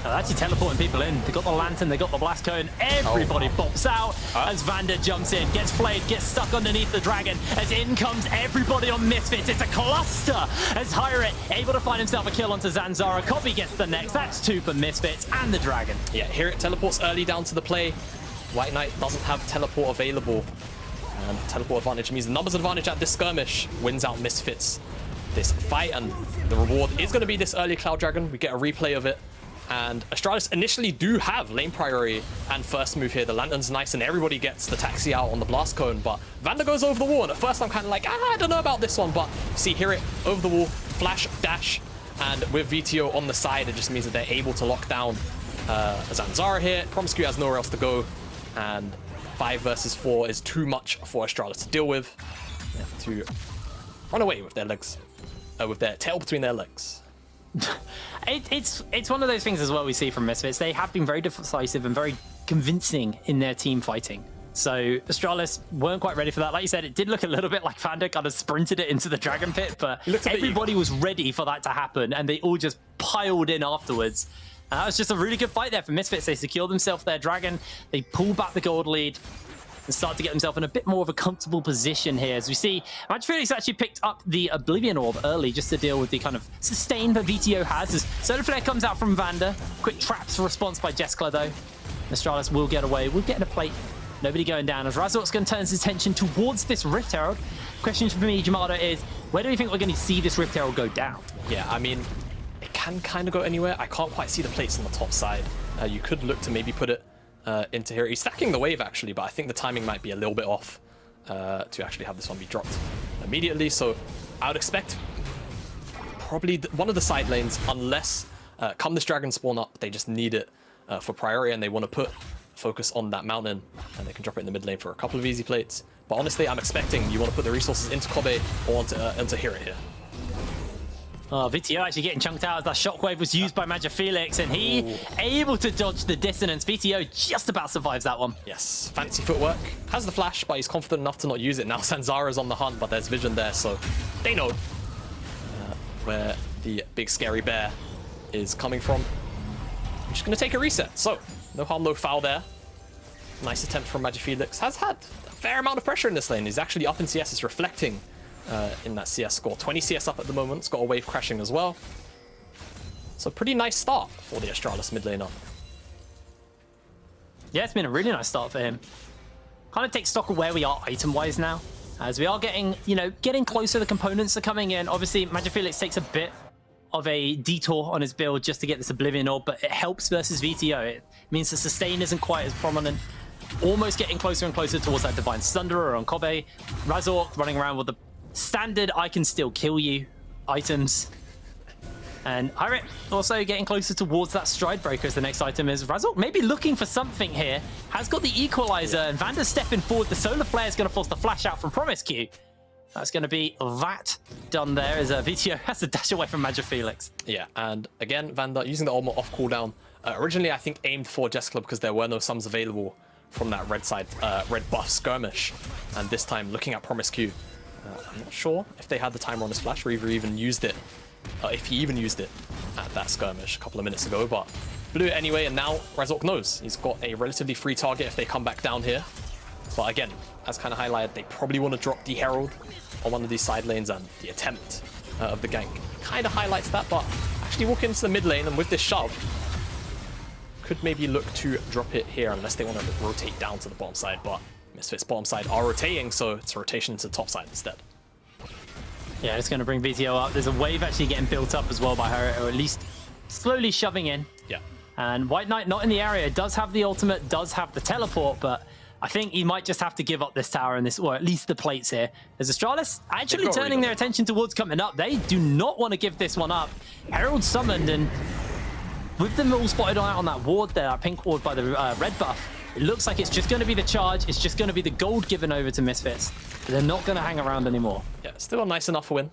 [SPEAKER 20] They're actually teleporting people in. They got the lantern, they got the blast cone. Everybody pops out as Vander jumps in, gets flayed, gets stuck underneath the dragon. As in comes everybody on Misfits. It's a cluster as Hyrit able to find himself a kill onto Zanzara. Kobe gets the next. That's 2 for Misfits and the dragon.
[SPEAKER 21] Yeah, here it teleports early down to the play. White Knight doesn't have teleport available. And teleport advantage means the numbers advantage at this skirmish wins out Misfits this fight. And the reward is going to be this early Cloud Dragon. We get a replay of it. And Astralis initially do have lane priority and first move here. The lantern's nice and everybody gets the taxi out on the blast cone, but Vander goes over the wall. And at first I'm kind of like, I don't know about this one, but see, hear it over the wall, flash, dash, and with VTO on the side, it just means that they're able to lock down Zanzara here. Promiscu has nowhere else to go, and 5 versus 4 is too much for Astralis to deal with. They have to run away with their legs, with their tail between their legs.
[SPEAKER 20] It's one of those things as well we see from Misfits. They have been very decisive and very convincing in their team fighting. So Astralis weren't quite ready for that. Like you said, it did look a little bit like Vander kind of sprinted it into the Dragon Pit, but everybody was ready for that to happen, and they all just piled in afterwards. And that was just a really good fight there for Misfits. They secured themselves their Dragon, they pulled back the gold lead, and start to get themselves in a bit more of a comfortable position here. As we see, Felix actually picked up the Oblivion Orb early just to deal with the kind of sustain that VTO has. As Solar Flare comes out from Vander. Quick traps response by Jeskla though. Astralis will get away. We'll get in a plate. Nobody going down as Razork's going to turn his attention towards this Rift Herald. Question for me, Jamada, is where do you think we're going to see this Rift Herald go down?
[SPEAKER 21] Yeah, I mean, it can kind of go anywhere. I can't quite see the plates on the top side. You could look to maybe put it into here. He's stacking the wave actually, but I think the timing might be a little bit off to actually have this one be dropped immediately. So I would expect probably one of the side lanes, unless come this dragon spawn up, they just need it for priority and they want to put focus on that mountain, and they can drop it in the mid lane for a couple of easy plates. But honestly, I'm expecting you want to put the resources into Kobe or into Hero here.
[SPEAKER 20] Oh, VTO actually getting chunked out as that shockwave was used by Magic Felix, and he able to dodge the dissonance. VTO just about survives that one.
[SPEAKER 21] Yes, fancy footwork. Has the flash, but he's confident enough to not use it. Now Zanzara's on the hunt, but there's vision there, so they know where the big scary bear is coming from. I'm just going to take a reset. So, no harm, no foul there. Nice attempt from Magic Felix. Has had a fair amount of pressure in this lane. He's actually up in CS. It's reflecting in that CS score. 20 CS up at the moment. It's got a wave crashing as well. So pretty nice start for the Astralis mid laner.
[SPEAKER 20] Yeah, it's been a really nice start for him. Kind of take stock of where we are item-wise now. As we are getting, getting closer, the components are coming in. Obviously, Magic Felix takes a bit of a detour on his build just to get this Oblivion Orb, but it helps versus VTO. It means the sustain isn't quite as prominent. Almost getting closer and closer towards that Divine Thunderer on Kobe. Razork running around with the standard I can still kill you items. And Hyrit also getting closer towards that Stride Breaker as the next item is. Razork maybe looking for something here. Has got the Equalizer, and Vander's stepping forward. The Solar Flare is going to force the flash out from Promiscu. That's going to be that done there as VTO has to dash away from Magic Felix.
[SPEAKER 21] Yeah, and again, Vander using the armor off cooldown. Originally, I think aimed for Jeskla because there were no sums available from that red side, red buff skirmish. And this time, looking at Promiscu, I'm not sure if they had the timer on his flash or even used it, if he even used it at that skirmish a couple of minutes ago, but blew it anyway, and now Razork knows he's got a relatively free target if they come back down here. But again, as kind of highlighted, they probably want to drop the Herald on one of these side lanes, and the attempt of the gank kind of highlights that, but actually walk into the mid lane, and with this shove, could maybe look to drop it here unless they want to rotate down to the bottom side, but Misfits bottom side are rotating, so it's a rotation to the top side instead.
[SPEAKER 20] Yeah, it's going to bring VTO up. There's a wave actually getting built up as well by her, or at least slowly shoving in.
[SPEAKER 21] Yeah.
[SPEAKER 20] And White Knight not in the area. Does have the ultimate, does have the teleport, but I think he might just have to give up this tower and this, or at least the plates here. As Astralis actually turning their attention towards coming up. They do not want to give this one up. Herald summoned, and with them all spotted out on that ward there, that pink ward by the red buff, it looks like it's just going to be the charge. It's just going to be the gold given over to Misfits. They're not going to hang around anymore.
[SPEAKER 21] Yeah, still a nice enough win.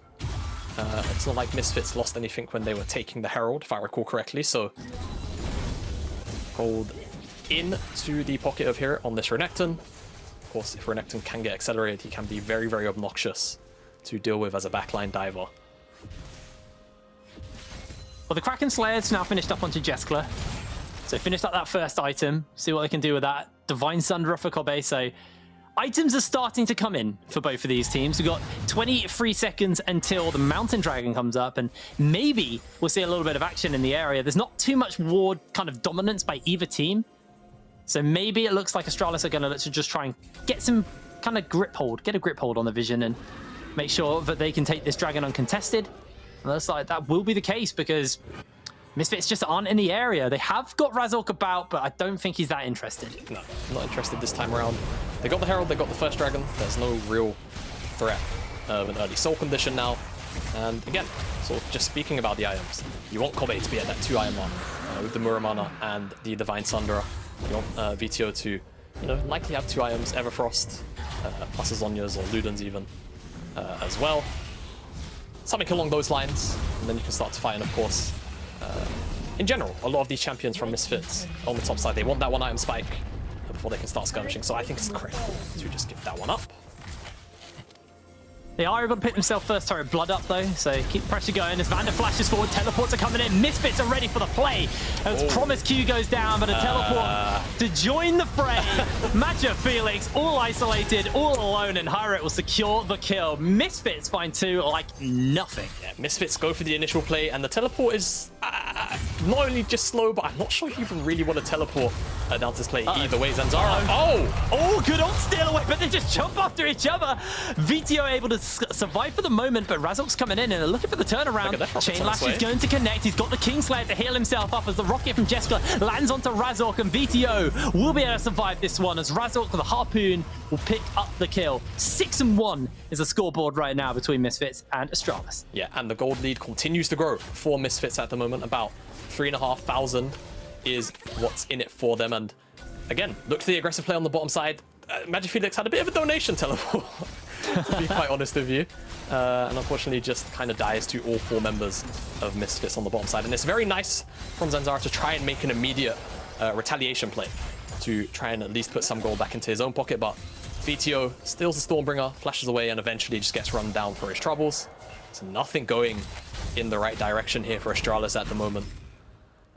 [SPEAKER 21] It's not like Misfits lost anything when they were taking the Herald, if I recall correctly, so hold into the pocket of here on this Renekton. Of course, if Renekton can get accelerated, he can be very, very obnoxious to deal with as a backline diver.
[SPEAKER 20] Well, the Kraken Slayer's now finished up onto Jeskla. So finished up that first item, see what they can do with that. Divine Sundra for Kobe, so items are starting to come in for both of these teams. We've got 23 seconds until the Mountain Dragon comes up, and maybe we'll see a little bit of action in the area. There's not too much ward kind of dominance by either team. So maybe it looks like Astralis are going to look to just try and get some kind of grip hold, get a grip hold on the Vision and make sure that they can take this Dragon uncontested. And looks like that will be the case because Misfits just aren't in the area. They have got Razork about, but I don't think he's that interested.
[SPEAKER 21] No, not interested this time around. They got the Herald, they got the first Dragon. There's no real threat of an early Soul condition now. And again, sort of just speaking about the items, you want Kobe to be at that 2 item mark with the Muramana and the Divine Sundra. You want VTO to, you know, likely have 2 items, Everfrost, plus Azonias or Ludens even as well. Something along those lines, and then you can start to fight. And of course, in general, a lot of these champions from Misfits on the top side, they want that 1 item spike before they can start skirmishing. So I think it's critical to just give that one up.
[SPEAKER 20] They are able to pick themselves first turret blood up though, so keep pressure going as Vander flashes forward, teleports are coming in, Misfits are ready for the play. As Promise Q goes down, but a teleport to join the fray. Matcha Felix, all isolated, all alone, and Hyrit will secure the kill. Misfits find 2 like nothing.
[SPEAKER 21] Yeah, Misfits go for the initial play, and the teleport is not only just slow, but I'm not sure you even really want to teleport down to this play either way. Zanzara.
[SPEAKER 20] Oh, good old steal away, but they just jump after each other. VTO able to survive for the moment, but Razork's coming in and they're looking for the turnaround. Chain Lash is going to connect. He's got the Kingslayer to heal himself up as the rocket from Jeskla lands onto Razork, and VTO will be able to survive this one as Razork with the Harpoon will pick up the kill. 6-1 is the scoreboard right now between Misfits and Astralis.
[SPEAKER 21] Yeah, and the gold lead continues to grow for Misfits at the moment. About 3,500 is what's in it for them. And again, look to the aggressive play on the bottom side. Magic Felix had a bit of a donation teleport, to be quite honest with you. And unfortunately just kind of dies to all 4 members of Misfits on the bottom side. And it's very nice from Zanzara to try and make an immediate retaliation play to try and at least put some gold back into his own pocket. But VTO steals the Stormbringer, flashes away, and eventually just gets run down for his troubles. So nothing going in the right direction here for Astralis at the moment.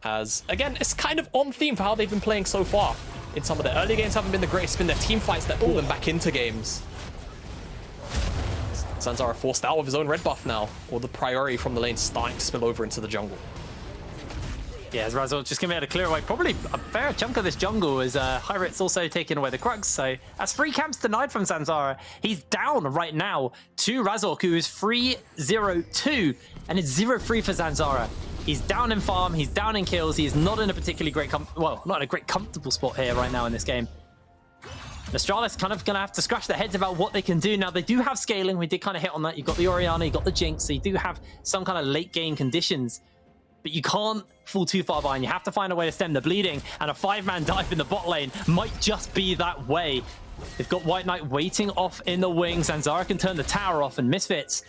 [SPEAKER 21] As, again, it's kind of on theme for how they've been playing so far. In some of their early games haven't been the greatest. It's been their team fights that pull them back into games. Zanzara forced out of his own red buff now, or the priority from the lane starting to spill over into the jungle.
[SPEAKER 20] Yeah, as Razork just going to be able to clear away probably a fair chunk of this jungle as Hyrit's also taking away the Krugs. So as 3 camps denied from Zanzara, he's down right now to Razork, who is 3-0-2, and it's 0-3 for Zanzara. He's down in farm, he's down in kills, he's not in a particularly great, not in a great comfortable spot here right now in this game. Astralis kind of going to have to scratch their heads about what they can do. Now, they do have scaling, we did kind of hit on that. You've got the Orianna, you've got the Jinx, so you do have some kind of late game conditions, but you can't fall too far behind. You have to find a way to stem the bleeding, and a 5-man dive in the bot lane might just be that way. They've got White Knight waiting off in the wings, and Zara can turn the tower off, and Misfits,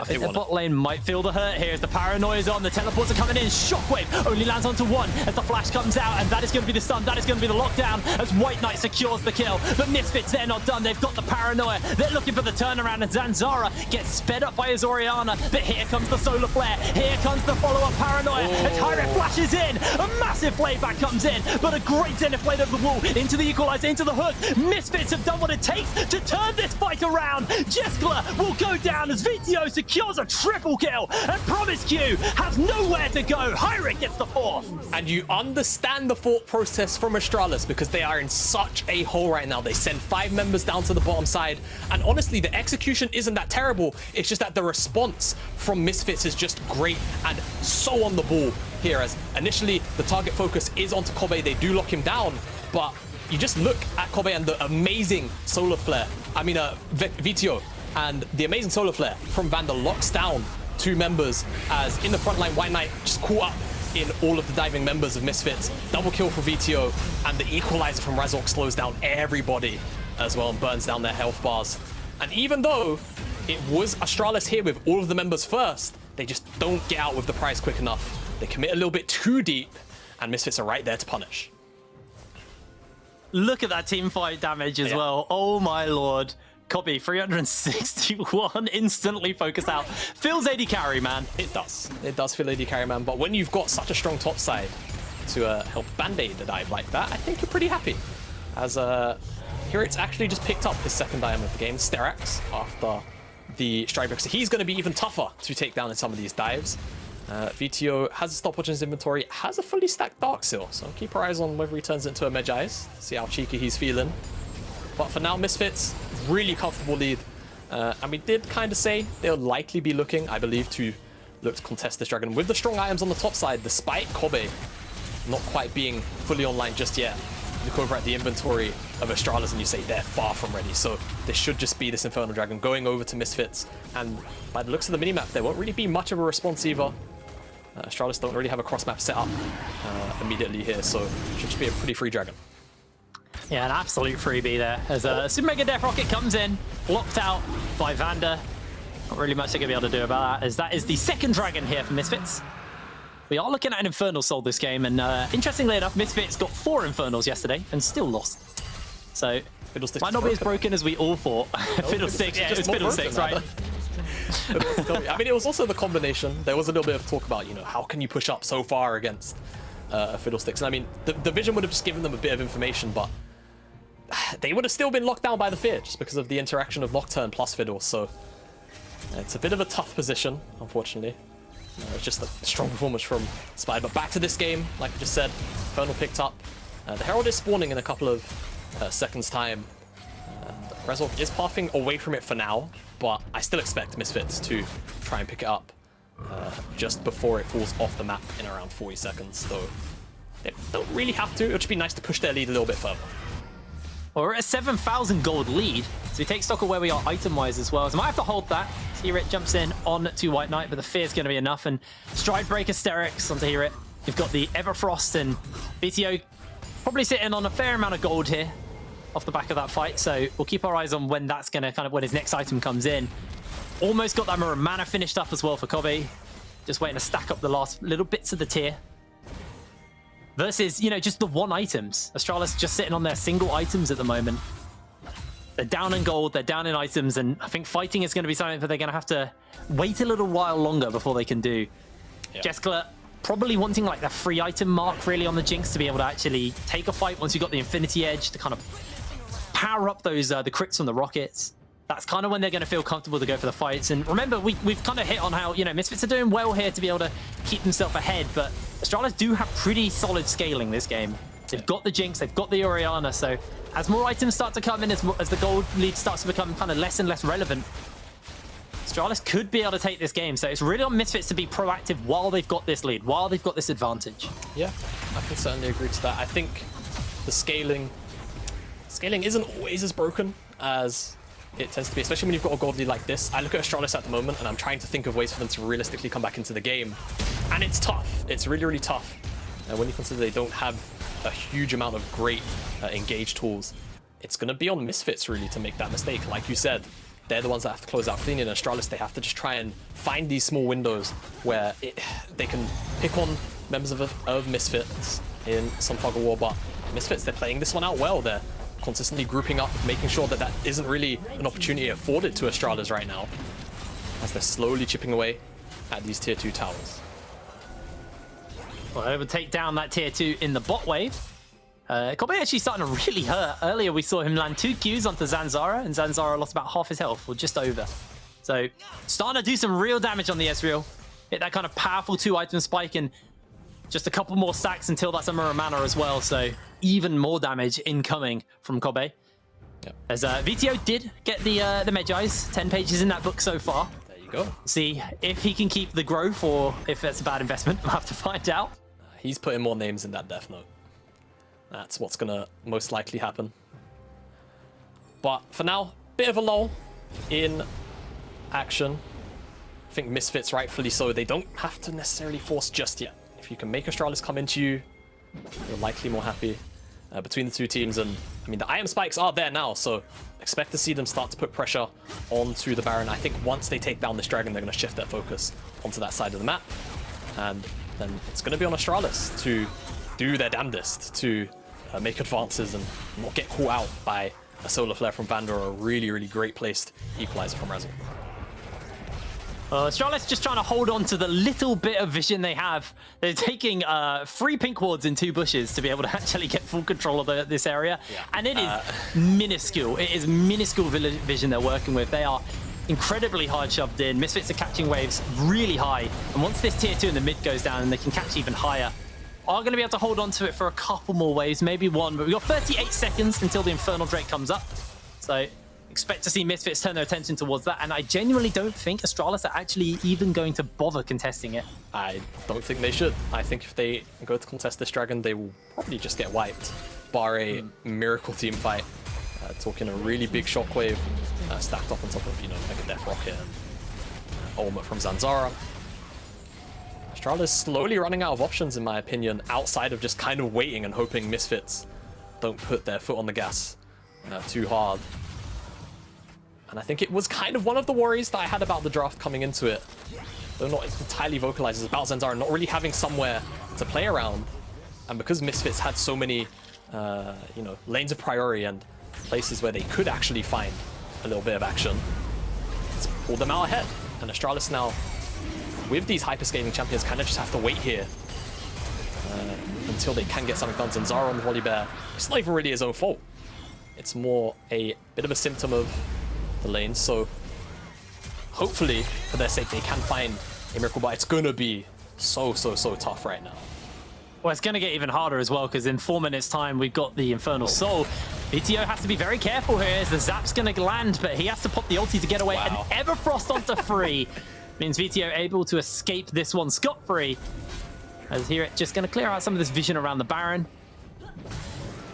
[SPEAKER 20] I think the bot lane might feel the hurt here as the paranoia's on. The teleports are coming in. Shockwave only lands onto 1 as the flash comes out, and that is going to be the stun. That is going to be the lockdown as White Knight secures the kill. But Misfits, they're not done. They've got the paranoia. They're looking for the turnaround, and Zanzara gets sped up by his Orianna. But here comes the solar flare. Here comes the follow-up paranoia as Hyrit flashes in. A massive playback comes in, but a great Zenith blade over the wall into the equalizer, into the hook. Misfits have done what it takes to turn this fight around. Jeskla will go down as VTO secures a triple kill, and Promise Q has nowhere to go. Hyrit gets the 4th.
[SPEAKER 21] And you understand the thought process from Astralis because they are in such a hole right now. They send 5 members down to the bottom side, and honestly, the execution isn't that terrible. It's just that the response from Misfits is just great and so on the ball here, as initially the target focus is onto Kobe. They do lock him down, but you just look at Kobe and the amazing solar flare. I mean, VTO. And the amazing solar flare from Vander locks down 2 members, as in the front line, White Knight just caught up in all of the diving members of Misfits. Double kill for VTO, and the equalizer from Razork slows down everybody as well and burns down their health bars. And even though it was Astralis here with all of the members first. They just don't get out with the prize quick enough. They commit a little bit too deep, and Misfits are right there to punish.
[SPEAKER 20] Look at that team fight damage as well. Oh my lord. Copy, 361 instantly focused out. Feels AD carry, man.
[SPEAKER 21] It does. It does feel AD carry, man. But when you've got such a strong top side to help band-aid the dive like that, I think you're pretty happy. As here it's actually just picked up his second diamond of the game, Sterax, after the strike break. So he's going to be even tougher to take down in some of these dives. VTO has a stopwatch in his inventory, has a fully stacked Dark Seal, so keep our eyes on whether he turns it into a Medjai's, see how cheeky he's feeling. But for now, Misfits, really comfortable lead. And we did kind of say they'll likely be looking, I believe, to look to contest this dragon. With the strong items on the top side, despite Kobe not quite being fully online just yet, look over at the inventory of Astralis and you say they're far from ready. So this should just be this Infernal Dragon going over to Misfits. And by the looks of the minimap, there won't really be much of a response either. Astralis don't really have a cross-map set up immediately here, so it should just be a pretty free dragon.
[SPEAKER 20] Yeah, an absolute freebie there. As a Super Mega Death Rocket comes in, blocked out by Vander. Not really much they're going to be able to do about that, as that is the second dragon here for Misfits. We are looking at an Infernal Soul this game, and interestingly enough, Misfits got 4 Infernals yesterday and still lost. So,
[SPEAKER 21] Fiddlesticks
[SPEAKER 20] might not be as broken as we all thought. Fiddlesticks, yeah, it's Fiddlesticks, right?
[SPEAKER 21] I mean, it was also the combination. There was a little bit of talk about, you know, how can you push up so far against Fiddlesticks? And I mean, the vision would have just given them a bit of information, but they would have still been locked down by the fear just because of the interaction of Nocturne plus Fiddle. So it's a bit of a tough position, unfortunately. It's just a strong performance from Spy. But back to this game, like I just said, Infernal picked up. The Herald is spawning in a couple of seconds' time. Resolve is pathing away from it for now, but I still expect Misfits to try and pick it up just before it falls off the map in around 40 seconds. So they don't really have to. It would just be nice to push their lead a little bit further.
[SPEAKER 20] Well, we're at a 7,000 gold lead, so we take stock of where we are item-wise as well. So I might have to hold that. Herit jumps in on to White Knight, but the fear's going to be enough. And Stride Breaker Sterix onto Herit. You've got the Everfrost and VTO probably sitting on a fair amount of gold here off the back of that fight. So we'll keep our eyes on when that's going to kind of, when his next item comes in. Almost got that Mirror Mana finished up as well for Kobe. Just waiting to stack up the last little bits of the tier. Versus, you know, just the one items. Astralis just sitting on their single items at the moment. They're down in gold, they're down in items, and I think fighting is going to be something that they're going to have to wait a little while longer before they can do. Yeah. Jeskla probably wanting like the free item mark really on the Jinx to be able to actually take a fight once you've got the Infinity Edge to kind of power up those the crits from the rockets. That's kind of when they're going to feel comfortable to go for the fights. And remember, we've kind of hit on how, you know, Misfits are doing well here to be able to keep themselves ahead, but Astralis do have pretty solid scaling this game. They've got the Jinx, they've got the Orianna, so as more items start to come in, as the gold lead starts to become kind of less and less relevant, Astralis could be able to take this game. So it's really on Misfits to be proactive while they've got this lead, while they've got this advantage.
[SPEAKER 21] Yeah, I can certainly agree to that. I think the scaling isn't always as broken as it tends to be, especially when you've got a gold lead like this. I look at Astralis at the moment and I'm trying to think of ways for them to realistically come back into the game. And it's tough. It's really, really tough. And when you consider they don't have a huge amount of great engage tools, it's going to be on Misfits really to make that mistake. Like you said, they're the ones that have to close out clean. In Astralis, they have to just try and find these small windows where they can pick on members of Misfits in some tug of war. But Misfits, they're playing this one out well. They're consistently grouping up, making sure that that isn't really an opportunity afforded to Astralis right now, as they're slowly chipping away at these tier 2 towers.
[SPEAKER 20] Well, it would take down that tier 2 in the bot wave. Kobe actually starting to really hurt. Earlier we saw him land 2 Qs onto Zanzara, and Zanzara lost about half his health, or just over. So starting to do some real damage on the Ezreal. Hit that kind of powerful 2-item spike, and just a couple more stacks until that's a Mirror Mana as well. So even more damage incoming from Kobe.
[SPEAKER 21] Yep.
[SPEAKER 20] As VTO did get the Medjai's, 10 pages in that book so far.
[SPEAKER 21] There you go.
[SPEAKER 20] See if he can keep the growth or if that's a bad investment. We'll have to find out.
[SPEAKER 21] He's putting more names in that Death Note. That's what's gonna most likely happen. But for now, bit of a lull in action. I think Misfits, rightfully so, they don't have to necessarily force just yet. If you can make Astralis come into you, you're likely more happy between the two teams. And I mean, the Iron Spikes are there now, so expect to see them start to put pressure onto the Baron. I think once they take down this Dragon, they're going to shift their focus onto that side of the map. And then it's going to be on Astralis to do their damnedest to make advances and not get caught out by a Solar Flare from Vander or a really, really great placed Equalizer from Razzle.
[SPEAKER 20] Astralis just trying to hold on to the little bit of vision they have. They're taking 3 pink wards in 2 bushes to be able to actually get full control of this area. Yeah. And it is minuscule. It is minuscule vision they're working with. They are incredibly hard shoved in. Misfits are catching waves really high. And once this tier 2 in the mid goes down and they can catch even higher, are going to be able to hold on to it for a couple more waves, maybe 1. But we've got 38 seconds until the Infernal Drake comes up. So expect to see Misfits turn their attention towards that, and I genuinely don't think Astralis are actually even going to bother contesting it.
[SPEAKER 21] I don't think they should. I think if they go to contest this Dragon, they will probably just get wiped, bar a miracle team fight. Talking a really big Shockwave stacked up on top of, like a Death Rocket and Ultimate from Zanzara. Astralis slowly running out of options, in my opinion, outside of just kind of waiting and hoping Misfits don't put their foot on the gas too hard. And I think it was kind of one of the worries that I had about the draft coming into it. Though not entirely vocalized, is about Zanzara not really having somewhere to play around. And because Misfits had so many, lanes of priority and places where they could actually find a little bit of action, it's pulled them out ahead. And Astralis now, with these hyperscaling champions, kind of just have to wait here until they can get something done. Zanzara on the Volibear, it's not even really his own fault. It's more a bit of a symptom of the lanes, so hopefully for their sake they can find a miracle, but it's gonna be so tough right now.
[SPEAKER 20] Well, it's gonna get even harder as well, because in 4 minutes time we've got the Infernal Soul. VTO has to be very careful here as the Zap's gonna land, but he has to pop the ulti to get away. Wow. And Everfrost onto free means VTO able to escape this one scot-free, as here it's just gonna clear out some of this vision around the Baron.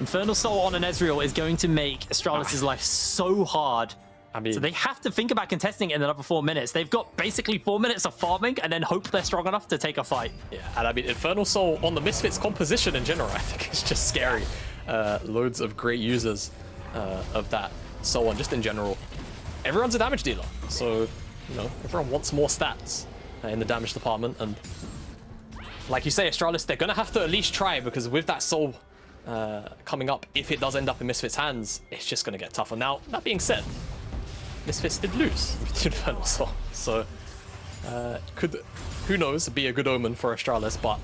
[SPEAKER 20] Infernal Soul on an Ezreal is going to make Astralis' life so hard. I mean, so they have to think about contesting it in another 4 minutes. They've got basically 4 minutes of farming and then hope they're strong enough to take a fight.
[SPEAKER 21] Yeah, and I mean, Infernal Soul on the Misfits composition in general, I think it's just scary. Loads of great users of that Soul, and just in general, everyone's a damage dealer. So, everyone wants more stats in the damage department. And like you say, Astralis, they're going to have to at least try, because with that Soul coming up, if it does end up in Misfits' hands, it's just going to get tougher. Now, that being said, Misfits did lose with the Infernal Soul, so could, who knows, be a good omen for Astralis, but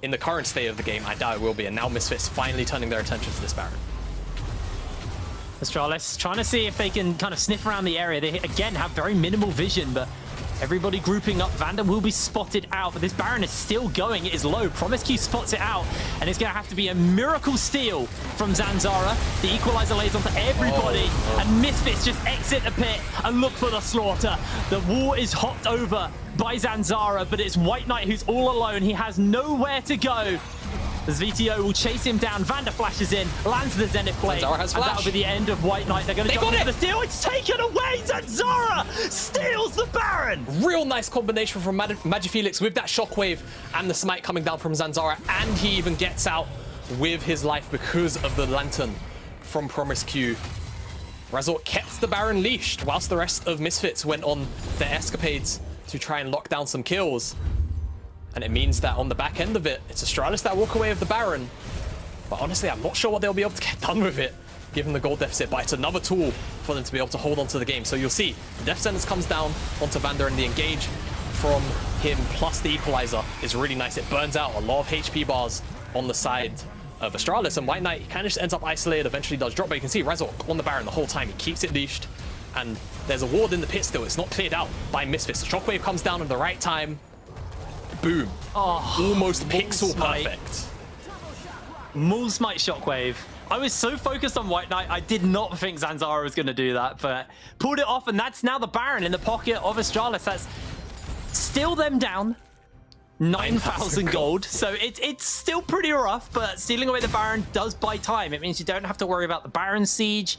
[SPEAKER 21] in the current state of the game, I doubt it will be, and now Misfits finally turning their attention to this Baron.
[SPEAKER 20] Astralis trying to see if they can kind of sniff around the area. They, again, have very minimal vision, but everybody grouping up. Vander will be spotted out, but this Baron is still going. It is low. Promisecue spots it out, and it's going to have to be a miracle steal from Zanzara. The Equalizer lays onto everybody, and Misfits just exit the pit and look for the slaughter. The wall is hopped over by Zanzara, but it's White Knight who's all alone. He has nowhere to go. As VTO will chase him down, Vander flashes in, lands the Zenith Blade, and that'll be the end of White Knight. They're going to jump into the steal. It's taken away! Zanzara steals the Baron!
[SPEAKER 21] Real nice combination from Magifelix with that Shockwave and the Smite coming down from Zanzara, and he even gets out with his life because of the Lantern from Promisecue. Razor kept the Baron leashed whilst the rest of Misfits went on their escapades to try and lock down some kills. And it means that on the back end of it, it's Astralis that walk away with the Baron. But honestly, I'm not sure what they'll be able to get done with it, given the gold deficit. But it's another tool for them to be able to hold on to the game. So you'll see, the Death Sentence comes down onto Vander, and the engage from him plus the Equalizer is really nice. It burns out a lot of HP bars on the side of Astralis. And White Knight kind of just ends up isolated, eventually does drop. But you can see Razork on the Baron the whole time. He keeps it leashed. And there's a ward in the pit still. It's not cleared out by Misfits. Shockwave comes down at the right time. Boom. Oh, almost pixel perfect.
[SPEAKER 20] Maul Smite Shockwave. I was so focused on White Knight, I did not think Zanzara was going to do that, but pulled it off, and that's now the Baron in the pocket of Astralis. That's still them down 9,000 gold. So it's still pretty rough, but stealing away the Baron does buy time. It means you don't have to worry about the Baron siege.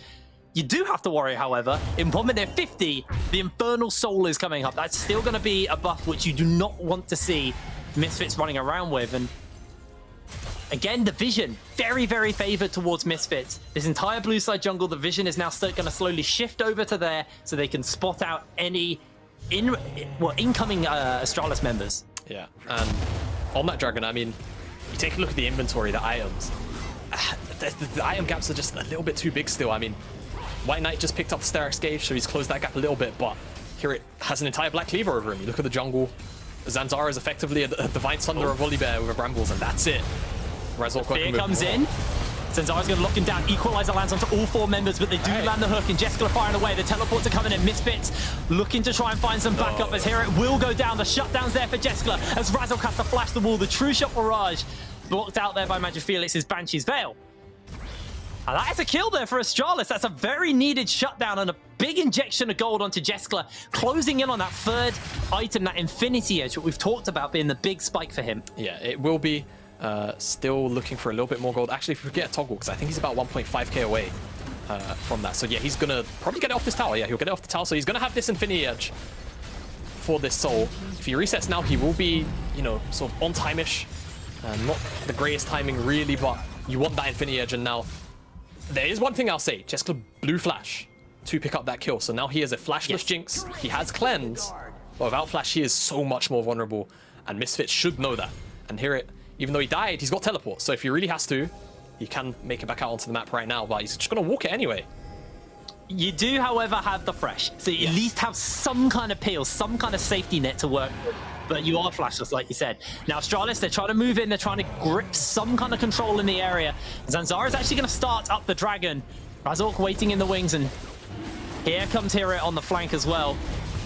[SPEAKER 20] You do have to worry, however, in 1 minute 50, the Infernal Soul is coming up. That's still going to be a buff which you do not want to see Misfits running around with. And Again, the vision, very, very favored towards Misfits. This entire blue side jungle, the vision is now going to slowly shift over to there so they can spot out any incoming Astralis members.
[SPEAKER 21] Yeah, and on that dragon, I mean, you take a look at the inventory, the items. The item gaps are just a little bit too big still. I mean, White Knight just picked up the Sterak's Gauge, so he's closed that gap a little bit, but here it has an entire Black Cleaver over him. You look at the jungle, Zanzara is effectively a Divine Thunder of Volibear with a Brambles, and that's it.
[SPEAKER 20] Fear comes in. Zanzara's going to lock him down. Equalizer lands onto all 4 members, but they do land the hook, and Jessica firing away. The teleports are coming in. Misfits looking to try and find some backup as here it will go down. The shutdown's there for Jessica as Razork has to flash the wall. The True Shot Barrage blocked out there by Magic Felix's Banshee's Veil. And that is a kill there for Astralis. That's a very needed shutdown and a big injection of gold onto Jeskla, closing in on that 3rd item, that Infinity Edge, what we've talked about being the big spike for him.
[SPEAKER 21] Yeah, it will be. Still looking for a little bit more gold. Actually, if we get a toggle, because I think he's about 1.5k away from that. So yeah, he's going to probably get it off this tower. Yeah, he'll get it off the tower. So he's going to have this Infinity Edge for this soul. If he resets now, he will be, you know, sort of on time-ish. Not the greatest timing, really, but you want that Infinity Edge. And now, there is one thing I'll say. Jeskla Blue Flash to pick up that kill. So now he is a flashless Jinx. He has Cleanse. But without Flash, he is so much more vulnerable. And Misfits should know that. And here it... Even though he died, he's got teleport. So if he really has to, he can make it back out onto the map right now, but he's just going to walk it anyway.
[SPEAKER 20] You do, however, have the Fresh. So you at least have some kind of peel, some kind of safety net to work with. But you are flashless, like you said. Now, Astralis, they're trying to move in. They're trying to grip some kind of control in the area. Zanzara is actually going to start up the dragon. Razork waiting in the wings, and here comes Hero on the flank as well.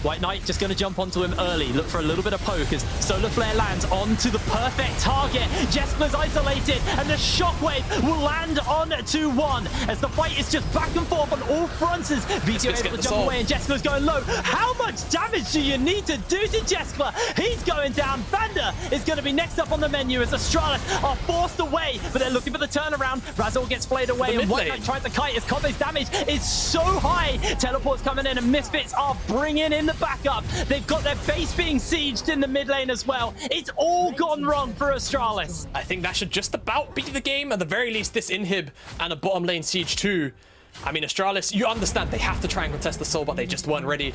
[SPEAKER 20] White Knight just going to jump onto him early, look for a little bit of poke as Solar Flare lands onto the perfect target. Jesper's isolated, and the Shockwave will land on to 1 as the fight is just back and forth on all fronts as VTO able to jump away and Jesper's going low. How much damage do you need to do to Jesper? He's going down. Vander is going to be next up on the menu as Astralis are forced away, but they're looking for the turnaround. Razor gets flayed away, and White Knight tries to kite as Kobe's damage is so high. Teleports coming in, and Misfits are bringing in the backup. They've got their base being sieged in the mid lane as well. It's all gone wrong for Astralis.
[SPEAKER 21] I think that should just about beat the game. At the very least, this inhib and a bottom lane siege too. I mean, Astralis, you understand they have to try and contest the soul, but they just weren't ready.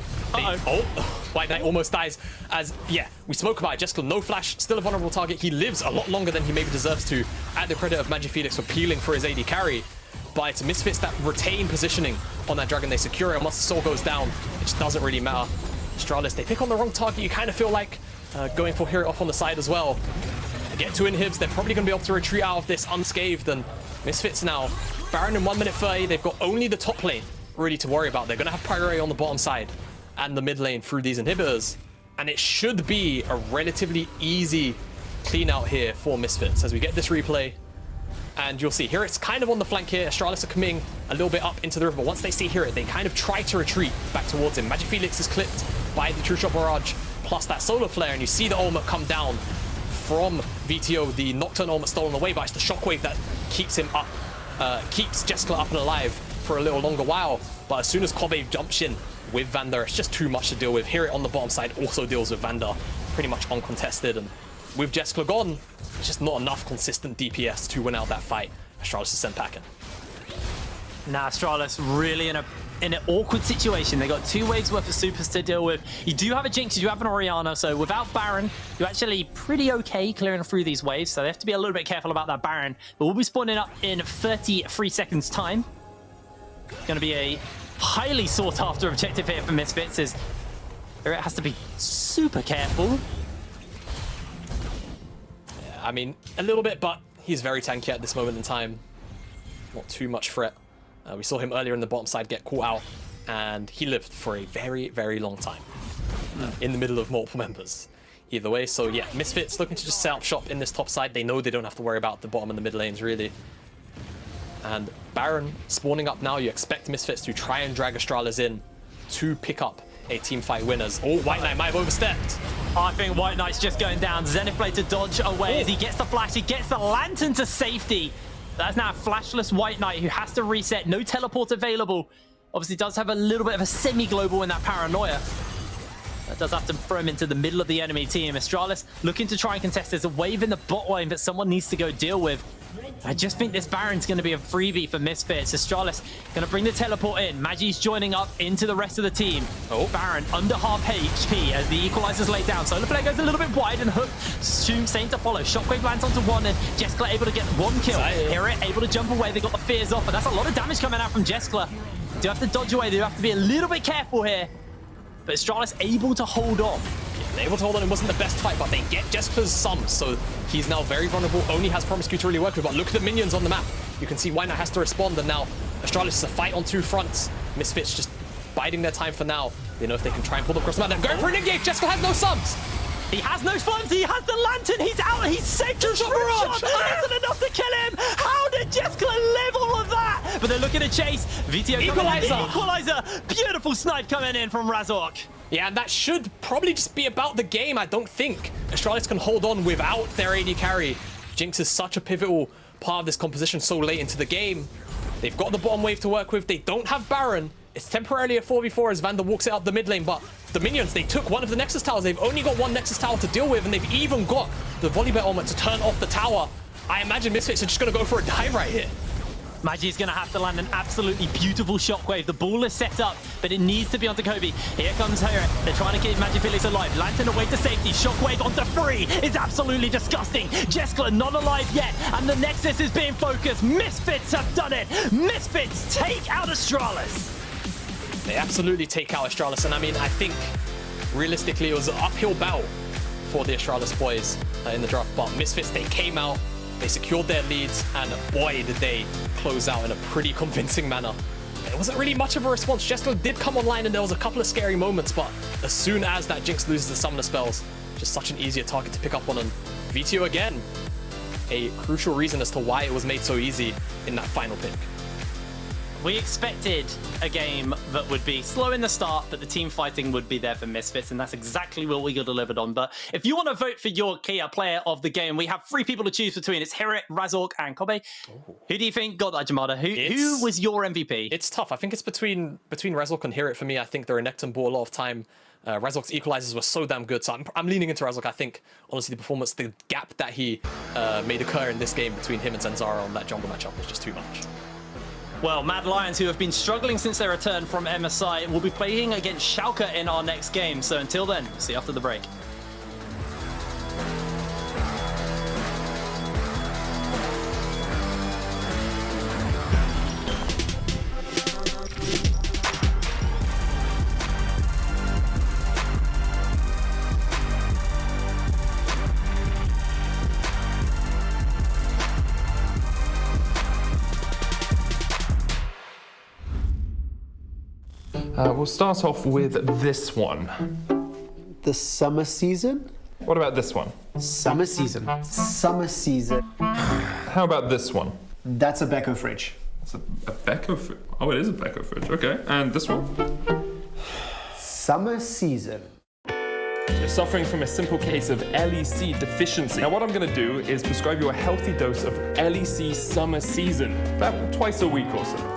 [SPEAKER 21] White Knight almost dies as, yeah, we spoke about it. Jeskla, no flash, still a vulnerable target. He lives a lot longer than he maybe deserves to, at the credit of Magic Felix for peeling for his AD carry. But it's Misfits that retain positioning on that dragon. They secure it, and once the soul goes down, it just doesn't really matter. Astralis, they pick on the wrong target. You kind of feel like going for Hero off on the side as well. They get 2 inhibs. They're probably going to be able to retreat out of this unscathed. And Misfits now, Baron in 1 minute 30. They've got only the top lane really to worry about. They're going to have priority on the bottom side and the mid lane through these inhibitors. And it should be a relatively easy clean out here for Misfits as we get this replay. And you'll see here it's kind of on the flank here. Astralis are coming a little bit up into the river. But once they see Hero, they kind of try to retreat back towards him. Magic Felix is clipped by the True Shot Barrage plus that Solar Flare. And you see the ultimate come down from VTO. The Nocturne ultimate stolen away, but it's the Shockwave that keeps him up, keeps Jeskla up and alive for a little longer while. But as soon as Kobe jumps in with Vander, it's just too much to deal with. Hero on the bottom side also deals with Vander pretty much uncontested. And with Jeskla gone, it's just not enough consistent DPS to win out that fight. Astralis is sent packing.
[SPEAKER 20] Now Astralis really in an awkward situation. They got 2 waves worth of supers to deal with. You do have a Jinx, you do have an Orianna, so without Baron, you're actually pretty okay clearing through these waves, so they have to be a little bit careful about that Baron. But we'll be spawning up in 33 seconds time. Going to be a highly sought after objective here for Misfits, as it has to be super careful.
[SPEAKER 21] I mean, a little bit, but he's very tanky at this moment in time. Not too much threat. We saw him earlier in the bottom side get caught out, and he lived for a very, very long time in the middle of multiple members. Either way, so yeah, Misfits looking to just set up shop in this top side. They know they don't have to worry about the bottom and the mid lanes, really. And Baron spawning up now. You expect Misfits to try and drag Astralis in to pick up a team fight winners. Oh, White Knight might have overstepped.
[SPEAKER 20] I think White Knight's just going down. Zenith Blade to dodge away as he gets the flash. He gets the Lantern to safety. That's now a flashless White Knight who has to reset. No teleport available. Obviously does have a little bit of a semi-global in that Paranoia. That does have to throw him into the middle of the enemy team. Astralis looking to try and contest. There's a wave in the bot lane that someone needs to go deal with. I just think this Baron's going to be a freebie for Misfits. Astralis going to bring the teleport in. Magi's joining up into the rest of the team. Oh, Baron under half HP as the equalizer's laid down. Solar Flare goes a little bit wide and Hook soon same to follow. Shockwave lands onto one and Jeskla able to get one kill. Hera able to jump away. They got the fears off, but that's a lot of damage coming out from Jeskla. Do have to dodge away. They have to be a little bit careful here. But Astralis able to hold on.
[SPEAKER 21] Able to hold on. It wasn't the best fight, but they get Jeskla's sums, so he's now very vulnerable. Only has Promiscue to really work with, but look at the minions on the map. You can see Why Not has to respond, and now Astralis is a fight on two fronts. Misfits just biding their time for now. They know if they can try and pull them across the map. They're going for an engage. Jeskla has no sums.
[SPEAKER 20] He has no funds. He has the lantern. He's out. He's saved the shot. Isn't enough to kill him. How did Jeskla live all of that? But they're looking to chase. VTO equalizer. Beautiful snipe coming in from Razork.
[SPEAKER 21] Yeah, and that should probably just be about the game. I don't think Astralis can hold on without their AD carry. Jinx is such a pivotal part of this composition so late into the game. They've got the bottom wave to work with. They don't have Baron. It's temporarily a 4v4 as Vander walks it up the mid lane, but the minions, they took one of the Nexus towers. They've only got one Nexus tower to deal with, and they've even got the Volibear armor to turn off the tower. I imagine Misfits are just going to go for a dive right here.
[SPEAKER 20] Magi's going to have to land an absolutely beautiful shockwave. The ball is set up, but it needs to be onto Kobe. Here comes Hera. They're trying to keep Magifelix alive. Lantern away to safety. Shockwave onto free. It's absolutely disgusting. Jeskla not alive yet, and the Nexus is being focused. Misfits have done it. Misfits take out Astralis.
[SPEAKER 21] They absolutely take out Astralis, and I mean, I think realistically it was an uphill battle for the Astralis boys in the draft, but Misfits, they came out, they secured their leads, and boy, did they close out in a pretty convincing manner. There wasn't really much of a response. Jeskla did come online, and there was a couple of scary moments, but as soon as that Jinx loses the summoner spells, just such an easier target to pick up on, and VTO again, a crucial reason as to why it was made so easy in that final pick.
[SPEAKER 20] We expected a game that would be slow in the start, but the team fighting would be there for Misfits, and that's exactly what we got delivered on. But if you want to vote for your Kia player of the game, we have 3 people to choose between. It's Hera, Razork, and Kobe. Ooh. Who do you think got that, Jamada? Who was your MVP?
[SPEAKER 21] It's tough. I think it's between Razork and Hera for me. I think the Renekton bought a lot of time. Razork's equalizers were so damn good, so I'm leaning into Razork. I think, honestly, the performance, the gap that he made occur in this game between him and Zenzara on that jungle matchup was just too much.
[SPEAKER 20] Well, Mad Lions, who have been struggling since their return from MSI, will be playing against Schalke in our next game. So until then, we'll see you after the break.
[SPEAKER 3] We'll start off with this one.
[SPEAKER 12] The summer season?
[SPEAKER 3] What about this one?
[SPEAKER 12] Summer season. Summer season.
[SPEAKER 3] How about this one?
[SPEAKER 12] That's a Beko fridge.
[SPEAKER 3] It's a Beko fridge? Oh, it is a Beko fridge. Okay. And this one?
[SPEAKER 12] Summer season.
[SPEAKER 3] You're suffering from a simple case of LEC deficiency. Now what I'm going to do is prescribe you a healthy dose of LEC Summer season, about twice a week or so.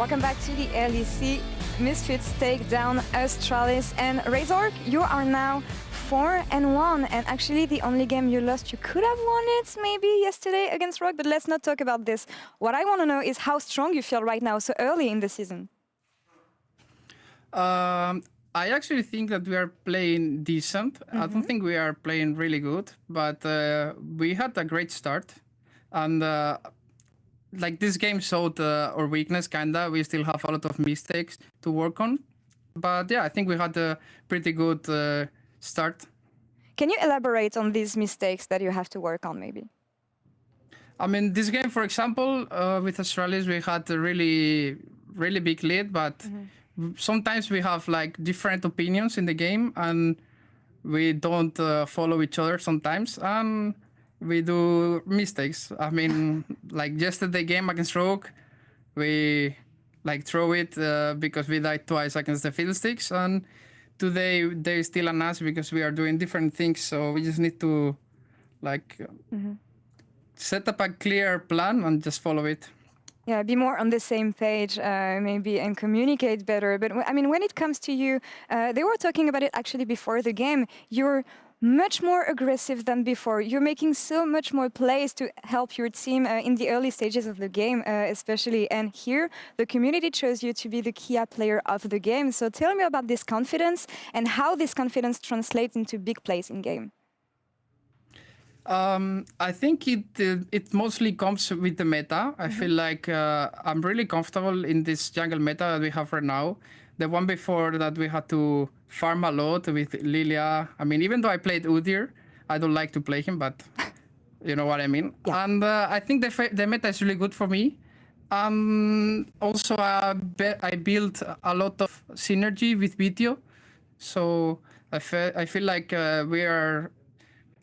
[SPEAKER 5] Welcome back to the LEC. Misfits take down Astralis, and Razork, you are now 4-1, and actually the only game you lost, you could have won it maybe yesterday against Rock, but let's not talk about this. What I want to know is how strong you feel right now, so early in the season.
[SPEAKER 13] I actually think that we are playing decent. I don't think we are playing really good, but we had a great start. And like this game showed our weakness, kinda. We still have a lot of mistakes to work on. But yeah, I think we had a pretty good start.
[SPEAKER 5] Can you elaborate on these mistakes that you have to work on, maybe?
[SPEAKER 13] I mean, this game, for example, with Astralis, we had a really big lead, but sometimes we have like different opinions in the game, and we don't follow each other sometimes, and we do mistakes. I mean, like yesterday game against Rogue, we like throw it because we died twice against the Fiddlesticks, and today they still on us because we are doing different things. So we just need to like set up a clear plan and just follow it.
[SPEAKER 5] Yeah, be more on the same page, maybe, and communicate better. But I mean, when it comes to you, they were talking about it actually before the game. You're much more aggressive than before. You're making so much more plays to help your team in the early stages of the game, especially. And here, the community chose you to be the key player of the game. So tell me about this confidence and how this confidence translates into big plays in game.
[SPEAKER 13] I think it mostly comes with the meta. I feel like I'm really comfortable in this jungle meta that we have right now. The one before that we had to farm a lot with Lilia. I mean, even though I played Udyr, I don't like to play him, but you know what I mean. Yeah. And I think the meta is really good for me. Also, I built a lot of synergy with Vitio. So I feel like we are...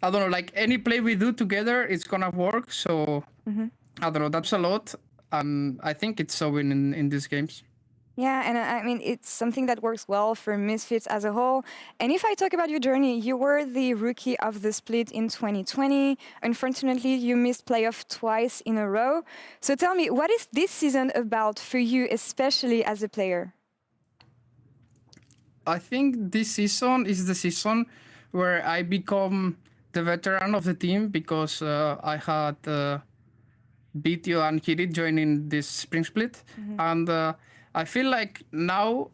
[SPEAKER 13] I don't know, like any play we do together, it's gonna work. So I don't know, that's a lot. And I think it's showing in these games.
[SPEAKER 5] Yeah, and I mean, it's something that works well for Misfits as a whole. And if I talk about your journey, you were the rookie of the split in 2020. Unfortunately, you missed playoff twice in a row. So tell me, what is this season about for you, especially as a player?
[SPEAKER 13] I think this season is the season where I become the veteran of the team, because I had Vitio and Kirit joining this spring split. And I feel like now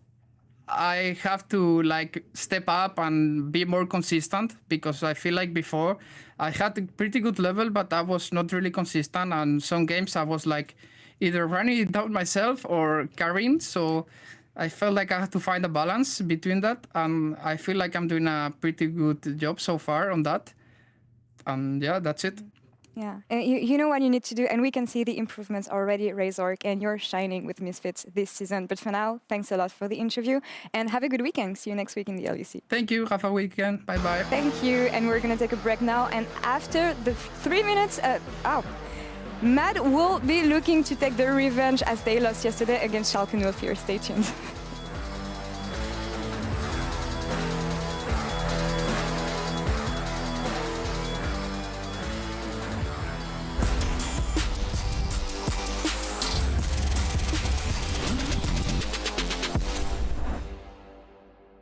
[SPEAKER 13] I have to like step up and be more consistent, because I feel like before I had a pretty good level, but I was not really consistent. And some games I was like either running it down myself or carrying. So I felt like I had to find a balance between that. And I feel like I'm doing a pretty good job so far on that. And yeah, that's it.
[SPEAKER 5] Yeah, and you know what you need to do, and we can see the improvements already, Razork, and you're shining with Misfits this season. But for now, thanks a lot for the interview, and have a good weekend. See you next week in the LEC.
[SPEAKER 13] Thank you. Have a weekend. Bye-bye.
[SPEAKER 5] Thank you, and we're going to take a break now. And after the 3 minutes, Mad will be looking to take the revenge as they lost yesterday against Schalke 04. Stay tuned.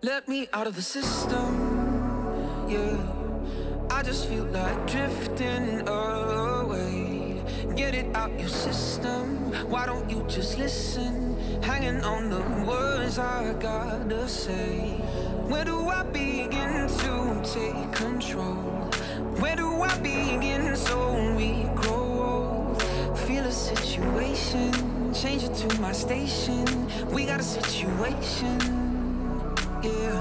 [SPEAKER 16] Let me out of the system, yeah. I just feel like drifting away. Get it out your system. Why don't you just listen? Hanging on the words I gotta say. Where do I begin to take control? Where do I begin so we grow old? Feel a situation, change it to my station. We got a situation. Yeah.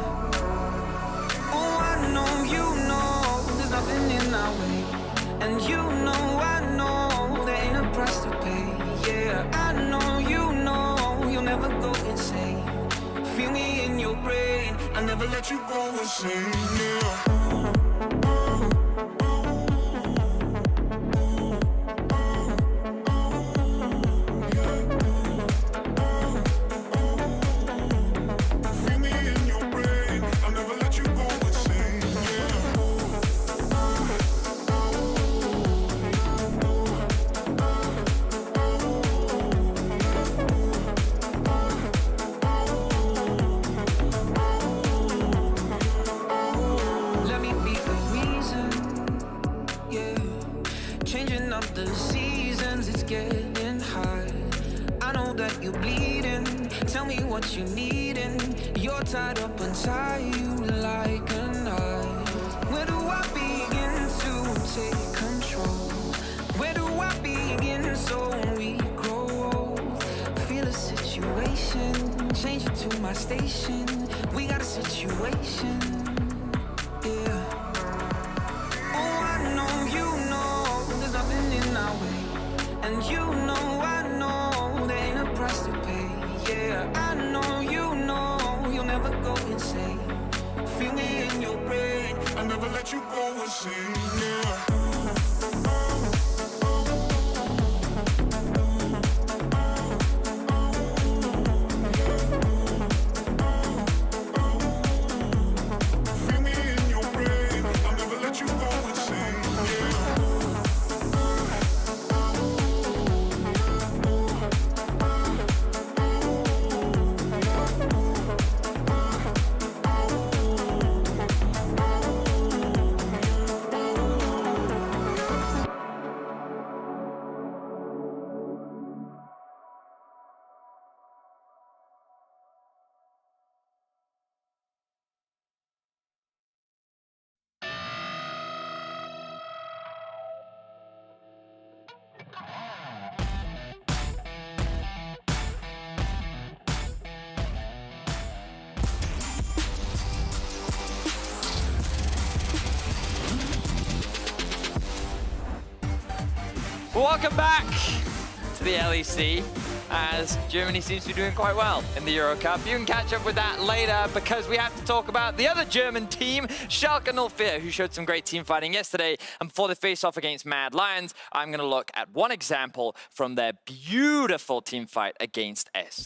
[SPEAKER 16] Oh, I know you know there's nothing in our way, and you know I know there ain't a price to pay. Yeah, I know you'll never go insane. Feel me in your brain, I'll never let you go insane. Yeah. me be the reason, yeah. Changing up the seasons, it's getting hard. I know that you're bleeding. Tell me what you needing. You're tied up inside you like a knot. Where do I begin to take control? Where do I begin so we grow old? Feel a situation, change it to my station. We got a situation, yeah. Oh, I know you know there's nothing in our way. And you know I know there ain't a price to pay, yeah. I know you'll never go insane. Feel me in your brain, I'll never let you go insane, yeah.
[SPEAKER 2] Welcome back to the LEC, as Germany seems to be doing quite well in the Euro Cup. You can catch up with that later, because we have to talk about the other German team, Schalke 04, who showed some great team fighting yesterday. And before they face off against Mad Lions, I'm going to look at one example from their beautiful team fight against SK.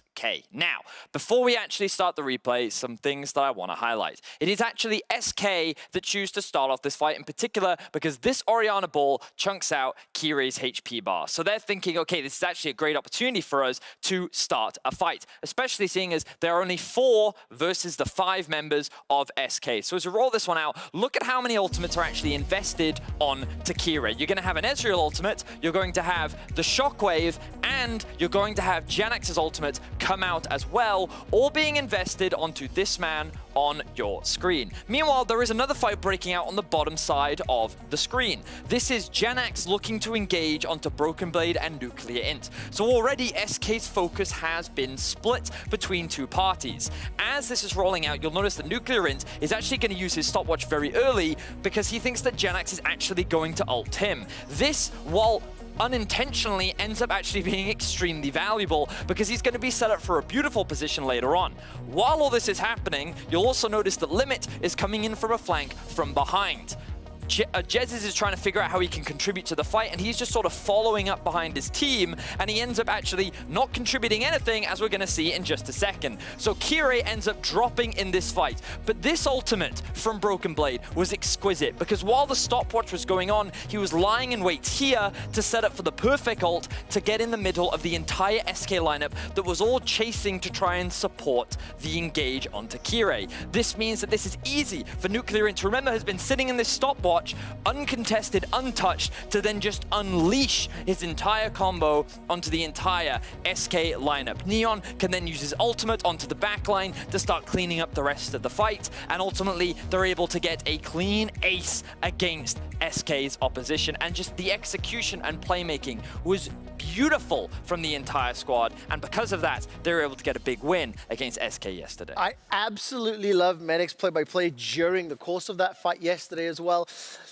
[SPEAKER 2] Now, before we actually start the replay, some things that I want to highlight. It is actually SK that choose to start off this fight in particular, because this Orianna ball chunks out Kire's HP bar. So they're thinking, okay, this is actually a great opportunity for us to start a fight, especially seeing as there are only 4 versus the 5 members of SK. So as we roll this one out, look at how many ultimates are actually invested on Kire. You're going to have an Ezreal ultimate, you're going to have the Shockwave, and you're going to have Janax's ultimate come out as well, all being invested onto this man on your screen. Meanwhile, there is another fight breaking out on the bottom side of the screen. This is Janax looking to engage onto Broken Blade and Nuclear Int. So already SK's focus has been split between 2 parties. As this is rolling out, you'll notice that Nuclear Int is actually going to use his stopwatch very early, because he thinks that Janax is actually going to ult him. This, while unintentionally, ends up actually being extremely valuable, because he's going to be set up for a beautiful position later on. While all this is happening, you'll also notice that Limit is coming in from a flank from behind. Jezz is trying to figure out how he can contribute to the fight, and he's just sort of following up behind his team, and he ends up actually not contributing anything, as we're going to see in just a second. So Kire ends up dropping in this fight. But this ultimate from Broken Blade was exquisite, because while the stopwatch was going on, he was lying in wait here to set up for the perfect ult to get in the middle of the entire SK lineup that was all chasing to try and support the engage onto Kire. This means that this is easy for Nuclear Int to remember, has been sitting in this stopwatch uncontested, untouched, to then just unleash his entire combo onto the entire SK lineup. Neon can then use his ultimate onto the backline to start cleaning up the rest of the fight, and ultimately they're able to get a clean ace against SK's opposition. And just the execution and playmaking was beautiful from the entire squad, and because of that, they were able to get a big win against SK yesterday.
[SPEAKER 1] I absolutely love Medic's play-by-play during the course of that fight yesterday as well.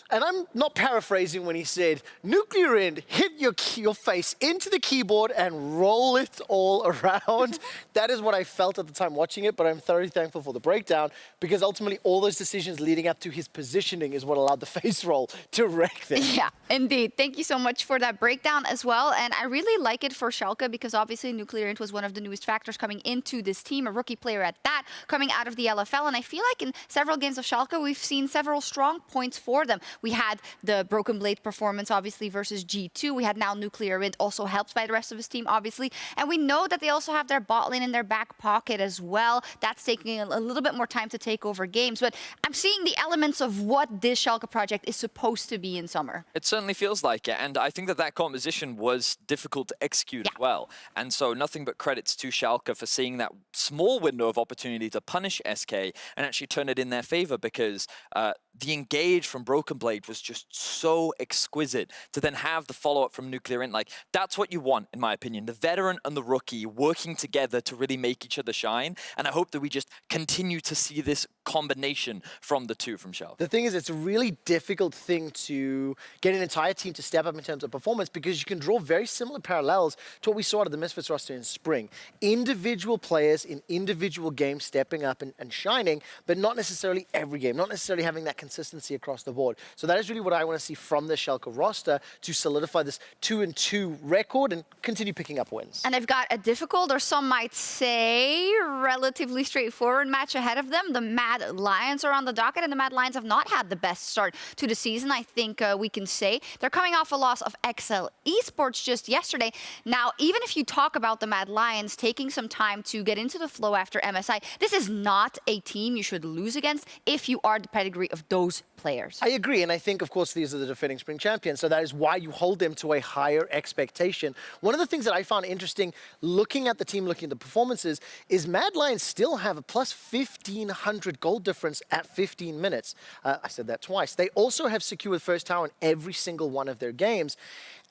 [SPEAKER 1] And I'm not paraphrasing when he said, Nuclear Int, hit your face into the keyboard and roll it all around. That is what I felt at the time watching it, but I'm thoroughly thankful for the breakdown, because ultimately all those decisions leading up to his positioning is what allowed the face roll to wreck them.
[SPEAKER 11] Yeah, indeed. Thank you so much for that breakdown as well. And I really like it for Schalke, because obviously Nuclear Int was one of the newest factors coming into this team, a rookie player at that, coming out of the LFL. And I feel like in several games of Schalke, we've seen several strong points for them. We had the Broken Blade performance, obviously, versus G2. We had now Nuclear Wind, also helped by the rest of his team, obviously. And we know that they also have their bot lane in their back pocket as well. That's taking a little bit more time to take over games. But I'm seeing the elements of what this Schalke project is supposed to be in summer.
[SPEAKER 2] It certainly feels like it, and I think that composition was difficult to execute as well. And so nothing but credits to Schalke for seeing that small window of opportunity to punish SK and actually turn it in their favor, because the engage from Broken Blade was just so exquisite. To then have the follow-up from Nuclear Int, like, that's what you want, in my opinion. The veteran and the rookie working together to really make each other shine. And I hope that we just continue to see this combination from the two from Schalke.
[SPEAKER 1] The thing is, it's a really difficult thing to get an entire team to step up in terms of performance, because you can draw very similar parallels to what we saw out of the Misfits roster in spring. Individual players in individual games stepping up and shining, but not necessarily every game, not necessarily having that consistency across the board. So that is really what I want to see from the Schalke roster to solidify this 2-2 record and continue picking up wins.
[SPEAKER 11] And they've got a difficult, or some might say, relatively straightforward match ahead of them. The Mad Lions are on the docket, and the Mad Lions have not had the best start to the season, I think we can say. They're coming off a loss of XL Esports just yesterday. Now, even if you talk about the Mad Lions taking some time to get into the flow after MSI, this is not a team you should lose against if you are the pedigree of those players.
[SPEAKER 1] I agree, and I think, of course, these are the defending spring champions, so that is why you hold them to a higher expectation. One of the things that I found interesting, looking at the team, looking at the performances, is Mad Lions still have a plus 1,500 gold difference at 15 minutes. I said that twice. They also have secured first tower in every single one of their games.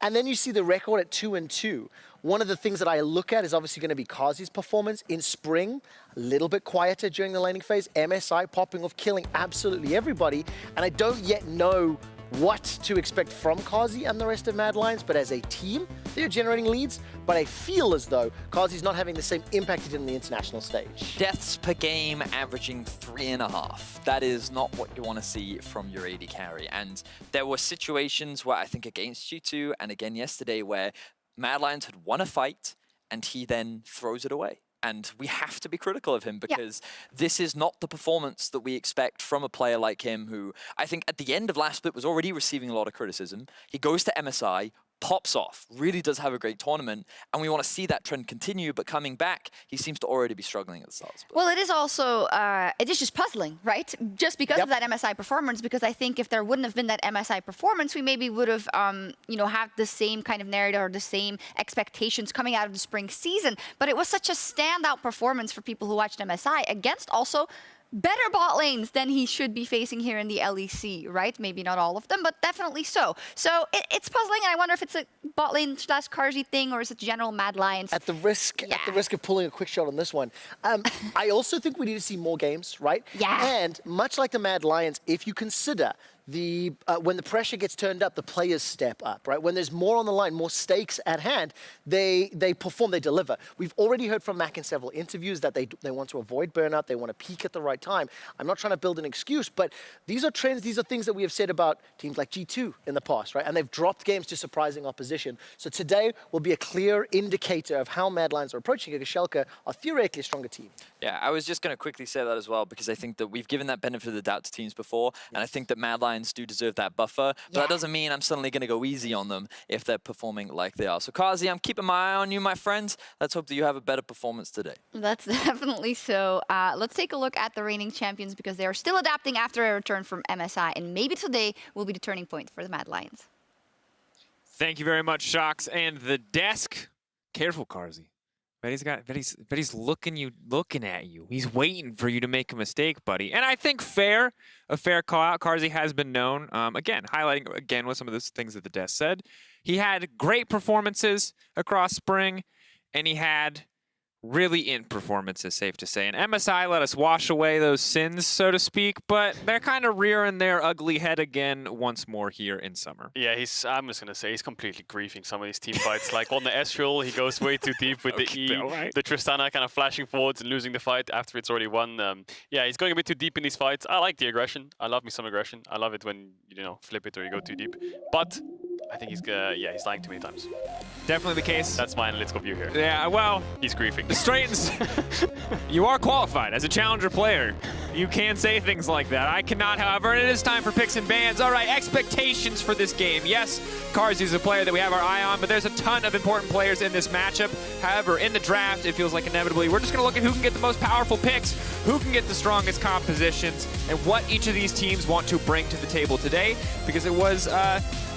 [SPEAKER 1] And then you see the record at 2-2. One of the things that I look at is obviously going to be Kazi's performance in spring. A little bit quieter during the laning phase. MSI popping off, killing absolutely everybody. And I don't yet know what to expect from Kazi and the rest of Mad Lions, but as a team, they're generating leads. But I feel as though Kazi's not having the same impact he did on the international stage.
[SPEAKER 2] Deaths per game averaging 3.5. That is not what you want to see from your AD carry. And there were situations where I think against G2 and again yesterday where Mad Lions had won a fight and he then throws it away. And we have to be critical of him, because this is not the performance that we expect from a player like him, who I think at the end of last split was already receiving a lot of criticism. He goes to MSI, pops off, really does have a great tournament, and we want to see that trend continue, but coming back, he seems to already be struggling at the start of the split.
[SPEAKER 11] Well, it is also, it is just puzzling, right? Just because of that MSI performance, because I think if there wouldn't have been that MSI performance, we maybe would have, you know, had the same kind of narrative or the same expectations coming out of the spring season. But it was such a standout performance for people who watched MSI against also better bot lanes than he should be facing here in the LEC, right? Maybe not all of them, but definitely so. So it's puzzling, and I wonder if it's a bot lane / Karji thing, or is it general Mad Lions?
[SPEAKER 1] At the risk of pulling a quick shot on this one, I also think we need to see more games, right?
[SPEAKER 11] Yeah.
[SPEAKER 1] And much like the Mad Lions, if you consider when the pressure gets turned up, the players step up, right? When there's more on the line, more stakes at hand, they perform, they deliver. We've already heard from Mac in several interviews that they want to avoid burnout, they want to peak at the right time. I'm not trying to build an excuse, but these are trends, these are things that we have said about teams like G2 in the past, right? And they've dropped games to surprising opposition. So today will be a clear indicator of how Mad Lions are approaching it, because Schalke are theoretically a stronger team.
[SPEAKER 2] Yeah, I was just going to quickly say that as well, because I think that we've given that benefit of the doubt to teams before, and I think that Mad Lions do deserve that buffer, but that doesn't mean I'm suddenly going to go easy on them if they're performing like they are. So Kazi, I'm keeping my eye on you, my friends. Let's hope that you have a better performance today.
[SPEAKER 11] That's definitely so. Let's take a look at the reigning champions, because they are still adapting after a return from MSI, and maybe today will be the turning point for the Mad Lions.
[SPEAKER 14] Thank you very much, Shocks. And the desk, careful, Kazi. But he's looking at you. He's waiting for you to make a mistake, buddy. And I think a fair call out. Karzi has been known, again, highlighting again what some of those things that the desk said. He had great performances across spring, and he had really in performances, safe to say. And MSI let us wash away those sins, so to speak, but they're kind of rearing their ugly head again once more here in summer.
[SPEAKER 15] Yeah, I'm just going to say he's completely griefing some of these team fights. Like on the Ezreal, he goes way too deep with the E, the Tristana kind of flashing forwards and losing the fight after it's already won. Yeah, he's going a bit too deep in these fights. I like the aggression. I love me some aggression. I love it when, you know, flip it or you go too deep. But I think he's he's lying too many times.
[SPEAKER 14] Definitely the case.
[SPEAKER 15] That's my analytical view here.
[SPEAKER 14] Yeah, well,
[SPEAKER 15] he's griefing.
[SPEAKER 14] The straightens. You are qualified as a challenger player. You can say things like that. I cannot, however, and it is time for picks and bans. All right, expectations for this game. Yes, Carzzy is a player that we have our eye on, but there's a ton of important players in this matchup. However, in the draft, it feels like inevitably we're just going to look at who can get the most powerful picks, who can get the strongest compositions, and what each of these teams want to bring to the table today, because it was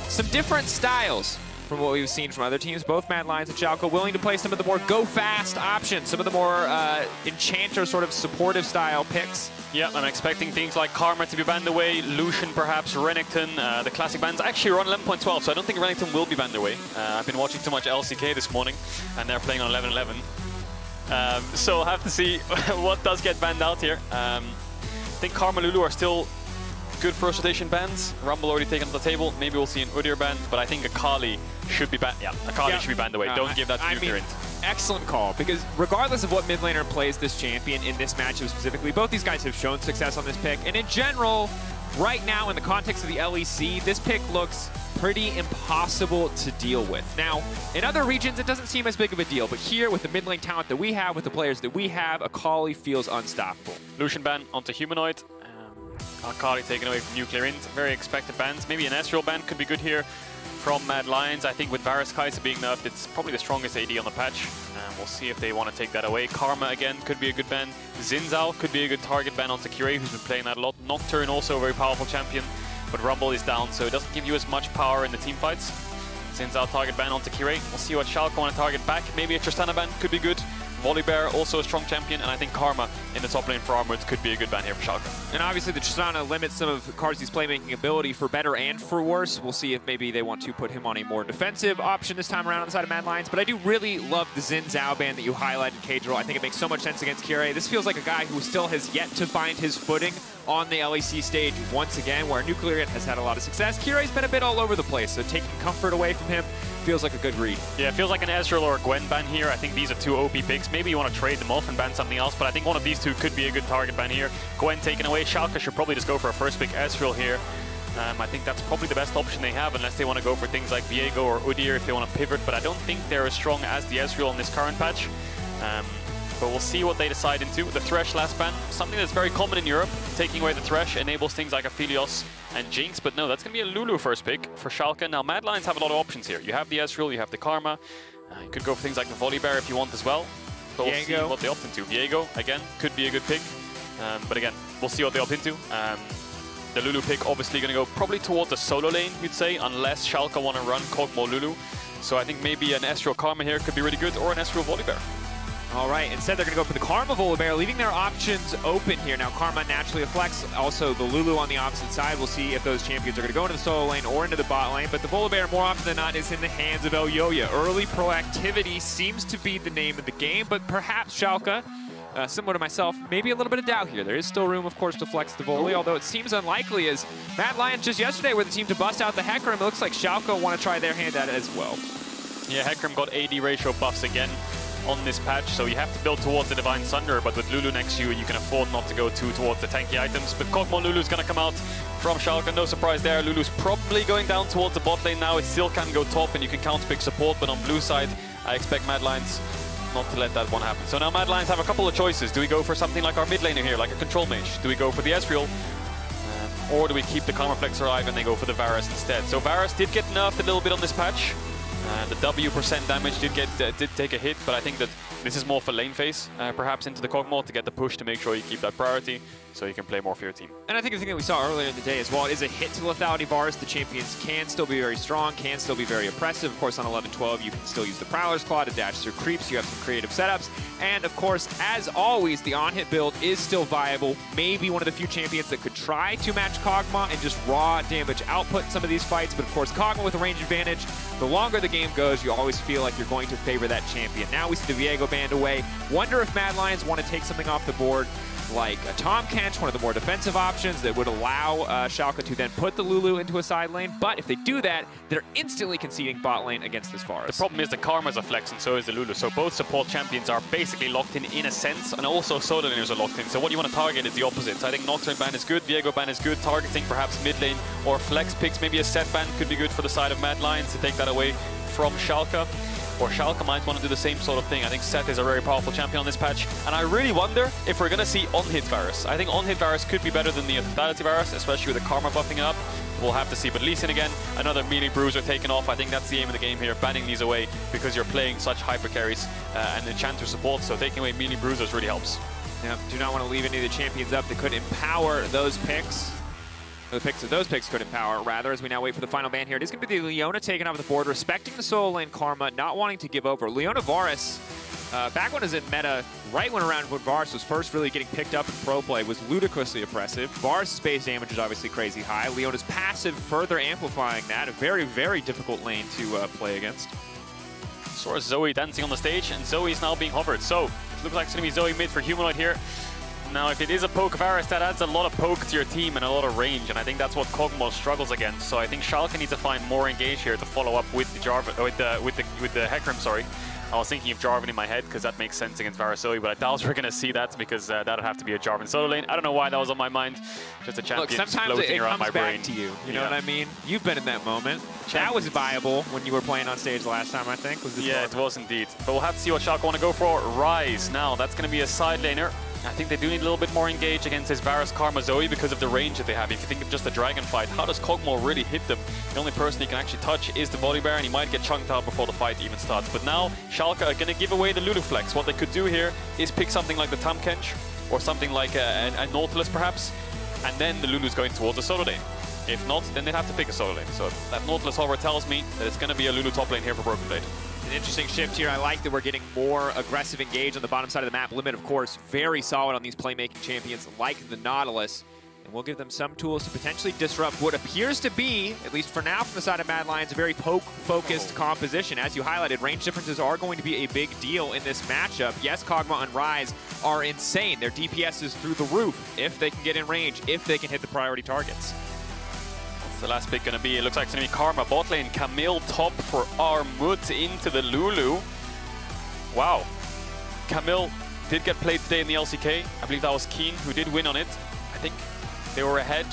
[SPEAKER 14] some different styles from what we've seen from other teams. Both Mad Lions and Schalke willing to play some of the more go-fast options, some of the more Enchanter sort of supportive style picks.
[SPEAKER 15] Yeah, I'm expecting things like Karma to be banned away, Lucian perhaps, Renekton, the classic bans. Actually, we're on 11.12, so I don't think Renekton will be banned away. I've been watching too much LCK this morning, and they're playing on 11.11. So I'll have to see what does get banned out here. I think Karma, Lulu are still good first rotation bans. Rumble already taken on the table. Maybe we'll see an Udyr ban, but I think Akali should be banned. Yeah, Akali should be banned away. Don't give that to Nuclear.
[SPEAKER 14] Excellent call, because regardless of what mid laner plays this champion in this matchup specifically, both these guys have shown success on this pick. And in general, right now in the context of the LEC, this pick looks pretty impossible to deal with. Now, in other regions, it doesn't seem as big of a deal, but here with the mid lane talent that we have, with the players that we have, Akali feels unstoppable.
[SPEAKER 15] Lucian ban onto Humanoid. Akali taken away from Nuclear Int. Very expected bans. Maybe an Ezreal ban could be good here from Mad Lions. I think with Varus Kai'Sa being nerfed, it's probably the strongest AD on the patch. We'll see if they want to take that away. Karma, again, could be a good ban. Xin Zhao could be a good target ban onto Kirei, who's been playing that a lot. Nocturne, also a very powerful champion, but Rumble is down, so it doesn't give you as much power in the team fights. Xin Zhao target ban onto Kirei. We'll see what Schalke want to target back. Maybe a Tristana ban could be good. Volibear, also a strong champion, and I think Karma in the top lane for Armored could be a good ban here for Schalke.
[SPEAKER 14] And obviously the Tristana limits some of Carzzy's playmaking ability for better and for worse. We'll see if maybe they want to put him on a more defensive option this time around on the side of Mad Lions. But I do really love the Xin Zhao ban that you highlighted, Kadril. I think it makes so much sense against Kirei. This feels like a guy who still has yet to find his footing on the LEC stage once again, where Nuclear has had a lot of success. Kirei's been a bit all over the place, so taking comfort away from him feels like a good read.
[SPEAKER 15] Yeah, it feels like an Ezreal or a Gwen ban here. I think these are two OP picks. Maybe you want to trade them off and ban something else, but I think one of these two could be a good target ban here. Gwen taken away. Schalke should probably just go for a first pick Ezreal here. I think that's probably the best option they have, unless they want to go for things like Viego or Udyr if they want to pivot, but I don't think they're as strong as the Ezreal in this current patch. But we'll see what they decide into. The Thresh last ban, something that's very common in Europe. Taking away the Thresh enables things like Aphelios and Jinx, but no, that's going to be a Lulu first pick for Schalke. Now, Mad Lions have a lot of options here. You have the Ezreal, you have the Karma. You could go for things like the Volibear if you want as well. But we'll see what they opt into. Viego, again, could be a good pick. But again, we'll see what they opt into. The Lulu pick obviously going to go probably towards the solo lane, you'd say, unless Schalke want to run Kog'Maw Lulu. So I think maybe an Ezreal Karma here could be really good, or an Ezreal Volibear.
[SPEAKER 14] All right, instead they're going to go for the Karma Volibear, leaving their options open here. Now Karma naturally a flex, also the Lulu on the opposite side. We'll see if those champions are going to go into the solo lane or into the bot lane, but the Volibear more often than not is in the hands of Elyoya. Early proactivity seems to be the name of the game, but perhaps Schalke, similar to myself, maybe a little bit of doubt here. There is still room, of course, to flex the Voli, although it seems unlikely, as Mad Lions just yesterday were the team to bust out the Hecarim. It looks like Schalke want to try their hand at it as well.
[SPEAKER 15] Yeah, Hecarim got AD ratio buffs again on this patch, so you have to build towards the Divine Sunder, but with Lulu next to you, you can afford not to go too towards the tanky items. But Kog'Maw Lulu is going to come out from Schalke, no surprise there. Lulu's probably going down towards the bot lane now. It still can go top, and you can counterpick support, but on blue side, I expect Mad Lions not to let that one happen. So now Mad Lions have a couple of choices. Do we go for something like our mid laner here, like a control mage? Do we go for the Ezreal? Or do we keep the Karma Flex alive and they go for the Varus instead? So Varus did get nerfed a little bit on this patch. The W % damage did take a hit, but I think that this is more for lane phase, perhaps into the Kog'Maw to get the push to make sure you keep that priority so you can play more for your team.
[SPEAKER 14] And I think the thing that we saw earlier in the day as well, it is a hit to lethality bars. The champions can still be very strong, can still be very oppressive. Of course, on 11-12, you can still use the Prowler's Claw to dash through creeps. You have some creative setups. And of course, as always, the on-hit build is still viable. Maybe one of the few champions that could try to match Kog'Maw and just raw damage output in some of these fights. But of course, Kog'Maw with a range advantage, the longer the game goes, you always feel like you're going to favor that champion. Now we see the Viego band away. Wonder if Mad Lions want to take something off the board.
[SPEAKER 2] like a Tahm Kench, one of the more defensive options that would allow Schalke to then put the Lulu into a side lane. But if they do that, they're instantly conceding bot lane against this Varus.
[SPEAKER 15] The problem is the Karma's a flex and so is the Lulu. So both support champions are basically locked in a sense, and also solo laners are locked in. So what you want to target is the opposite. So I think Nocturne ban is good, Viego ban is good, targeting perhaps mid lane or flex picks. Maybe a set ban could be good for the side of Mad Lions to take that away from Schalke. Or Schalke might want to do the same sort of thing. I think Seth is a very powerful champion on this patch. And I really wonder if we're going to see on-hit Varus. I think on-hit Varus could be better than the Totality Varus, especially with the Karma buffing it up. We'll have to see. But Lee Sin again, another melee bruiser taken off. I think that's the aim of the game here, banning these away because you're playing such hyper carries and enchanter support. So taking away melee bruisers really helps.
[SPEAKER 2] Yeah, do not want to leave any of the champions up that could empower those picks. Those picks could empower, rather, as we now wait for the final ban here. It is going to be the Leona taking off the board, respecting the solo lane Karma, not wanting to give over. Leona Varus, back when it was in meta, right when Varus was first really getting picked up in pro play, was ludicrously oppressive. Varus' base damage is obviously crazy high. Leona's passive further amplifying that. A very, very difficult lane to play against.
[SPEAKER 15] Saw Zoe dancing on the stage, and Zoe is now being hovered. So, it looks like it's going to be Zoe mid for Humanoid here. Now, if it is a poke Varus, that adds a lot of poke to your team and a lot of range, and I think that's what Kog'Maw struggles against. So I think Schalke needs to find more engage here to follow up with the Hecarim, sorry. I was thinking of Jarvan in my head because that makes sense against Varus Zoe, but I doubt we're going to see that because that'd have to be a Jarvan solo lane. I don't know why that was on my mind. Just a champion floating around my brain.
[SPEAKER 2] Look, sometimes it comes back to you. You know what I mean? You've been in that moment. That was viable when you were playing on stage last time, I think.
[SPEAKER 15] Yeah, it was indeed. But we'll have to see what Schalke want to go for. Rise. Now, that's going to be a side laner. I think they do need a little bit more engage against this Varus Karma Zoe because of the range that they have. If you think of just the dragon fight, how does Kog'Maw really hit them? The only person he can actually touch is the body bear, and he might get chunked out before the fight even starts. But now, Schalke are going to give away the Lulu flex. What they could do here is pick something like the Tahm Kench, or something like a Nautilus perhaps, and then the Lulu's going towards the solo lane. If not, then they'd have to pick a solo lane. So that Nautilus hover tells me that it's going to be a Lulu top lane here for Broken Blade.
[SPEAKER 2] An interesting shift here. I like that we're getting more aggressive engage on the bottom side of the map. Limit, of course, very solid on these playmaking champions like the Nautilus. And we'll give them some tools to potentially disrupt what appears to be, at least for now from the side of Mad Lions, a very poke-focused composition. As you highlighted, range differences are going to be a big deal in this matchup. Yes, Kog'Maw and Rise are insane. Their DPS is through the roof if they can get in range, if they can hit the priority targets.
[SPEAKER 15] The last pick gonna be, it looks like it's gonna be Karma bot lane, Camille top for Armut into the Lulu. Wow. Camille did get played today in the LCK. I believe that was Keen who did win on it. I think they were ahead.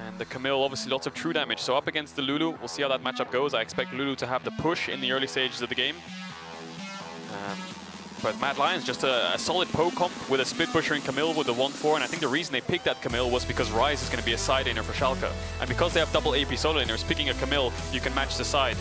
[SPEAKER 15] And the Camille, obviously lots of true damage. So up against the Lulu, we'll see how that matchup goes. I expect Lulu to have the push in the early stages of the game. But Mad Lions, just a solid poke comp with a split pusher in Camille with the 1-4, and I think the reason they picked that Camille was because Rise is going to be a side laner for Schalke. And because they have double AP solo laners, picking a Camille, you can match the side.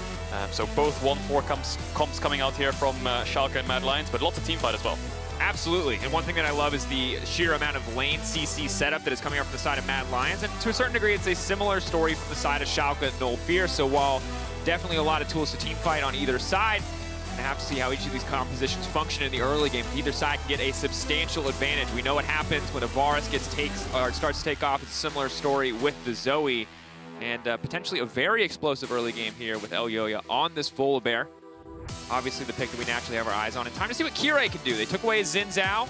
[SPEAKER 15] So both 1-4 comps coming out here from Schalke and Mad Lions, but lots of team fight as well.
[SPEAKER 2] Absolutely, and one thing that I love is the sheer amount of lane CC setup that is coming up from the side of Mad Lions, and to a certain degree it's a similar story from the side of Schalke and No Fear, so while definitely a lot of tools to team fight on either side, I have to see how each of these compositions function in the early game. Either side can get a substantial advantage. We know what happens when a Varus starts to take off. It's a similar story with the Zoe, and potentially a very explosive early game here with Elyoya on this Volibear. Obviously the pick that we naturally have our eyes on. And time to see what Kirei can do. They took away his Xin Zhao,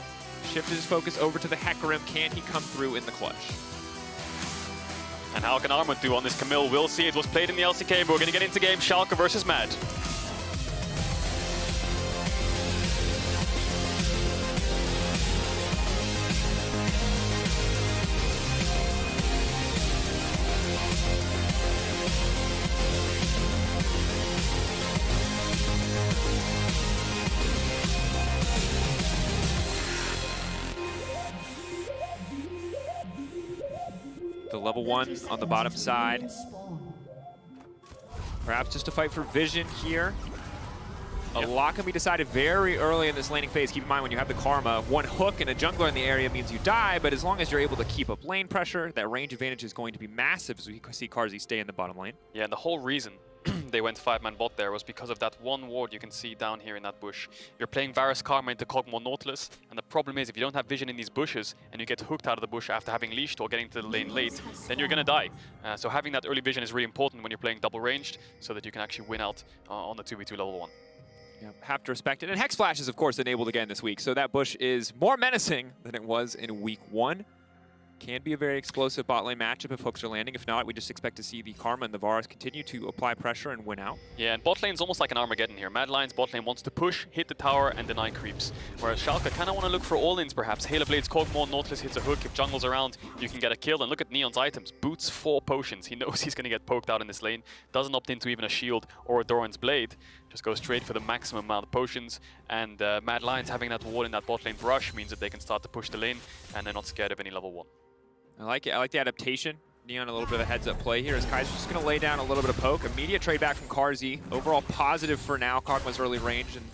[SPEAKER 2] shifted his focus over to the Hecarim. Can he come through in the clutch?
[SPEAKER 15] And how can Armut do on this Camille? We'll see. It was played in the LCK, but we're going to get into game Schalke versus Mad.
[SPEAKER 2] The level 1 on the bottom side. Perhaps just a fight for vision here. A lot can be decided very early in this laning phase. Keep in mind when you have the Karma, one hook and a jungler in the area means you die, but as long as you're able to keep up lane pressure, that range advantage is going to be massive as we see Carzzy stay in the bottom lane.
[SPEAKER 15] Yeah, and the whole reason they went 5-man bot there was because of that one ward you can see down here in that bush. You're playing Varus Karma into Kog'Maw Nautilus, and the problem is if you don't have vision in these bushes and you get hooked out of the bush after having leashed or getting to the lane late, then you're gonna die. So having that early vision is really important when you're playing double ranged so that you can actually win out on the 2v2 level 1.
[SPEAKER 2] Yeah, have to respect it. And Hex Flash is, of course, enabled again this week, so that bush is more menacing than it was in week 1. Can be a very explosive bot lane matchup if hooks are landing. If not, we just expect to see the Karma and the Varus continue to apply pressure and win out.
[SPEAKER 15] Yeah, and bot lane's almost like an Armageddon here. Mad Lions bot lane wants to push, hit the tower, and deny creeps. Whereas Schalke kind of want to look for all-ins, perhaps. Halo Blades, Kog'Maw, Nautilus hits a hook. If jungle's around, you can get a kill. And look at Neon's items. Boots 4 potions. He knows he's going to get poked out in this lane. Doesn't opt into even a shield or a Doran's Blade. Just goes straight for the maximum amount of potions. And Mad Lions having that ward in that bot lane rush means that they can start to push the lane, and they're not scared of any level 1.
[SPEAKER 2] I like it. I like the adaptation. Neon a little bit of a heads-up play here as Kaiser's just going to lay down a little bit of poke. Immediate trade back from Carzzy. Overall positive for now. Kog'Maw's early range and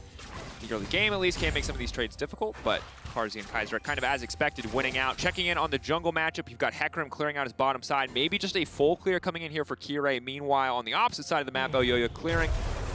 [SPEAKER 2] the early game at least can make some of these trades difficult, but Carzzy and Kaiser are kind of as expected winning out. Checking in on the jungle matchup, you've got Hecarim clearing out his bottom side. Maybe just a full clear coming in here for Kirei. Meanwhile, on the opposite side of the map, Elyoya clearing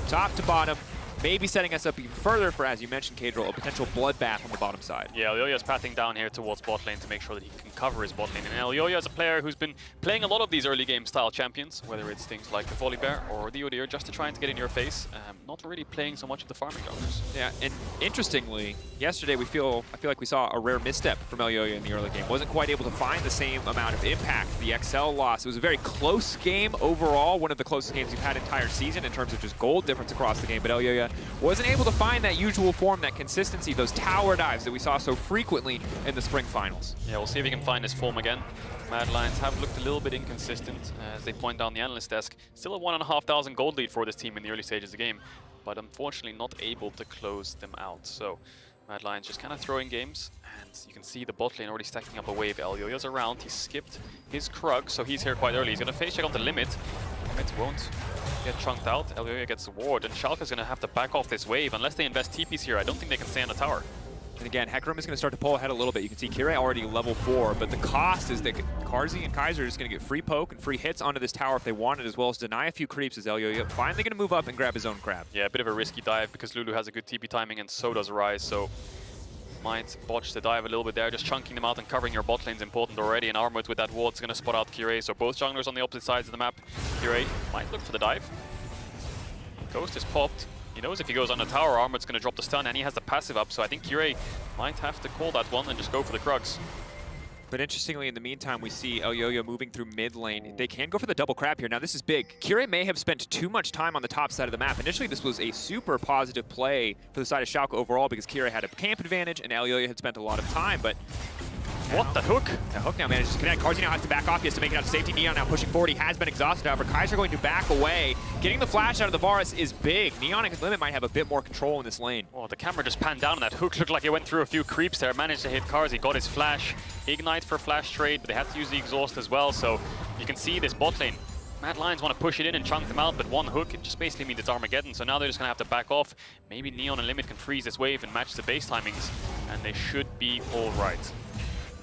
[SPEAKER 2] top to bottom. Maybe setting us up even further for, as you mentioned, Kadril, a potential bloodbath on the bottom side.
[SPEAKER 15] Yeah, Elyoya's pathing down here towards bot lane to make sure that he can cover his bot lane. And Elyoya is a player who's been playing a lot of these early game style champions, whether it's things like the Volibear or the Udyr, just to try and get in your face. Not really playing so much of the farming junglers.
[SPEAKER 2] Yeah, and interestingly, yesterday I feel like we saw a rare misstep from Elyoya in the early game. Wasn't quite able to find the same amount of impact. The XL loss. It was a very close game overall, one of the closest games we've had entire season in terms of just gold difference across the game. But Elyoya wasn't able to find that usual form, that consistency, those tower dives that we saw so frequently in the spring finals.
[SPEAKER 15] Yeah, we'll see if he can find his form again. Mad Lions have looked a little bit inconsistent, as they point down the analyst desk. Still a 1,500 gold lead for this team in the early stages of the game, but unfortunately not able to close them out. So Mad Lions just kind of throwing games, and you can see the bot lane already stacking up a wave. Elyoya's around, he skipped his Krug, so he's here quite early. He's going to face check on the limit. Limit won't get chunked out. Elyoya gets the ward, and Schalke's going to have to back off this wave. Unless they invest TPs here, I don't think they can stay on the tower.
[SPEAKER 2] And again, Hecarim is going to start to pull ahead a little bit. You can see Kirei already level 4, but the cost is that Carzzy and Kaiser are just going to get free poke and free hits onto this tower if they want it, as well as deny a few creeps as Elyoya finally going to move up and grab his own crab.
[SPEAKER 15] Yeah, a bit of a risky dive because Lulu has a good TP timing and so does Ryze, so might botch the dive a little bit there. Just chunking them out and covering your bot lane is important already, and Armut with that ward is going to spot out Kirei, so both junglers on the opposite sides of the map. Kirei might look for the dive. Ghost is popped. He knows if he goes on the tower, Armut's going to drop the stun, and he has the passive up, so I think Kirei might have to call that one and just go for the Krugs.
[SPEAKER 2] But interestingly, in the meantime, we see Elyoya moving through mid lane. They can go for the double crab here. Now, this is big. Kirei may have spent too much time on the top side of the map. Initially, this was a super positive play for the side of Schalke overall because Kirei had a camp advantage and Elyoya had spent a lot of time, but
[SPEAKER 15] what the hook?
[SPEAKER 2] The hook now manages to connect. Carzzy now has to back off. He has to make it out to safety. Neon now pushing forward. He has been exhausted. However, Kaiser going to back away. Getting the flash out of the Varus is big. Neon and Limit might have a bit more control in this lane.
[SPEAKER 15] Oh, the camera just panned down on that hook. Looked like it went through a few creeps there. Managed to hit Carzzy. Got his flash. Ignite for flash trade, but they had to use the exhaust as well. So you can see this bot lane. Mad Lions want to push it in and chunk them out, but one hook, it just basically means it's Armageddon. So now they're just going to have to back off. Maybe Neon and Limit can freeze this wave and match the base timings, and they should be all right.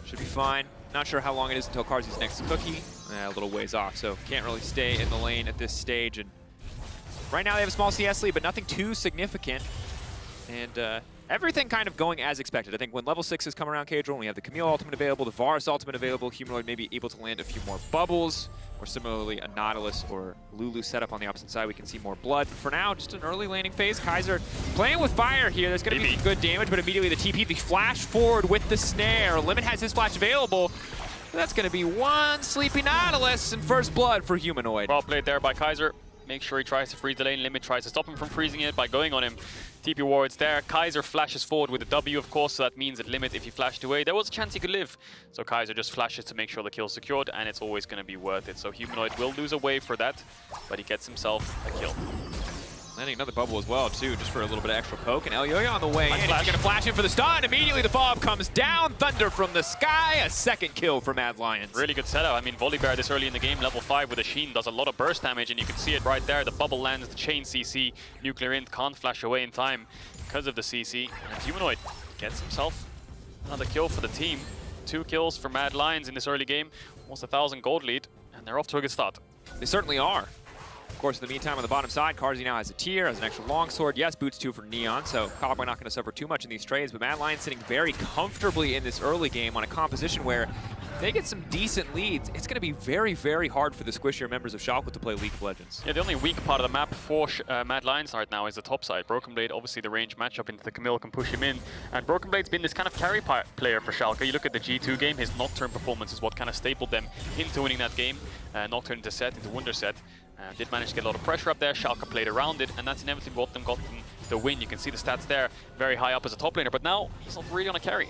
[SPEAKER 2] Should be fine. Not sure how long it is until Carzzy's next cookie. A little ways off, so can't really stay in the lane at this stage. And right now they have a small CS lead, but nothing too significant. And everything kind of going as expected. I think when level 6 has come around, Kadril, and we have the Camille ultimate available, the Varus ultimate available, Humanoid may be able to land a few more bubbles, or similarly a Nautilus or Lulu setup on the opposite side. We can see more blood. But for now, just an early laning phase. Kaiser playing with fire here. There's going to be some good damage, but immediately the TP, the flash forward with the snare. Limit has his flash available. That's going to be one sleepy Nautilus and first blood for Humanoid.
[SPEAKER 15] Well played there by Kaiser. Make sure he tries to freeze the lane. Limit tries to stop him from freezing it by going on him. TP wards there. Kaiser flashes forward with a W, of course, so that means that Limit, if he flashed away, there was a chance he could live. So Kaiser just flashes to make sure the kill's secured, and it's always going to be worth it. So Humanoid will lose a wave for that, but he gets himself a kill.
[SPEAKER 2] Landing another bubble as well, too, just for a little bit of extra poke. And Elyoya on the way in. He's going to flash in for the stun. Immediately the bomb comes down. Thunder from the sky. A second kill for Mad Lions.
[SPEAKER 15] Really good setup. I mean, Volibear this early in the game, level 5 with a Sheen, does a lot of burst damage, and you can see it right there. The bubble lands, the chain CC. Nuclear Int can't flash away in time because of the CC. And Humanoid gets himself another kill for the team. 2 kills for Mad Lions in this early game. Almost 1,000 gold lead, and they're off to a good start.
[SPEAKER 2] They certainly are. Of course, in the meantime, on the bottom side, Carzzy now has a tier, has an extra longsword. Yes, boots 2 for Neon, so Kog'Maw not going to suffer too much in these trades, but Mad Lions sitting very comfortably in this early game on a composition where
[SPEAKER 14] they get some decent leads, it's going to be very, very hard for the squishier members of Schalke to play League of Legends.
[SPEAKER 15] Yeah, the only weak part of the map for Mad Lions right now is the top side. Broken Blade, obviously the range matchup into the Camille can push him in. And Broken Blade's been this kind of carry player for Schalke. You look at the G2 game, his Nocturne performance is what kind of stapled them into winning that game. Nocturne into set, into Wunder set. Did manage to get a lot of pressure up there. Schalke played around it, and that's inevitably what them got them the win. You can see the stats there, very high up as a top laner, but now he's not really on a carry.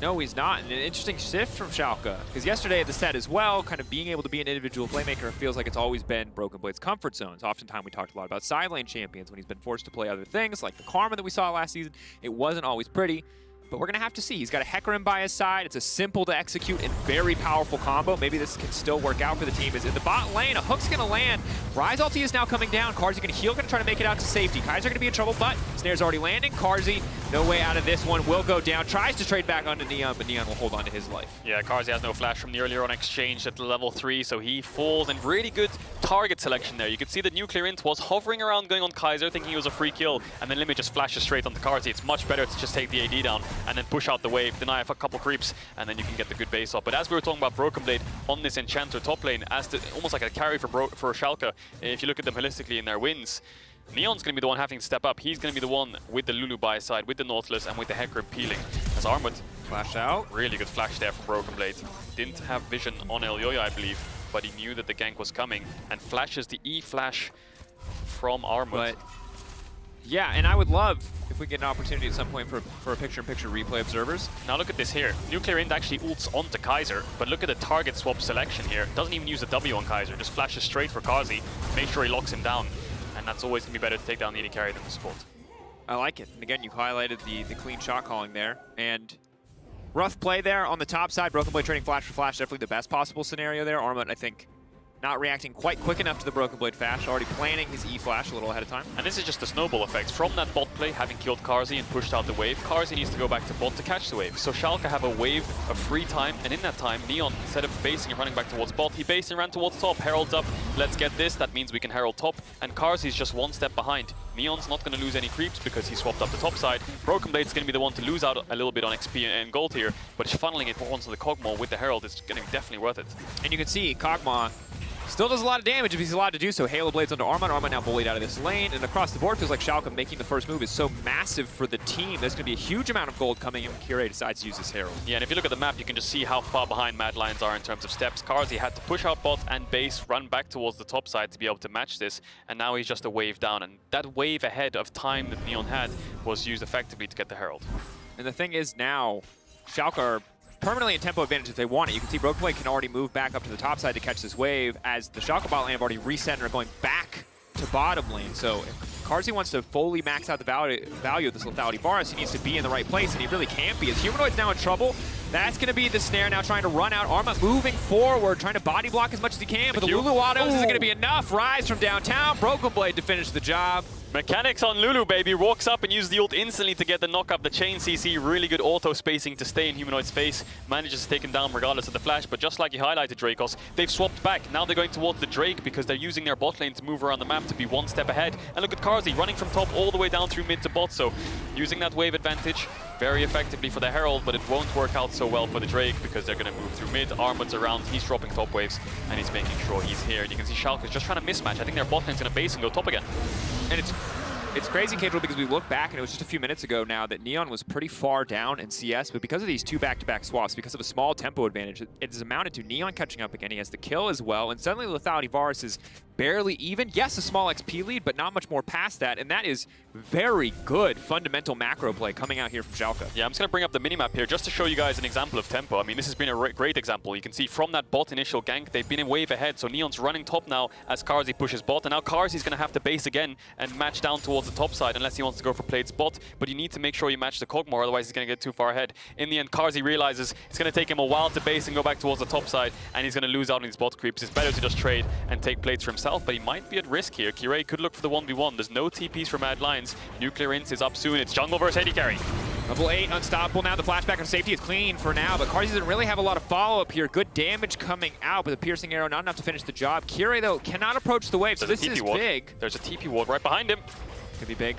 [SPEAKER 14] No, he's not. And an interesting shift from Schalke, because yesterday at the set as well, kind of being able to be an individual playmaker feels like it's always been Broken Blade's comfort zones. Oftentimes we talked a lot about side lane champions when he's been forced to play other things, like the Karma that we saw last season. It wasn't always pretty. But we're going to have to see. He's got a Hecarim by his side. It's a simple to execute and very powerful combo. Maybe this can still work out for the team. Is in the bot lane. A hook's going to land. Ryze ulti is now coming down. Carzzy going to heal, going to try to make it out to safety. Kaiser going to be in trouble, but Snare's already landing. Carzzy, no way out of this one. Will go down. Tries to trade back onto Neon, but Neon will hold on to his life.
[SPEAKER 15] Yeah, Carzzy has no flash from the earlier on exchange at the level 3, so he falls. And really good target selection there. You can see that Nuclear Int was hovering around going on Kaiser, thinking it was a free kill, and then Limit just flashes straight onto Carzzy. It's much better to just take the AD down and then push out the wave, deny a couple creeps, and then you can get the good base up. But as we were talking about Broken Blade on this Enchanter top lane, as almost like a carry for Schalke, if you look at them holistically in their wins, Neon's going to be the one having to step up. He's going to be the one with the Lulu by his side, with the Nautilus, and with the Hecarim peeling. As Armut
[SPEAKER 14] flash out.
[SPEAKER 15] Really good flash there from Broken Blade. Didn't have vision on Elyoya, I believe, but he knew that the gank was coming, and flashes the E-flash from Armut.
[SPEAKER 14] But yeah, and I would love if we get an opportunity at some point for a picture-in-picture replay observers.
[SPEAKER 15] Now look at this here. Nuclear Int actually ults onto Kaiser, but look at the target swap selection here. Doesn't even use a W on Kaiser, just flashes straight for Carzzy, make sure he locks him down. And that's always going to be better to take down the AD carry than the support.
[SPEAKER 14] I like it. And again, you highlighted the clean shot calling there. And rough play there on the top side. Broken Blade trading flash for flash, definitely the best possible scenario there. Armut, I think, not reacting quite quick enough to the Broken Blade flash, already planning his E-flash a little ahead of time.
[SPEAKER 15] And this is just the snowball effect. From that bot play, having killed Carzzy and pushed out the wave, Carzzy needs to go back to bot to catch the wave. So Schalke have a wave of free time, and in that time, Neon, instead of basing and running back towards bot, he based and ran towards top. Herald's up, let's get this, that means we can Herald top, and Carzzy's just one step behind. Neon's not going to lose any creeps because he swapped up the top side. Broken Blade's going to be the one to lose out a little bit on XP and gold here, but funneling it onto the Kog'Maw with the Herald is going to be definitely worth it.
[SPEAKER 14] And you can see Kog'Maw still does a lot of damage if he's allowed to do so. Halo Blades onto Armut. Armut now bullied out of this lane, and across the board feels like Schalke making the first move is so massive for the team. There's going to be a huge amount of gold coming in when Kire decides to use his Herald.
[SPEAKER 15] Yeah, and if you look at the map, you can just see how far behind Mad Lions are in terms of steps. Carzzy had to push out bot and base, run back towards the top side to be able to match this, and now he's just a wave down, and that wave ahead of time that Neon had was used effectively to get the Herald.
[SPEAKER 14] And the thing is now, Schalke are permanently in tempo advantage if they want it. You can see Broken Blade can already move back up to the top side to catch this wave, as the Schalke bot lane have already reset and are going back to bottom lane. So if Carzzy wants to fully max out the value of this lethality Varus, he needs to be in the right place, and he really can't be. As Humanoid's now in trouble, that's going to be the snare now trying to run out. Armut moving forward, trying to body block as much as he can, but the Lulu autos isn't going to be enough. Ryze from downtown, Broken Blade to finish the job.
[SPEAKER 15] Mechanics on Lulu, baby. Walks up and uses the ult instantly to get the knock up the chain CC. Really good auto spacing to stay in Humanoid's face. Manages to take him down regardless of the flash. But just like you highlighted, Dracos, they've swapped back. Now they're going towards the Drake because they're using their bot lane to move around the map to be one step ahead. And look at Carzzy running from top all the way down through mid to bot. So using that wave advantage very effectively for the Herald, but it won't work out so well for the Drake because they're going to move through mid. Armut's around, he's dropping top waves, and he's making sure he's here. And you can see Schalke is just trying to mismatch. I think their bot lane's going to base and go top again.
[SPEAKER 14] And it's crazy, Capital, because we look back and it was just a few minutes ago now that Neon was pretty far down in CS, but because of these two back-to-back swaps, because of a small tempo advantage, it has amounted to Neon catching up again. He has the kill as well, and suddenly Lethality Varus is barely even. Yes, a small XP lead, but not much more past that, and that is very good fundamental macro play coming out here from Schalke.
[SPEAKER 15] Yeah, I'm just going to bring up the minimap here just to show you guys an example of tempo. I mean, this has been a great example. You can see from that bot initial gank, they've been a wave ahead, so Neon's running top now as Carzzy pushes bot, and now Carzzy's going to have to base again and match down towards the top side unless he wants to go for played spot, but you need to make sure you match the Kog'Maw, otherwise he's going to get too far ahead. In the end, Carzzy realizes it's going to take him a while to base and go back towards the top side, and he's going to lose out on these bot creeps. It's better to just trade and take plates for himself, but he might be at risk here. Kire could look for the 1v1. There's no TPs for Mad Lions. Nuclear Int is up soon. It's jungle versus AD carry.
[SPEAKER 14] Level 8, unstoppable now. The flashback on safety is clean for now, but Carzzy doesn't really have a lot of follow-up here. Good damage coming out, but the piercing arrow not enough to finish the job. Kire, though, cannot approach the wave, so this is big.
[SPEAKER 15] There's a TP ward right behind him.
[SPEAKER 14] Could be big.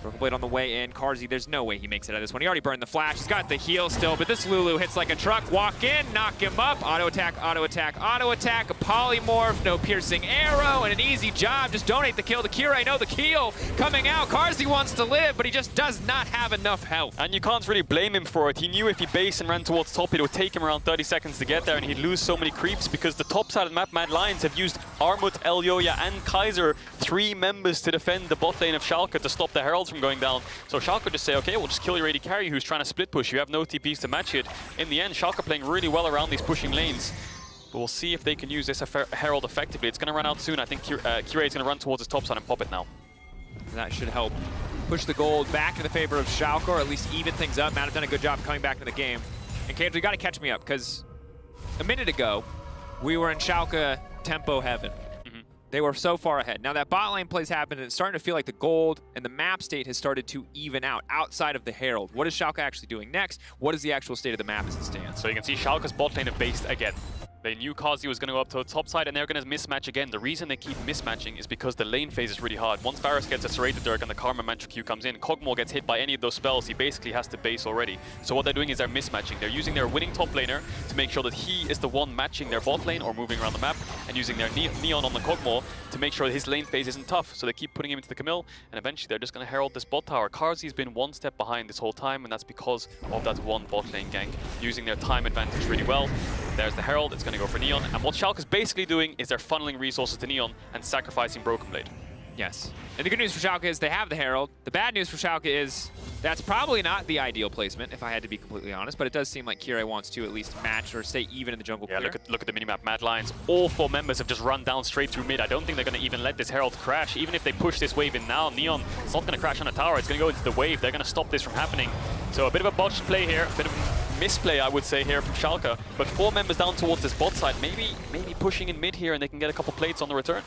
[SPEAKER 14] Broken Blade on the way in. Carzzy, there's no way he makes it out of this one. He already burned the flash. He's got the heal still, but this Lulu hits like a truck. Walk in, knock him up. Auto attack, auto attack, auto attack. A polymorph, no piercing arrow, and an easy job. Just donate the kill to Kira. No, the Keel coming out. Carzzy wants to live, but he just does not have enough health.
[SPEAKER 15] And you can't really blame him for it. He knew if he based and ran towards top, it would take him around 30 seconds to get there, and he'd lose so many creeps because the top side of the map, Mad Lions, have used Armut, Elyoya, and Kaiser, 3 members to defend the bot lane of Schalke to stop the Heralds from going down. So Schalke just say, okay, we'll just kill your AD carry who's trying to split push. You have no TPs to match it. In the end, Schalke playing really well around these pushing lanes. But we'll see if they can use this Herald effectively. It's going to run out soon. I think Kira is going to run towards his top side and pop it now.
[SPEAKER 14] That should help push the gold back in the favor of Schalke, or at least even things up. Matt have done a good job coming back into the game. And Cage, you got to catch me up, because a minute ago, we were in Schalke tempo heaven. They were so far ahead. Now that bot lane plays happened, and it's starting to feel like the gold and the map state has started to even out outside of the Herald. What is Schalke actually doing next? What is the actual state of the map as it stands?
[SPEAKER 15] So you can see Schalke's bot lane have based again. They knew Carzzy was going to go up to the top side, and they're going to mismatch again. The reason they keep mismatching is because the lane phase is really hard. Once Varus gets a Serrated Dirk and the Karma Mantra Q comes in, Kog'Maw gets hit by any of those spells, he basically has to base already. So what they're doing is they're mismatching. They're using their winning top laner to make sure that he is the one matching their bot lane or moving around the map, and using their Neon on the Kog'Maw to make sure that his lane phase isn't tough. So they keep putting him into the Camille, and eventually they're just going to Herald this bot tower. Carzzy's been one step behind this whole time, and that's because of that one bot lane gank, using their time advantage really well. There's the Herald, it's going to go for Neon, and what Schalke is basically doing is they're funneling resources to Neon and sacrificing Broken Blade.
[SPEAKER 14] Yes. And the good news for Schalke is they have the Herald. The bad news for Schalke is that's probably not the ideal placement, if I had to be completely honest, but it does seem like Kira wants to at least match or stay even in the jungle clear.
[SPEAKER 15] Yeah, look at the minimap. Mad Lions, all 4 members have just run down straight through mid. I don't think they're going to even let this Herald crash. Even if they push this wave in now, Neon, it's not going to crash on a tower. It's going to go into the wave. They're going to stop this from happening. So a bit of a botched play here, a bit of misplay, I would say, here from Schalke. But 4 members down towards this bot side, maybe pushing in mid here, and they can get a couple plates on the return.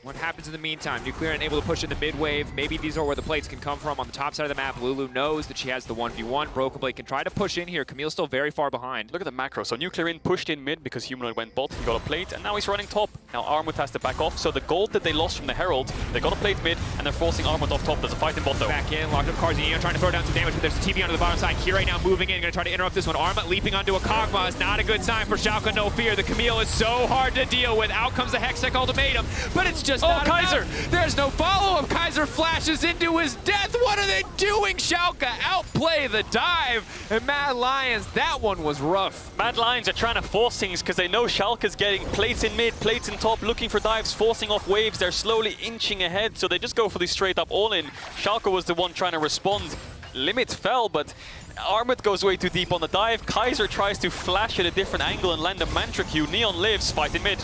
[SPEAKER 14] What happens in the meantime? Nuclear able to push in the mid wave. Maybe these are where the plates can come from on the top side of the map. Lulu knows that she has the 1v1. Broken Blade can try to push in here. Camille's still very far behind.
[SPEAKER 15] Look at the macro. So Nuclear pushed in mid because Humanoid went bot. He got a plate, and now he's running top. Now Armut has to back off. So the gold that they lost from the Herald, they got a plate mid, and they're forcing Armut off top. There's a fight in bot though.
[SPEAKER 14] Back in, locked up Carzzy, trying to throw down some damage, but there's a TP onto the bottom side. Kira now moving in, going to try to interrupt this one. Armut leaping onto a Kog'Maw is not a good sign for Schalke, no fear. The Camille is so hard to deal with. Out comes the Hextech ultimatum, but it's just not
[SPEAKER 15] Kaiser!
[SPEAKER 14] Enough. There's no follow-up. Kaiser flashes into his death. What are they doing? Schalke outplay the dive. And Mad Lions, that one was rough.
[SPEAKER 15] Mad Lions are trying to force things because they know Schalke's getting plates in mid, plates in top, looking for dives, forcing off waves. They're slowly inching ahead, so they just go for the straight up all-in. Schalke was the one trying to respond. Limit fell, but Armut goes way too deep on the dive. Kaiser tries to flash at a different angle and land a Mantra Q. Neon lives, fight in mid.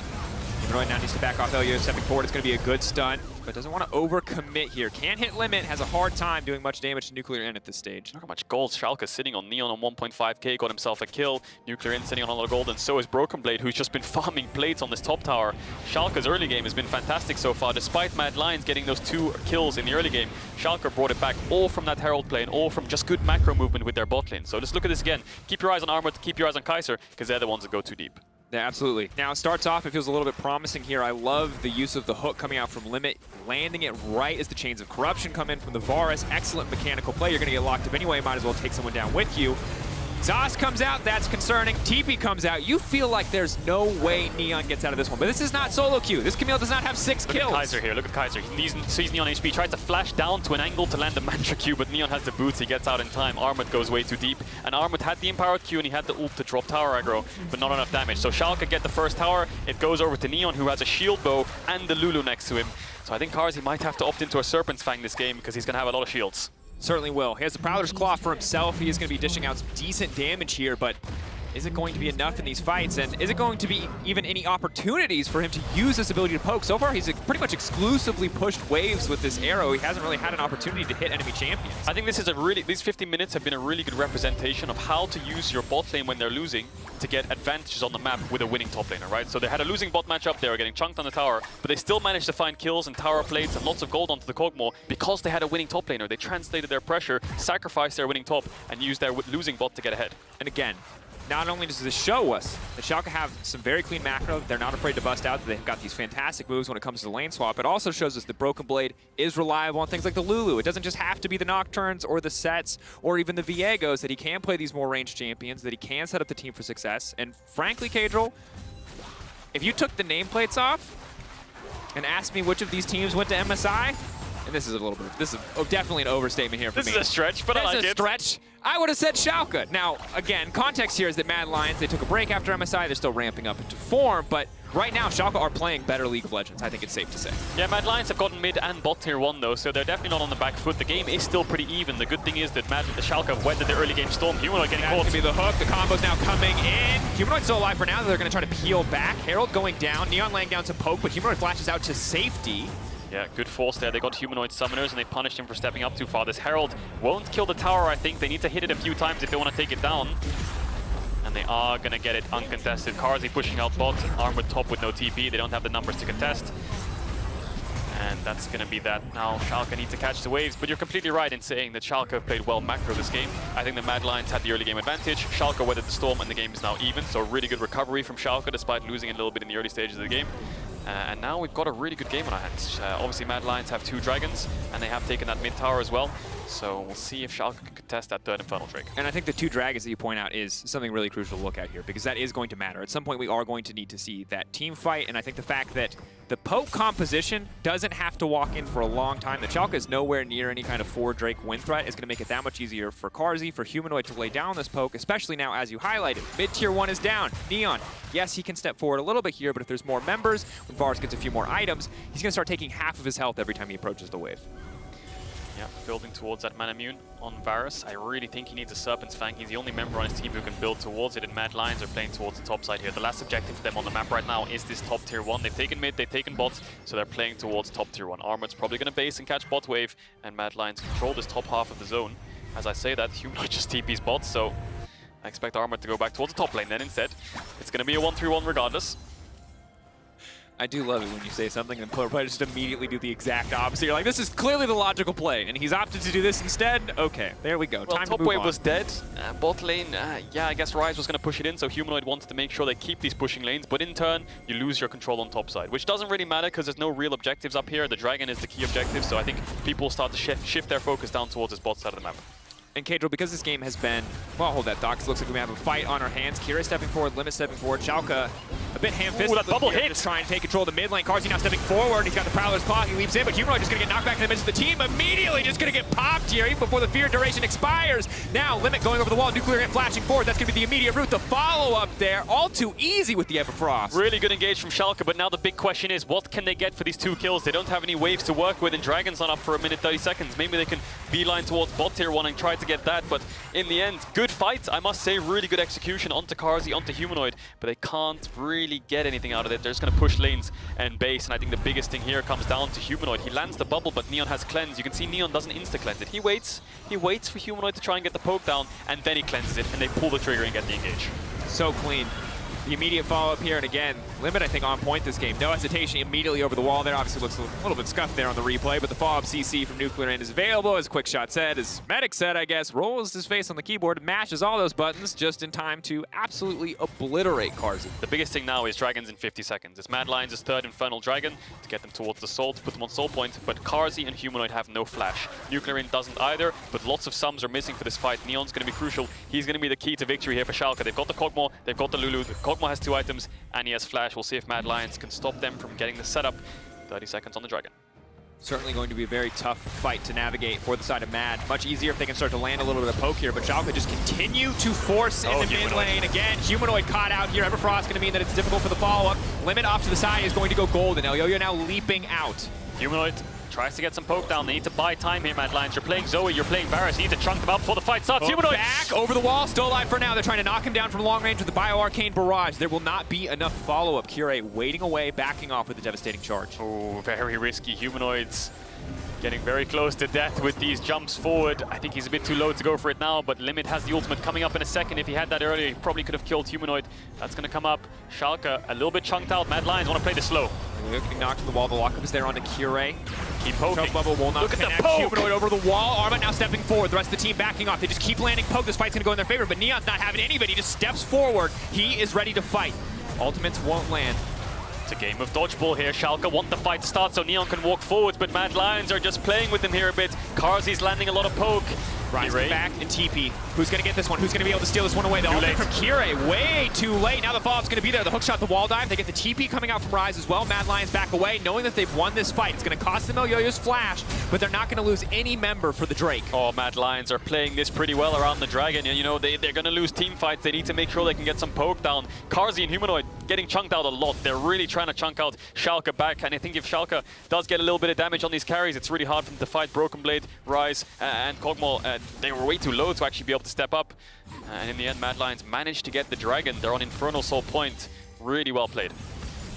[SPEAKER 14] Humanoid now needs to back off Elio, stepping forward. It's going to be a good stun, but doesn't want to overcommit here. Can't hit limit, has a hard time doing much damage to Nuclear In at this stage.
[SPEAKER 15] Look how much gold Schalke sitting on. Neon on 1.5k, got himself a kill. Nuclear In sitting on a lot of gold, and so is Broken Blade, who's just been farming plates on this top tower. Schalke's early game has been fantastic so far, despite Mad Lions getting those 2 kills in the early game. Schalke brought it back all from that Herald play and all from just good macro movement with their bot lane. So just look at this again. Keep your eyes on Armut, keep your eyes on Kaiser, because they're the ones that go too deep.
[SPEAKER 14] Yeah, absolutely. Now, it starts off, it feels a little bit promising here. I love the use of the hook coming out from Limit, landing it right as the Chains of Corruption come in from the Varus. Excellent mechanical play. You're going to get locked up anyway. Might as well take someone down with you. Zos comes out, that's concerning. TP comes out. You feel like there's no way Neon gets out of this one. But this is not solo queue. This Camille does not have 6 kills.
[SPEAKER 15] Look at Kaiser here, look at Kaiser. He sees Neon HP, tries to flash down to an angle to land the Mantra Q, but Neon has the boots, he gets out in time. Armut goes way too deep, and Armut had the empowered Q and he had the ult to drop tower aggro, but not enough damage. So Schalke get the first tower, it goes over to Neon, who has a shield bow and the Lulu next to him. So I think Carzzy might have to opt into a Serpent's Fang this game because he's going to have a lot of shields.
[SPEAKER 14] Certainly will. He has the Prowler's Claw for himself. He is going to be dishing out some decent damage here, but is it going to be enough in these fights? And is it going to be even any opportunities for him to use this ability to poke? So far, he's pretty much exclusively pushed waves with this arrow. He hasn't really had an opportunity to hit enemy champions.
[SPEAKER 15] I think this is these 15 minutes have been a really good representation of how to use your bot lane when they're losing to get advantages on the map with a winning top laner, right? So they had a losing bot matchup, they were getting chunked on the tower, but they still managed to find kills and tower plates and lots of gold onto the Kog'Maw because they had a winning top laner. They translated their pressure, sacrificed their winning top, and used their losing bot to get ahead.
[SPEAKER 14] And again, not only does this show us that Schalke have some very clean macro, they're not afraid to bust out, they've got these fantastic moves when it comes to the lane swap, it also shows us that Broken Blade is reliable on things like the Lulu. It doesn't just have to be the Nocturnes or the Sets or even the Viegos, that he can play these more ranged champions, that he can set up the team for success. And frankly, Kadril, if you took the nameplates off and asked me which of these teams went to MSI, and this is definitely an overstatement here for me.
[SPEAKER 15] This is a stretch, but I like it.
[SPEAKER 14] This is a stretch. I would have said Schalke. Now, again, context here is that Mad Lions, they took a break after MSI. They're still ramping up into form, but right now, Schalke are playing better League of Legends. I think it's safe to say.
[SPEAKER 15] Yeah, Mad Lions have gotten mid and bot tier 1 though, so they're definitely not on the back foot. The game is still pretty even. The good thing is that the Schalke have weathered the early game storm. Humanoid getting caught.
[SPEAKER 14] That's going to be the hook. The combo's now coming in. Humanoid's still alive for now. They're going to try to peel back. Herald going down. Neon laying down some poke, but Humanoid flashes out to safety.
[SPEAKER 15] Yeah, good force there. They got Humanoid Summoners and they punished him for stepping up too far. This Herald won't kill the tower, I think. They need to hit it a few times if they want to take it down. And they are going to get it uncontested. Karzi pushing out bot, Armored top with no TP. They don't have the numbers to contest. And that's going to be that. Now Schalke need to catch the waves, but you're completely right in saying that Schalke played well macro this game. I think the Mad Lions had the early game advantage. Schalke weathered the storm and the game is now even. So really good recovery from Schalke despite losing a little bit in the early stages of the game. And now we've got a really good game on our hands. Obviously Mad Lions have 2 dragons and they have taken that mid tower as well. So we'll see if Schalke can contest that third Infernal Drake.
[SPEAKER 14] And I think the 2 dragons that you point out is something really crucial to look at here, because that is going to matter. At some point we are going to need to see that team fight, and I think the fact that the poke composition doesn't have to walk in for a long time, that Schalke is nowhere near any kind of 4 Drake win threat, is going to make it that much easier for Karzi, for Humanoid to lay down this poke, especially now as you highlighted. Mid tier 1 is down. Neon, yes, he can step forward a little bit here, but if there's more members, when Varus gets a few more items, he's going to start taking half of his health every time he approaches the wave.
[SPEAKER 15] Yeah, building towards that Mana Immune on Varus. I really think he needs a Serpent's Fang. He's the only member on his team who can build towards it, and Mad Lions are playing towards the top side here. The last objective for them on the map right now is this top tier 1. They've taken mid, they've taken bots, so they're playing towards top tier 1. Armored's probably going to base and catch bot wave, and Mad Lions control this top half of the zone. As I say that, Humanoid just TP's bots, so I expect Armored to go back towards the top lane then instead. It's going to be a 1-3-1 regardless.
[SPEAKER 14] I do love it when you say something and players just immediately do the exact opposite. You're like, this is clearly the logical play, and he's opted to do this instead. Okay, there we go.
[SPEAKER 15] Well,
[SPEAKER 14] Time
[SPEAKER 15] top
[SPEAKER 14] to move
[SPEAKER 15] wave
[SPEAKER 14] on.
[SPEAKER 15] was dead. Bot lane, yeah, I guess Ryze was going to push it in, so Humanoid wanted to make sure they keep these pushing lanes, but in turn, you lose your control on top side, which doesn't really matter because there's no real objectives up here. The Dragon is the key objective, so I think people will start to shift their focus down towards this bot side of the map.
[SPEAKER 14] And Kadril, because this game has been, well, hold that thought, because it looks like we have a fight on our hands. Kira stepping forward, Limit stepping forward, Schalke a bit ham-fisted.
[SPEAKER 15] Ooh, that bubble hit!
[SPEAKER 14] Just trying to take control of the mid lane. Karzi now stepping forward. He's got the Prowler's Claw. He leaps in, but Humanoid just going to get knocked back in the midst of the team. Immediately just going to get popped here, even before the fear duration expires. Now, Limit going over the wall. Nuclear Ant flashing forward. That's going to be the immediate route. The follow-up there. All too easy with the Everfrost.
[SPEAKER 15] Really good engage from Schalke, but now the big question is, what can they get for these 2 kills? They don't have any waves to work with, and Dragon's not up for 1 minute 30 seconds. Maybe they can beeline towards bot tier 1 and try to get that, but in the end, good fight. I must say, really good execution onto Karzi, onto Humanoid, but they can't really get anything out of it. They're just going to push lanes and base, and I think the biggest thing here comes down to Humanoid. He lands the bubble, but Neon has cleanse. You can see Neon doesn't insta-cleanse it. He waits for Humanoid to try and get the poke down, and then he cleanses it, and they pull the trigger and get the engage.
[SPEAKER 14] So clean. The immediate follow-up here, and again, Limit, I think, on point this game. No hesitation immediately over the wall there. Obviously looks a little bit scuffed there on the replay, but the follow-up CC from Nuclear Ant is available, as Quickshot said, as Medic said, I guess, rolls his face on the keyboard, mashes all those buttons just in time to absolutely obliterate Karzi.
[SPEAKER 15] The biggest thing now is Dragons in 50 seconds. It's Mad Lions' third Infernal Dragon to get them towards the Soul, to put them on Soul Point, but Karzi and Humanoid have no flash. Nuclear Ant doesn't either, but lots of sums are missing for this fight. Neon's going to be crucial. He's going to be the key to victory here for Schalke. They've got the Kog'Maw, they've got the Lulu. The Kog'Maw has 2 items, and he has flash. We'll see if Mad Lions can stop them from getting the setup. 30 seconds on the Dragon.
[SPEAKER 14] Certainly going to be a very tough fight to navigate for the side of Mad. Much easier if they can start to land a little bit of poke here, but Schalke just continue to force in the mid lane. Again, Humanoid caught out here. Everfrost going to mean that it's difficult for the follow-up. Limit off to the side is going to go golden. Elyoyo now leaping out.
[SPEAKER 15] Humanoid tries to get some poke down. They need to buy time here, Mad Lions. You're playing Zoe, you're playing Varus. You need to chunk them out before the fight starts. Humanoid
[SPEAKER 14] back over the wall, still alive for now. They're trying to knock him down from long range with the Bio-Arcane Barrage. There will not be enough follow-up. Kira waiting away, backing off with a devastating charge.
[SPEAKER 15] Oh, very risky. Humanoids getting very close to death with these jumps forward. I think he's a bit too low to go for it now, but Limit has the ultimate coming up in a second. If he had that earlier, he probably could have killed Humanoid. That's going to come up. Schalke a little bit chunked out. Mad Lions want to play this slow.
[SPEAKER 2] Getting knocked to the wall. The lockup is there onto Kure.
[SPEAKER 15] Keep poking.
[SPEAKER 2] Choke bubble will not
[SPEAKER 15] Look
[SPEAKER 2] connect.
[SPEAKER 15] at the poke.
[SPEAKER 2] Humanoid over the wall. Arma now stepping forward. The rest of the team backing off. They just keep landing poke. This fight's going to go in their favor, but Neon's not having any of it. He just steps forward. He is ready to fight. Ultimates won't land.
[SPEAKER 15] It's a game of dodgeball here. Schalke want the fight to start so Neon can walk forwards, but Mad Lions are just playing with them here a bit. Karzi's landing a lot of poke.
[SPEAKER 2] Rising back and TP. Who's going to get this one? Who's going to be able to steal this one away? The ultimate from Kire, way too late. Now the follow-up's going to be there. The hook shot, the wall dive. They get the TP coming out from Rise as well. Mad Lions back away, knowing that they've won this fight. It's going to cost them Yo-Yo's flash, but they're not going to lose any member for the Drake.
[SPEAKER 15] Oh, Mad Lions are playing this pretty well around the Dragon. You know, they're going to lose team fights. They need to make sure they can get some poke down. Karzi and Humanoid getting chunked out a lot. They're really trying to chunk out Schalke back, and I think if Schalke does get a little bit of damage on these carries, it's really hard for them to fight Broken Blade, Rise, and Kog'Maw. They were way too low to actually be able to step up. And in the end, Mad Lions managed to get the Dragon. They're on Infernal Soul point. Really well played.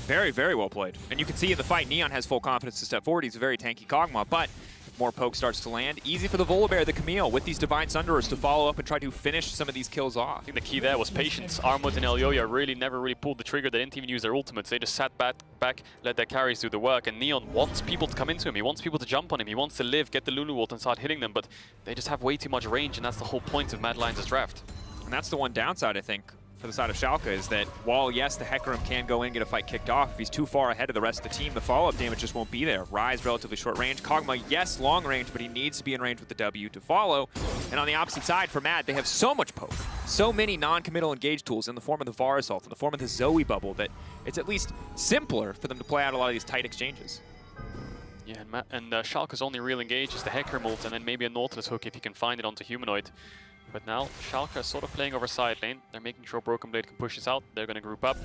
[SPEAKER 2] Very, very well played. And you can see in the fight, Neon has full confidence to step forward. He's a very tanky Kog'Maw, but if more poke starts to land, easy for the Volibear, the Camille, with these Divine Sunderers to follow up and try to finish some of these kills off.
[SPEAKER 15] I think the key there was patience. Armut and Elyoya really never pulled the trigger. They didn't even use their ultimates. They just sat back, let their carries do the work. And Neon wants people to come into him. He wants people to jump on him. He wants to live, get the Lulu ult and start hitting them. But they just have way too much range, and that's the whole point of Mad Lions' draft.
[SPEAKER 2] And that's the one downside, I think, for the side of Schalke, is that while, yes, the Hecarim can go in and get a fight kicked off, if he's too far ahead of the rest of the team, the follow-up damage just won't be there. Rise, relatively short range. Kog'Maw, yes, long range, but he needs to be in range with the W to follow. And on the opposite side, for Mad, they have so much poke, so many non-committal engage tools in the form of the Varus ult, in the form of the Zoe bubble, that it's at least simpler for them to play out a lot of these tight exchanges.
[SPEAKER 15] Yeah, and Schalke's only real engage is the Hecarim ult, and then maybe a Nautilus hook if he can find it onto Humanoid. But now, Schalke is sort of playing over side lane. They're making sure Broken Blade can push this out. They're going to group up.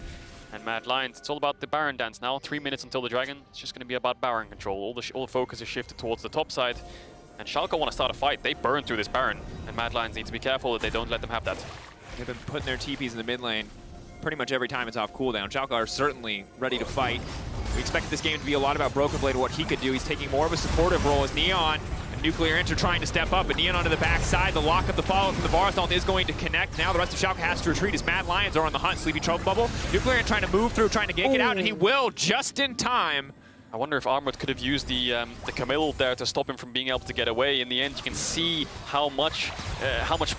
[SPEAKER 15] And Mad Lions, it's all about the Baron dance now. 3 minutes until the Dragon. It's just going to be about Baron control. All the focus is shifted towards the top side. And Schalke want to start a fight. They burn through this Baron. And Mad Lions need to be careful that they don't let them have that.
[SPEAKER 2] They've been putting their TPs in the mid lane pretty much every time it's off cooldown. Schalke are certainly ready to fight. We expected this game to be a lot about Broken Blade and what he could do. He's taking more of a supportive role as Neon. Nuclear Enter trying to step up, but Neon onto the backside. The lock up, the follow from the Varus ult is going to connect. Now the rest of Schalke has to retreat as Mad Lions are on the hunt. Sleepy Trouble Bubble. Nuclear Enter trying to move through, trying to gank it out, and he will just in time.
[SPEAKER 15] I wonder if Armut could have used the Camille there to stop him from being able to get away. In the end, you can see how much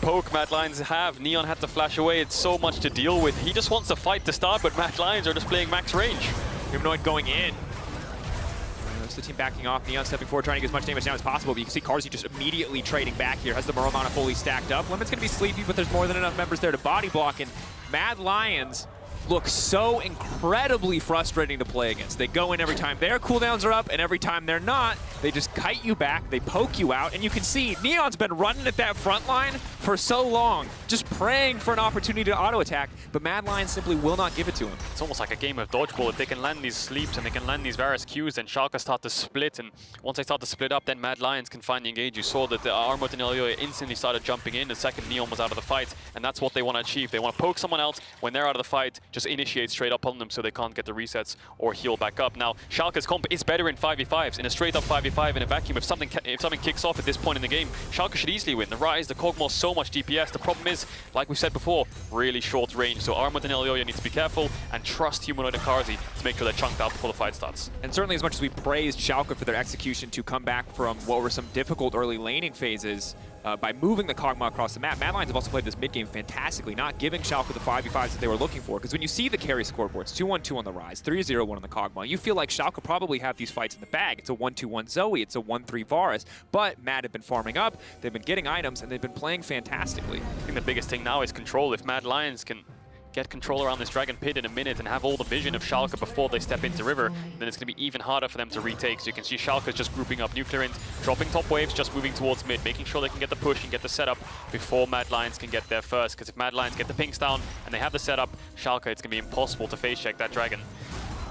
[SPEAKER 15] poke Mad Lions have. Neon had to flash away. It's so much to deal with. He just wants a fight to start, but Mad Lions are just playing max range.
[SPEAKER 2] Humanoid going in. The team backing off, Neon stepping forward, trying to get as much damage down as possible, but you can see Karzi just immediately trading back here, has the Moromana fully stacked up. Limit's gonna be sleepy, but there's more than enough members there to body block, and Mad Lions look so incredibly frustrating to play against. They go in every time their cooldowns are up, and every time they're not, they just kite you back, they poke you out, and you can see Neon's been running at that front line for so long, just praying for an opportunity to auto-attack, but Mad Lions simply will not give it to him.
[SPEAKER 15] It's almost like a game of dodgeball. If they can land these sleeps and they can land these various Qs, then Schalke start to split, and once they start to split up, then Mad Lions can find the engage. You saw that the Armut and Elyoya instantly started jumping in the second Neon was out of the fight, and that's what they want to achieve. They want to poke someone else when they're out of the fight, just initiate straight up on them so they can't get the resets or heal back up. Now, Schalke's comp is better in 5v5s, in a straight up 5v5 in a vacuum. If something kicks off at this point in the game, Schalke should easily win. The Rise, the Kog'Maw, so much DPS. The problem is, like we said before, really short range. So Armut and Elyoya need to be careful and trust Humanoid and Karzi to make sure they're chunked out before the fight starts.
[SPEAKER 2] And certainly as much as we praised Schalke for their execution to come back from what were some difficult early laning phases, by moving the Kog'Maw across the map, Mad Lions have also played this mid-game fantastically, not giving Schalke the 5v5s that they were looking for. Because when you see the carry scoreboards, 2-1-2 on the Rise, 3-0-1 on the Kog'Maw, you feel like Schalke probably have these fights in the bag. It's a 1-2-1 Zoe, it's a 1-3 Varus, but Mad have been farming up, they've been getting items, and they've been playing fantastically.
[SPEAKER 15] I think the biggest thing now is control. If Mad Lions can get control around this Dragon Pit in a minute and have all the vision of Schalke before they step into River, then it's going to be even harder for them to retake. So you can see Schalke just grouping up Nuclear Int, dropping top waves, just moving towards mid, making sure they can get the push and get the setup before Mad Lions can get there first. Because if Mad Lions get the pings down and they have the setup, Schalke, it's going to be impossible to face check that Dragon.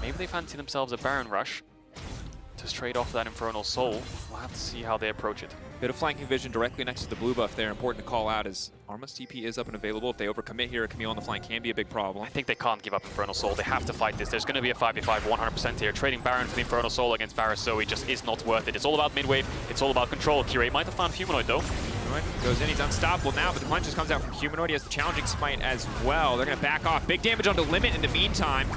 [SPEAKER 15] Maybe they fancy themselves a Baron rush to trade off that Infernal Soul. We'll have to see how they approach it.
[SPEAKER 2] Bit of flanking vision directly next to the blue buff there. Important to call out as Arma's TP is up and available. If they overcommit here, a Camille on the flank can be a big problem.
[SPEAKER 15] I think they can't give up Infernal Soul. They have to fight this. There's going to be a 5v5 100% here. Trading Baron for the Infernal Soul against Varus Zoe just is not worth it. It's all about mid-wave. It's all about control. Kire might have found Humanoid though.
[SPEAKER 2] Humanoid goes in. He's unstoppable now, but the punch just comes out from Humanoid. He has the challenging smite as well. They're going to back off. Big damage onto Limit in the meantime.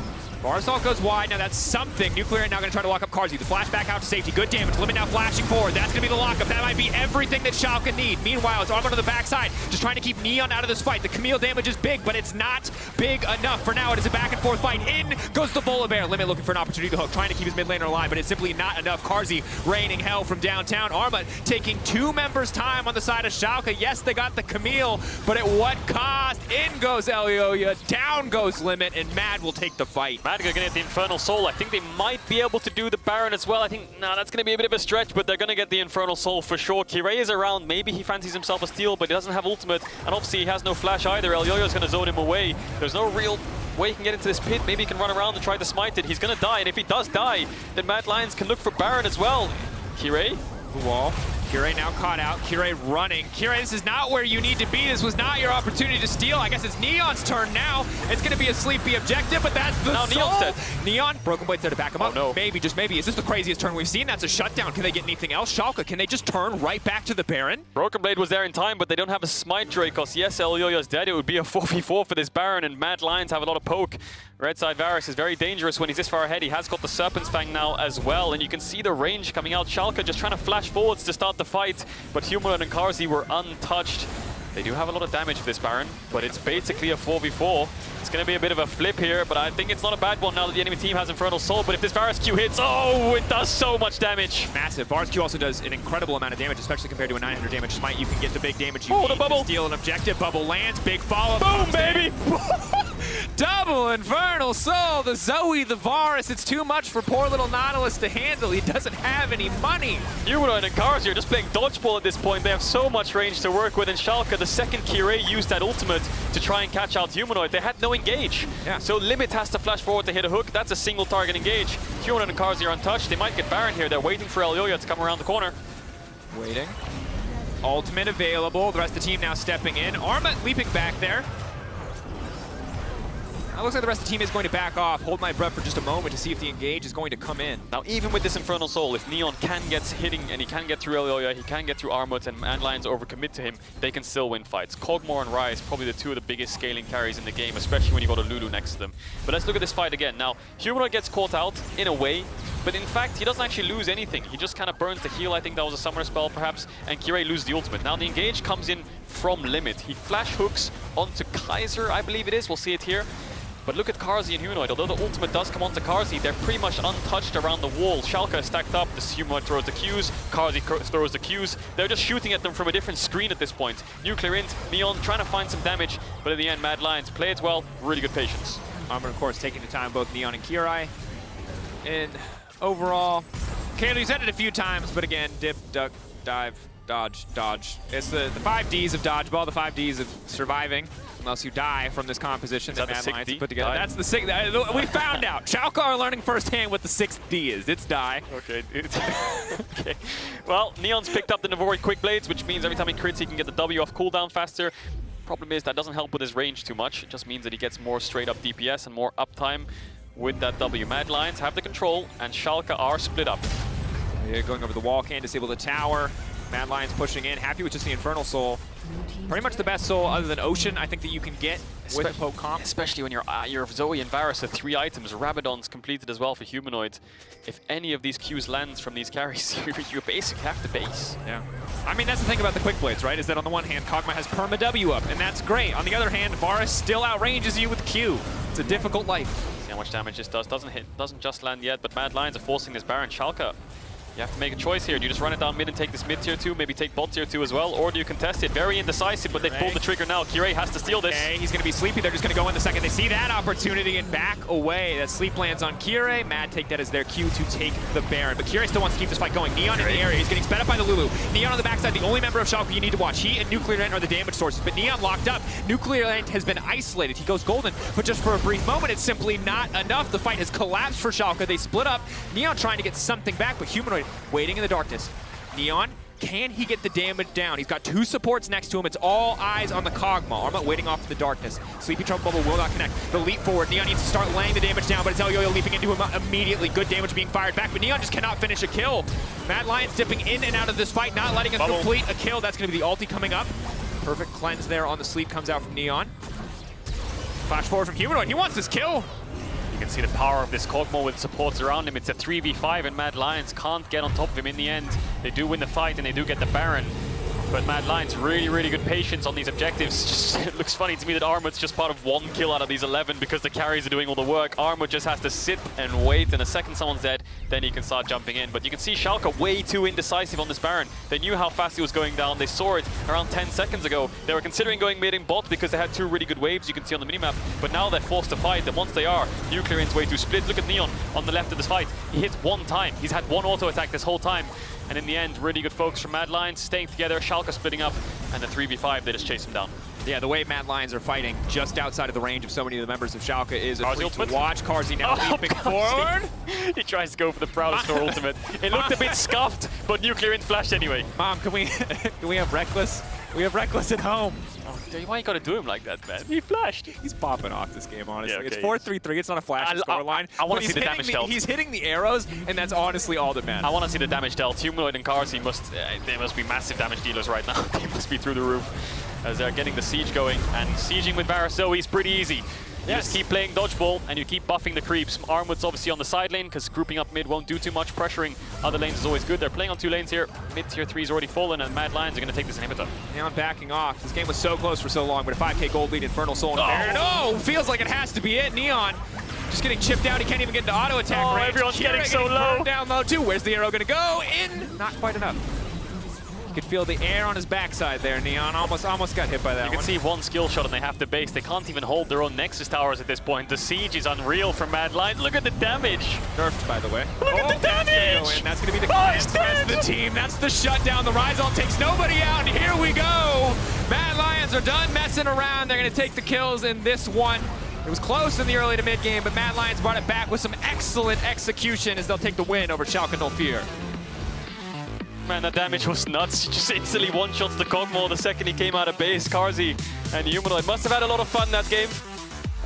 [SPEAKER 2] Barsal goes wide. Now that's something. Nuclear now going to try to lock up Carzzy. The flashback out to safety. Good damage. Limit now flashing forward. That's going to be the lockup. That might be everything that Schalke need. Meanwhile, it's Armor to the backside. Just trying to keep Neon out of this fight. The Camille damage is big, but it's not big enough. For now, it is a back and forth fight. In goes the Volibear. Limit looking for an opportunity to hook. Trying to keep his mid laner alive, but it's simply not enough. Carzzy raining hell from downtown. Arma taking 2 members' time on the side of Schalke. Yes, they got the Camille, but at what cost? In goes Elioya. Down goes Limit, and Mad will take the fight.
[SPEAKER 15] Mad gonna get the Infernal Soul. I think they might be able to do the Baron as well. I think, nah, that's gonna be a bit of a stretch, but they're gonna get the Infernal Soul for sure. Kirei is around. Maybe he fancies himself a steal, but he doesn't have ultimate, and obviously he has no flash either. Elioya's gonna zone him away. There's no real way he can get into this pit. Maybe he can run around and try to smite it. He's gonna die, and if he does die, then Mad Lions can look for Baron as well. Kirei?
[SPEAKER 2] The wall. Kirei now caught out. Kirei running. Kirei, this is not where you need to be. This was not your opportunity to steal. I guess it's Neon's turn now. It's going to be a sleepy objective, but that's the soul.
[SPEAKER 15] Neon's dead.
[SPEAKER 2] Neon, Broken Blade's there to back him up.
[SPEAKER 15] No.
[SPEAKER 2] Maybe, just maybe. Is this the craziest turn we've seen? That's a shutdown. Can they get anything else? Schalke, can they just turn right back to the Baron?
[SPEAKER 15] Broken Blade was there in time, but they don't have a smite Dracos. Yes, Elioya's dead. It would be a 4v4 for this Baron, and Mad Lions have a lot of poke. Red side Varus is very dangerous when he's this far ahead. He has got the Serpent's Fang now as well, and you can see the range coming out. Schalke just trying to flash forwards to start the fight, but Humanoid and Carzzy were untouched. They do have a lot of damage for this Baron, but it's basically a 4v4. It's going to be a bit of a flip here, but I think it's not a bad one now that the enemy team has Infernal Soul. But if this Varus Q hits, oh, it does so much damage.
[SPEAKER 2] Massive. Varus Q also does an incredible amount of damage, especially compared to a 900 damage smite. You can get the big damage you need
[SPEAKER 15] the bubble.
[SPEAKER 2] to steal an objective. Bubble lands, big follow-up.
[SPEAKER 15] Boom, baby!
[SPEAKER 2] Double Infernal Soul, the Zoe, the Varus. It's too much for poor little Nautilus to handle. He doesn't have any money.
[SPEAKER 15] Humanoid and Carzzy are just playing dodgeball at this point. They have so much range to work with. And Schalke, the second Kirei used that ultimate to try and catch out Humanoid. They had no engage.
[SPEAKER 2] Yeah.
[SPEAKER 15] So Limit has to flash forward to hit a hook. That's a single target engage. Humanoid and Carzzy are untouched. They might get Baron here. They're waiting for Elioya to come around the corner.
[SPEAKER 2] Waiting. Ultimate available. The rest of the team now stepping in. Arma leaping back there. It looks like the rest of the team is going to back off. Hold my breath for just a moment to see if the engage is going to come in.
[SPEAKER 15] Now, even with this Infernal Soul, if Neon can get hitting and he can get through Elioya, he can get through Armut, and Mad Lions overcommit to him, they can still win fights. Kog'Maw and Rise, probably the two of the biggest scaling carries in the game, especially when you got a Lulu next to them. But let's look at this fight again. Now, Humanoid gets caught out in a way, but in fact, he doesn't actually lose anything. He just kind of burns the heal. I think that was a summoner spell, perhaps, and Kirei loses the ultimate. Now, the engage comes in from Limit. He flash hooks onto Kaiser, I believe it is. We'll see it here. But look at Carzzy and Humanoid. Although the ultimate does come onto Carzzy, they're pretty much untouched around the wall. Schalke is stacked up. This Humanoid throws the Qs. Carzzy throws the Qs. They're just shooting at them from a different screen at this point. Nuclear int, Neon trying to find some damage, but in the end, Mad Lions play it well. Really good patience.
[SPEAKER 2] Armor, of course, taking the time, both Neon and Kirei. And overall, Kayla, you said it a few times, but again, dip, duck, dive, dodge, dodge. It's the 5 Ds of dodgeball, the 5 Ds of surviving. Unless you die from this composition that Mad Lions put together. That's the 6th. We found out. Schalke are learning firsthand what the 6th D is. It's die.
[SPEAKER 15] Okay. Okay. Well, Neon's picked up the Navori Quick Blades, which means every time he crits, he can get the W off cooldown faster. Problem is that doesn't help with his range too much. It just means that he gets more straight up DPS and more uptime with that W. Mad Lions have the control, and Schalke are split up.
[SPEAKER 2] Yeah, going over the wall, can't disable the tower. Mad Lions pushing in, happy with just the Infernal Soul. Pretty much the best soul other than Ocean, I think, that you can get with a poke comp.
[SPEAKER 15] Especially when you're Zoe and Varus at 3 items. Rabadon's completed as well for Humanoid. If any of these Qs lands from these carries, you basically have to base.
[SPEAKER 2] Yeah. I mean, that's the thing about the Quick Blades, right? Is that on the one hand, Kog'Maw has Perma W up, and that's great. On the other hand, Varus still outranges you with Q. It's a difficult life.
[SPEAKER 15] See how much damage this does. Doesn't just land yet, but Mad Lions are forcing this Baron. Schalke, you have to make a choice here. Do you just run it down mid and take this mid tier 2, maybe take bot tier 2 as well, or do you contest it? Very indecisive, but they pulled the trigger now. Kirei has to steal this.
[SPEAKER 2] Okay, he's going to be sleepy. They're just going to go in the second they see that opportunity and back away. That sleep lands on Kirei. Mad take that as their cue to take the Baron, but Kirei still wants to keep this fight going. Neon in the area. He's getting sped up by the Lulu. Neon on the backside, the only member of Schalke you need to watch. He and Nuclear Ant are the damage sources, but Neon locked up. Nuclear Ant has been isolated. He goes golden, but just for a brief moment, it's simply not enough. The fight has collapsed for Schalke. They split up. Neon trying to get something back, but Humanoid waiting in the dark. Neon, can he get the damage down? He's got 2 supports next to him. It's all eyes on the Kog'Maw. Arma waiting off in the darkness. Sleepy Trouble Bubble will not connect. The leap forward. Neon needs to start laying the damage down, but it's Elioya leaping into him immediately. Good damage being fired back, but Neon just cannot finish a kill. Mad Lions dipping in and out of this fight, not letting him complete a kill. That's going to be the ulti coming up. Perfect cleanse there on the sleep comes out from Neon. Flash forward from Humanoid. He wants this kill.
[SPEAKER 15] can see the power of this Kog'Maw with supports around him. It's a 3v5 and Mad Lions can't get on top of him in the end. They do win the fight and they do get the Baron. But Mad Lions, really, really good patience on these objectives. Just, it looks funny to me that Armut's just part of 1 kill out of these 11 because the carries are doing all the work. Armut just has to sit and wait, and the second someone's dead, then he can start jumping in. But you can see Schalke way too indecisive on this Baron. They knew how fast he was going down. They saw it around 10 seconds ago. They were considering going mid in bot because they had 2 really good waves you can see on the minimap. But now they're forced to fight, and once they are, Nuclear In's way too split. Look at Neon on the left of this fight. He hit 1 time. He's had 1 auto attack this whole time. And in the end, really good focus from Mad Lions, staying together, Schalke splitting up, and the 3v5, they just chase him down.
[SPEAKER 17] Yeah, the way Mad Lions are fighting just outside of the range of so many of the members of Schalke is a treat to watch. Carzzy now leaping forward.
[SPEAKER 15] He tries to go for the Prowler Snore ultimate. It looked a bit scuffed, but Nuclear Int flashed anyway.
[SPEAKER 17] Mom, can we have Reckless? We have Reckless at home.
[SPEAKER 15] Oh, why you gotta do him like that, man? He flashed.
[SPEAKER 17] He's popping off this game, honestly.
[SPEAKER 15] Yeah, okay,
[SPEAKER 17] it's 4-3-3. It's not a flash scoreline.
[SPEAKER 15] I want to see the damage dealt.
[SPEAKER 17] He's hitting the arrows, and that's honestly all that matters.
[SPEAKER 15] I want to see the damage dealt. Humanoid and Carzzy they must be massive damage dealers right now. They must be through the roof as they're getting the siege going. And sieging with Varus is pretty easy. You just keep playing dodgeball and you keep buffing the creeps. Armwood's obviously on the side lane because grouping up mid won't do too much. Pressuring other lanes is always good. They're playing on 2 lanes here. Mid tier 3 is already fallen and Mad Lions are going to take this inhibitor.
[SPEAKER 17] Now I'm backing off. This game was so close for so long, but a 5k gold lead, Infernal Soul. Oh, feels like it has to be it. Neon just getting chipped out. He can't even get into auto attack range.
[SPEAKER 15] Everyone's getting so low.
[SPEAKER 17] Down low too. Where's the arrow going to go? In. Not quite enough. You could feel the air on his backside there. Neon almost got hit by that one.
[SPEAKER 15] You can see 1 skill shot and they have to base. They can't even hold their own Nexus towers at this point. The siege is unreal from Mad Lions. Look at the damage.
[SPEAKER 17] Nerfed, by the way.
[SPEAKER 15] Look at the damage.
[SPEAKER 17] That's going to be the rest of the team. That's the shutdown. The Rizal takes nobody out, and here we go. Mad Lions are done messing around. They're going to take the kills in this one. It was close in the early to mid game, but Mad Lions brought it back with some excellent execution as they'll take the win over Schalke 04.
[SPEAKER 15] Man, that damage was nuts. Just instantly one-shots the Kog'Maw the second he came out of base. Carzzy and Humanoid must have had a lot of fun that game.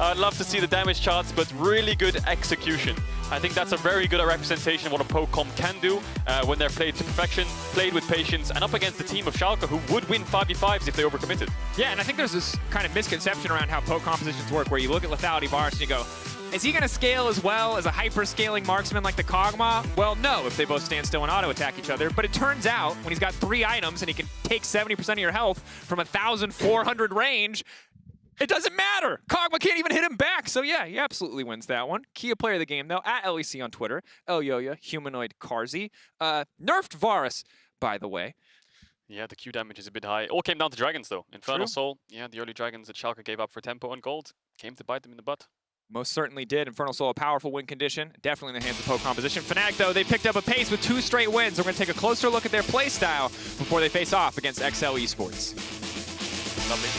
[SPEAKER 15] I'd love to see the damage charts, but really good execution. I think that's a very good representation of what a PokeCom can do when they're played to perfection, played with patience, and up against the team of Schalke, who would win 5v5s if they overcommitted.
[SPEAKER 17] Yeah, and I think there's this kind of misconception around how poke compositions work, where you look at lethality bars and you go, is he going to scale as well as a hyper-scaling marksman like the Kog'Maw? Well, no, if they both stand still and auto-attack each other. But it turns out, when he's got 3 items and he can take 70% of your health from 1,400 range, it doesn't matter. Kog'Maw can't even hit him back. So yeah, he absolutely wins that one. Kia player of the game, though, at LEC on Twitter. Elyoya, Humanoid, Carzzy. Nerfed Varus, by the way.
[SPEAKER 15] Yeah, the Q damage is a bit high. It all came down to dragons, though. Infernal Soul, yeah, the early dragons that Schalke gave up for tempo and gold came to bite them in the butt.
[SPEAKER 17] Most certainly did. Infernal Soul, a powerful win condition. Definitely in the hands of poke composition. Fnatic, though, they picked up a pace with 2 straight wins. We're going to take a closer look at their play style before they face off against XL Esports.
[SPEAKER 15] Lovely.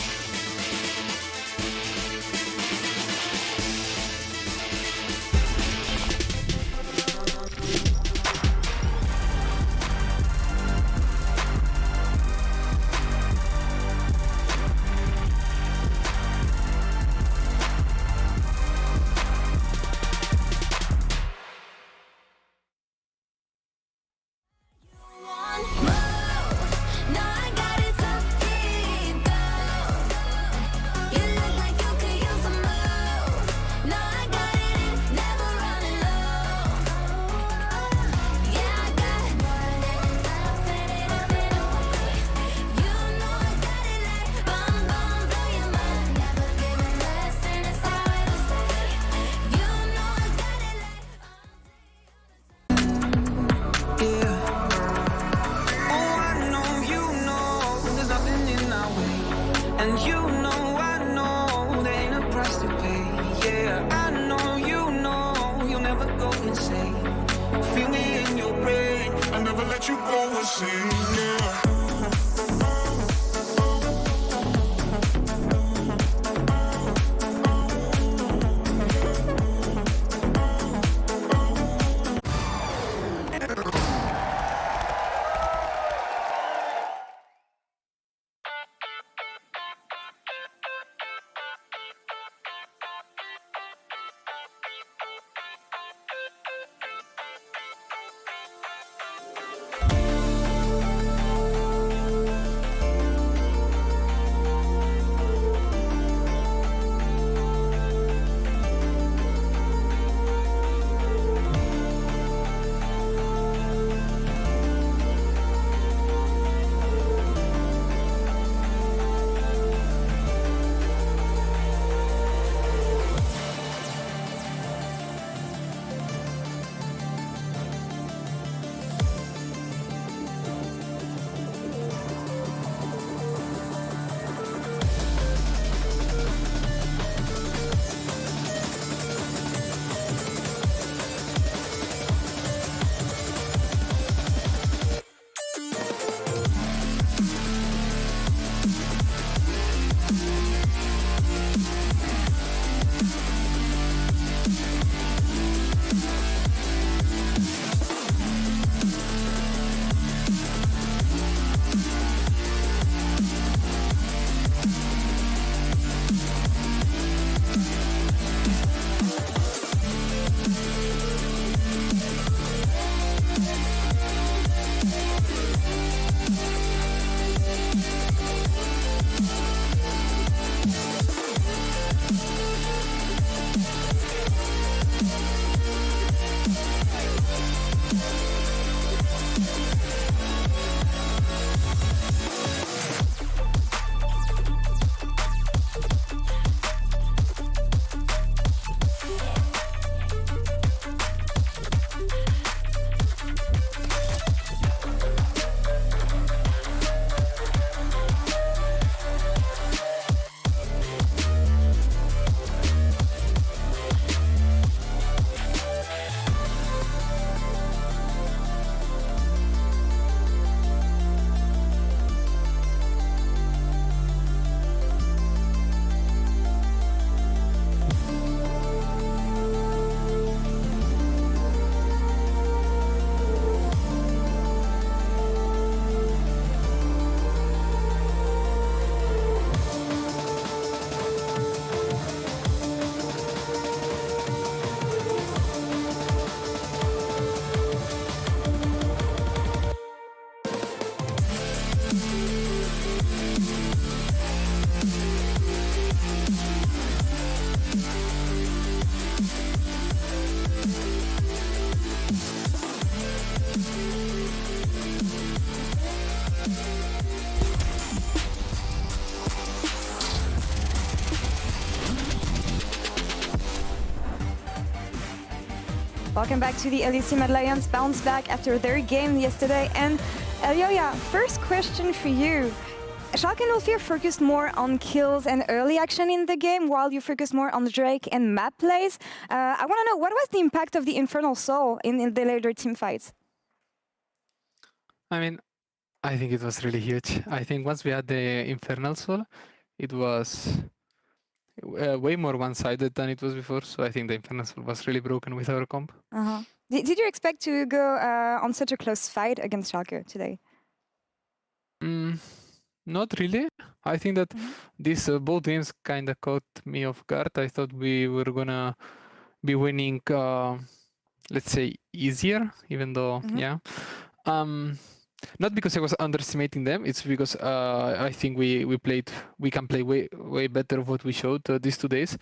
[SPEAKER 5] Welcome back to the LEC Mad Lions bounce back after their game yesterday. And Elioya, first question for you. Schalke and 04 focused more on kills and early action in the game, while you focused more on Drake and map plays. I want to know, what was the impact of the Infernal Soul in the later team fights?
[SPEAKER 18] I mean, I think it was really huge. I think once we had the Infernal Soul, it was way more one-sided than it was before. So I think the Infernal Soul was really broken with our comp.
[SPEAKER 5] Did you expect to go on such a close fight against Schalke today?
[SPEAKER 18] Not really. I think that these both games kind of caught me off guard. I thought we were gonna be winning, let's say, easier, even though, yeah. Not because I was underestimating them. It's because I think we can play way better of what we showed these 2 days.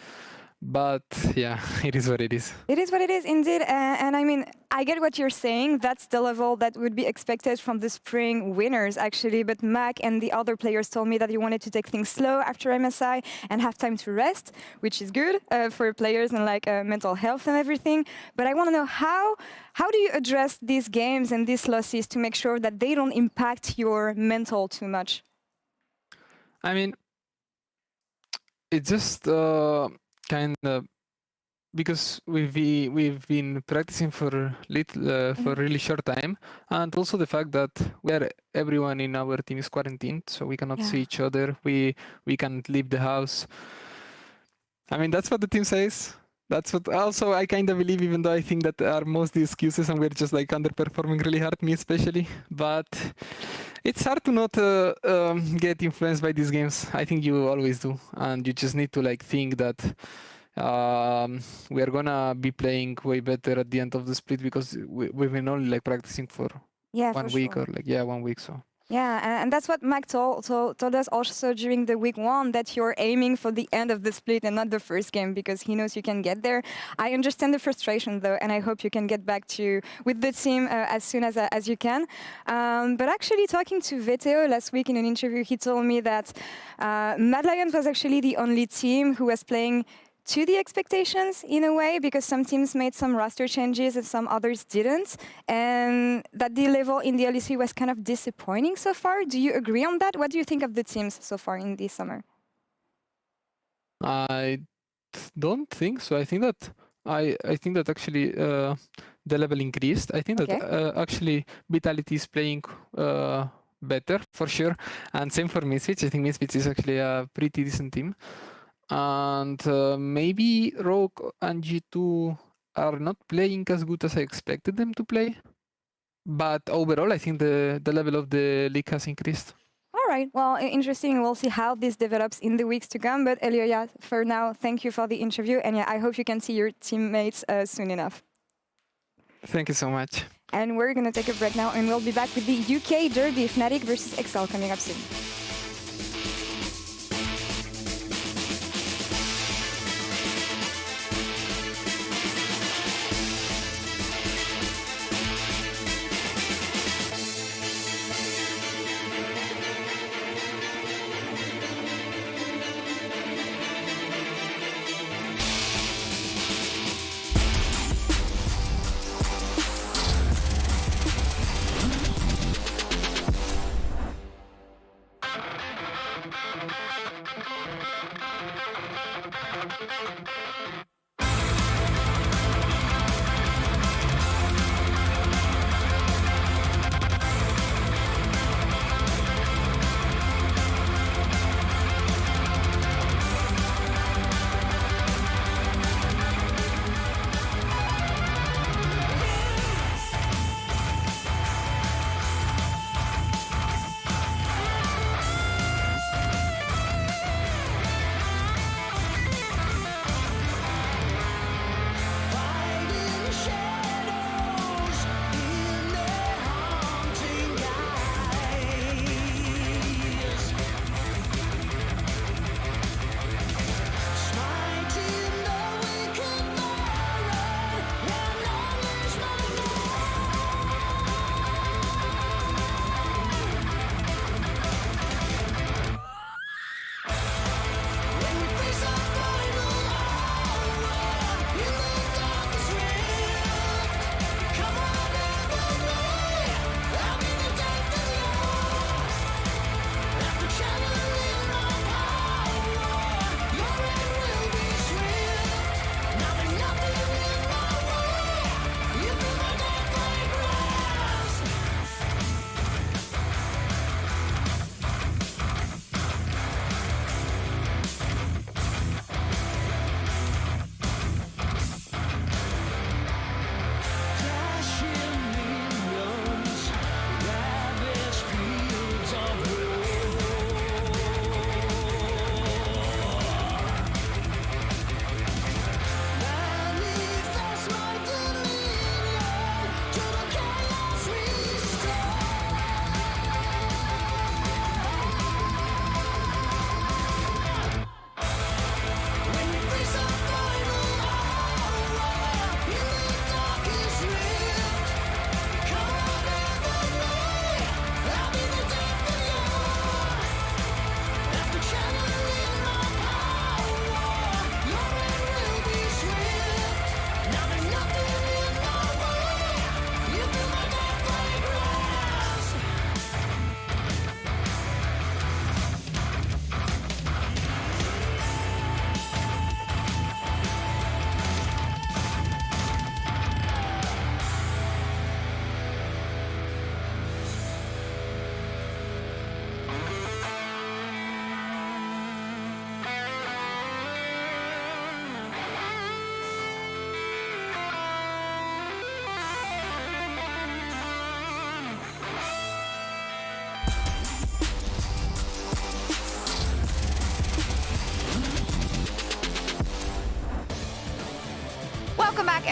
[SPEAKER 18] But yeah, it is what it is.
[SPEAKER 5] It is what it is, indeed. And I mean, I get what you're saying. That's the level that would be expected from the spring winners, actually. But Mac and the other players told me that you wanted to take things slow after MSI and have time to rest, which is good for players and like mental health and everything. But I want to know how do you address these games and these losses to make sure that they don't impact your mental too much?
[SPEAKER 18] I mean, it's just kind of because we've been practicing for for a really short time, and also the fact that everyone in our team is quarantined, so we cannot see each other. We can't leave the house. I mean, that's what the team says. That's what also I kind of believe, even though I think that are mostly excuses and we're just like underperforming really hard, me especially. But it's hard to not get influenced by these games. I think you always do, and you just need to like think that we are gonna be playing way better at the end of the split because we've been only like practicing for 1 week or like 1 week. So.
[SPEAKER 5] Yeah, and that's what Mac told us also during the week 1, that you're aiming for the end of the split and not the first game because he knows you can get there. I understand the frustration though, and I hope you can get back with the team as soon as you can. But actually talking to Veteo last week in an interview, he told me that Mad Lions was actually the only team who was playing to the expectations in a way, because some teams made some roster changes and some others didn't, and that the level in the LEC was kind of disappointing so far. Do you agree on that? What do you think of the teams so far in this summer?
[SPEAKER 18] I don't think so. I think that actually the level increased. I think that actually Vitality is playing better for sure, and same for Misfits. I think Misfits is actually a pretty decent team. And maybe Rogue and G2 are not playing as good as I expected them to play. But overall, I think the level of the league has increased.
[SPEAKER 5] All right, well, interesting. We'll see how this develops in the weeks to come. But Elioya, for now, thank you for the interview. And I hope you can see your teammates soon enough.
[SPEAKER 18] Thank you so much.
[SPEAKER 5] And we're going to take a break now, and we'll be back with the UK Derby, Fnatic versus XL, coming up soon.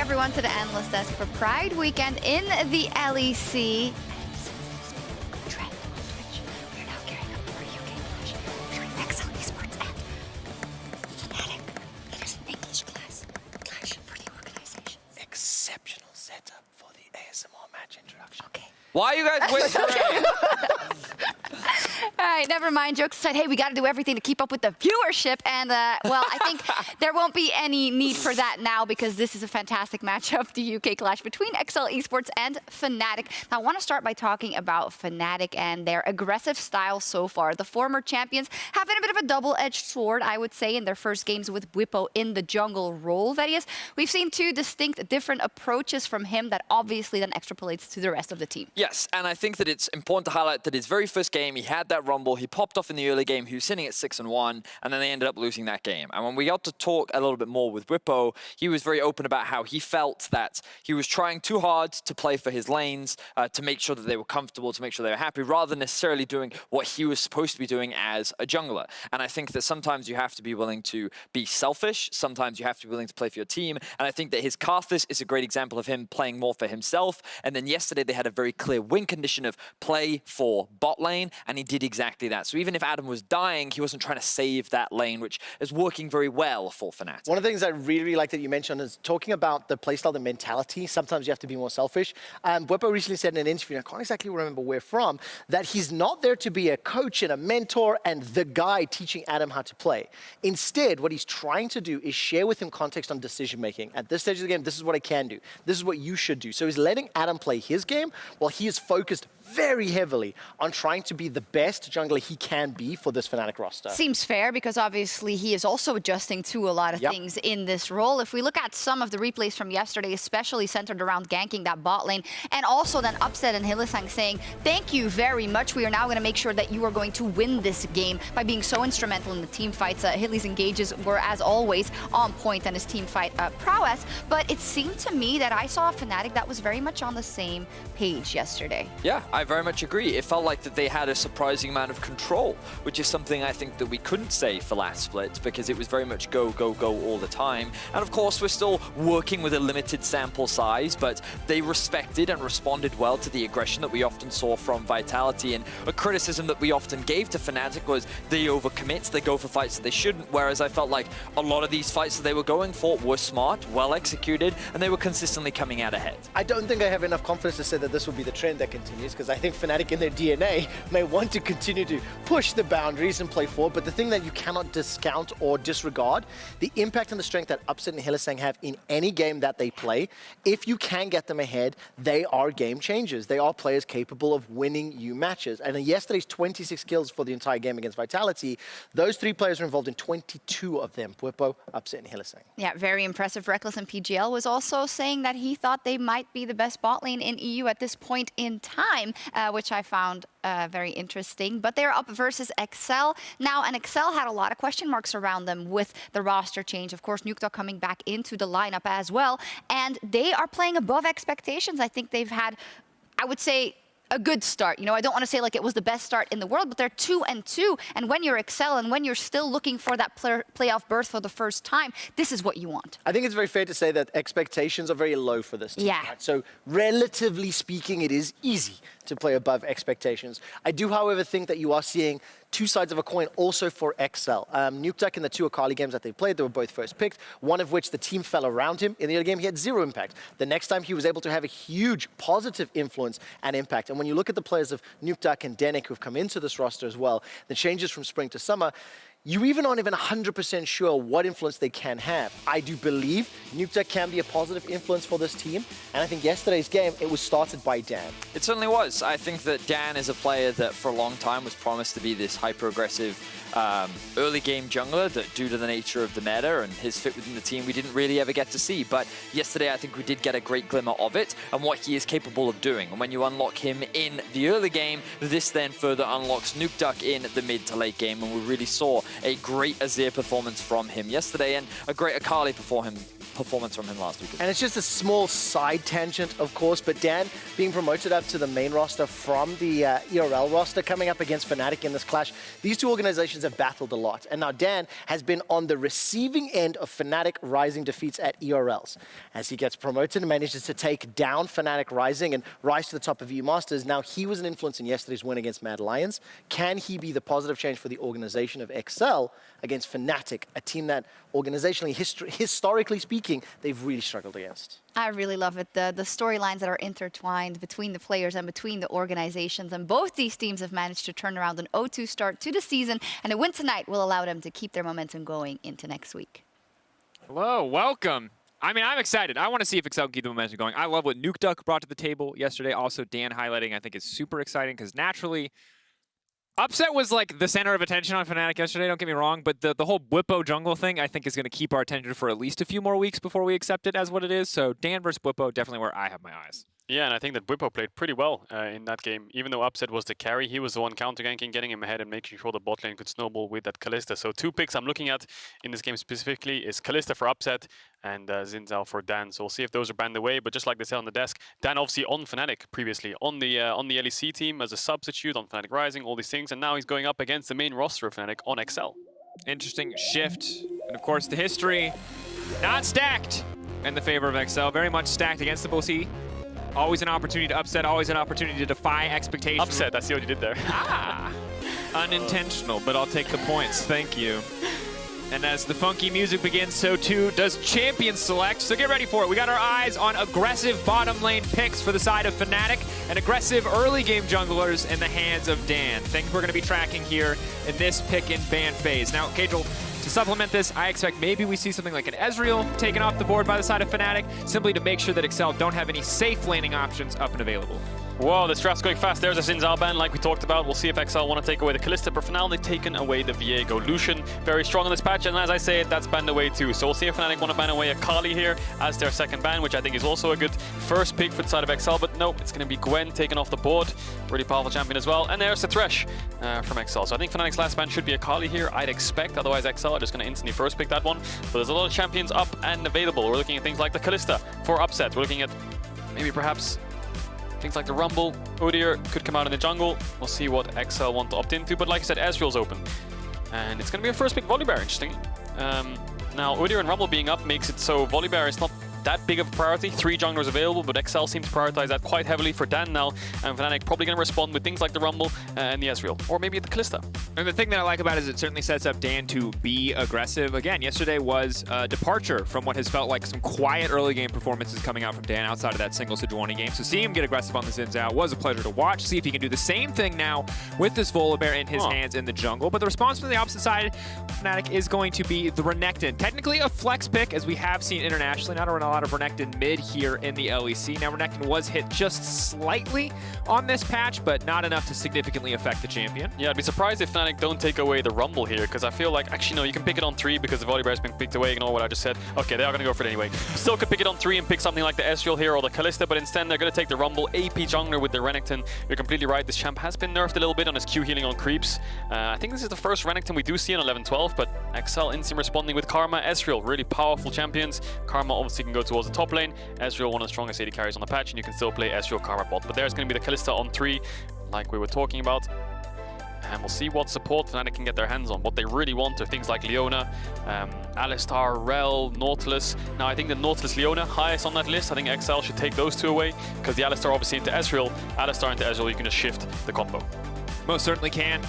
[SPEAKER 11] everyone to the Analyst Desk for Pride Weekend in the LEC. Trend on Twitch. We're now gearing up for UK Clash between XL Esports and Fnatic. It is an English class clash for the organization.
[SPEAKER 1] Exceptional setup for the ASMR match introduction.
[SPEAKER 11] Okay.
[SPEAKER 2] Why are you guys whispering?
[SPEAKER 11] All right, never mind. Jokes aside, hey, we got to do everything to keep up with the viewership. And, well, I think there won't be any need for that now because this is a fantastic matchup, the UK clash between XL Esports and Fnatic. Now, I want to start by talking about Fnatic and their aggressive style so far. The former champions have been a bit of a double-edged sword, I would say, in their first games with Bwipo in the jungle role. Verius, we've seen two distinct different approaches from him that obviously then extrapolates to the rest of the team.
[SPEAKER 2] Yes, and I think that it's important to highlight that his very first game, he had that rumble, he popped off in the early game, he was sitting at 6-1, and then they ended up losing that game. And when we got to talk a little bit more with Bwipo, he was very open about how he felt that he was trying too hard to play for his lanes, to make sure that they were comfortable, to make sure they were happy, rather than necessarily doing what he was supposed to be doing as a jungler. And I think that sometimes you have to be willing to be selfish, sometimes you have to be willing to play for your team, and I think that his Karthus is a great example of him playing more for himself. And then yesterday they had a very clear win condition of play for bot lane, and he did exactly that. So even if Adam was dying, he wasn't trying to save that lane, which is working very well for Fnatic.
[SPEAKER 1] One of the things I really like that you mentioned is talking about the playstyle, the mentality. Sometimes you have to be more selfish. Bwipo recently said in an interview, and I can't exactly remember where from, that he's not there to be a coach and a mentor and the guy teaching Adam how to play. Instead, what he's trying to do is share with him context on decision making. At this stage of the game, this is what I can do. This is what you should do. So he's letting Adam play his game while he is focused very heavily on trying to be the best jungler he can be for this Fnatic roster.
[SPEAKER 11] Seems fair because obviously he is also adjusting to a lot of things in this role. If we look at some of the replays from yesterday, especially centered around ganking that bot lane, and also then Upset and Hylissang saying, thank you very much. We are now going to make sure that you are going to win this game by being so instrumental in the team fights. Hilly's engages were, as always, on point and his team fight prowess. But it seemed to me that I saw a Fnatic that was very much on the same page yesterday.
[SPEAKER 2] Yeah, I very much agree. It felt like that they had a surprising amount of control, which is something I think that we couldn't say for last split because it was very much go, go, go all the time. And of course, we're still working with a limited sample size, but they respected and responded well to the aggression that we often saw from Vitality. And a criticism that we often gave to Fnatic was they overcommit, they go for fights that they shouldn't, whereas I felt like a lot of these fights that they were going for were smart, well executed, and they were consistently coming out ahead.
[SPEAKER 1] I don't think I have enough confidence to say that this will be the trend that continues, because I think Fnatic in their DNA may want to continue to push the boundaries and play forward, but the thing that you cannot discount or disregard, the impact and the strength that Upset and Hylissang have in any game that they play. If you can get them ahead, they are game changers. They are players capable of winning you matches. And in yesterday's 26 kills for the entire game against Vitality, those three players were involved in 22 of them, Bwipo, Upset, and Hylissang.
[SPEAKER 11] Yeah, very impressive. Reckless and PGL was also saying that he thought they might be the best bot lane in EU at this point in time, which I found very interesting. But they're up versus XL now, and XL had a lot of question marks around them with the roster change. Of course, Nukeduck coming back into the lineup as well, and they are playing above expectations. I think they've had, I would say, a good start. You know, I don't want to say like it was the best start in the world, but they're 2-2. And when you're XL and when you're still looking for that playoff berth for the first time, this is what you want.
[SPEAKER 1] I think it's very fair to say that expectations are very low for this team.
[SPEAKER 11] Yeah.
[SPEAKER 1] Right? So relatively speaking, it is easy to play above expectations. I do, however, think that you are seeing two sides of a coin also for XL. Nukeduck in the two Akali games that they played, they were both first picked, one of which the team fell around him. In the other game, he had zero impact. The next time, he was able to have a huge positive influence and impact. And when you look at the players of Nukeduck and Denik who've come into this roster as well, the changes from spring to summer, you even aren't even 100% sure what influence they can have. I do believe Nukeduck can be a positive influence for this team, and I think yesterday's game, it was started by Dan.
[SPEAKER 2] It certainly was. I think that Dan is a player that for a long time was promised to be this hyper-aggressive early game jungler that due to the nature of the meta and his fit within the team, we didn't really ever get to see. But yesterday, I think we did get a great glimmer of it and what he is capable of doing. And when you unlock him in the early game, this then further unlocks Nukeduck in the mid to late game. And we really saw a great Azir performance from him yesterday and a great Akali performance from him last week.
[SPEAKER 1] And it's just a small side tangent, of course, but Dan being promoted up to the main roster from the ERL roster, coming up against Fnatic in this clash. These two organizations have battled a lot, and now Dan has been on the receiving end of Fnatic Rising defeats at ERLs. As he gets promoted and manages to take down Fnatic Rising and rise to the top of EU Masters, now he was an influence in yesterday's win against Mad Lions. Can he be the positive change for the organization of XL against Fnatic, a team that organizationally, historically speaking, they've really struggled against?
[SPEAKER 11] I really love it. The storylines that are intertwined between the players and between the organizations. And both these teams have managed to turn around an 0-2 start to the season. And a win tonight will allow them to keep their momentum going into next week.
[SPEAKER 14] Hello, welcome. I mean, I'm excited. I want to see if Excel can keep the momentum going. I love what Nuke Duck brought to the table yesterday. Also, Dan highlighting, I think, is super exciting because naturally, Upset was like the center of attention on Fnatic yesterday, don't get me wrong, but the whole Bwipo jungle thing I think is going to keep our attention for at least a few more weeks before we accept it as what it is. So Dan versus Bwipo, definitely where I have my eyes.
[SPEAKER 15] Yeah, and I think that Bwipo played pretty well in that game. Even though Upset was the carry, he was the one counter-ganking, getting him ahead and making sure the bot lane could snowball with that Kalista. So 2 picks I'm looking at in this game specifically is Kalista for Upset and Xin Zhao for Dan. So we'll see if those are banned away. But just like they said on the desk, Dan obviously on Fnatic previously, on the LEC team as a substitute, on Fnatic Rising, all these things. And now he's going up against the main roster of Fnatic on XL.
[SPEAKER 14] Interesting shift. And of course, the history not stacked in the favor of XL. Very much stacked against the Bosi. Always an opportunity to upset, always an opportunity to defy expectations.
[SPEAKER 15] Upset, I see what you did there.
[SPEAKER 14] Unintentional, but I'll take the points. Thank you. And as the funky music begins, so too does Champion Select. So get ready for it. We got our eyes on aggressive bottom lane picks for the side of Fnatic and aggressive early game junglers in the hands of Dan. Things we're going to be tracking here in this pick and ban phase. Now, Kajal, to supplement this, I expect maybe we see something like an Ezreal taken off the board by the side of Fnatic, simply to make sure that Excel don't have any safe laning options up and available.
[SPEAKER 15] Whoa, this draft's going fast. There's a Xin Zhao ban, like we talked about. We'll see if XL want to take away the Kalista, but for now they've taken away the Viego. Lucian, very strong in this patch, and as I say it, that's banned away too. So we'll see if Fnatic want to ban away a Kali here as their second ban, which I think is also a good first pick for the side of XL, but no, it's going to be Gwen taken off the board. Really powerful champion as well. And there's the Thresh from XL. So I think Fnatic's last ban should be a Kali here, I'd expect. Otherwise, XL are just going to instantly first pick that one. But there's a lot of champions up and available. We're looking at things like the Kalista for Upset. We're looking at maybe perhaps things like the Rumble. Udyr could come out in the jungle. We'll see what XL want to opt into. But like I said, Ezreal's open. And it's going to be a first pick Volibear, interesting. Now, Udyr and Rumble being up makes it so Volibear is not that big of a priority. 3 junglers available, but XL seems to prioritize that quite heavily for Dan now. And Fnatic probably going to respond with things like the Rumble and the Ezreal. Or maybe the Kalista.
[SPEAKER 14] And the thing that I like about it is it certainly sets up Dan to be aggressive. Again, yesterday was a departure from what has felt like some quiet early game performances coming out from Dan outside of that single Sejuani game. So seeing him get aggressive on the Xin Zhao was a pleasure to watch. See if he can do the same thing now with this Volibear in his hands in the jungle. But the response from the opposite side, Fnatic is going to be the Renekton. Technically a flex pick, as we have seen internationally. Not a lot of Renekton mid here in the LEC. Now, Renekton was hit just slightly on this patch, but not enough to significantly affect the champion.
[SPEAKER 15] Yeah, I'd be surprised if Fnatic don't take away the Rumble here, because I feel like, actually, no, you can pick it on 3 because the Volibear has been picked away. Ignore what I just said. Okay, they are going to go for it anyway. Still could pick it on 3 and pick something like the Ezreal here or the Kalista, but instead they're going to take the Rumble AP jungler with the Renekton. You're completely right. This champ has been nerfed a little bit on his Q healing on creeps. I think this is the first Renekton we do see in 11-12, but XL instant responding with Karma. Ezreal, really powerful champions. Karma obviously can go towards the top lane. Ezreal, one of the strongest AD carries on the patch, and you can still play Ezreal Karma bot. But there's going to be the Kalista on 3, like we were talking about. And we'll see what support Fnatic can get their hands on. What they really want are things like Leona, Alistar, Rel, Nautilus. Now, I think the Nautilus, Leona, highest on that list. I think XL should take those 2 away, because the Alistar obviously into Ezreal. Alistar into Ezreal, you can just shift the combo.
[SPEAKER 14] Most certainly can.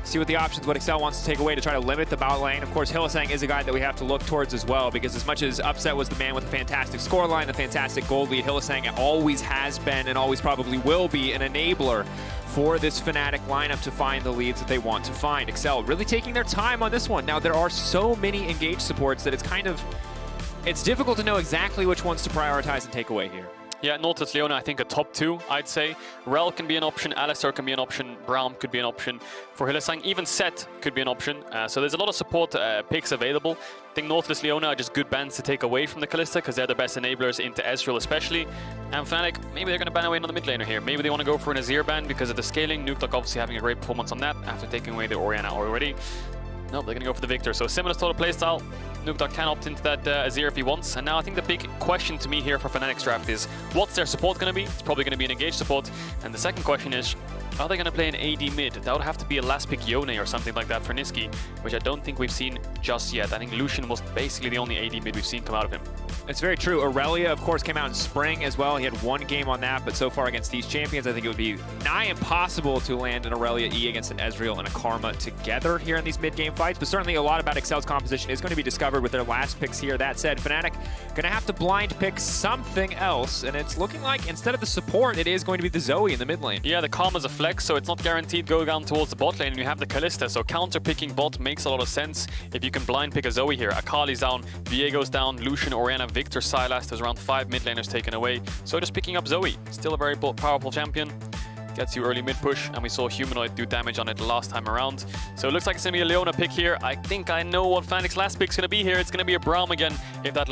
[SPEAKER 14] See what the options, what Excel wants to take away to try to limit the bot lane. Of course, Hylissang is a guy that we have to look towards as well, because as much as Upset was the man with a fantastic scoreline, a fantastic gold lead, Hylissang always has been and always probably will be an enabler for this Fnatic lineup to find the leads that they want to find. Excel really taking their time on this one. Now, there are so many engaged supports that it's difficult to know exactly which ones to prioritize and take away here.
[SPEAKER 15] Yeah, Nautilus, Leona, I think a top 2, I'd say. Rel can be an option, Alistar can be an option, Braum could be an option. For Hylissang, even Set could be an option. So there's a lot of support picks available. I think Nautilus, Leona are just good bans to take away from the Kalista, because they're the best enablers into Ezreal especially. And Fnatic, maybe they're going to ban away another mid laner here. Maybe they want to go for an Azir ban because of the scaling. Nuke Duck obviously having a great performance on that after taking away the Orianna already. Nope, they're going to go for the Victor. So similar sort of playstyle. Nukdog can opt into that Azir if he wants. And now I think the big question to me here for Fnatic's draft is, what's their support going to be? It's probably going to be an engaged support. And the second question is, are they going to play an AD mid? That would have to be a last pick Yone or something like that for Niski, which I don't think we've seen just yet. I think Lucian was basically the only AD mid we've seen come out of him.
[SPEAKER 14] It's very true. Aurelia, of course, came out in spring as well. He had one game on that, but so far against these champions, I think it would be nigh impossible to land an Aurelia E against an Ezreal and a Karma together here in these mid-game fights. But certainly a lot about Excel's composition is going to be discovered with their last picks here. That said, Fnatic going to have to blind pick something else, and it's looking like instead of the support, it is going to be the Zoe in the mid lane.
[SPEAKER 15] Yeah, the Karma's a flex, so it's not guaranteed go down towards the bot lane, and you have the Kalista, so counter-picking bot makes a lot of sense if you can blind pick a Zoe here. Akali's down, Viego's down, Lucian, Orianna, Victor, Sylas. There's around 5 mid laners taken away, so just picking up Zoe. Still a very powerful champion. Gets you early mid push, and we saw Humanoid do damage on it last time around. So it looks like it's going to be a Leona pick here. I think I know what Fnatic's last pick's going to be here. It's going to be a Braum again if that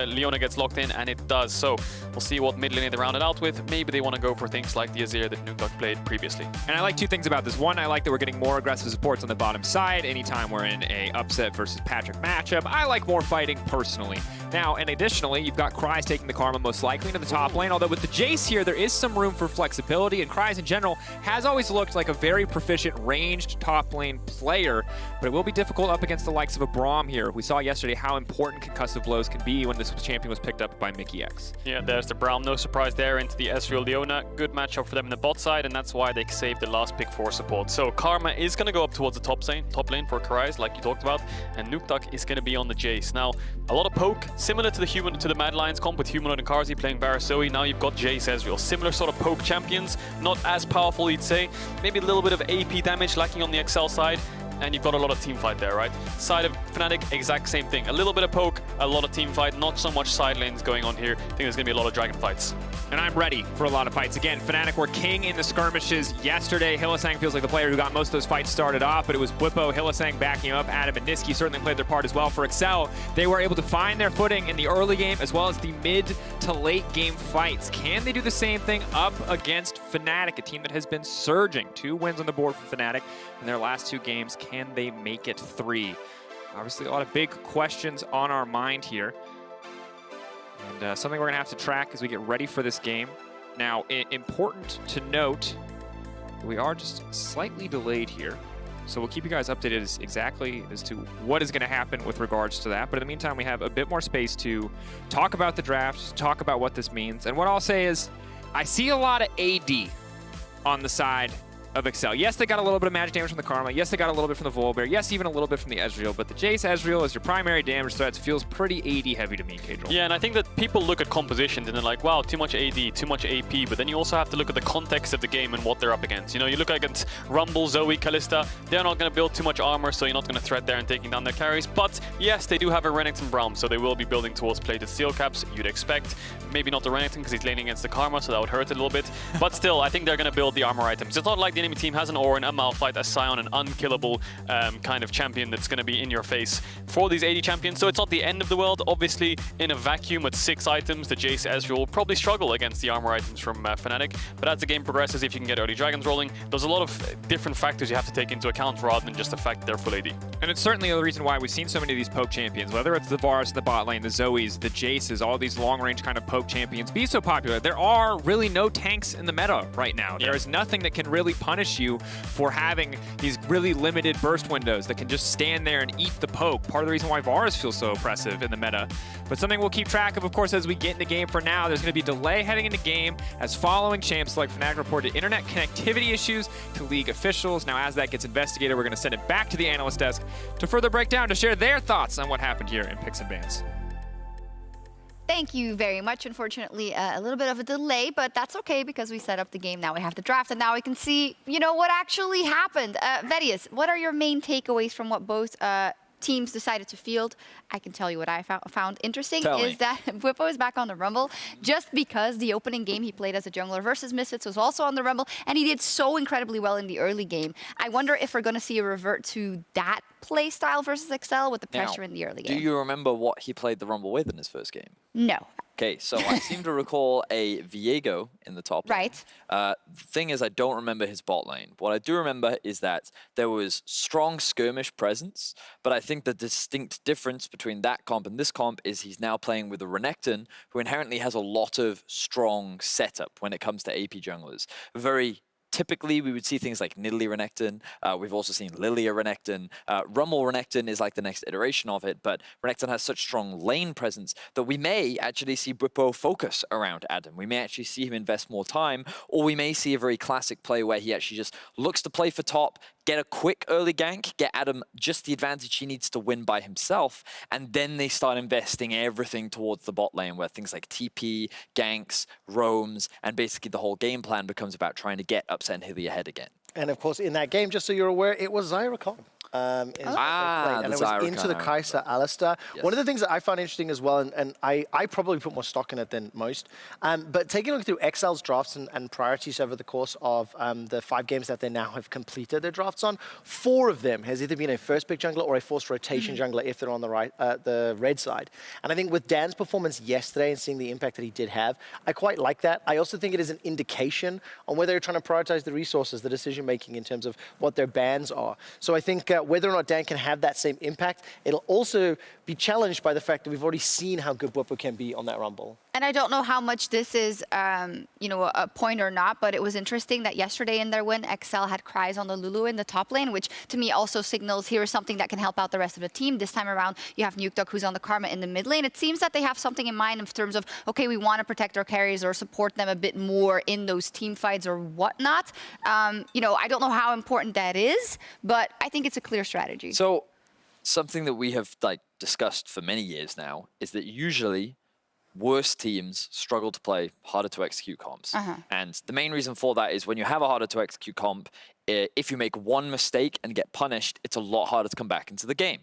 [SPEAKER 15] Leona gets locked in, and it does. So we'll see what mid lane they round it out with. Maybe they want to go for things like the Azir that Nukdog played previously.
[SPEAKER 14] And I like two things about this. One, I like that we're getting more aggressive supports on the bottom side anytime we're in a upset versus Patrick matchup. I like more fighting personally. Now, and additionally, you've got Kryze taking the Karma most likely into the top lane, although with the Jace here, there is some room for flexibility, and Kryze in general has always looked like a very proficient ranged top lane player, but it will be difficult up against the likes of a Braum here. We saw yesterday how important concussive blows can be when this champion was picked up by Mickey X.
[SPEAKER 15] Yeah, there's the Braum, no surprise there, into the Ezreal Leona. Good matchup for them in the bot side, and that's why they saved the last pick for support. So Karma is going to go up towards the top lane for Kryze, like you talked about, and Nukdog is going to be on the Jace. Now, a lot of poke, similar to the Mad Lions comp with Humanoid and Karzi playing Varus Zoe. Now you've got Jace Ezreal. Similar sort of poke champions, not as powerful you'd say. Maybe a little bit of AP damage lacking on the Excel side, and you've got a lot of team fight there, right? Side of Fnatic, exact same thing. A little bit of poke, a lot of team fight, not so much side lanes going on here. I think there's going to be a lot of dragon fights.
[SPEAKER 14] And I'm ready for a lot of fights. Again, Fnatic were king in the skirmishes yesterday. Hylissang feels like the player who got most of those fights started off, but it was Bwipo, Hylissang backing up. Adam and Niski certainly played their part as well. For Excel, they were able to find their footing in the early game as well as the mid to late game fights. Can they do the same thing up against Fnatic, a team that has been surging? 2 wins on the board for Fnatic in their last 2 games. Can they make it 3? Obviously, a lot of big questions on our mind here. And something we're going to have to track as we get ready for this game. Now, important to note, we are just slightly delayed here. So we'll keep you guys updated exactly as to what is going to happen with regards to that. But in the meantime, we have a bit more space to talk about the draft, talk about what this means. And what I'll say is, I see a lot of AD on the side of Excel. Yes, they got a little bit of magic damage from the Karma. Yes, they got a little bit from the Volibear. Yes, even a little bit from the Ezreal. But the Jace Ezreal as your primary damage threats feels pretty AD heavy to me, Kadril.
[SPEAKER 15] Yeah, and I think that people look at compositions and they're like, wow, too much AD, too much AP. But then you also have to look at the context of the game and what they're up against. You know, you look against Rumble, Zoe, Kalista. They're not going to build too much armor, so you're not going to threat there and taking down their carries. But yes, they do have a Renekton Braum, so they will be building towards plated steel caps, you'd expect. Maybe not the Renekton because he's laning against the Karma, so that would hurt a little bit. But still, I think they're going to build the armor items. It's not like the enemy team has an Orin, a Malphite, a Sion, an unkillable kind of champion that's going to be in your face for these AD champions. So it's not the end of the world. Obviously, in a vacuum with 6 items, the Jace Ezreal will probably struggle against the armor items from Fnatic. But as the game progresses, if you can get early dragons rolling, there's a lot of different factors you have to take into account rather than just the fact that they're full AD.
[SPEAKER 14] And it's certainly the reason why we've seen so many of these poke champions, whether it's the Varus, the bot lane, the Zoes, the Jaces, all these long-range kind of poke champions be so popular. There are really no tanks in the meta right now. There is nothing that can really punish you for having these really limited burst windows that can just stand there and eat the poke. Part of the reason why Varus feels so oppressive in the meta. But something we'll keep track of course, as we get into game. For now, there's going to be delay heading into game as following champs like Fnatic reported internet connectivity issues to league officials. Now, as that gets investigated, we're going to send it back to the analyst desk to further break down, to share their thoughts on what happened here in Picks and Bans.
[SPEAKER 11] Thank you very much. Unfortunately, a little bit of a delay, but that's okay because we set up the game. Now we have the draft, and now we can see, you know, what actually happened. Vedius, what are your main takeaways from what both teams decided to field? I can tell you what I found interesting is that Bwipo is back on the Rumble just because the opening game he played as a jungler versus Misfits was also on the Rumble, and he did so incredibly well in the early game. I wonder if we're going to see a revert to that play style versus Excel with the pressure in the early game.
[SPEAKER 6] Do you remember what he played the Rumble with in his first game?
[SPEAKER 11] No.
[SPEAKER 6] Okay, so I seem to recall a Viego in the top lane.
[SPEAKER 11] Right.
[SPEAKER 6] The thing is, I don't remember his bot lane. What I do remember is that there was strong skirmish presence, but I think the distinct difference between that comp and this comp is he's now playing with a Renekton, who inherently has a lot of strong setup when it comes to AP junglers. Very typically, we would see things like Nidalee Renekton. We've also seen Lilia Renekton. Rummel Renekton is like the next iteration of it, but Renekton has such strong lane presence that we may actually see Bwipo focus around Adam. We may actually see him invest more time, or we may see a very classic play where he actually just looks to play for top, get a quick early gank, get Adam just the advantage he needs to win by himself, and then they start investing everything towards the bot lane where things like TP, ganks, roams, and basically the whole game plan becomes about trying to get upset and Hilly ahead again.
[SPEAKER 1] And of course, in that game, just so you're aware, it was Zyracon. And it was into the Kai'Sa Alistar.
[SPEAKER 6] Yes.
[SPEAKER 1] One of the things that I found interesting as well, and I probably put more stock in it than most, but taking a look through XL's drafts and priorities over the course of the 5 games that they now have completed their drafts on, 4 of them has either been a first pick jungler or a forced rotation jungler if they're on the red side. And I think with Dan's performance yesterday and seeing the impact that he did have, I quite like that. I also think it is an indication on whether they're trying to prioritize the resources, the decision making in terms of what their bans are. So I think whether or not Dan can have that same impact, it'll also be challenged by the fact that we've already seen how good Bwipo can be on that Rumble.
[SPEAKER 11] And I don't know how much this is, a point or not, but it was interesting that yesterday in their win, XL had Cries on the Lulu in the top lane, which to me also signals here is something that can help out the rest of the team. This time around, you have Nukeduck who's on the Karma in the mid lane. It seems that they have something in mind in terms of, okay, we want to protect our carries or support them a bit more in those team fights or whatnot. I don't know how important that is, but I think it's a clear strategy.
[SPEAKER 6] So something that we have discussed for many years now is that usually worse teams struggle to play harder to execute comps. And the main reason for that is when you have a harder to execute comp, if you make one mistake and get punished, it's a lot harder to come back into the game.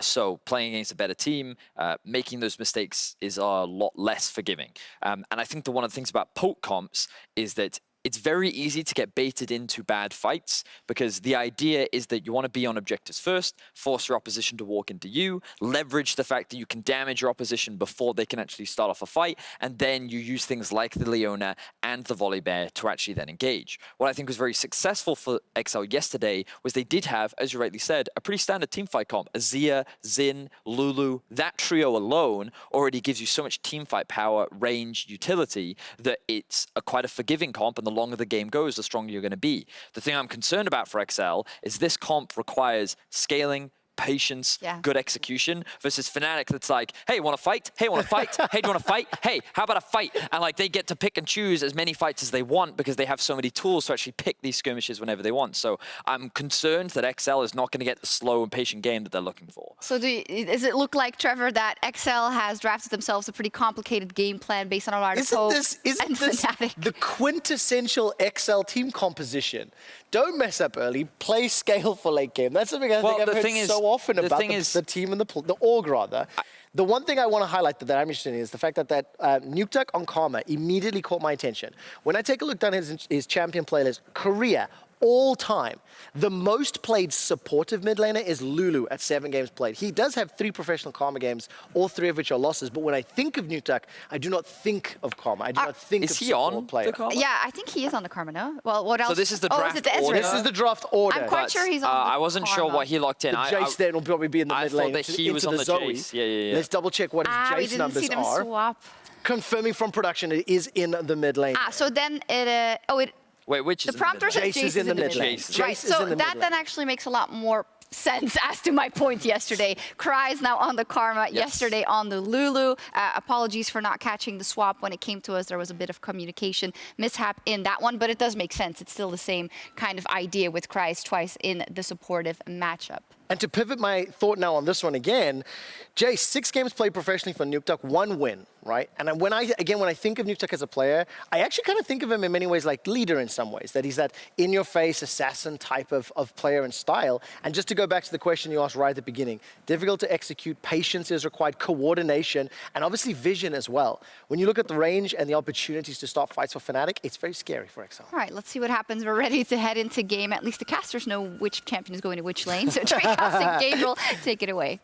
[SPEAKER 6] So playing against a better team, making those mistakes is a lot less forgiving. And I think that one of the things about poke comps is that it's very easy to get baited into bad fights because the idea is that you want to be on objectives first, force your opposition to walk into you, leverage the fact that you can damage your opposition before they can actually start off a fight, and then you use things like the Leona and the Volibear to actually then engage. What I think was very successful for XL yesterday was they did have, as you rightly said, a pretty standard teamfight comp. Azir, Xin, Lulu, that trio alone already gives you so much teamfight power, range, utility that it's quite a forgiving comp, and the longer the game goes, the stronger you're going to be. The thing I'm concerned about for XL is this comp requires scaling, patience, good execution, versus Fnatic that's like, hey, want to fight? Hey, want to fight? Hey, do you want to fight? Hey, how about a fight? And they get to pick and choose as many fights as they want because they have so many tools to actually pick these skirmishes whenever they want. So I'm concerned that XL is not going to get the slow and patient game that they're looking for.
[SPEAKER 11] So does it look like, Trevor, that XL has drafted themselves a pretty complicated game plan based on a lot of
[SPEAKER 1] Isn't this the quintessential XL team composition? Don't mess up early, play scale for late game. That's something I think I've heard so often about the team and the org, rather. The one thing I want to highlight that I'm interested in is the fact that Nukeduck on Karma immediately caught my attention. When I take a look down his champion playlist, career, all time, the most played supportive mid laner is Lulu at 7 games played. He does have 3 professional Karma games, all 3 of which are losses. But when I think of Nukeduck, I do not think of Karma. I do not think of support player.
[SPEAKER 11] Yeah, I think he is on the Karma, no? Well, what else?
[SPEAKER 6] So this is the draft order.
[SPEAKER 1] This is the draft order.
[SPEAKER 11] I'm quite sure he's on the
[SPEAKER 6] I wasn't sure what he locked in.
[SPEAKER 1] The Jace then will probably be in the mid lane.
[SPEAKER 6] I thought that he was on the
[SPEAKER 1] Zoe.
[SPEAKER 6] Jace. Yeah.
[SPEAKER 1] Let's double check what his Jace numbers are.
[SPEAKER 11] Swap.
[SPEAKER 1] Confirming from production, it is in the mid lane.
[SPEAKER 11] So then it...
[SPEAKER 6] Wait, which is
[SPEAKER 11] the prompter says
[SPEAKER 1] Jace is in the mid lane.
[SPEAKER 11] Right, so that then actually makes a lot more sense as to my point yesterday. Cries now on the Karma, yesterday on the Lulu. Apologies for not catching the swap when it came to us. There was a bit of communication mishap in that one, but it does make sense. It's still the same kind of idea with Cries twice in the supportive matchup.
[SPEAKER 1] And to pivot my thought now on this one again, Jay, 6 games played professionally for Nukeduck, 1 win, right? And when I think of Nukeduck as a player, I actually kind of think of him in many ways like leader in some ways, that he's that in-your-face assassin type of player and style. And just to go back to the question you asked right at the beginning, difficult to execute, patience is required, coordination, and obviously vision as well. When you look at the range and the opportunities to start fights for Fnatic, it's very scary for XL.
[SPEAKER 11] All right, let's see what happens. We're ready to head into game. At least the casters know which champion is going to which lane. So Casting Gabriel, take it away.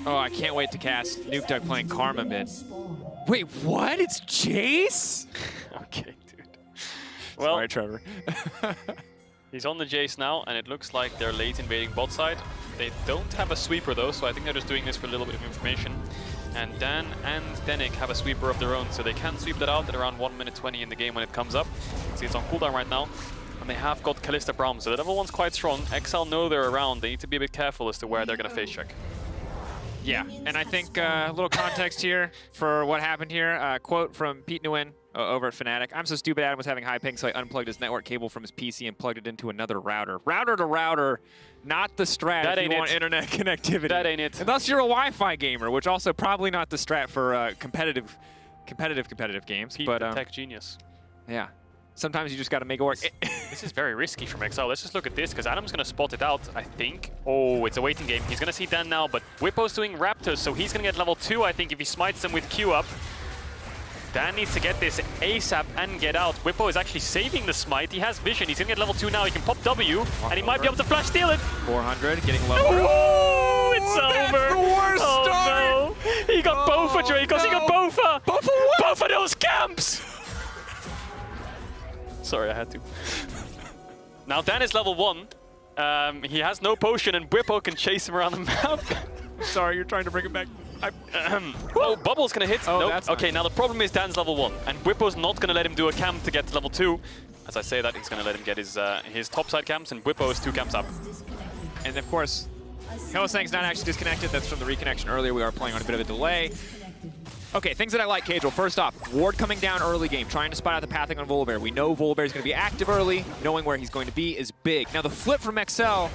[SPEAKER 14] Oh, I can't wait to cast Nuke Duck playing Karma mid. Wait, what? It's Jace?
[SPEAKER 15] Okay, dude. Well,
[SPEAKER 14] sorry, Trevor.
[SPEAKER 15] He's on the Jace now, and it looks like they're late invading bot side. They don't have a sweeper though, so I think they're just doing this for a little bit of information. And Dan and Denik have a sweeper of their own, so they can sweep that out at around 1 minute 20 in the game when it comes up. You can see it's on cooldown right now. And they have got Kalista Braum, so the level 1's quite strong. XL know they're around. They need to be a bit careful as to where they're going to face check.
[SPEAKER 14] Yeah, and I think a little context here for what happened here. Quote from Pete Nguyen over at Fnatic. I'm so stupid Adam was having high ping, so I unplugged his network cable from his PC and plugged it into another router. Router to router, not the strat
[SPEAKER 15] That
[SPEAKER 14] if you
[SPEAKER 15] ain't
[SPEAKER 14] want
[SPEAKER 15] it.
[SPEAKER 14] internet connectivity.
[SPEAKER 15] That ain't it.
[SPEAKER 14] Unless you're a Wi-Fi gamer, which also probably not the strat for competitive games.
[SPEAKER 15] Pete,
[SPEAKER 14] but
[SPEAKER 15] the tech genius.
[SPEAKER 14] Yeah. Sometimes you just got to make it work.
[SPEAKER 15] This is very risky from XL. Let's just look at this, because Adam's going to spot it out, I think. Oh, it's a waiting game. He's going to see Dan now, but Whippo's doing Raptors, so he's going to get level 2, I think, if he smites them with Q up. Dan needs to get this ASAP and get out. Whippo is actually saving the smite. He has vision. He's going to get level 2 now. He can pop W, and he might be able to flash steal it.
[SPEAKER 14] 400, getting lower.
[SPEAKER 15] Oh, it's over.
[SPEAKER 14] That's the worst start.
[SPEAKER 15] No. He got Bofa, Dracos. He got Bofa.
[SPEAKER 14] Bofa what?
[SPEAKER 15] Bofa those camps. Sorry, I had to. Now Dan is level 1. He has no potion, and Whippo can chase him around the map.
[SPEAKER 14] Sorry, you're trying to bring it back.
[SPEAKER 15] Oh, Bubble's gonna hit.
[SPEAKER 14] Oh,
[SPEAKER 15] nope.
[SPEAKER 14] that's
[SPEAKER 15] Okay,
[SPEAKER 14] nice.
[SPEAKER 15] now the problem is Dan's level 1, and Whippo's not gonna let him do a camp to get to level 2. As I say that, he's gonna let him get his topside camps, and Whippo is 2 camps up.
[SPEAKER 14] And of course, Hellsang's not actually disconnected. That's from the reconnection earlier. We are playing on a bit of a delay. Okay, things that I like, Cagel. First off, Ward coming down early game, trying to spot out the pathing on Volibear. We know Volibear is going to be active early. Knowing where he's going to be is big. Now, the flip from XL,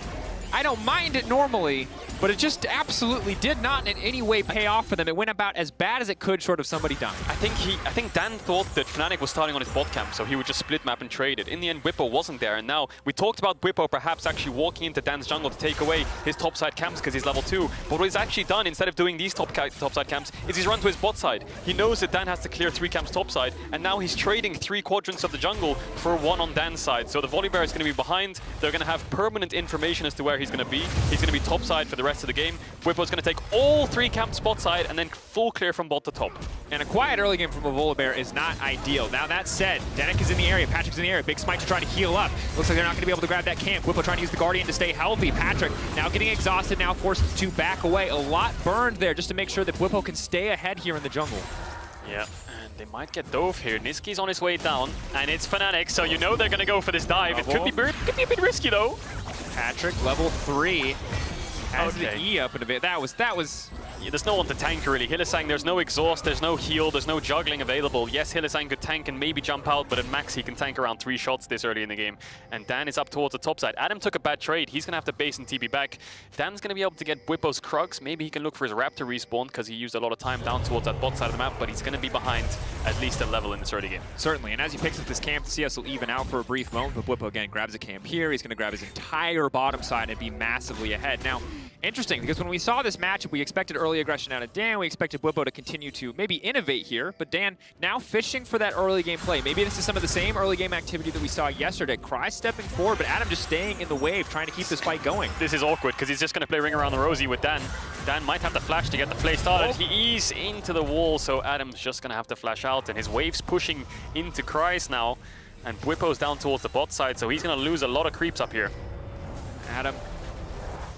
[SPEAKER 14] I don't mind it normally, but it just absolutely did not in any way pay off for them. It went about as bad as it could, short of somebody dying.
[SPEAKER 15] I think Dan thought that Fnatic was starting on his bot camp, so he would just split map and trade it. In the end, Whippo wasn't there, and now we talked about Whippo perhaps actually walking into Dan's jungle to take away his topside camps because he's level 2. But what he's actually done, instead of doing these topside camps, is he's run to his bot side. He knows that Dan has to clear 3 camps topside, and now he's trading 3 quadrants of the jungle for 1 on Dan's side. So the Volibear is going to be behind. They're going to have permanent information as to where he's going to be. He's going to be topside for the rest of the game. Whippo's going to take all 3 camps bot side and then full clear from bot to top.
[SPEAKER 14] And a quiet early game from a Volibear is not ideal. Now that said, Denik is in the area, Patrick's in the area, Big Smite's trying to heal up. Looks like they're not going to be able to grab that camp. Whippo trying to use the Guardian to stay healthy. Patrick now getting exhausted, now forced to back away. A lot burned there just to make sure that Whippo can stay ahead here in the jungle.
[SPEAKER 15] Yeah, and they might get dove here. Niski's on his way down, and it's Fnatic, so you know they're going to go for this dive. It could be a bit risky though.
[SPEAKER 14] Patrick, level 3. Has
[SPEAKER 15] Okay.
[SPEAKER 14] the E up in a bit. That was.
[SPEAKER 15] Yeah, there's no one to tank really. Hylissang, there's no exhaust, there's no heal, there's no juggling available. Yes, Hylissang could tank and maybe jump out, but at max he can tank around 3 shots this early in the game. And Dan is up towards the top side. Adam took a bad trade. He's going to have to base and TP back. Dan's going to be able to get Whippo's Krugs. Maybe he can look for his Raptor respawn because he used a lot of time down towards that bot side of the map, but he's going to be behind at least a level in this early game.
[SPEAKER 14] Certainly, and as he picks up this camp, the CS will even out for a brief moment, but Whippo again grabs a camp here. He's going to grab his entire bottom side and be massively ahead. Now, interesting, because when we saw this matchup, we expected early aggression out of Dan. We expected Whippo to continue to maybe innovate here, but Dan now fishing for that early game play. Maybe this is some of the same early game activity that we saw yesterday. Cry stepping forward, but Adam just staying in the wave, trying to keep this fight going.
[SPEAKER 15] This is awkward because he's just going to play Ring Around the Rosie with Dan. Dan might have to flash to get the play started. He is into the wall, so Adam's just going to have to flash out, and his wave's pushing into Cry's now, and Whippo's down towards the bot side, so he's going to lose a lot of creeps up here.
[SPEAKER 14] Adam,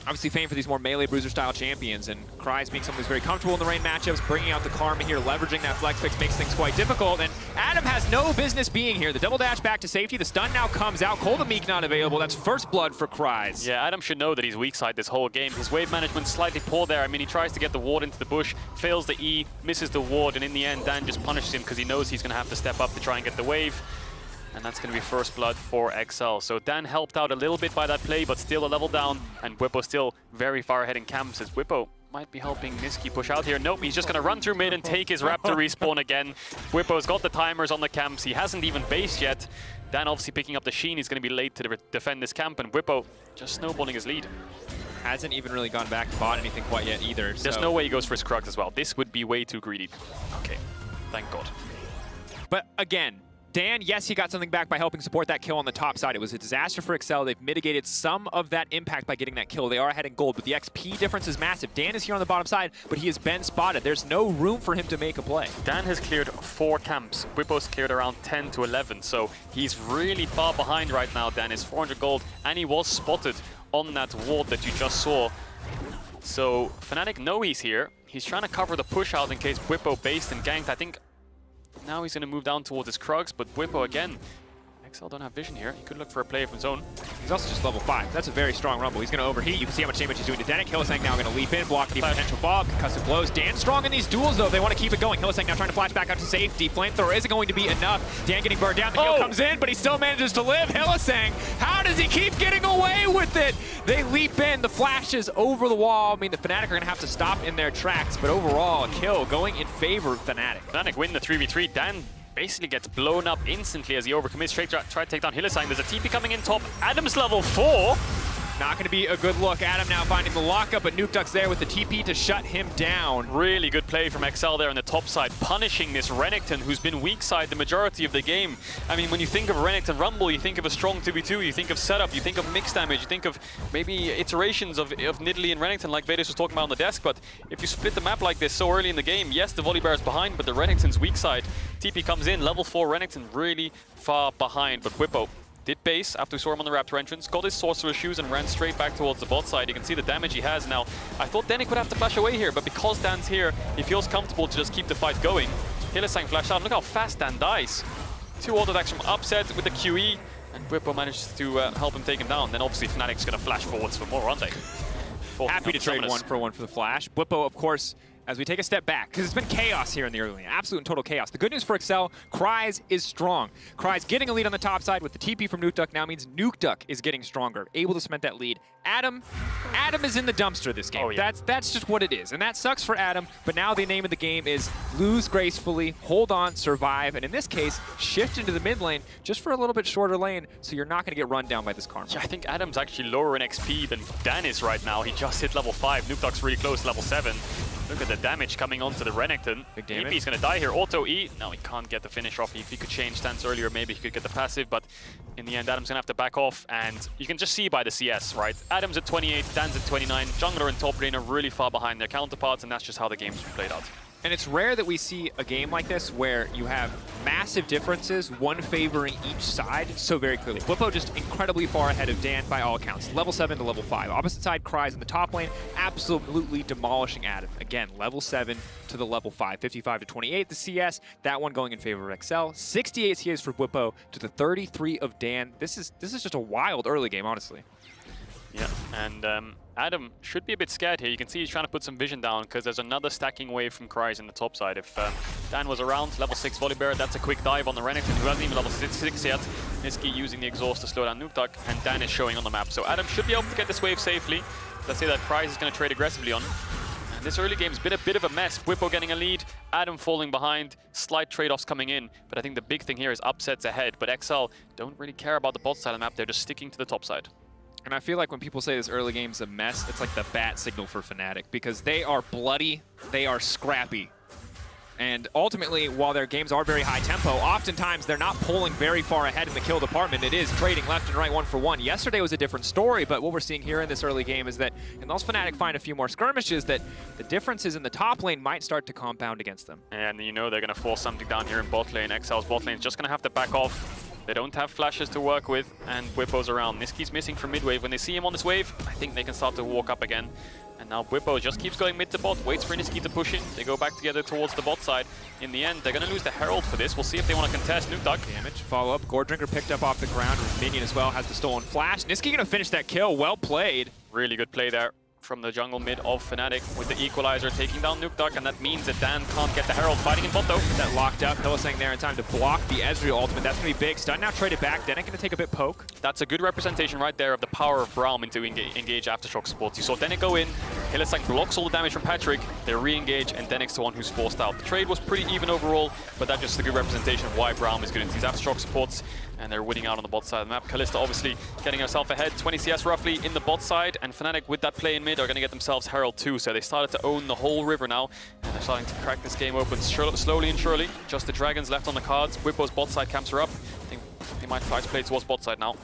[SPEAKER 14] obviously famed for these more melee bruiser-style champions, and Cry's being someone who's very comfortable in the rain matchups, bringing out the Karma here, leveraging that flex fix makes things quite difficult, and Adam has no business being here. The double dash back to safety, the stun now comes out, Cold Meek not available, that's first blood for Cry's.
[SPEAKER 15] Yeah, Adam should know that he's weak side this whole game. His wave management's slightly poor there. I mean, he tries to get the ward into the bush, fails the E, misses the ward, and in the end, Dan just punishes him because he knows he's going to have to step up to try and get the wave. And that's going to be first blood for XL. So Dan helped out a little bit by that play, but still a level down. And Whippo still very far ahead in camps, as Whippo might be helping Niski push out here. Nope, he's just going to run through mid and take his Raptor respawn again. Whippo's got the timers on the camps. He hasn't even based yet. Dan obviously picking up the Sheen. He's going to be late to defend this camp. And Whippo just snowballing his lead.
[SPEAKER 14] Hasn't even really gone back and bought anything quite yet either.
[SPEAKER 15] There's no way he goes for his Krugs as well. This would be way too greedy. Okay, thank God.
[SPEAKER 14] But again,
[SPEAKER 17] Dan, yes, he got something back by helping support that kill on the top side. It was a disaster for Excel. They've mitigated some of that impact by getting that kill. They are ahead in gold, but the XP difference is massive. Dan is here on the bottom side, but he has been spotted. There's no room for him to make a play.
[SPEAKER 15] Dan has cleared 4 camps. Bwipo's cleared around 10 to 11, so he's really far behind right now. Dan is 400 gold, and he was spotted on that ward that you just saw. So Fnatic know he's here. He's trying to cover the push out in case Bwipo based and ganked. I think now he's going to move down towards his Krugs, but Bwipo again. XL don't have vision here. He could look for a play from zone.
[SPEAKER 17] He's also just level 5. That's a very strong rumble. He's going to overheat. You can see how much damage he's doing to Denik. Hylissang now going to leap in, block the potential bomb. Concussive blows. Dan strong in these duels, though. They want to keep it going. Hylissang now trying to flash back out to safety. Flamethrower isn't going to be enough. Dan getting burned down. The kill comes in, but he still manages to live. Hylissang, how does he keep getting away with it? They leap in. The flashes over the wall. I mean, the Fnatic are going to have to stop in their tracks, but overall, a kill going in favor of Fnatic.
[SPEAKER 15] Fnatic win the 3v3. Dan basically gets blown up instantly as he overcommits. Straight try to take down Hylissang. There's a TP coming in top. Adam's level 4.
[SPEAKER 17] Not going to be a good look. Adam now finding the lockup, but Nukeduck's there with the TP to shut him down.
[SPEAKER 15] Really good play from XL there on the top side, punishing this Renekton, who's been weak side the majority of the game. I mean, when you think of Renekton Rumble, you think of a strong 2v2, you think of setup, you think of mixed damage, you think of maybe iterations of Nidalee and Renekton like Vedas was talking about on the desk, but if you split the map like this so early in the game, yes, the Volibear is behind, but the Renekton's weak side. TP comes in, level 4 Renekton really far behind, but Bwipo did base after we saw him on the Raptor entrance, got his Sorcerer shoes and ran straight back towards the bot side. You can see the damage he has now. I thought Denik would have to flash away here, but because Dan's here, he feels comfortable to just keep the fight going. Hylissang flashed out. Look how fast Dan dies. 2 auto attacks from Upset with the QE, and Bwipo manages to help him take him down. Then obviously Fnatic's going to flash forwards for more, aren't they?
[SPEAKER 17] Happy to trade 1-for-1 for the flash. Bwipo, of course, as we take a step back, because it's been chaos here in the early lane, absolute and total chaos. The good news for Excel, Kryze is strong. Kryze getting a lead on the top side with the TP from Nukeduck now means Nukeduck is getting stronger, able to cement that lead. Adam is in the dumpster this game.
[SPEAKER 15] Oh, yeah.
[SPEAKER 17] That's just what it is, and that sucks for Adam, but now the name of the game is lose gracefully, hold on, survive, and in this case, shift into the mid lane just for a little bit shorter lane, so you're not going to get run down by this Karma.
[SPEAKER 15] Yeah, I think Adam's actually lower in XP than Dan is right now. He just hit level 5. Nukeduck's really close, level 7. Look at the damage coming onto the Renekton.
[SPEAKER 17] Big damage.
[SPEAKER 15] EP is going to die here. Auto E. No, he can't get the finish off. If he could change stance earlier, maybe he could get the passive, but in the end, Adam's going to have to back off, and you can just see by the CS, right? Adam's at 28, Dan's at 29. Jungler and top lane are really far behind their counterparts, and that's just how the game's played out.
[SPEAKER 17] And it's rare that we see a game like this where you have massive differences, one favoring each side so very clearly. Bwipo just incredibly far ahead of Dan by all accounts. Level 7 to level 5. Opposite side, Kryze in the top lane, absolutely demolishing Adam. Again, level 7 to the level 5. 55 to 28 the CS, that one going in favor of XL. 68 CS for Bwipo to the 33 of Dan. This is just a wild early game, honestly.
[SPEAKER 15] Yeah, and Adam should be a bit scared here. You can see he's trying to put some vision down because there's another stacking wave from Kryze in the top side. If Dan was around, level 6 Volibear, that's a quick dive on the Renekton, who hasn't even level 6 yet. Niski using the exhaust to slow down Nukeduck, and Dan is showing on the map. So Adam should be able to get this wave safely. Let's say that Kryze is going to trade aggressively on. And this early game's been a bit of a mess. Bwipo getting a lead, Adam falling behind, slight trade-offs coming in. But I think the big thing here is Upset's ahead. But XL don't really care about the bot side of the map. They're just sticking to the top side.
[SPEAKER 17] And I feel like when people say this early game's a mess, it's like the bat signal for Fnatic, because they are bloody, they are scrappy. And ultimately, while their games are very high tempo, oftentimes they're not pulling very far ahead in the kill department. It is trading left and right 1-for-1. Yesterday was a different story, but what we're seeing here in this early game is that unless Fnatic find a few more skirmishes, that the differences in the top lane might start to compound against them.
[SPEAKER 15] And you know they're going to force something down here in bot lane. XL's bot lane is just going to have to back off. They don't have flashes to work with, and Bwipo's around. Niski's missing from mid-wave. When they see him on this wave, I think they can start to walk up again. And now Bwipo just keeps going mid to bot, waits for Niski to push in. They go back together towards the bot side. In the end, they're going to lose the Herald for this. We'll see if they want to contest. Nukeduck.
[SPEAKER 17] Damage, follow-up. Goredrinker picked up off the ground. Minion as well has the stolen flash. Niski going to finish that kill. Well played.
[SPEAKER 15] Really good play there from the jungle mid of Fnatic with the equalizer taking down Nukeduck, and that means that Dan can't get the Herald. Fighting in bot though.
[SPEAKER 17] That locked up. Hylissang there in time to block the Ezreal ultimate. That's going to be big. Stun now traded back. Denik going to take a bit poke.
[SPEAKER 15] That's a good representation right there of the power of Braum into engage Aftershock supports. You saw Denik go in,
[SPEAKER 19] Hylissang blocks all the damage from Patrick, they re-engage, and Denek's the one who's forced out. The trade was pretty even overall, but that's just a good representation of why Braum is good into these Aftershock supports, and they're winning out on the bot side of the map. Kalista obviously getting herself ahead, 20 CS roughly in the bot side, and Fnatic with that play in mid are going to get themselves Herald too, so they started to own the whole river now, and they're starting to crack this game open slowly and surely. Just the Dragons left on the cards. Whippo's bot side camps are up. I think they might try to play towards bot side now.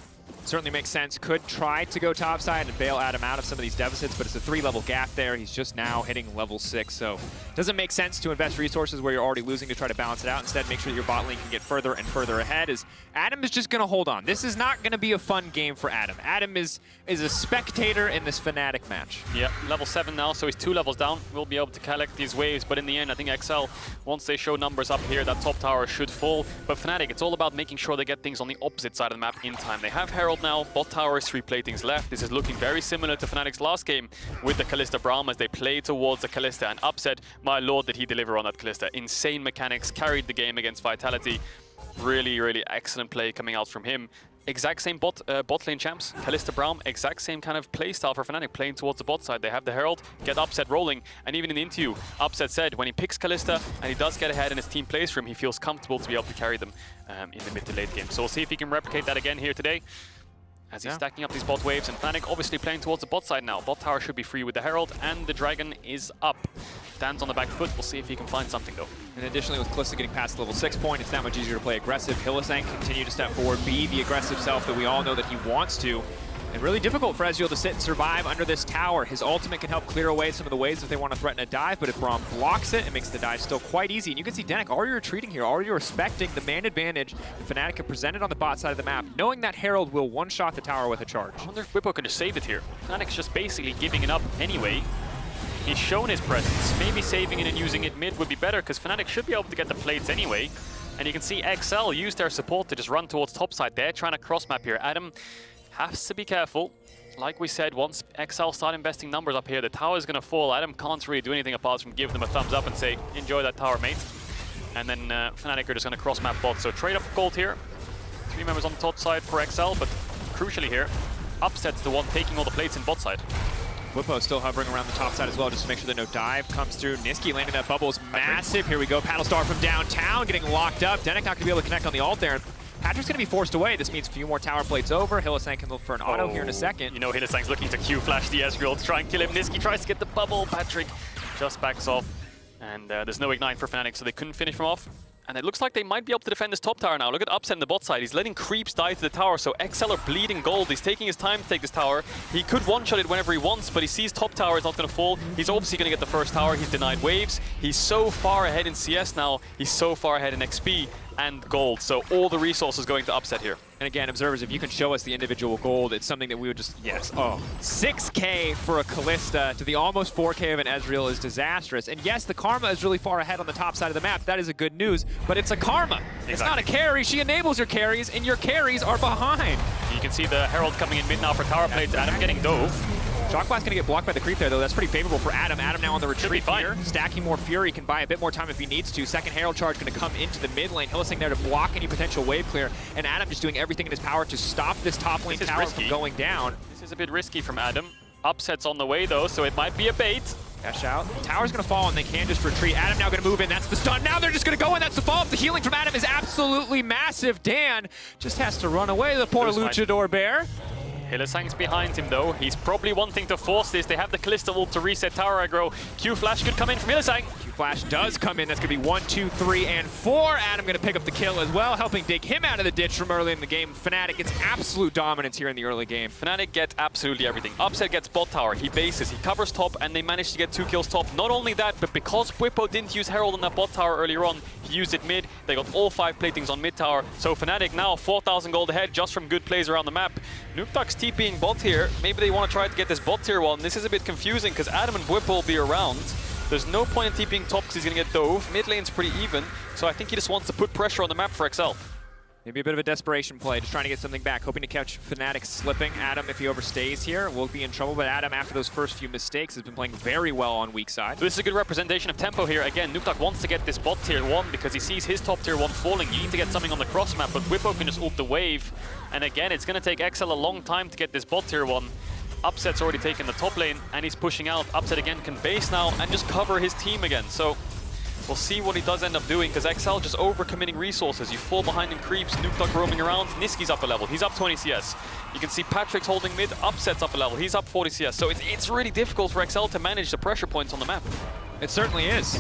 [SPEAKER 14] Certainly makes sense. Could try to go topside and bail Adam out of some of these deficits, but it's a 3-level gap there. He's just now hitting level 6, so doesn't make sense to invest resources where you're already losing to try to balance it out. Instead, make sure that your bot lane can get further and further ahead. As Adam is just going to hold on. This is not going to be a fun game for Adam. Adam is a spectator in this Fnatic match.
[SPEAKER 19] Yeah, level 7 now, so he's 2 levels down. We'll be able to collect these waves, but in the end, I think XL, once they show numbers up here, that top tower should fall. But Fnatic, it's all about making sure they get things on the opposite side of the map in time. They have Herald now, bot tower, 3 platings left. This is looking very similar to Fnatic's last game with the Kalista Braum as they play towards the Kalista, and Upset, my lord, did he deliver on that Kalista. Insane mechanics, carried the game against Vitality. Really, really excellent play coming out from him. Exact same bot lane champs, Kalista Braum, exact same kind of play style for Fnatic, playing towards the bot side. They have the Herald, get Upset rolling, and even in the interview, Upset said when he picks Kalista and he does get ahead and his team plays for him, he feels comfortable to be able to carry them in the mid to late game. So we'll see if he can replicate that again here today, as he's stacking up these bot waves, and Fnatic obviously playing towards the bot side now. Bot tower should be free with the Herald, and the Dragon is up. Dan's on the back foot. We'll see if he can find something though.
[SPEAKER 14] And additionally, with Kalista getting past the level 6 point, it's that much easier to play aggressive. Hylissang continue to step forward, be the aggressive self that we all know that he wants to. And really difficult for Ezreal to sit and survive under this tower. His ultimate can help clear away some of the waves if they want to threaten a dive, but if Braum blocks it, it makes the dive still quite easy. And you can see Denek already retreating here, already respecting the man advantage the Fnatic have presented on the bot side of the map, knowing that Herald will one-shot the tower with a charge.
[SPEAKER 19] I wonder if Whippo could have saved it here. Fnatic's just basically giving it up anyway. He's shown his presence. Maybe saving it and using it mid would be better, because Fnatic should be able to get the plates anyway. And you can see XL use their support to just run towards topside. They're trying to cross map here. Adam has to be careful. Like we said, once XL start investing numbers up here, the tower is going to fall. Adam can't really do anything apart from give them a thumbs up and say, enjoy that tower, mate. And then Fnatic are just going to cross map bot. So trade up gold here. 3 members on the top side for XL, but crucially here, Upset's the one taking all the plates in bot side.
[SPEAKER 14] Whippo still hovering around the top side as well, just to make sure that no dive comes through. Niski landing that bubble is massive. Here we go, Paddlestar from downtown, getting locked up. Denek not going to be able to connect on the ult there. Patrick's going to be forced away. This means a few more tower plates over. Hylissang can look for an auto here in a second.
[SPEAKER 19] You know Hylissang's looking to Q-flash the Ezreal to try and kill him. Niski tries to get the bubble. Patrick just backs off. And there's no ignite for Fnatic, so they couldn't finish him off. And it looks like they might be able to defend this top tower now. Look at Upset in the bot side. He's letting creeps die to the tower, so XL are bleeding gold. He's taking his time to take this tower. He could one-shot it whenever he wants, but he sees top tower is not going to fall. He's obviously going to get the first tower. He's denied waves. He's so far ahead in CS now. He's so far ahead in XP and gold. So all the resources going to Upset here.
[SPEAKER 14] And again, observers, if you can show us the individual gold, it's something that we would just, yes. Oh, 6K for a Kalista to the almost 4K of an Ezreal is disastrous. And yes, the Karma is really far ahead on the top side of the map. That is a good news, but it's a Karma. Exactly. It's not a carry. She enables your carries, and your carries are behind.
[SPEAKER 19] You can see the Herald coming in mid now for tower plates. Adam getting dove.
[SPEAKER 14] Shock Blast going to get blocked by the creep there, though. That's pretty favorable for Adam. Adam now on the retreat here. Stacking more Fury, can buy a bit more time if he needs to. Second Herald charge going to come into the mid lane. Hylissang there to block any potential wave clear. And Adam just doing everything in his power to stop this top lane tower from going down.
[SPEAKER 19] This is a bit risky from Adam. Upset's on the way, though, so it might be a bait.
[SPEAKER 14] Dash out. The tower's going to fall, and they can just retreat. Adam now going to move in. That's the stun. Now they're just going to go in. That's the follow-up. The healing from Adam is absolutely massive. Dan just has to run away, the poor Luchador Bear.
[SPEAKER 19] Hylissang's behind him though. He's probably wanting to force this. They have the Kalista ult to reset tower aggro. Q-Flash could come in from Hylissang.
[SPEAKER 14] Q-Flash does come in. That's going to be 1, 2, 3, and 4. Adam going to pick up the kill as well, helping dig him out of the ditch from early in the game. Fnatic gets absolute dominance here in the early game.
[SPEAKER 19] Fnatic gets absolutely everything. Upset gets bot tower. He bases. He covers top, and they managed to get 2 kills top. Not only that, but because Whippo didn't use Herald on that bot tower earlier on, he used it mid. They got all 5 platings on mid tower. So Fnatic now 4,000 gold ahead just from good plays around the map. Noobtuck's TPing bot here. Maybe they want to try to get this bot tier 1. This is a bit confusing because Adam and Whippo will be around. There's no point in TPing top because he's going to get dove. Mid lane's pretty even, so I think he just wants to put pressure on the map for XL.
[SPEAKER 14] Maybe a bit of a desperation play, just trying to get something back, hoping to catch Fnatic slipping. Adam, if he overstays here, will be in trouble, but Adam, after those first few mistakes, has been playing very well on weak side.
[SPEAKER 19] So this is a good representation of tempo here. Again, Noobtuck wants to get this bot tier 1 because he sees his top tier 1 falling. You need to get something on the cross map, but Whippo can just ult the wave. And again, it's going to take XL a long time to get this bot tier 1. Upset's already taken the top lane, and he's pushing out. Upset again can base now and just cover his team again. So we'll see what he does end up doing, because XL just overcommitting resources. You fall behind in creeps, Nukeduck roaming around, Niski's up a level, he's up 20 CS. You can see Patrick's holding mid, Upset's up a level, he's up 40 CS. So it's really difficult for XL to manage the pressure points on the map.
[SPEAKER 17] It certainly is.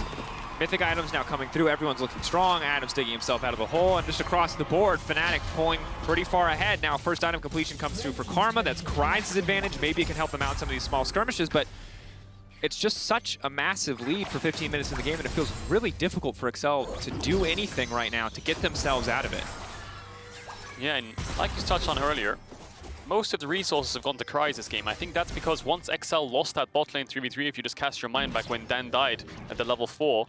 [SPEAKER 17] Mythic items now coming through, everyone's looking strong, Adam's digging himself out of the hole, and just across the board, Fnatic pulling pretty far ahead. Now first item completion comes through for Karma, that's Kryze's advantage, maybe it can help them out in some of these small skirmishes, but it's just such a massive lead for 15 minutes in the game, and it feels really difficult for XL to do anything right now to get themselves out of it.
[SPEAKER 19] Yeah, and like you touched on earlier, most of the resources have gone to Kryze this game. I think that's because once XL lost that bot lane 3v3, if you just cast your mind back when Dan died at the level 4,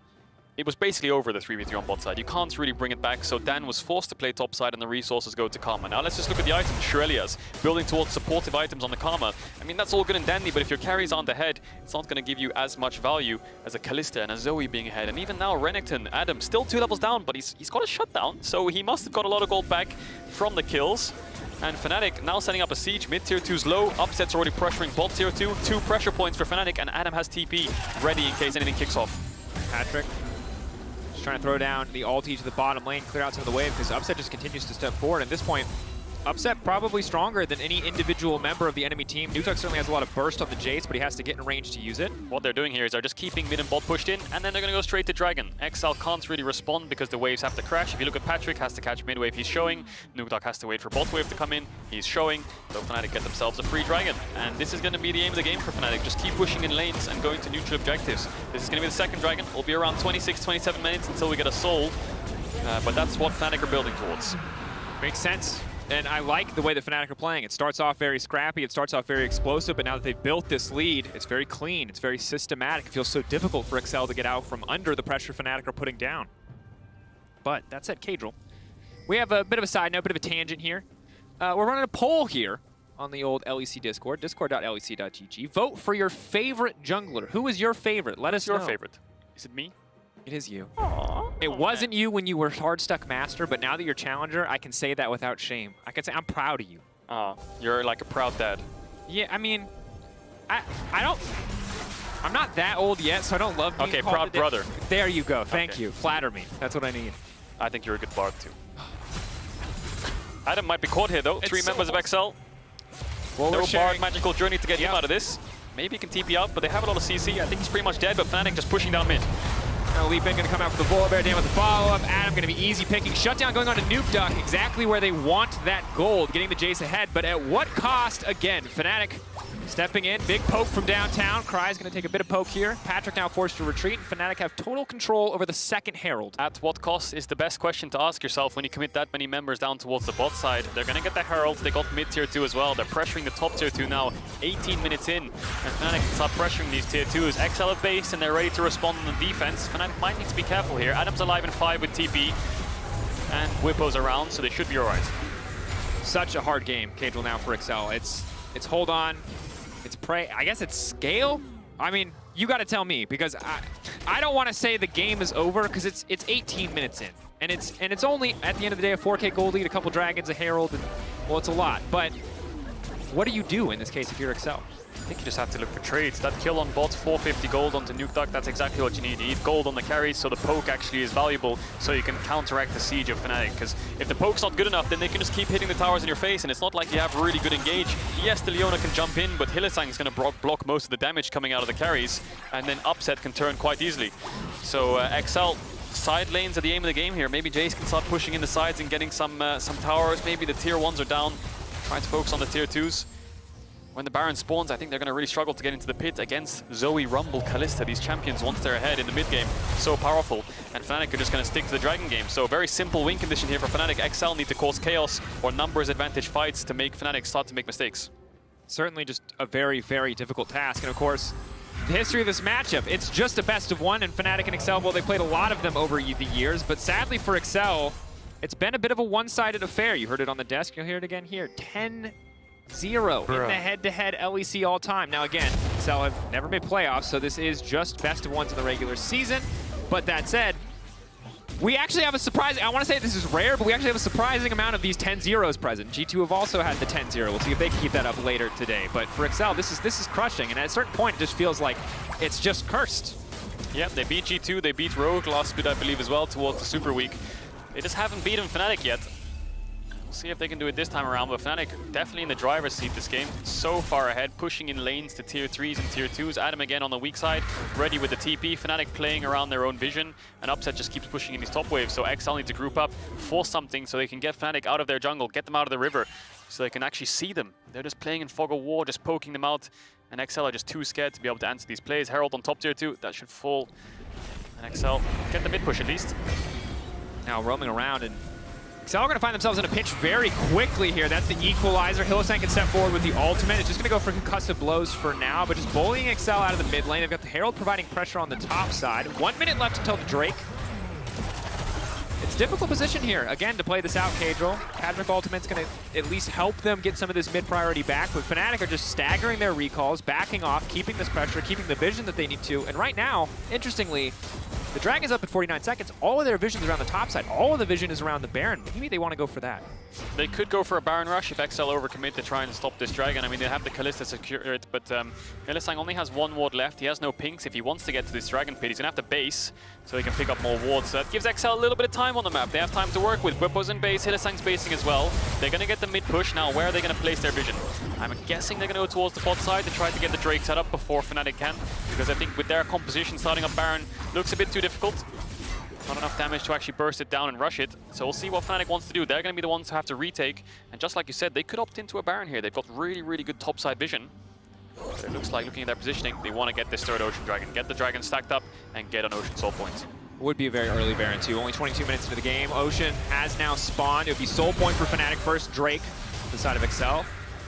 [SPEAKER 19] it was basically over the 3v3 on bot side. You can't really bring it back, so Dan was forced to play top side and the resources go to Karma. Now let's just look at the items. Shurelia's building towards supportive items on the Karma. I mean, that's all good and dandy, but if your carries aren't ahead, it's not going to give you as much value as a Kalista and a Zoe being ahead. And even now, Renekton, Adam, still 2 levels down, but he's got a shutdown, so he must have got a lot of gold back from the kills. And Fnatic now setting up a siege. Mid tier 2's low. Upset's already pressuring bot tier 2. 2 pressure points for Fnatic, and Adam has TP ready in case anything kicks off.
[SPEAKER 17] Patrick just trying to throw down the ulti to the bottom lane, clear out some of the wave, because Upset just continues to step forward. At this point, Upset probably stronger than any individual member of the enemy team. Nukeduck certainly has a lot of burst on the Jace, but he has to get in range to use it.
[SPEAKER 19] What they're doing here is they're just keeping mid and bot pushed in, and then they're going to go straight to Dragon. XL can't really respond because the waves have to crash. If you look at Patrick, has to catch mid wave, he's showing. Nukeduck has to wait for bot wave to come in, he's showing. So Fnatic get themselves a free Dragon. And this is going to be the aim of the game for Fnatic. Just keep pushing in lanes and going to neutral objectives. This is going to be the second Dragon. It'll be around 26, 27 minutes until we get a soul. But that's what Fnatic are building towards.
[SPEAKER 17] Makes sense. And I like the way that Fnatic are playing. It starts off very scrappy, it starts off very explosive, but now that they've built this lead, it's very clean, it's very systematic. It feels so difficult for XL to get out from under the pressure Fnatic are putting down. But that said, Kadril, we have a bit of a side note, bit of a tangent here. We're running a poll here on the old LEC Discord, discord.lec.gg. Vote for your favorite jungler. Who is your favorite? Let us know.
[SPEAKER 19] Your favorite? Is it me?
[SPEAKER 17] It is you.
[SPEAKER 19] Aww.
[SPEAKER 17] It wasn't you when you were Hardstuck Master, but now that you're Challenger, I can say that without shame. I can say I'm proud of you.
[SPEAKER 19] You're like a proud dad.
[SPEAKER 17] Yeah, I mean, I'm not that old yet, so I don't love being
[SPEAKER 19] Okay,
[SPEAKER 17] called
[SPEAKER 19] proud brother.
[SPEAKER 17] There you go. Thank you. Flatter me. That's what I need.
[SPEAKER 19] I think you're a good bard too. Adam might be caught here though. 3 members of XL.
[SPEAKER 17] Well,
[SPEAKER 19] no bard magical journey to get him out of this. Maybe he can TP out, but they have a lot of CC. I think he's pretty much dead, but Fnatic just pushing down mid.
[SPEAKER 17] Now Leap in going to come out for the Volibear, Dan with the follow-up. Adam going to be easy picking. Shutdown going on to Nukeduck, exactly where they want that gold, getting the Jace ahead, but at what cost? Again, Fnatic stepping in, big poke from downtown. Kryze going to take a bit of poke here. Patrick now forced to retreat. Fnatic have total control over the second Herald.
[SPEAKER 19] At what cost is the best question to ask yourself when you commit that many members down towards the bot side. They're going to get the Herald. They got mid tier 2 as well. They're pressuring the top tier 2 now, 18 minutes in. And Fnatic can start pressuring these tier 2s. XL have base and they're ready to respond on the defense. Fnatic might need to be careful here. Adam's alive in 5 with TP. And Whippo's around, so they should be alright.
[SPEAKER 17] Such a hard game, Kadril, now for XL. It's hold on. It's pray. I guess it's scale. I mean, you got to tell me, because I don't want to say the game is over, because it's 18 minutes in, and it's only at the end of the day a 4K gold lead, a couple dragons, a herald, and well, it's a lot. But what do you do in this case if you're XL?
[SPEAKER 19] I think you just have to look for trades. That kill on bot, 450 gold onto Nukeduck, that's exactly what you need. You need gold on the carries, so the poke actually is valuable, so you can counteract the siege of Fnatic. Because if the poke's not good enough, then they can just keep hitting the towers in your face, and it's not like you have really good engage. Yes, the Leona can jump in, but Hylissang is going to block most of the damage coming out of the carries, and then Upset can turn quite easily. So XL side lanes are the aim of the game here. Maybe Jace can start pushing in the sides and getting some towers. Maybe the tier 1s are down. Trying to focus on the tier 2s. When the Baron spawns, I think they're going to really struggle to get into the pit against Zoe, Rumble, Kalista. These champions, once they're ahead in the mid game, so powerful. And Fnatic are just going to stick to the Dragon game. So a very simple win condition here for Fnatic. XL need to cause chaos or numbers advantage fights to make Fnatic start to make mistakes.
[SPEAKER 17] Certainly just a very, very difficult task. And of course, the history of this matchup, it's just a best of one, and Fnatic and XL, well, they played a lot of them over the years, but sadly for XL, it's been a bit of a one-sided affair. You heard it on the desk, you'll hear it again here. 10-0 in the head-to-head LEC all-time. Now again, XL have never made playoffs, so this is just best of ones in the regular season. But that said, We actually have a surprising, I want to say this is rare, but we actually have a surprising amount of these 10-0s present. G2 have also had the 10-0. We'll see if they can keep that up later today. But for Excel, this is crushing, and at a certain point, it just feels like it's just cursed.
[SPEAKER 19] Yeah, they beat G2, they beat Rogue last bit, I believe, as well, towards the Super Week. They just haven't beaten Fnatic yet. We'll see if they can do it this time around, but Fnatic definitely in the driver's seat this game. So far ahead, pushing in lanes to tier 3s and tier 2s. Adam again on the weak side, ready with the TP. Fnatic playing around their own vision, and Upset just keeps pushing in these top waves. So XL need to group up, force something so they can get Fnatic out of their jungle, get them out of the river, so they can actually see them. They're just playing in fog of war, just poking them out, and XL are just too scared to be able to answer these plays. Herald on top tier 2, that should fall. And XL get the mid push at least.
[SPEAKER 17] Now roaming around, and XL are going to find themselves in a pinch very quickly here. That's the equalizer. Hylissang can step forward with the ultimate. It's just going to go for concussive blows for now, but just bullying XL out of the mid lane. They've got the Herald providing pressure on the top side. 1 minute left until the Drake. It's a difficult position here, again, to play this out, Cadril. Patrick ultimate's going to at least help them get some of this mid priority back, but Fnatic are just staggering their recalls, backing off, keeping this pressure, keeping the vision that they need to. And right now, interestingly, the Dragon's up at 49 seconds. All of their vision is around the top side. All of the vision is around the Baron. Maybe they want to go for that.
[SPEAKER 19] They could go for a Baron rush if XL overcommit to try and stop this Dragon. I mean, they have the Kalista secure it, but Hylissang only has 1 ward left. He has no pinks. If he wants to get to this Dragon pit, he's going to have to base so he can pick up more wards. So that gives XL a little bit of time on the map. They have time to work with. Bwipo's in base, Hylissang's basing as well. They're going to get the mid push. Now, where are they going to place their vision? I'm guessing they're going to go towards the bot side to try to get the Drake set up before Fnatic can, because I think with their composition, starting up Baron looks a bit too difficult. Not enough damage to actually burst it down and rush it. So we'll see what Fnatic wants to do. They're going to be the ones who have to retake. And just like you said, they could opt into a Baron here. They've got really, really good topside vision. But it looks like, looking at their positioning, they want to get this third Ocean Dragon. Get the Dragon stacked up and get an Ocean Soul Point.
[SPEAKER 17] Would be a very early Baron too. Only 22 minutes into the game. Ocean has now spawned. It would be Soul Point for Fnatic first. Drake, the side of XL.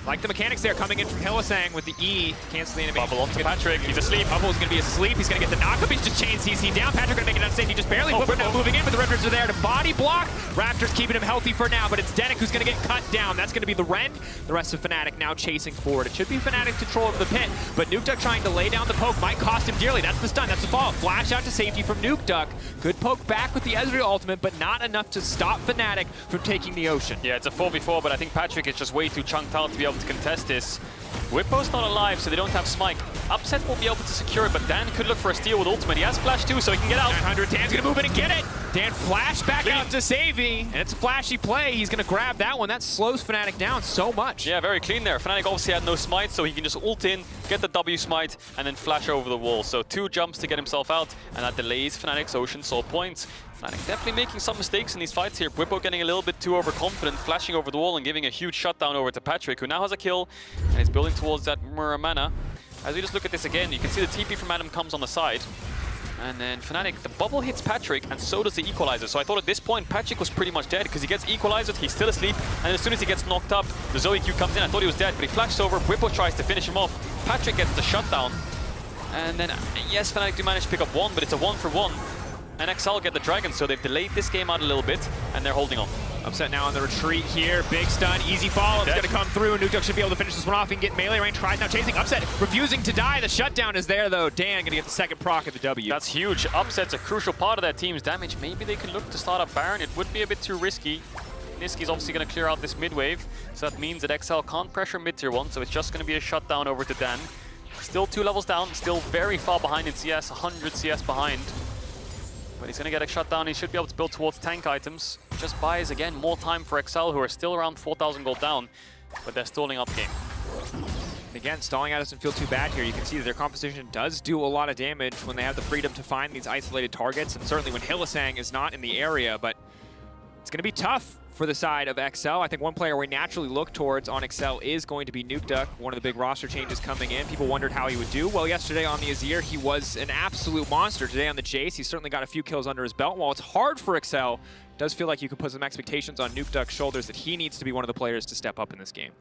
[SPEAKER 17] Like the mechanics there, coming in from Hylissang with the E to cancel the animation.
[SPEAKER 19] Bubble onto Patrick, he's asleep.
[SPEAKER 17] Bubble's going to be asleep, he's going to get the knockup, he's just chain CC down. Patrick going to make it unsafe, he just barely whipped now moving in, but the Rifters are there to body block. Raptors keeping him healthy for now, but it's Denik who's going to get cut down. That's going to be the Rend. The rest of Fnatic now chasing forward. It should be Fnatic's control of the pit, but Nukeduck trying to lay down the poke might cost him dearly. That's the stun, that's the fall. Flash out to safety from Nukeduck. Good poke back with the Ezreal ultimate, but not enough to stop Fnatic from taking the Ocean.
[SPEAKER 19] Yeah, it's a 4v4, but I think Patrick is just way too chunked out to be able to contest this. Bwipo's not alive, so they don't have Smite. Upset will be able to secure it, but Dan could look for a steal with ultimate. He has flash too, so he can get out.
[SPEAKER 17] 900, Dan's gonna move in and get it! Dan flash back out to Savy, and it's a flashy play. He's gonna grab that one. That slows Fnatic down so much.
[SPEAKER 19] Yeah, very clean there. Fnatic obviously had no Smite, so he can just ult in, get the W Smite, and then flash over the wall. So 2 jumps to get himself out, and that delays Fnatic's Ocean Soul points. Fnatic definitely making some mistakes in these fights here. Bwipo getting a little bit too overconfident, flashing over the wall and giving a huge shutdown over to Patrick, who now has a kill, and is building towards that Muramana. As we just look at this again, you can see the TP from Adam comes on the side. And then Fnatic, the bubble hits Patrick, and so does the equalizer. So I thought at this point, Patrick was pretty much dead, because he gets equalized, he's still asleep, and as soon as he gets knocked up, the Zoe Q comes in. I thought he was dead, but he flashes over, Bwipo tries to finish him off. Patrick gets the shutdown. And then, yes, Fnatic do manage to pick up 1, but it's a 1-for-1. And XL get the Dragon, so they've delayed this game out a little bit, and they're holding on.
[SPEAKER 17] Upset now on the retreat here. Big stun, easy follow. It's going to come through. Nukeduck should be able to finish this one off. He can get melee range. Tries now chasing. Upset refusing to die. The shutdown is there, though. Dan going to get the second proc of the W.
[SPEAKER 19] That's huge. Upset's a crucial part of their team's damage. Maybe they can look to start up Baron. It would be a bit too risky. Niski's obviously going to clear out this mid wave, so that means that XL can't pressure mid tier 1, so it's just going to be a shutdown over to Dan. Still 2 levels down, still very far behind in CS, 100 CS behind. But he's going to get a shutdown. He should be able to build towards tank items. Just buys, again, more time for XL, who are still around 4,000 gold down, but they're stalling out the game.
[SPEAKER 17] And again, stalling out doesn't feel too bad here. You can see that their composition does do a lot of damage when they have the freedom to find these isolated targets, and certainly when Hylissang is not in the area, but it's going to be tough for the side of XL. I think one player we naturally look towards on XL is going to be Nukeduck, one of the big roster changes coming in. People wondered how he would do. Well, yesterday on the Azir, he was an absolute monster. Today on the Jace, he's certainly got a few kills under his belt. While it's hard for XL, it does feel like you can put some expectations on Nukeduck's shoulders that he needs to be one of the players to step up in this game.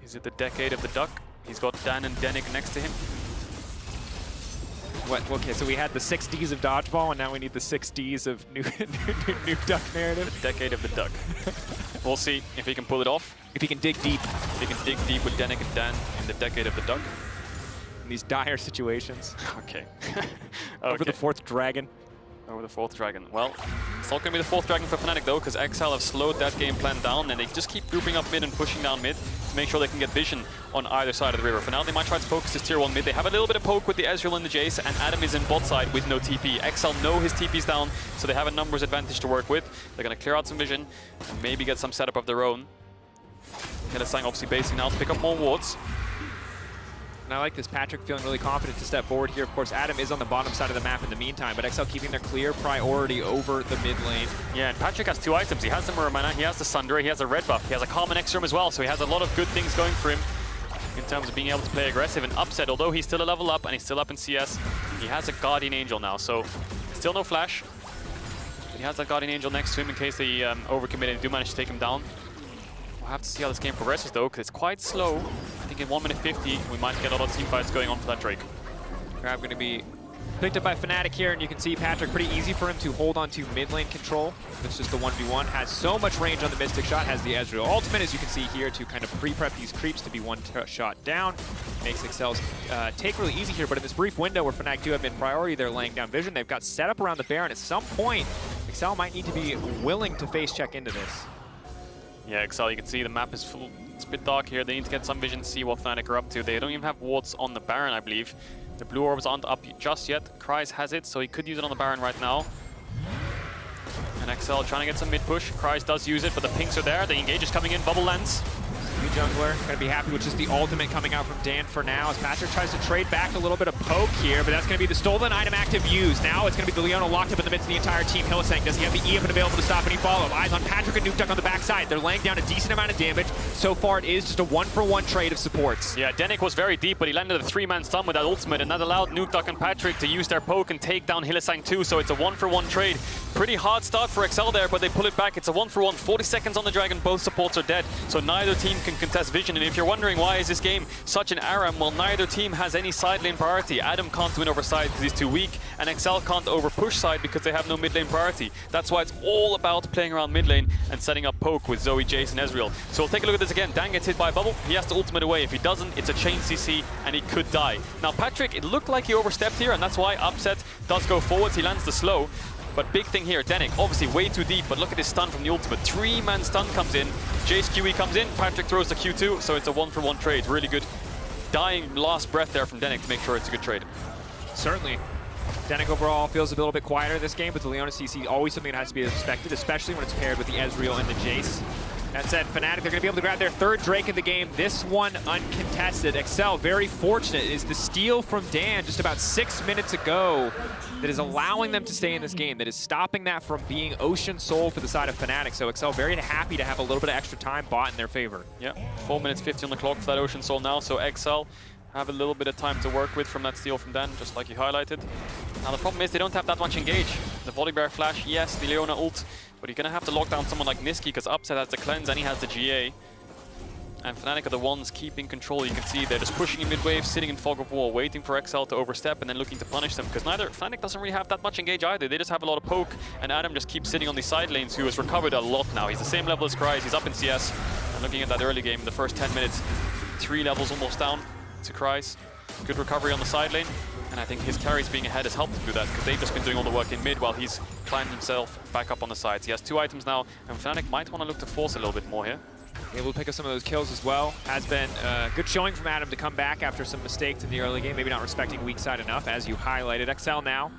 [SPEAKER 19] Is it the decade of the duck? He's got Dan and Denik next to him.
[SPEAKER 17] What? Okay, so we had the 6 Ds of dodgeball, and now we need the 6 Ds of Nukeduck narrative.
[SPEAKER 19] The decade of the duck. We'll see if he can pull it off.
[SPEAKER 17] If he can dig deep.
[SPEAKER 19] If he can dig deep with Denik and Dan in the decade of the duck.
[SPEAKER 17] In these dire situations.
[SPEAKER 19] Okay.
[SPEAKER 17] Over the 4th dragon.
[SPEAKER 19] Over the 4th Dragon. Well, it's not going to be the 4th Dragon for Fnatic though, because XL have slowed that game plan down, and they just keep grouping up mid and pushing down mid to make sure they can get vision on either side of the river. For now, they might try to focus this tier 1 mid. They have a little bit of poke with the Ezreal and the Jace, and Adam is in bot side with no TP. XL know his TP's down, so they have a numbers advantage to work with. They're going to clear out some vision, and maybe get some setup of their own. LeC obviously basing now to pick up more wards.
[SPEAKER 17] And I like this. Patrick feeling really confident to step forward here. Of course, Adam is on the bottom side of the map in the meantime, but XL keeping their clear priority over the mid lane.
[SPEAKER 19] Yeah, and Patrick has 2 items. He has the Muramana, he has the Sundering, he has a red buff, he has a Calm next to him as well, so he has a lot of good things going for him in terms of being able to play aggressive. And Upset, although he's still a level up and he's still up in CS, he has a Guardian Angel now, so still no flash. But he has that Guardian Angel next to him in case they overcommit and do manage to take him down. We'll have to see how this game progresses though, because it's quite slow. I think in 1 minute 50, we might get a lot of team fights going on for that Drake.
[SPEAKER 17] Grab going to be picked up by Fnatic here, and you can see Patrick, pretty easy for him to hold on to mid lane control. It's just the 1v1. Has so much range on the Mystic shot, has the Ezreal ultimate, as you can see here, to kind of pre-prep these creeps to be one shot down. Makes XL's take really easy here, but in this brief window where Fnatic do have mid priority, they're laying down vision. They've got set up around the Baron. At some point, XL might need to be willing to face check into this.
[SPEAKER 19] Yeah, XL, you can see the map is full. It's a bit dark here. They need to get some vision to see what Fnatic are up to. They don't even have wards on the Baron, I believe. The blue orbs aren't up just yet. Kryze has it, so he could use it on the Baron right now. And XL trying to get some mid push. Kryze does use it, but the pinks are there. The engage is coming in. Bubble lens.
[SPEAKER 17] New jungler, gonna be happy with just the ultimate coming out from Dan for now, as Patrick tries to trade back a little bit of poke here, but that's gonna be the stolen item active used. Now it's gonna be the Leona locked up in the midst of the entire team. Hylissang, does he have the E up and available to stop any follow? Eyes on Patrick and Nukeduck on the backside. They're laying down a decent amount of damage. So far it is just a 1-for-1 trade of supports.
[SPEAKER 19] Yeah, Denik was very deep, but he landed a 3-man stun with that ultimate, and that allowed Nukeduck and Patrick to use their poke and take down Hylissang too, so it's a 1-for-1 trade. Pretty hard start for XL there, but they pull it back. It's a 1-for-1, 40 seconds on the Dragon, both supports are dead, so neither team can contest vision. And if you're wondering why is this game such an ARAM, well, neither team has any side lane priority. Adam can't win over side because he's too weak, and XL can't over push side because they have no mid lane priority. That's why it's all about playing around mid lane and setting up poke with Zoe, Jace, and Ezreal. So we'll take a look at this again. Dan gets hit by a bubble. He has to ultimate away. If he doesn't, it's a chain CC, and he could die. Now, Patrick, it looked like he overstepped here, and that's why Upset does go forwards. He lands the slow. But big thing here, Denik, obviously way too deep, but look at this stun from the ultimate. 3-man stun comes in, Jace QE comes in, Patrick throws the Q2, so it's a 1-for-1 trade. Really good dying last breath there from Denik to make sure it's a good trade.
[SPEAKER 17] Certainly. Denik overall feels a little bit quieter this game, but the Leona CC always something that has to be expected, especially when it's paired with the Ezreal and the Jace. That said, Fnatic, they're going to be able to grab their 3rd Drake of the game. This one uncontested. XL, very fortunate, is the steal from Dan just about 6 minutes ago that is allowing them to stay in this game, that is stopping that from being Ocean Soul for the side of Fnatic. So XL very happy to have a little bit of extra time bought in their favor.
[SPEAKER 19] Yeah, 4 minutes 50 on the clock for that Ocean Soul now, so XL have a little bit of time to work with from that steal from Dan, just like you highlighted. Now the problem is they don't have that much engage. The Volibear flash, yes, the Leona ult, but you're gonna have to lock down someone like Niski because Upset has the cleanse and he has the GA. And Fnatic are the ones keeping control. You can see they're just pushing in mid-wave, sitting in fog of war, waiting for XL to overstep and then looking to punish them, because Fnatic doesn't really have that much engage either. They just have a lot of poke, and Adam just keeps sitting on these side lanes, who has recovered a lot now. He's the same level as Kryze, he's up in CS. And looking at that early game, in the first 10 minutes, 3 levels almost down to Kryze. Good recovery on the side lane, and I think his carries being ahead has helped him do that, because they've just been doing all the work in mid while he's climbed himself back up on the sides. He has 2 items now, and Fnatic might want to look to force a little bit more here.
[SPEAKER 17] Able to pick up some of those kills as well. Has been a good showing from Adam to come back after some mistakes in the early game, maybe not respecting weak side enough, as you highlighted. XL now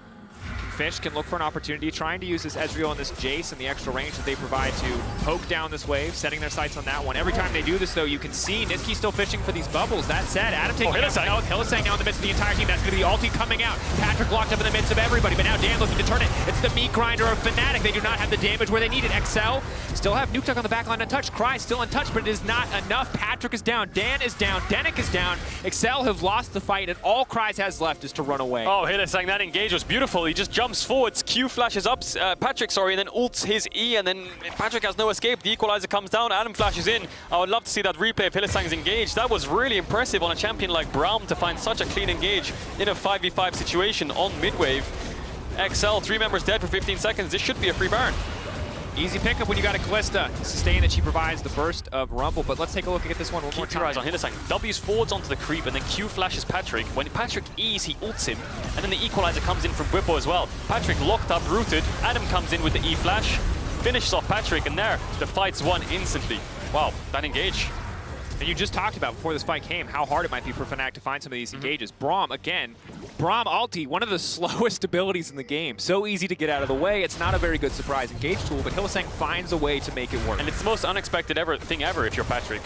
[SPEAKER 17] Fish can look for an opportunity, trying to use this Ezreal and this Jace and the extra range that they provide to poke down this wave, setting their sights on that one. Every time they do this, though, you can see Niski still fishing for these bubbles. That said, Adam taking out Hylissang now in the midst of the entire team. That's going to be the ulti coming out. Patrick locked up in the midst of everybody, but now Dan looking to turn it. It's the meat grinder of Fnatic. They do not have the damage where they need it. XL still have Nukeduck on the backline untouched. Kryze still untouched, but it is not enough. Patrick is down. Dan is down. Denik is down. XL have lost the fight, and all Kryze has left is to run away.
[SPEAKER 19] Oh, Hylissang, that engage was beautiful. He just jumps forwards, Q flashes up, Patrick, and then ults his E, and then Patrick has no escape. The equalizer comes down, Adam flashes in. I would love to see that replay of Hylissang's engage. That was really impressive on a champion like Braum to find such a clean engage in a 5v5 situation on mid-wave. XL, 3 members dead for 15 seconds. This should be a free Baron.
[SPEAKER 17] Easy pickup when you got a Callista. Sustain that she provides the burst of Rumble, but let's take a look at this one more
[SPEAKER 15] Keep your eyes
[SPEAKER 17] time.
[SPEAKER 15] on Hillesang. W's forwards onto the creep, and then Q flashes Patrick. When Patrick E's, he ults him, and then the equalizer comes in from Whippo as well. Patrick locked up, rooted. Adam comes in with the E flash, finishes off Patrick, and there, the fight's won instantly. Wow, that engage.
[SPEAKER 17] And you just talked about before this fight came how hard it might be for Fnatic to find some of these engages. Braum, again, Braum ulti, one of the slowest abilities in the game. So easy to get out of the way. It's not a very good surprise engage tool, but Hillesang finds a way to make it work.
[SPEAKER 15] And it's the most unexpected thing ever if you're Patrick.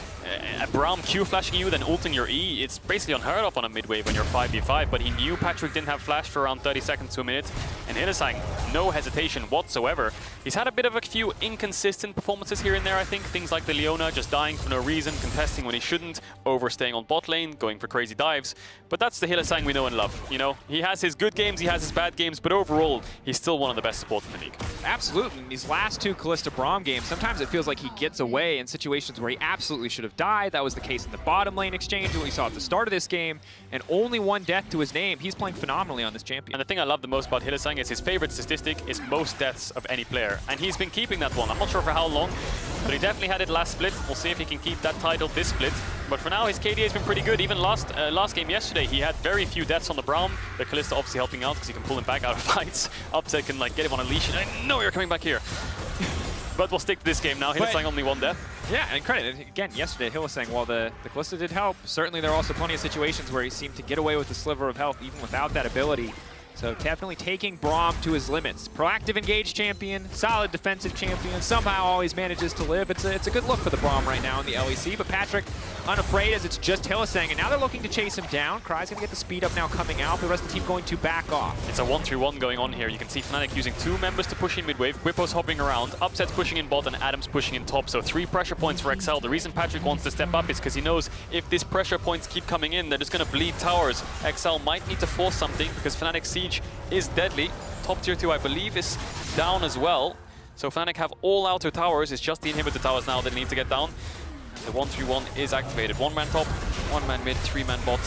[SPEAKER 15] Braum Q flashing you, then ulting your E, it's basically unheard of on a mid-wave when you're 5v5, but he knew Patrick didn't have flash for around 30 seconds to a minute, and Hillesang, no hesitation whatsoever. He's had a bit of a few inconsistent performances here and there, I think. Things like the Leona just dying for no reason, contesting when he shouldn't, overstaying on bot lane, going for crazy dives. But that's the Hillesang we know and love. You know, he has his good games, he has his bad games, but overall, he's still one of the best supports in the league.
[SPEAKER 17] Absolutely. In these last two Callista Braum games, sometimes it feels like he gets away in situations where he absolutely should have died. That was the case in the bottom lane exchange, what we saw at the start of this game, and only one death to his name. He's playing phenomenally on this champion.
[SPEAKER 15] And the thing I love the most about Hillesang is his favorite statistic is most deaths of any player. And he's been keeping that one. I'm not sure for how long, but he definitely had it last split. We'll see if he can keep that title this split. But for now, his KDA has been pretty good. Even last game yesterday, he had very few deaths on the Braum. The Callista obviously helping out because he can pull him back out of fights. Upset can like get him on a leash. And I know you're coming back here. But we'll stick to this game now. Hillesang only one death.
[SPEAKER 17] Yeah, and credit, again, yesterday, Hillesang, while the Callista did help, certainly there are also plenty of situations where he seemed to get away with a sliver of health even without that ability. So definitely taking Braum to his limits. Proactive engaged champion, solid defensive champion, somehow always manages to live. It's a good look for the Braum right now in the LEC, but Patrick unafraid as it's just Hillesang, and now they're looking to chase him down. Cry's gonna get the speed up now coming out, the rest of the team going to back off.
[SPEAKER 15] It's a 1-3-1 going on here. You can see Fnatic using 2 members to push in mid-wave, Whippo's hopping around, Upset's pushing in bot, and Adam's pushing in top. So 3 pressure points for XL. The reason Patrick wants to step up is because he knows if these pressure points keep coming in, they're just gonna bleed towers. XL might need to force something because Fnatic Siege is deadly. Top tier 2, I believe, is down as well. So Fnatic have all outer towers. It's just the inhibitor towers now that need to get down. The 1-3-1 is activated. 1-man top, 1-man mid, 3-man bot.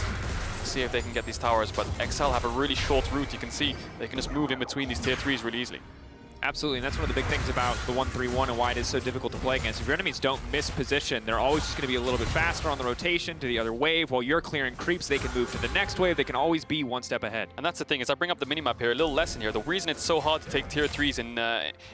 [SPEAKER 15] See if they can get these towers, but XL have a really short route. You can see they can just move in between these tier 3s really easily.
[SPEAKER 17] Absolutely, and that's one of the big things about the 1-3-1 and why it is so difficult to play against. If your enemies don't miss position, they're always just going to be a little bit faster on the rotation to the other wave. While you're clearing creeps, they can move to the next wave. They can always be one step ahead.
[SPEAKER 15] And that's the thing, as I bring up the minimap here, a little lesson here. The reason it's so hard to take tier 3s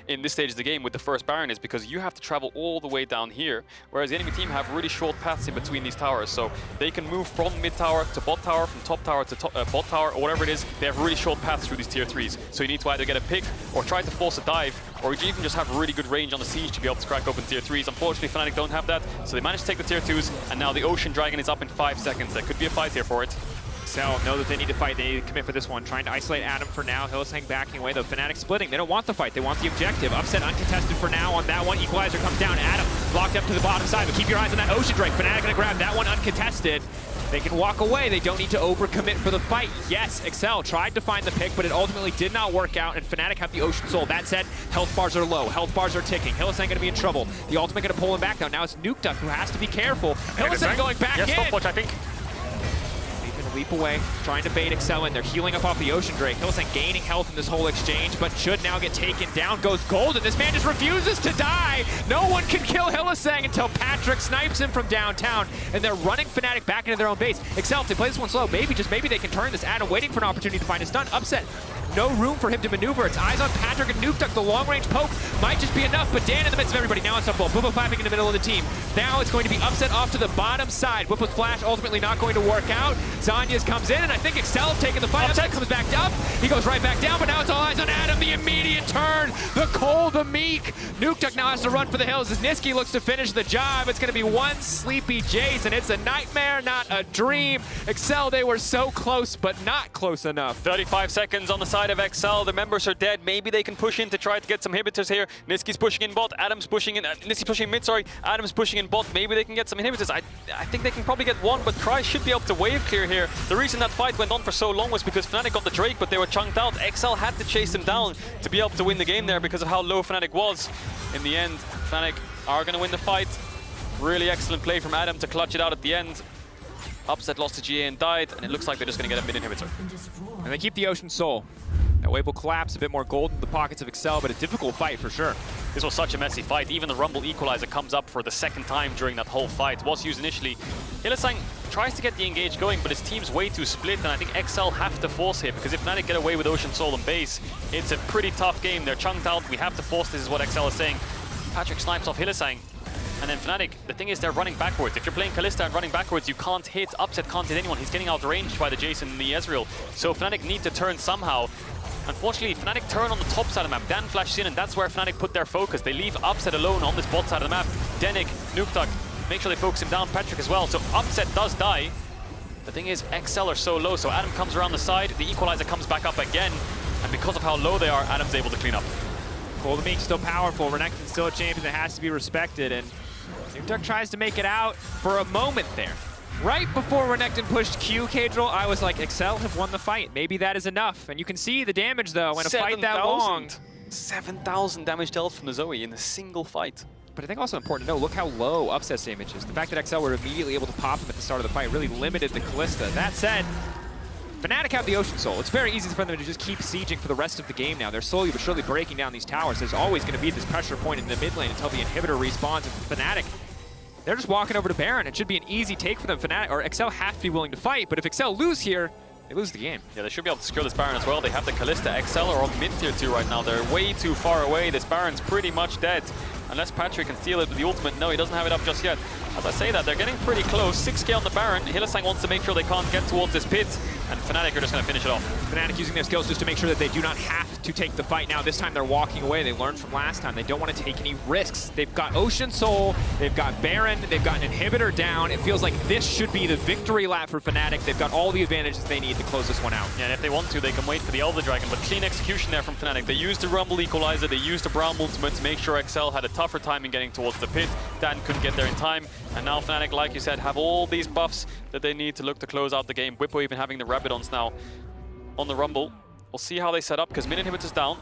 [SPEAKER 15] in this stage of the game with the first Baron is because you have to travel all the way down here, whereas the enemy team have really short paths in between these towers. So they can move from mid tower to bot tower, from top tower to bot tower, or whatever it is. They have really short paths through these tier 3s. So you need to either get a pick or try to force a dive, or you even just have really good range on the siege to be able to crack open tier 3s. Unfortunately, Fnatic don't have that, so they managed to take the tier 2s, and now the Ocean Dragon is up in 5 seconds. There could be a fight here for it.
[SPEAKER 17] So know that they need to fight, they need to commit for this one. Trying to isolate Adam for now. Hillesang backing away, though. Fnatic splitting. They don't want the fight, they want the objective. Upset uncontested for now on that one. Equalizer comes down. Adam blocked up to the bottom side, but keep your eyes on that Ocean Drake. Fnatic gonna grab that one uncontested. They can walk away. They don't need to overcommit for the fight. Yes, XL tried to find the pick, but it ultimately did not work out, and Fnatic have the Ocean Soul. That said, health bars are low. Health bars are ticking. Hillesang going to be in trouble. The ultimate going to pull him back, though. Now it's Nukeduck who has to be careful. Hillesang going back in.
[SPEAKER 15] Stopwatch, I think.
[SPEAKER 17] Leap away, trying to bait XL in. They're healing up off the Ocean Drake. Hillesang gaining health in this whole exchange, but should now get taken down. Goes golden. This man just refuses to die. No one can kill Hillesang until Patrick snipes him from downtown, and they're running Fnatic back into their own base. XL, if they play this one slow, maybe, just maybe they can turn this. Adam waiting for an opportunity to find his stun. Upset. No room for him to maneuver. It's eyes on Patrick and Nukeduck. The long-range poke might just be enough, but Dan in the midst of everybody. Now it's up ball. Whippo clapping in the middle of the team. Now it's going to be Upset off to the bottom side. Whippo's flash ultimately not going to work out. Zanya's comes in, and I think Excel taking the fight. Upset comes back up. He goes right back down, but now it's all eyes on Adam. The immediate turn. The Cole, the Meek. Nukeduck now has to run for the hills as Niski looks to finish the job. It's going to be one sleepy Jace, and it's a nightmare, not a dream. Excel, they were so close, but not close enough.
[SPEAKER 15] 35 seconds on the side of XL. The members are dead. Maybe they can push in to try to get some inhibitors here. Niski's pushing in bot. Adam's pushing in. Niski's pushing in mid, sorry. Adam's pushing in bot. Maybe they can get some inhibitors. I think they can probably get one, but Cry should be able to wave clear here. The reason that fight went on for so long was because Fnatic got the Drake, but they were chunked out. XL had to chase them down to be able to win the game there because of how low Fnatic was. In the end, Fnatic are going to win the fight. Really excellent play from Adam to clutch it out at the end. Upset lost to GA and died, and it looks like they're just going to get a mid inhibitor.
[SPEAKER 17] And they keep the Ocean Soul. That wave will collapse, a bit more gold in the pockets of Excel, but a difficult fight for sure.
[SPEAKER 15] This was such a messy fight. Even the Rumble Equalizer comes up for the second time during that whole fight. Was used initially. Hylissang tries to get the engage going, but his team's way too split, and I think XL have to force here, because if Fnatic get away with Ocean Soul and base, it's a pretty tough game. They're chunked out. We have to force this, is what XL is saying. Patrick snipes off Hylissang. And then Fnatic, the thing is they're running backwards. If you're playing Kalista and running backwards, you can't hit. Upset can't hit anyone. He's getting outranged by the Jason and the Ezreal. So Fnatic need to turn somehow. Unfortunately, Fnatic turn on the top side of the map. Dan flashes in, and that's where Fnatic put their focus. They leave Upset alone on this bot side of the map. Denik, Nuktak, make sure they focus him down. Patrick as well. So Upset does die. The thing is, XL are so low, so Adam comes around the side. The Equalizer comes back up again. And because of how low they are, Adam's able to clean up.
[SPEAKER 17] Golden Meek's still powerful. Renekton's still a champion that has to be respected. And Nuktak tries to make it out for a moment there. Right before Renekton pushed Q, Kadril, I was like, XL have won the fight. Maybe that is enough. And you can see the damage, though, in a fight that long.
[SPEAKER 15] 7,000 damage dealt from the Zoe in a single fight.
[SPEAKER 17] But I think also important to know, look how low Upset's damage is. The fact that XL were immediately able to pop him at the start of the fight really limited the Kalista. That said, Fnatic have the Ocean Soul. It's very easy for them to just keep sieging for the rest of the game now. They're slowly but surely breaking down these towers. There's always going to be this pressure point in the mid lane until the inhibitor respawns. And Fnatic, they're just walking over to Baron. It should be an easy take for them. Fnatic or XL have to be willing to fight, but if XL lose here, they lose the game.
[SPEAKER 15] Yeah, they should be able to secure this Baron as well. They have the Kalista. XL are on mid tier 2 right now. They're way too far away. This Baron's pretty much dead. Unless Patrick can steal it with the ultimate. No, he doesn't have it up just yet. As I say that, they're getting pretty close. 6k on the Baron. Hylissang wants to make sure they can't get towards this pit, and Fnatic are just going to finish it off.
[SPEAKER 17] Fnatic using their skills just to make sure that they do not have to take the fight now. This time they're walking away. They learned from last time. They don't want to take any risks. They've got Ocean Soul, they've got Baron, they've got an inhibitor down. It feels like this should be the victory lap for Fnatic. They've got all the advantages they need to close this one out.
[SPEAKER 15] Yeah, and if they want to, they can wait for the Elder Dragon, but clean execution there from Fnatic. They used the Rumble Equalizer, they used the Brown ultimate to make sure XL had a tougher time in getting towards the pit. Dan couldn't get there in time, and now Fnatic, like you said, have all these buffs that they need to look to close out the game. Whippo even having the Rabidons now on the Rumble. We'll see how they set up, because mid inhibitor's down.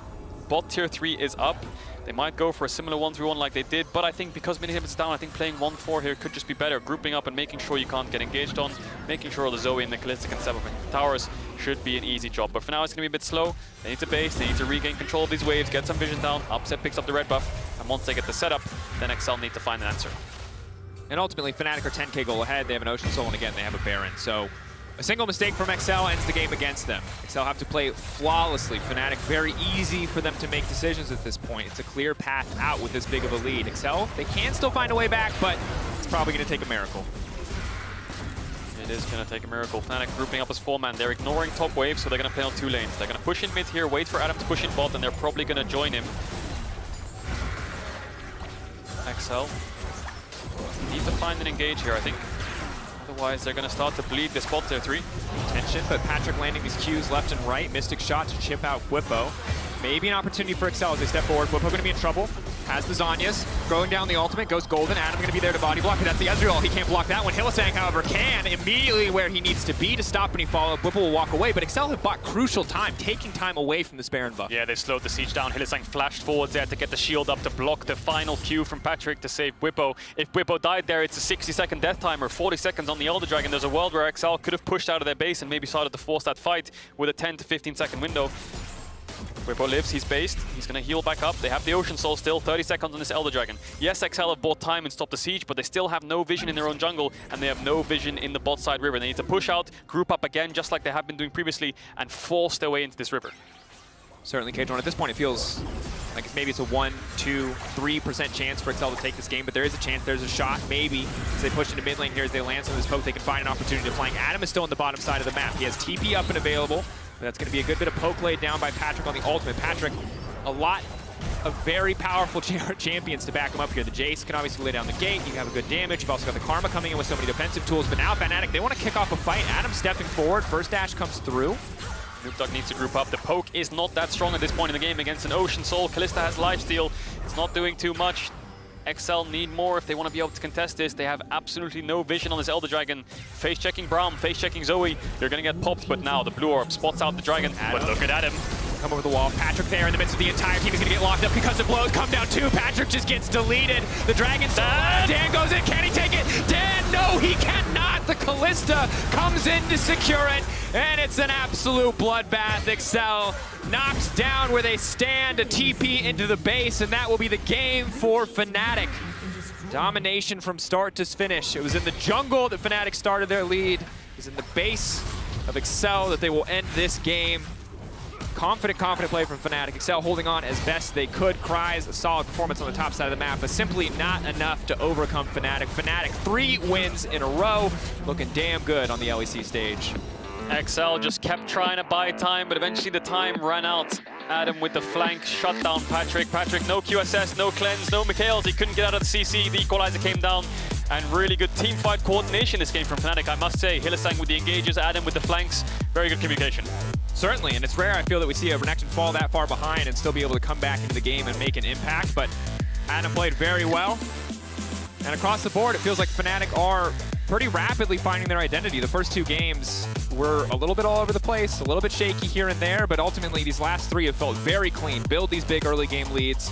[SPEAKER 15] Bot tier 3 is up. They might go for a similar 1-3-1 like they did, but I think because mid inhibitor's down, I think playing 1-4 here could just be better. Grouping up and making sure you can't get engaged on, making sure the Zoe and the Kalista can step up in towers should be an easy job. But for now, it's going to be a bit slow. They need to base, they need to regain control of these waves, get some vision down. Upset picks up the red buff, and once they get the setup, then XL need to find an answer.
[SPEAKER 17] And ultimately, Fnatic are 10k goal ahead. They have an Ocean Soul, and again, they have a Baron. So a single mistake from XL ends the game against them. XL have to play flawlessly. Fnatic, very easy for them to make decisions at this point. It's a clear path out with this big of a lead. XL, they can still find a way back, but it's probably going to take a miracle.
[SPEAKER 15] It is going to take a miracle. Fnatic grouping up as 4-man. They're ignoring top wave, so they're going to play on 2 lanes. They're going to push in mid here, wait for Adam to push in bot, and they're probably going to join him. XL need to find an engage here, I think. Otherwise, they're going to start to bleed this bot tier 3.
[SPEAKER 17] Tension, but Patrick landing these Qs left and right. Mystic shot to chip out Whippo. Maybe an opportunity for XL as they step forward. Whippo going to be in trouble. Has the Zhonya's. Throwing down the ultimate. Goes golden. Adam going to be there to body block, but that's the Ezreal. He can't block that one. Hylissang, however, can. Immediately where he needs to be to stop any follow-up. Whippo will walk away, but XL have bought crucial time, taking time away from this Baron buff.
[SPEAKER 15] Yeah, they slowed the siege down. Hylissang flashed forwards there to get the shield up to block the final Q from Patrick to save Whippo. If Whippo died there, it's a 60-second death timer, 40 seconds on the Elder Dragon. There's a world where XL could have pushed out of their base and maybe started to force that fight with a 10 to 15-second window. Whippo lives, he's based, he's going to heal back up. They have the Ocean Soul still, 30 seconds on this Elder Dragon. Yes, XL have bought time and stopped the siege, but they still have no vision in their own jungle, and they have no vision in the bot side river. They need to push out, group up again, just like they have been doing previously, and force their way into this river.
[SPEAKER 17] Certainly, Kadron, at this point, it feels like maybe it's a 1%, 2%, 3% chance for XL to take this game, but there is a chance, there's a shot, maybe. As they push into mid lane here, as they land some of this poke, they can find an opportunity to flank. Adam is still on the bottom side of the map. He has TP up and available. But that's going to be a good bit of poke laid down by Patrick on the ultimate. Patrick, a lot of very powerful champions to back him up here. The Jace can obviously lay down the gate. You have a good damage. You've also got the Karma coming in with so many defensive tools. But now Fnatic, they want to kick off a fight. Adam stepping forward. First dash comes through.
[SPEAKER 15] Nuktak needs to group up. The poke is not that strong at this point in the game against an Ocean Soul. Kalista has lifesteal. It's not doing too much. XL need more if they want to be able to contest this. They have absolutely no vision on this Elder Dragon. Face-checking Braum, face-checking Zoe. They're going to get popped, but now the blue orb spots out the dragon.
[SPEAKER 17] Adam.
[SPEAKER 15] But look at Adam.
[SPEAKER 17] Come over the wall. Patrick there in the midst of the entire team is going to get locked up because the blows come down too. Patrick just gets deleted. The dragon's Dan goes in. Can he take it? Dan, no, he cannot. the Callista comes in to secure it, and it's an absolute bloodbath. Excel knocked down where they stand, a TP into the base, and that will be the game for Fnatic. Domination from start to finish. It was in the jungle that Fnatic started their lead. It was in the base of Excel that they will end this game. Confident play from Fnatic. Excel holding on as best they could. Cries a solid performance on the top side of the map, but simply not enough to overcome Fnatic. Fnatic 3 wins in a row, looking damn good on the LEC stage.
[SPEAKER 19] XL just kept trying to buy time, but eventually the time ran out. Adam with the flank, shut down Patrick. Patrick, no QSS, no cleanse, no Mikhails. He couldn't get out of the CC. The equalizer came down. And really good team fight coordination this game from Fnatic, I must say. Hylissang with the engages, Adam with the flanks. Very good communication.
[SPEAKER 17] Certainly, and it's rare, I feel, that we see a Renekton fall that far behind and still be able to come back into the game and make an impact, but Adam played very well. And across the board, it feels like Fnatic are pretty rapidly finding their identity. The first 2 games were a little bit all over the place, a little bit shaky here and there, but ultimately these last 3 have felt very clean. Build these big early game leads,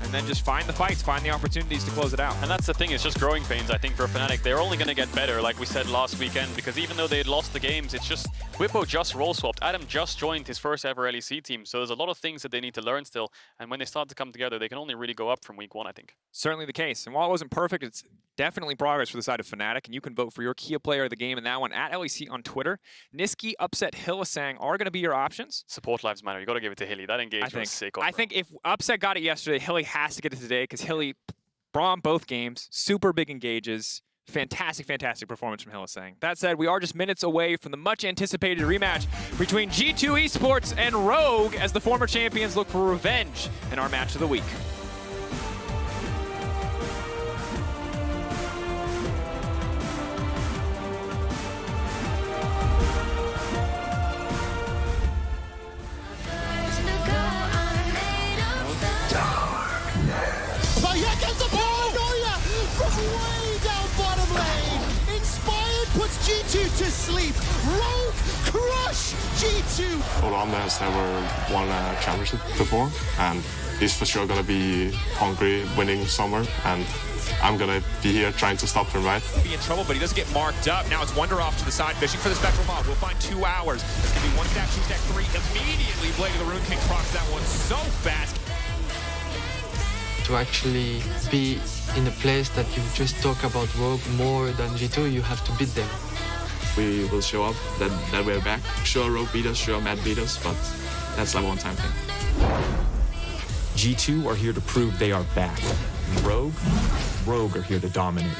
[SPEAKER 17] and then just find the fights, find the opportunities to close it out.
[SPEAKER 19] And that's the thing, it's just growing pains, I think, for Fnatic. They're only going to get better, like we said last weekend, because even though they had lost the games, it's just Whippo just role swapped. Adam just joined his first ever LEC team, so there's a lot of things that they need to learn still, and when they start to come together, they can only really go up from week 1, I think.
[SPEAKER 17] Certainly the case, and while it wasn't perfect, it's definitely progress for the side of Fnatic, and you can vote for your key player of the game in that one at LEC on Twitter. Niski, Upset, Hylissang are going to be your options.
[SPEAKER 19] Support lives matter. You got to give it to Hilly. That engagement was sick.
[SPEAKER 17] I think if Upset got it yesterday, Hilly has to get it today because Hilly brought both games. Super big engages. Fantastic performance from Hylissang. That said, we are just minutes away from the much anticipated rematch between G2 Esports and Rogue as the former champions look for revenge in our match of the week.
[SPEAKER 7] G2 to sleep. Rogue crush G2.
[SPEAKER 4] Orlando has never won a championship before, and he's for sure gonna be hungry winning Summer, and I'm gonna be here trying to stop him, right?
[SPEAKER 17] Be in trouble, but he doesn't get marked up. Now it's Wonder off to the side, fishing for the Spectral Mob. We'll find 2 hours. It's gonna be 1 stack, 2 stack, 3. Immediately, Blade of the Rune King procs that one so fast.
[SPEAKER 22] To actually be in a place that you just talk about Rogue more than G2, you have to beat them.
[SPEAKER 4] We will show up, that we're back. Sure, Rogue beat us, sure, Matt beat us, but that's like a one-time thing.
[SPEAKER 23] G2 are here to prove they are back. Rogue are here to dominate.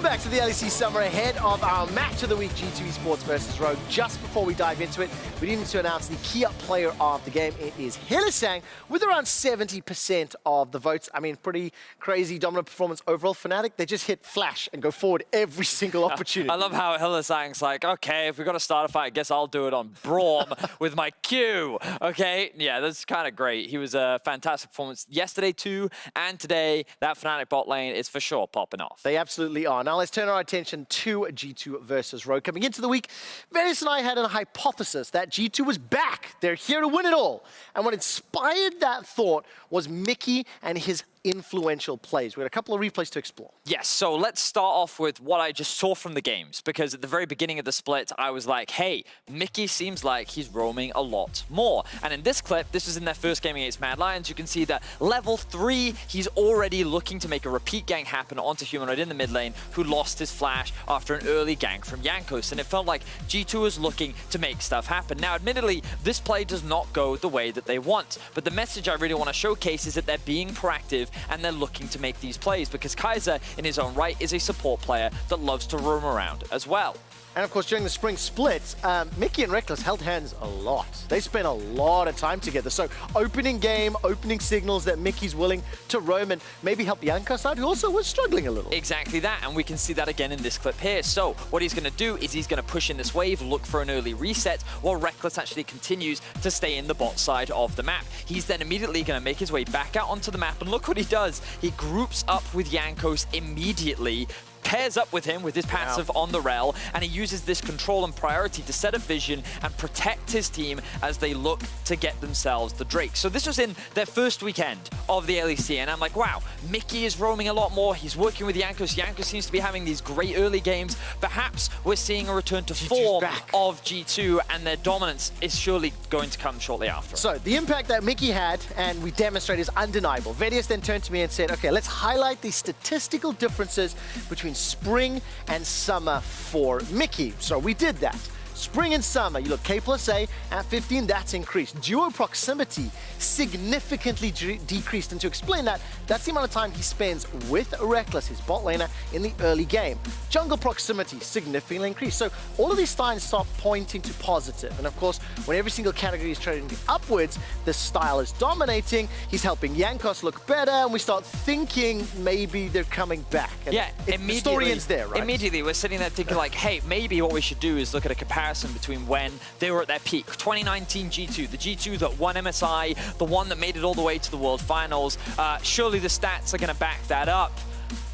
[SPEAKER 1] back to the LEC Summer ahead of our match of the week, G2 Esports versus Rogue. Just before we dive into it, we need to announce the key up player of the game. It is Hylissang with around 70% of the votes. I mean, pretty crazy dominant performance overall. Fnatic, they just hit flash and go forward every single opportunity.
[SPEAKER 6] I love how Hylissang's like, okay, if we've got to start a fight, I guess I'll do it on Braum with my Q. Okay, yeah, that's kind of great. He was a fantastic performance yesterday too, and today. That Fnatic bot lane is for sure popping off.
[SPEAKER 1] They absolutely are. Now let's turn our attention to G2 versus Rogue. Coming into the week, Various and I had a hypothesis that G2 was back. They're here to win it all. And what inspired that thought was Mickey and his influential plays. We had a couple of replays to explore.
[SPEAKER 6] Yes, so let's start off with what I just saw from the games, because at the very beginning of the split, I was like, hey, Mickey seems like he's roaming a lot more. And in this clip, this was in their first game against Mad Lions, you can see that level 3, he's already looking to make a repeat gank happen onto Humanoid in the mid lane, who lost his flash after an early gank from Jankos, and it felt like G2 was looking to make stuff happen. Now, admittedly, this play does not go the way that they want, but the message I really want to showcase is that they're being proactive and they're looking to make these plays, because Kaiser, in his own right, is a support player that loves to roam around as well.
[SPEAKER 1] And of course, during the spring split, Mickey and Reckless held hands a lot. They spent a lot of time together. So opening game, opening signals that Mickey's willing to roam and maybe help Jankos out, who also was struggling a little.
[SPEAKER 6] Exactly that, and we can see that again in this clip here. So what he's going to do is he's going to push in this wave, look for an early reset, while Reckless actually continues to stay in the bot side of the map. He's then immediately going to make his way back out onto the map, and look what he does. He groups up with Jankos immediately, pairs up with him with his passive on the rel, and he uses this control and priority to set a vision and protect his team as they look to get themselves the Drake. So this was in their first weekend of the LEC, and I'm like, wow, Mickey is roaming a lot more. He's working with Jankos. Jankos seems to be having these great early games. Perhaps we're seeing a return to form of G2, and their dominance is surely going to come shortly after.
[SPEAKER 1] So the impact that Mickey had, and we demonstrated, is undeniable. Vedius then turned to me and said, okay, let's highlight the statistical differences between spring and summer for Mickey. So we did that. Spring and summer, you look K+A at 15, that's increased. Duo proximity significantly decreased, and to explain that, that's the amount of time he spends with Reckless, his bot laner, in the early game. Jungle proximity significantly increased. So all of these signs start pointing to positive. And of course, when every single category is trending upwards, the style is dominating, he's helping Jankos look better, and we start thinking maybe they're coming back. And
[SPEAKER 6] yeah,
[SPEAKER 1] the story ends there, right?
[SPEAKER 6] Immediately, we're sitting there thinking like, hey, maybe what we should do is look at a comparison between when they were at their peak. 2019 G2, the G2 that won MSI, the one that made it all the way to the World Finals. Surely the stats are going to back that up.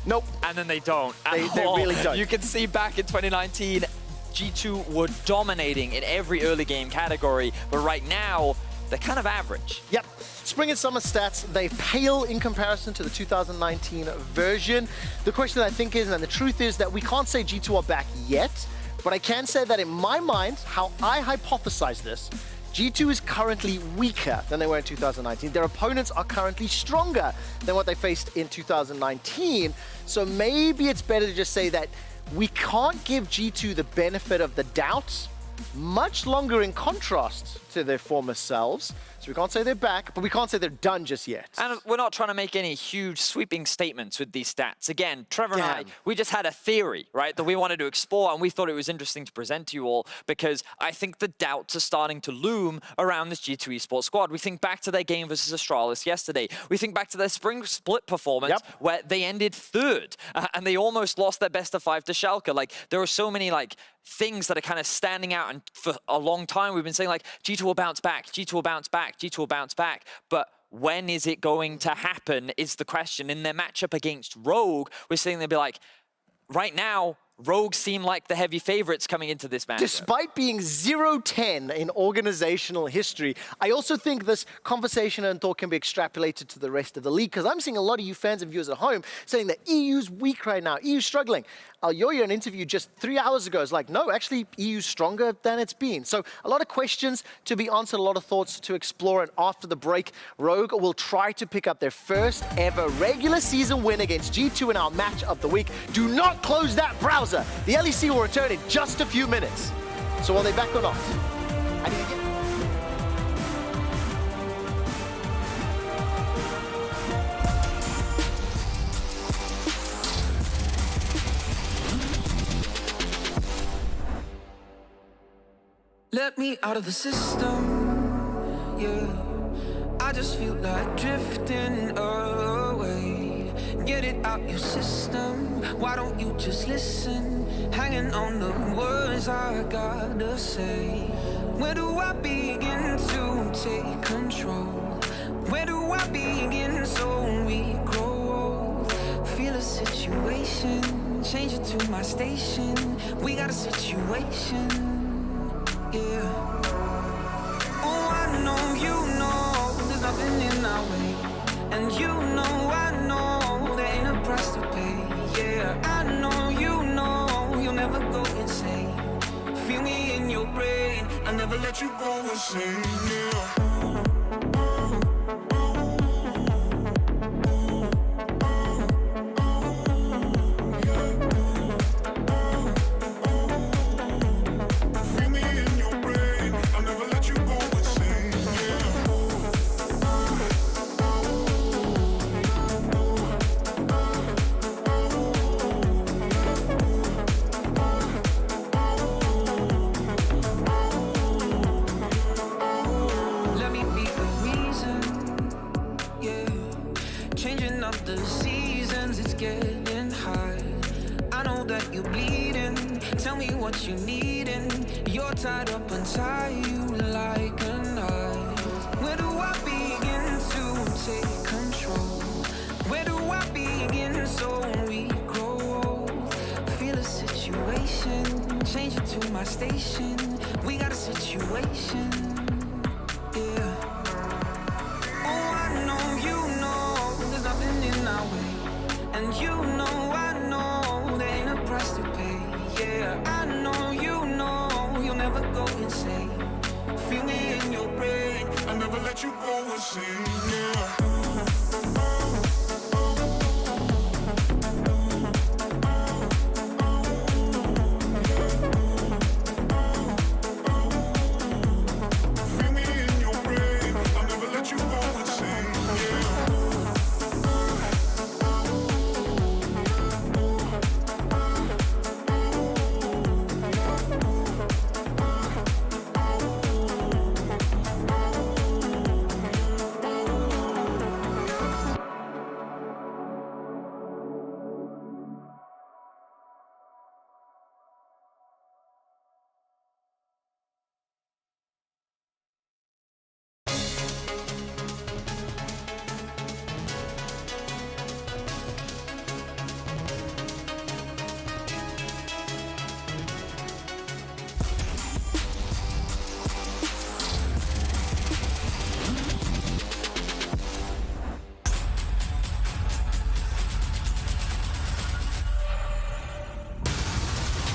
[SPEAKER 1] Nope.
[SPEAKER 6] And then they don't.
[SPEAKER 1] They really don't.
[SPEAKER 6] You can see back in 2019, G2 were dominating in every early game category, but right now, they're kind of average.
[SPEAKER 1] Yep. Spring and summer stats, they pale in comparison to the 2019 version. The question I think is, and the truth is, that we can't say G2 are back yet, but I can say that in my mind, how I hypothesize this, G2 is currently weaker than they were in 2019. Their opponents are currently stronger than what they faced in 2019. So maybe it's better to just say that we can't give G2 the benefit of the doubt much longer, in contrast to their former selves. So we can't say they're back, but we can't say they're done just yet.
[SPEAKER 6] And we're not trying to make any huge sweeping statements with these stats. Again, Trevor and I, we just had a theory, right, that we wanted to explore, and we thought it was interesting to present to you all, because I think the doubts are starting to loom around this G2 Esports squad. We think back to their game versus Astralis yesterday. We think back to their spring split performance, where they ended third, and they almost lost their best of 5 to Schalke. Like, there are so many, like, things that are kind of standing out, and for a long time we've been saying, like, G2 will bounce back, G2 will bounce back, G2 will bounce back, but when is it going to happen is the question. In their matchup against Rogue, we're seeing they'll be like, right now, Rogue seem like the heavy favorites coming into this match.
[SPEAKER 1] Despite being 0-10 in organizational history, I also think this conversation and thought can be extrapolated to the rest of the league, because I'm seeing a lot of you fans and viewers at home saying that EU's weak right now, EU's struggling. Alyoya, in an interview just 3 hours ago, is like, no, actually, EU's stronger than it's been. So a lot of questions to be answered, a lot of thoughts to explore, and after the break, Rogue will try to pick up their first ever regular season win against G2 in our match of the week. Do not close that browser. The LEC will return in just a few minutes. So are they back or not? I need to get...
[SPEAKER 16] Let me out of the system, yeah. I just feel like drifting away. Get it out your system. Why don't you just listen? Hanging on the words I gotta say. Where do I begin to take control? Where do I begin so we grow old? Feel a situation, change it to my station. We got a situation, yeah. Oh, I know you know there's nothing in our way. And you know I know there ain't a price to pay. Yeah, I know you know you'll never go insane. Feel me in your brain, I'll never let you go insane, yeah.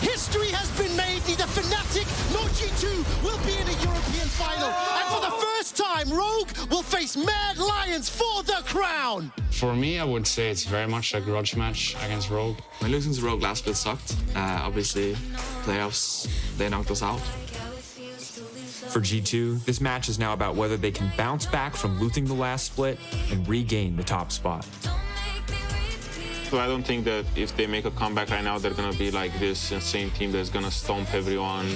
[SPEAKER 1] History has been made. Neither Fnatic nor G2 will be in a European final. And for the first time, Rogue will face Mad Lions for the crown.
[SPEAKER 8] For me, I would say it's very much a grudge match against Rogue.
[SPEAKER 4] My losing to Rogue last split sucked. Obviously, playoffs, they knocked us out.
[SPEAKER 23] For G2, this match is now about whether they can bounce back from losing the last split and regain the top spot.
[SPEAKER 4] So I don't think that if they make a comeback right now, they're going to be like this insane team that's going to stomp everyone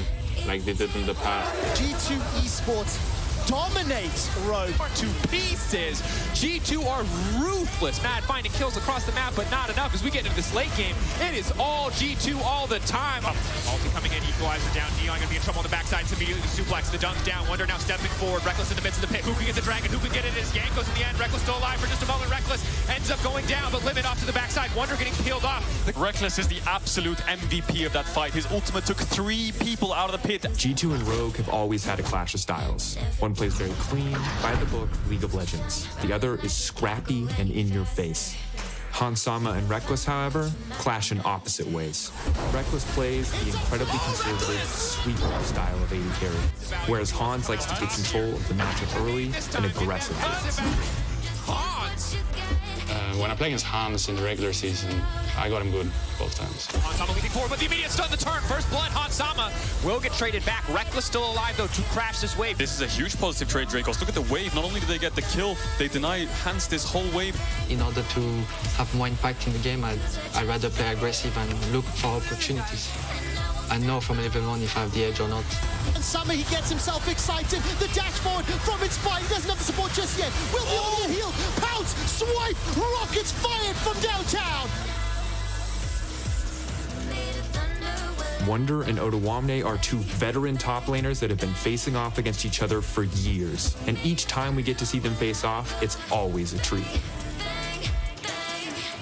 [SPEAKER 4] like they did in the past.
[SPEAKER 1] G2 Esports dominates Rogue.
[SPEAKER 17] To pieces. G2 are ruthless. Mad finding kills across the map, but not enough. As we get into this late game, it is all G2 all the time. Ulti coming in, equalizer down. Neon gonna be in trouble on the backside. Immediately suplex the dunk down. Wonder now stepping forward. Reckless in the midst of the pit. Who can get the dragon? Who can get it? As Yankos in the end. Reckless still alive for just a moment. Reckless ends up going down, but Limit off to the backside. Wonder getting peeled off.
[SPEAKER 15] Reckless is the absolute MVP of that fight. His ultimate took 3 people out of the pit.
[SPEAKER 23] G2 and Rogue have always had a clash of styles. One plays very clean, by the book, League of Legends. The other is scrappy and in your face. Hansama and Reckless, however, clash in opposite ways. Reckless plays the incredibly conservative, sweet style of AD carry, whereas Hans likes to take control of the matchup early and aggressively.
[SPEAKER 8] When I play against Hans in the regular season, I got him good both times.
[SPEAKER 17] Hansama leading forward, but the immediate stun the turn. First blood, Hansama will get traded back. Reckless still alive, though, to crash this wave.
[SPEAKER 15] This is a huge positive trade, Dracos. Look at the wave. Not only did they get the kill, they deny Hans this whole wave.
[SPEAKER 22] In order to have more impact in the game, I'd rather play aggressive and look for opportunities. I know from level 1 if I have the edge or not.
[SPEAKER 1] And Summer, he gets himself excited. The dash forward from Inspire. He doesn't have the support just yet. Will be able to get healed. Pounce, swipe, rockets fired from downtown.
[SPEAKER 23] Wonder and Oduwamne are two veteran top laners that have been facing off against each other for years. And each time we get to see them face off, it's always a treat.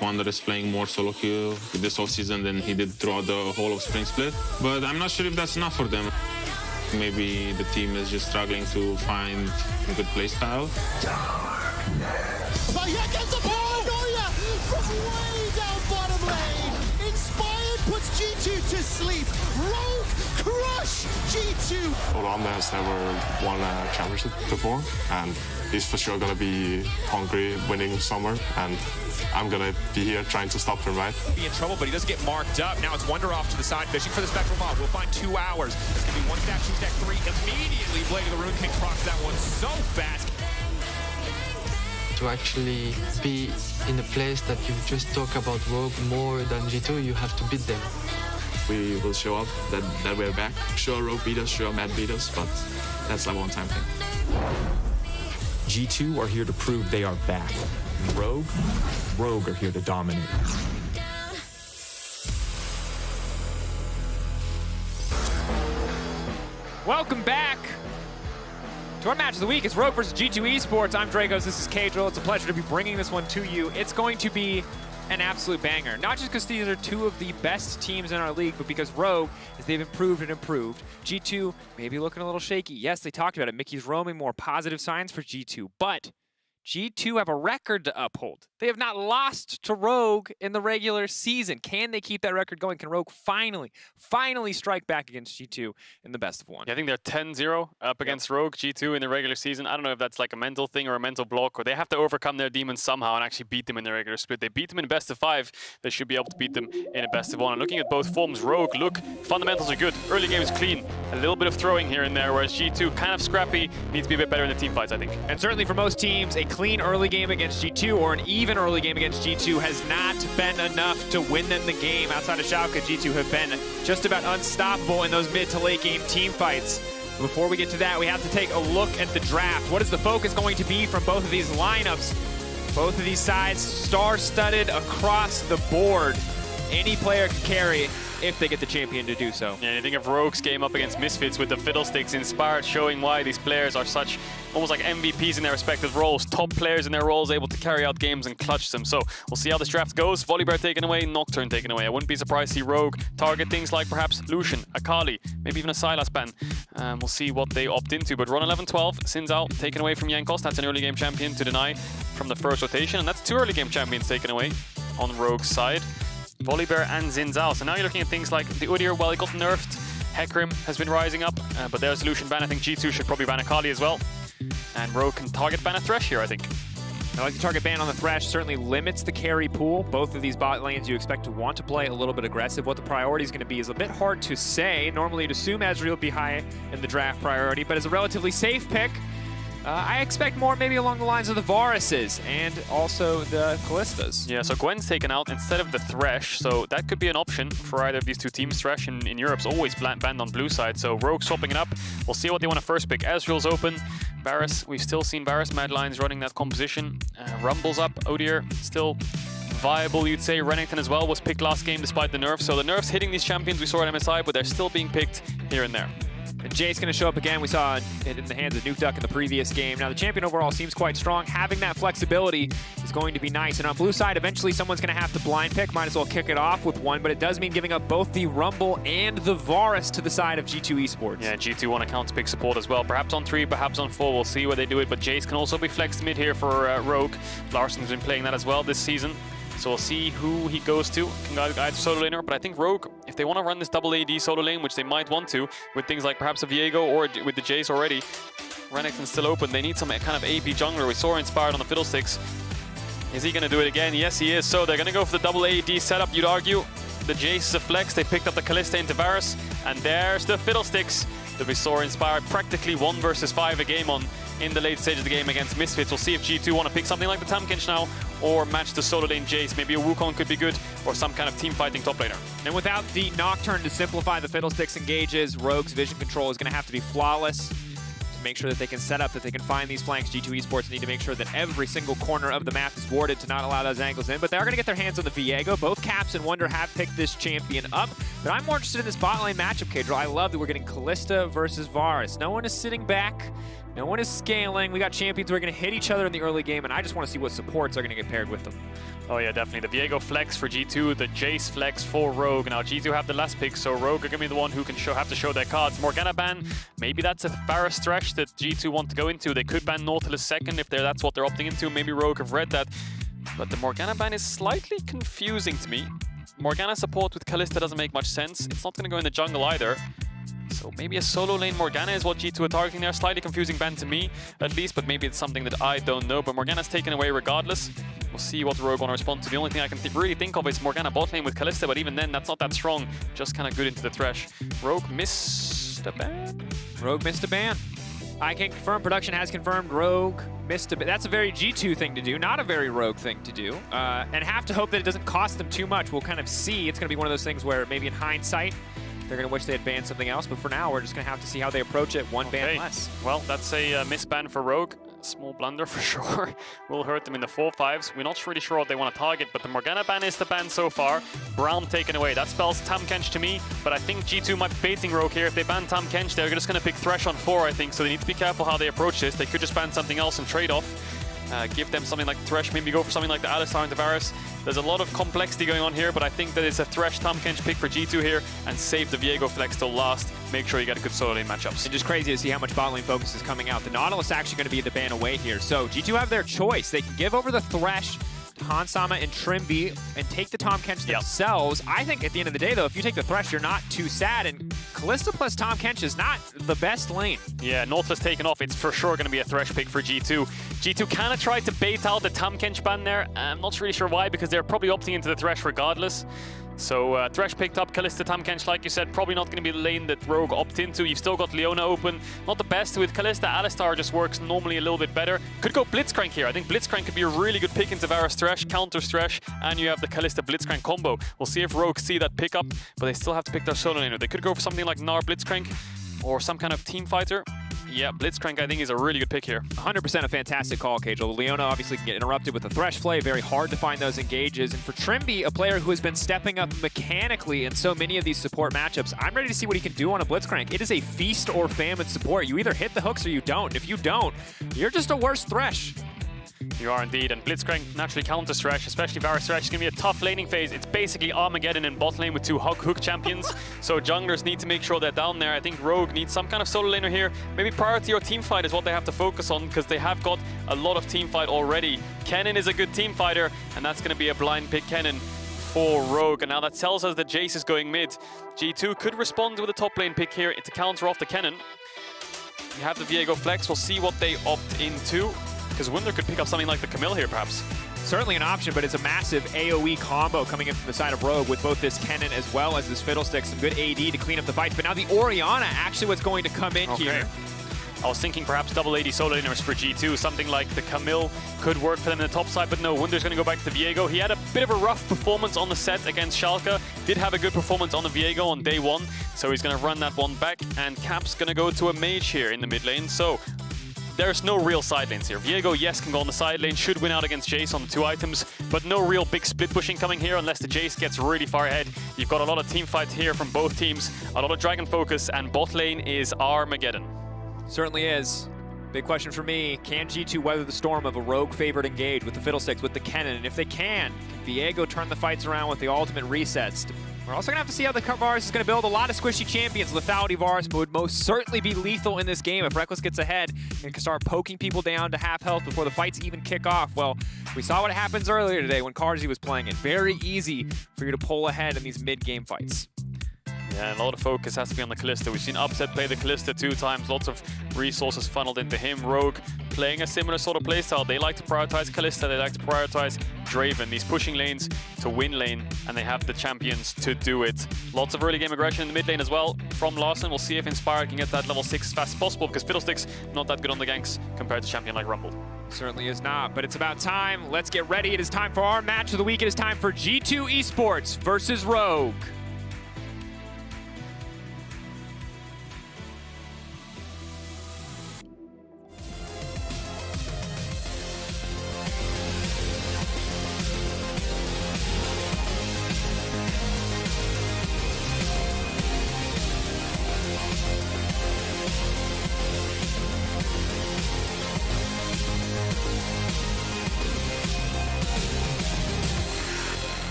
[SPEAKER 4] Wonder is playing more solo queue this offseason than he did throughout the whole of Spring Split. But I'm not sure if that's enough for them. Maybe the team is just struggling to find a good playstyle.
[SPEAKER 1] But here comes the paranoia from way down bottom lane. Inspired puts G2 to sleep. Rogue crush G2.
[SPEAKER 4] Oduwamne has never won a championship before, and he's for sure gonna be hungry winning Summer, and I'm gonna be here trying to stop him, right?
[SPEAKER 17] Be in trouble, but he doesn't get marked up. Now it's Wonder off to the side, fishing for the Spectral Mob. We'll find 2 hours. It's gonna be 1 stack, 2 stack, 3. Immediately, Blade of the Rune King procs that one so fast.
[SPEAKER 22] To actually be in a place that you just talk about Rogue more than G2, you have to beat them.
[SPEAKER 8] We will show up that we're back. Sure, Rogue beat us, sure, Matt beat us, but that's a one-time thing.
[SPEAKER 23] G2 are here to prove they are back. Rogue are here to dominate.
[SPEAKER 17] Welcome back to our match of the week. It's Rogue versus G2 Esports. I'm Dragos, this is Cadril. It's a pleasure to be bringing this one to you. It's going to be an absolute banger. Not just because these are two of the best teams in our league, but because Rogue, as they've improved and improved. G2 maybe looking a little shaky. Yes, they talked about it. Mickey's roaming, more positive signs for G2, but G2 have a record to uphold. They have not lost to Rogue in the regular season. Can they keep that record going? Can Rogue finally strike back against G2 in the best of one?
[SPEAKER 15] Yeah, I think they're 10-0 up against Rogue, G2 in the regular season. I don't know if that's like a mental thing or a mental block, or they have to overcome their demons somehow and actually beat them in the regular split. They beat them in a best of 5. They should be able to beat them in a best of 1. And looking at both forms, Rogue, look, fundamentals are good. Early game is clean. A little bit of throwing here and there, whereas G2 kind of scrappy, needs to be a bit better in the team fights, I think.
[SPEAKER 17] And certainly for most teams, a clean early game against G2 or an even early game against G2 has not been enough to win them the game. Outside of Schalke, G2 have been just about unstoppable in those mid to late game team fights. Before we get to that, we have to take a look at the draft. What is the focus going to be from both of these lineups? Both of these sides star-studded across the board. Any player can carry if they get the champion to do so.
[SPEAKER 15] Yeah, you think of Rogue's game up against Misfits with the Fiddlesticks, Inspired, showing why these players are such almost like MVPs in their respective roles, top players in their roles, able to carry out games and clutch them. So we'll see how this draft goes. Volibear taken away, Nocturne taken away. I wouldn't be surprised to see Rogue target things like perhaps Lucian, Akali, maybe even a Sylas ban. We'll see what they opt into. But run 11-12, Sinzao taken away from Jankos. That's an early game champion to deny from the first rotation. And that's 2 early game champions taken away on Rogue's side. Volibear and Sinzao. So now you're looking at things like the Udyr, well, he got nerfed. Hecarim has been rising up, but there's a Lucian ban. I think G2 should probably ban Akali as well. And Rogue can target ban a Thresh here, I think.
[SPEAKER 17] I like the target ban on the Thresh, certainly limits the carry pool. Both of these bot lanes you expect to want to play a little bit aggressive. What the priority is going to be is a bit hard to say. Normally you'd assume Ezreal would be high in the draft priority, but as a relatively safe pick, I expect more maybe along the lines of the Varuses and also the Kallistas.
[SPEAKER 15] Yeah, so Gwen's taken out instead of the Thresh, so that could be an option for either of these two teams. Thresh in Europe's always banned on blue side, so Rogue swapping it up. We'll see what they want to first pick. Ezreal's open. Varus, we've still seen Varus, Mad Lions running that composition. Rumble's up. Udyr still viable, you'd say. Renekton as well was picked last game despite the nerfs. So the nerfs hitting these champions we saw at MSI, but they're still being picked here and there.
[SPEAKER 17] And Jay's going to show up again. We saw it in the hands of Nuke Duck in the previous game. Now, the champion overall seems quite strong. Having that flexibility is going to be nice. And on blue side, eventually someone's going to have to blind pick. Might as well kick it off with one, but it does mean giving up both the Rumble and the Varus to the side of G2 Esports.
[SPEAKER 15] Yeah, G2 want to counter pick support as well. Perhaps on 3, perhaps on 4. We'll see where they do it. But Jace can also be flexed mid here for Rogue. Larsen's been playing that as well this season. So we'll see who he goes to. Can guide solo laner, but I think Rogue, if they want to run this double AD solo lane, which they might want to, with things like perhaps a Viego or with the Jace already, Renekton's still open. They need some kind of AP jungler. We saw Inspired on the Fiddlesticks. Is he going to do it again? Yes, he is. So they're going to go for the double AD setup, you'd argue. The Jace is a flex. They picked up the Callista into Varus, and there's the Fiddlesticks that we saw Inspired practically 1 versus 5 a game on in the late stage of the game against Misfits. We'll see if G2 want to pick something like the Tamkinch now, or match the solo lane Jace. Maybe a Wukong could be good, or some kind of team fighting top laner.
[SPEAKER 17] And without the Nocturne to simplify the Fiddlesticks engages, Rogue's vision control is going to have to be flawless to make sure that they can set up, that they can find these flanks. G2 Esports need to make sure that every single corner of the map is warded to not allow those angles in, but they're going to get their hands on the Viego. Both Caps and Wunder have picked this champion up, but I'm more interested in this bot lane matchup, Kadril. I love that we're getting Kalista versus Varus. No one is sitting back. No one is scaling. We got champions who are going to hit each other in the early game, and I just want to see what supports are going to get paired with them.
[SPEAKER 15] Oh yeah, definitely. The Viego flex for G2, the Jace flex for Rogue. Now G2 have the last pick, so Rogue are going to be the one who can have to show their cards. Morgana ban, maybe that's a Varus thresh that G2 want to go into. They could ban Nautilus second if that's what they're opting into. Maybe Rogue have read that. But the Morgana ban is slightly confusing to me. Morgana support with Kalista doesn't make much sense. It's not going to go in the jungle either. So maybe a solo lane Morgana is what G2 are targeting there. Slightly confusing ban to me, at least, but maybe it's something that I don't know. But Morgana's taken away regardless. We'll see what Rogue want to respond to. The only thing I can really think of is Morgana bot lane with Kalista, but even then, that's not that strong. Just kind of good into the thresh. Rogue missed a ban?
[SPEAKER 17] Rogue missed a ban. I can confirm, production has confirmed Rogue missed a ban. That's a very G2 thing to do, not a very Rogue thing to do. And have to hope that it doesn't cost them too much. We'll kind of see. It's going to be one of those things where maybe in hindsight, they're going to wish they had banned something else, but for now, we're just going to have to see how they approach it. One ban less.
[SPEAKER 15] Well, that's a misban for Rogue. Small blunder for sure. Will hurt them in the 4-5s. We're not really sure what they want to target, but the Morgana ban is the ban so far. Braum taken away. That spells Tahm Kench to me, but I think G2 might be baiting Rogue here. If they ban Tahm Kench, they're just going to pick Thresh on 4, I think, so they need to be careful how they approach this. They could just ban something else and trade off. Give them something like Thresh, maybe go for something like the Alistar and the Varus. There's a lot of complexity going on here, but I think that it's a Thresh Tahm Kench pick for G2 here, and save the Viego flex till last. Make sure you get a good solo lane matchups.
[SPEAKER 17] It's just crazy to see how much bot lane focus is coming out. The Nautilus is actually going to be the ban away here. So G2 have their choice. They can give over the Thresh, Hansama and Trimby, and take the Tahm Kench themselves. I think at the end of the day, though, if you take the Thresh, you're not too sad, and Kalista plus Tahm Kench is not the best lane.
[SPEAKER 15] Yeah, Nautilus taken off. It's for sure going to be a Thresh pick for G2. G2 kind of tried to bait out the Tahm Kench ban there. I'm not really sure why, because they're probably opting into the Thresh regardless. So Thresh picked up Kalista Tahm Kench, like you said, probably not going to be the lane that Rogue opt into. You've still got Leona open. Not the best with Kalista. Alistar just works normally a little bit better. Could go Blitzcrank here. I think Blitzcrank could be a really good pick into Varus Thresh, counter Thresh, and you have the Kalista Blitzcrank combo. We'll see if Rogue see that pickup, but they still have to pick their solo laner. They could go for something like Gnar Blitzcrank or some kind of team fighter. Yeah, Blitzcrank, I think, is a really good pick here.
[SPEAKER 17] 100% a fantastic call, Kadril. Leona obviously can get interrupted with the Thresh play. Very hard to find those engages. And for Trimby, a player who has been stepping up mechanically in so many of these support matchups, I'm ready to see what he can do on a Blitzcrank. It is a feast or famine support. You either hit the hooks or you don't. If you don't, you're just a worse Thresh.
[SPEAKER 15] You are indeed, and Blitzcrank naturally counters Thresh, especially Varus Thresh. It's going to be a tough laning phase. It's basically Armageddon in bot lane with two hook champions. So junglers need to make sure they're down there. I think Rogue needs some kind of solo laner here. Maybe priority or team fight is what they have to focus on, because they have got a lot of team fight already. Kennen is a good team fighter, and that's going to be a blind pick Kennen for Rogue. And now that tells us that Jace is going mid. G2 could respond with a top lane pick here to counter off the Kennen. You have the Viego flex. We'll see what they opt into. Because Wunder could pick up something like the Camille here, perhaps.
[SPEAKER 17] Certainly an option, but it's a massive AoE combo coming in from the side of Rogue with both this Kennen as well as this Fiddlestick. Some good AD to clean up the fights. But now the Orianna actually was going to come in here.
[SPEAKER 15] I was thinking perhaps double AD solo laners for G2. Something like the Camille could work for them in the top side, but no, Wunder's going to go back to the Viego. He had a bit of a rough performance on the set against Schalke. Did have a good performance on the Viego on day one, so he's going to run that one back. And Cap's going to go to a mage here in the mid lane. So there's no real side lanes here. Viego, yes, can go on the side lane, should win out against Jace on the 2 items, but no real big split pushing coming here unless the Jace gets really far ahead. You've got a lot of team fight here from both teams, a lot of dragon focus, and bot lane is Armageddon.
[SPEAKER 17] Certainly is. Big question for me, can G2 weather the storm of a Rogue-favored engage with the Fiddlesticks, with the Kennen? And if they can Viego turn the fights around with the ultimate resets? We're also going to have to see how the Varus is going to build a lot of squishy champions. Lethality Varus would most certainly be lethal in this game if Reckless gets ahead and can start poking people down to half health before the fights even kick off. Well, we saw what happens earlier today when Carzzy was playing it. Very easy for you to pull ahead in these mid-game fights.
[SPEAKER 15] Yeah, a lot of focus has to be on the Kalista. We've seen Upset play the Kalista 2 times, lots of resources funneled into him. Rogue playing a similar sort of playstyle. They like to prioritize Kalista, they like to prioritize Draven, these pushing lanes to win lane, and they have the champions to do it. Lots of early game aggression in the mid lane as well from Larssen. We'll see if Inspired can get that level 6 as fast as possible, because Fiddlesticks not that good on the ganks compared to champion like Rumble.
[SPEAKER 14] Certainly is not, but it's about time. Let's get ready. It is time for our match of the week. It is time for G2 Esports versus Rogue.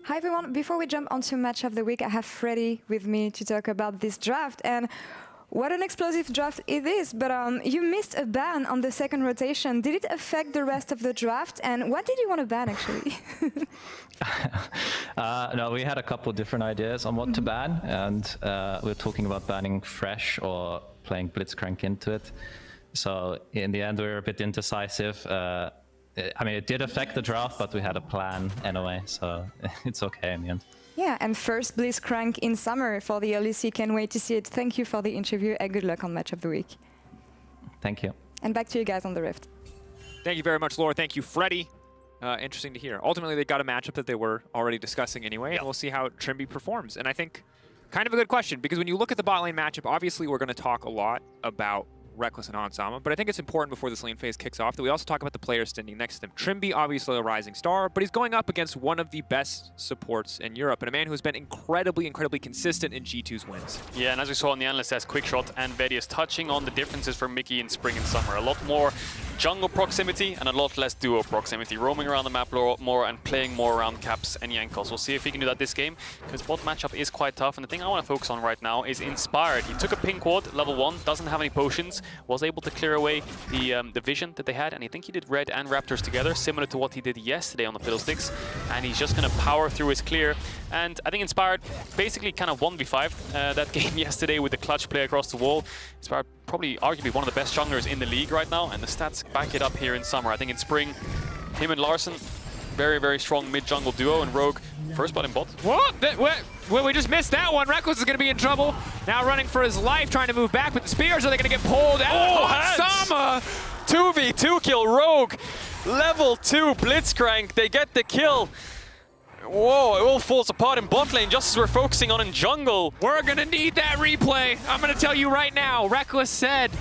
[SPEAKER 5] Hi everyone, before we jump onto match of the week, I have Freddy with me to talk about this draft, and what an explosive draft it is, but you missed a ban on the second rotation. Did it affect the rest of the draft, and what did you want to ban actually?
[SPEAKER 9] No, we had a couple of different ideas on what to ban, and we were talking about banning Fresh or playing Blitzcrank into it. So in the end we were a bit indecisive. I mean, it did affect the draft, but we had a plan anyway, so it's okay in the end.
[SPEAKER 5] Yeah, and first Blitzcrank in summer for the LEC. Can't wait to see it. Thank you for the interview and good luck on Match of the Week.
[SPEAKER 9] Thank you.
[SPEAKER 5] And back to you guys on the Rift.
[SPEAKER 14] Thank you very much, Laura. Thank you, Freddy. Interesting to hear. Ultimately, they got a matchup that they were already discussing anyway, and we'll see how Trimby performs. And I think kind of a good question, because when you look at the bot lane matchup, obviously we're going to talk a lot about Reckless and Onsama, but I think it's important before this lane phase kicks off that we also talk about the players standing next to them. Trimby, obviously a rising star, but he's going up against one of the best supports in Europe, and a man who's been incredibly consistent in G2's wins.
[SPEAKER 15] Yeah, and as we saw in the analyst test, Quickshot and Vedius touching on the differences from Mickey in spring and summer. A lot more jungle proximity and a lot less duo proximity, roaming around the map a lot more and playing more around Caps and Jankos. We'll see if he can do that this game, because bot matchup is quite tough, and the thing I want to focus on right now is Inspired. He took a pink ward, level 1, doesn't have any potions, was able to clear away the vision that they had, and I think he did Red and Raptors together, similar to what he did yesterday on the Fiddlesticks, and he's just going to power through his clear. And I think Inspired basically kind of 1v5 that game yesterday with the clutch play across the wall. Inspired probably arguably one of the best junglers in the league right now, and the stats back it up here in summer. I think in spring, him and Larson, very strong mid-jungle duo, and Rogue, first blood in bot.
[SPEAKER 14] What? Well, we just missed that one. Reckless is going to be in trouble. Now running for his life, trying to move back with the spears. Are they going to get pulled out?
[SPEAKER 15] Oh,
[SPEAKER 14] Sama!
[SPEAKER 15] 2v2 kill, Rogue, level 2 Blitzcrank, they get the kill. Whoa, it all falls apart in bot lane just as we're focusing on in jungle.
[SPEAKER 14] We're going to need that replay. I'm going to tell you right now, Reckless said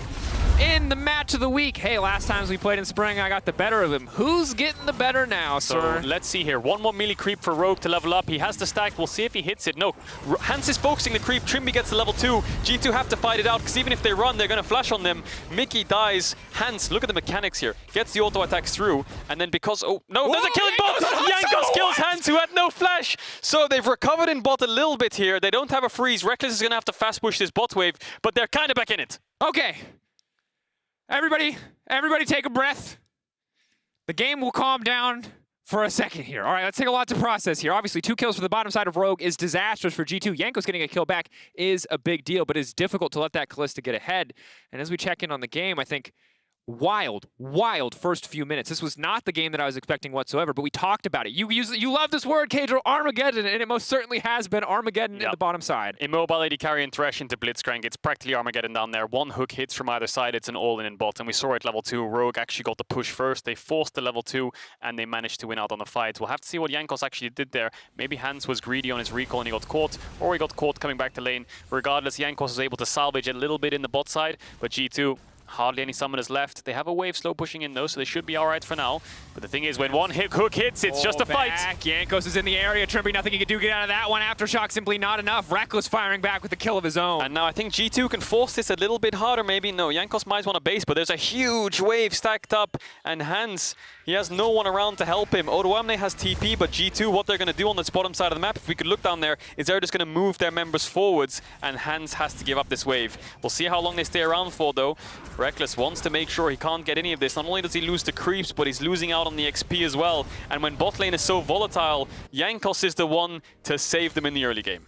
[SPEAKER 14] in the match of the week, hey, last times we played in spring, I got the better of him. Who's getting the better now, sir?
[SPEAKER 15] So let's see here. One more melee creep for Rogue to level up. He has the stack. We'll see if he hits it. No, Hans is focusing the creep. Trimby gets to level 2. G2 have to fight it out, because even if they run, they're going to flash on them. Mickey dies. Hans, look at the mechanics here. Gets the auto attacks through, and then because, oh, no, there's a kill in bot! Jankos kills Hans, who had no flash. So they've recovered in bot a little bit here. They don't have a freeze. Reckless is going to have to fast push this bot wave, but they're kind of back in it.
[SPEAKER 14] Okay. Everybody take a breath. The game will calm down for a second here. All right, let's take a lot to process here. Obviously, 2 kills for the bottom side of Rogue is disastrous for G2. Jankos getting a kill back is a big deal, but it's difficult to let that Kalista get ahead. And as we check in on the game, I think wild first few minutes. This was not the game that I was expecting whatsoever, but we talked about it. You love this word, Kadro, Armageddon, and it most certainly has been Armageddon in the bottom side.
[SPEAKER 15] Immobile AD carry and Thresh into Blitzcrank. It's practically Armageddon down there. One hook hits from either side. It's an all-in in bot, and we saw it level 2. Rogue actually got the push first. They forced the level 2, and they managed to win out on the fight. We'll have to see what Jankos actually did there. Maybe Hans was greedy on his recall and he got caught, or he got caught coming back to lane. Regardless, Jankos was able to salvage a little bit in the bot side, but G2, hardly any summoners left. They have a wave slow pushing in though, so they should be all right for now. But the thing is, when one hook hits, it's just a fight.
[SPEAKER 14] Jankos is in the area. Trimby, nothing he can do. Get out of that one. Aftershock simply not enough. Reckless firing back with the kill of his own.
[SPEAKER 15] And now I think G2 can force this a little bit harder. Maybe no. Jankos might want a base, but there's a huge wave stacked up, and Hans, he has no one around to help him. Odoamne has TP, but G2, what they're going to do on this bottom side of the map, if we could look down there, is they're just going to move their members forwards, and Hans has to give up this wave. We'll see how long they stay around for though. Reckless wants to make sure he can't get any of this. Not only does he lose the creeps, but he's losing out on the XP as well. And when bot lane is so volatile, Jankos is the one to save them in the early game.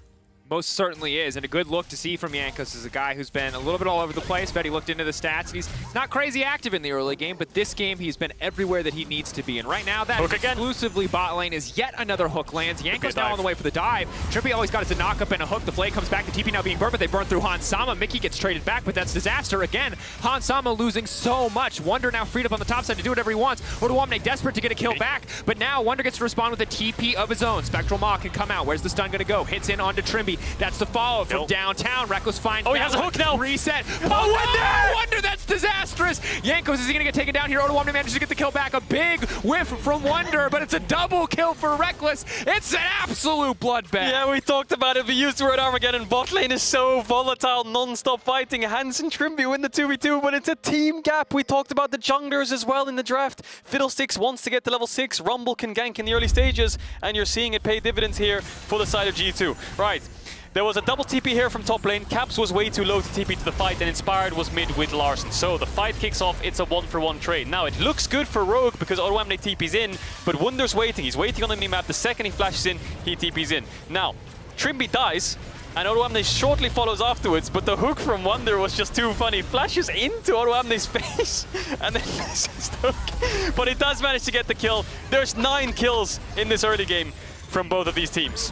[SPEAKER 17] Most certainly is, and a good look to see from Jankos is a guy who's been a little bit all over the place. Betty looked into the stats, and he's not crazy active in the early game, but this game he's been everywhere that he needs to be. And right now, that exclusively bot lane is yet another hook lands. Jankos now on the way for the dive. Trippy always got his knock up and a hook. The play comes back. The TP now being burned, but they burn through Hans Sama. Mickey gets traded back, but that's disaster again. Hans Sama losing so much. Wonder now freed up on the top side to do whatever he wants. Odoamne desperate to get a kill back, but now Wonder gets to respond with a TP of his own. Spectral Maw can come out. Where's the stun going to go? Hits in onto Trimby. That's the follow from downtown. Reckless finds.
[SPEAKER 19] Oh, he has a hook now.
[SPEAKER 17] Reset. Oh, Wonder! That's disastrous. Jankos, is he going to get taken down here? Odoamne manages to get the kill back. A big whiff from Wonder, but it's a double kill for Reckless. It's an absolute bloodbath.
[SPEAKER 15] Yeah, we talked about it. We used the word Armageddon. Bot lane is so volatile, non-stop fighting. Hans and Trimby win the 2v2, but it's a team gap. We talked about the junglers as well in the draft. Fiddlesticks wants to get to level 6. Rumble can gank in the early stages, and you're seeing it pay dividends here for the side of G2. Right. There was a double TP here from top lane. Caps was way too low to TP to the fight, and Inspired was mid with Larson. So the fight kicks off. It's a 1-for-1 trade. Now it looks good for Rogue because Odoamne TP's in, but Wunder's waiting. He's waiting on the minimap. The second he flashes in, he TP's in. Now, Trimby dies, and Odoamne shortly follows afterwards, but the hook from Wonder was just too funny. Flashes into Odoamne's face, and then misses the hook. But he does manage to get the kill. There's 9 kills in this early game from both of these teams.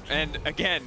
[SPEAKER 17] And again,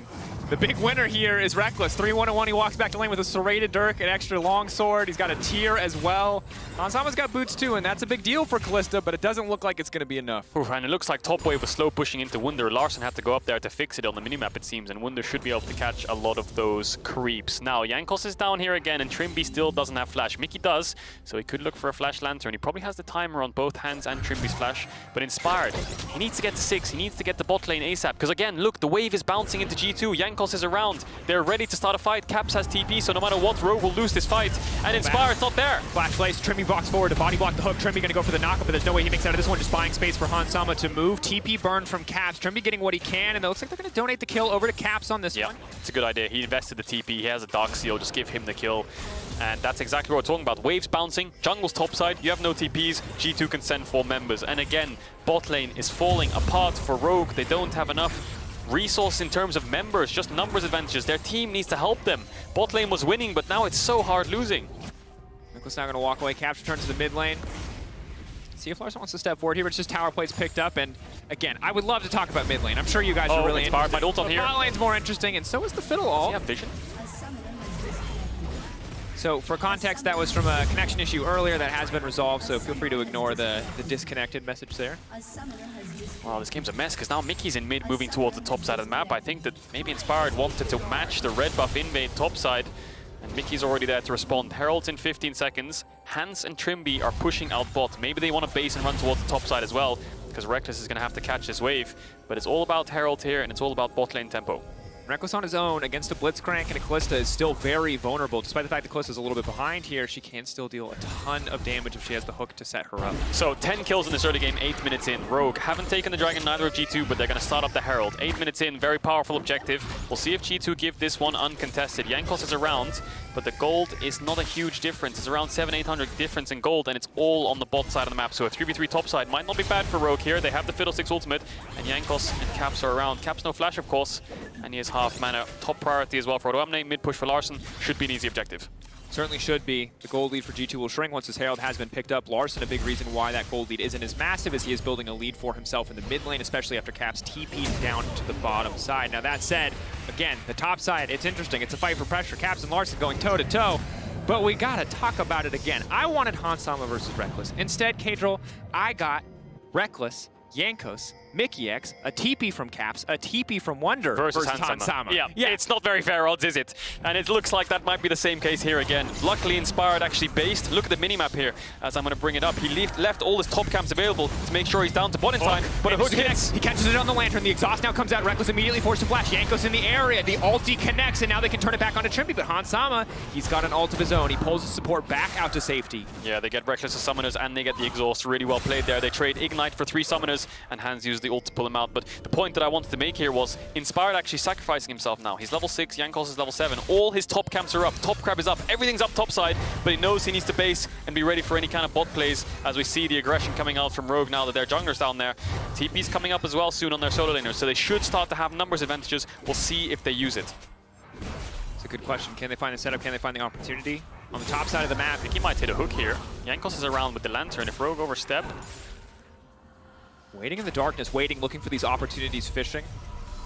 [SPEAKER 17] the big winner here is Reckless. 3-1-1, he walks back to lane with a serrated Dirk, an extra long sword. He's got a tier as well. Hans Sama's got boots too, and that's a big deal for Kalista, but it doesn't look like it's going to be enough.
[SPEAKER 19] Oof, and it looks like top wave was slow pushing into Wunder. Larson had to go up there to fix it on the minimap, it seems, and Wunder should be able to catch a lot of those creeps. Now, Jankos is down here again, and Trimby still doesn't have flash. Mickey does, so he could look for a flash lantern. He probably has the timer on both hands and Trimby's flash, but Inspired, he needs to get to 6. He needs to get the bot lane ASAP, because again, look, the wave is bouncing into G2. Jankos is around. They're ready to start a fight. Caps has TP, so no matter what, Rogue will lose this fight. And Inspired's not there.
[SPEAKER 17] Flash place, Trimby box forward to body block the hook. Trimby going to go for the knockup, but there's no way he makes out of this one. Just buying space for Hans Sama to move. TP burn from Caps. Trimby getting what he can, and it looks like they're going to donate the kill over to Caps on this one.
[SPEAKER 19] It's a good idea. He invested the TP. He has a Dark Seal. Just give him the kill. And that's exactly what we're talking about. Waves bouncing, jungle's topside, you have no TPs, G2 can send 4 members. And again, bot lane is falling apart for Rogue. They don't have enough resource in terms of members, just numbers advantages. Their team needs to help them. Bot lane was winning, but now it's so hard losing.
[SPEAKER 17] Nicholas now going to walk away. Caps returns to the mid lane. See if Larson wants to step forward here, but it's just tower plates picked up. And again, I would love to talk about mid lane. I'm sure you guys are really interested.
[SPEAKER 19] My ult on here.
[SPEAKER 17] Bot lane's more interesting, and so is the Fiddle ult.
[SPEAKER 19] Does he have vision?
[SPEAKER 17] So for context, that was from a connection issue earlier that has been resolved, so feel free to ignore the disconnected message there.
[SPEAKER 19] Wow, this game's a mess, because now Mickey's in mid, moving towards the top side of the map. I think that maybe Inspired wanted to match the red buff invade top side, and Mickey's already there to respond. Herald's in 15 seconds. Hans and Trimby are pushing out bot. Maybe they want to base and run towards the top side as well, because Reckless is going to have to catch this wave. But it's all about Herald here, and it's all about bot lane tempo.
[SPEAKER 17] Reckless on his own against a Blitzcrank, and a Kalista is still very vulnerable. Despite the fact that Kalista's a little bit behind here, she can still deal a ton of damage if she has the hook to set her up.
[SPEAKER 19] So 10 kills in this early game, 8 minutes in. Rogue haven't taken the Dragon, neither of G2, but they're going to start up the Herald. 8 minutes in, very powerful objective. We'll see if G2 give this one uncontested. Jankos is around, but the gold is not a huge difference. It's around 700-800 difference in gold, and it's all on the bot side of the map. So a 3v3 top side might not be bad for Rogue here. They have the Fiddlesticks ultimate, and Jankos and Caps are around. Caps no flash, of course, and he has half mana. Top priority as well for Odoamne. Mid push for Larson should be an easy objective.
[SPEAKER 17] Certainly should be. The gold lead for G2 will shrink once his Herald has been picked up. Larson, a big reason why that gold lead isn't as massive as he is building a lead for himself in the mid lane, especially after Caps TP'd down to the bottom side. Now that said, again, the top side, it's interesting. It's a fight for pressure. Caps and Larson going toe-to-toe. But we gotta talk about it again. I wanted Hans Sama versus Reckless. Instead, Kadril, I got Reckless, Jankos, Mickey X, a TP from Caps, a TP from Wonder versus Hans Sama.
[SPEAKER 19] Yeah, it's not very fair odds, is it? And it looks like that might be the same case here again. Luckily, Inspired actually based. Look at the minimap here, as I'm going to bring it up. He left all his top camps available to make sure he's down to bot in time, but a hook hits.
[SPEAKER 17] He catches it on the Lantern. The exhaust now comes out. Reckless immediately forced to flash. Jankos in the area. The ulti connects, and now they can turn it back onto Trimby, but Hans Sama, he's got an ult of his own. He pulls his support back out to safety.
[SPEAKER 19] Yeah, they get Reckless as summoners, and they get the exhaust. Really well played there. They trade Ignite for 3 summoners, and Hans uses uses the ult to pull him out. But the point that I wanted to make here was Inspired actually sacrificing himself now. He's level 6, Jankos is level 7. All his top camps are up, top crab is up, everything's up top side, but he knows he needs to base and be ready for any kind of bot plays as we see the aggression coming out from Rogue now that their jungler's down there. TP's coming up as well soon on their solo laners, so they should start to have numbers advantages. We'll see if they use it.
[SPEAKER 17] It's a good question. Can they find the setup? Can they find the opportunity? On the top side of the map,
[SPEAKER 19] I think he might hit a hook here. Jankos is around with the lantern. If Rogue overstep,
[SPEAKER 17] waiting in the darkness, waiting, looking for these opportunities, fishing.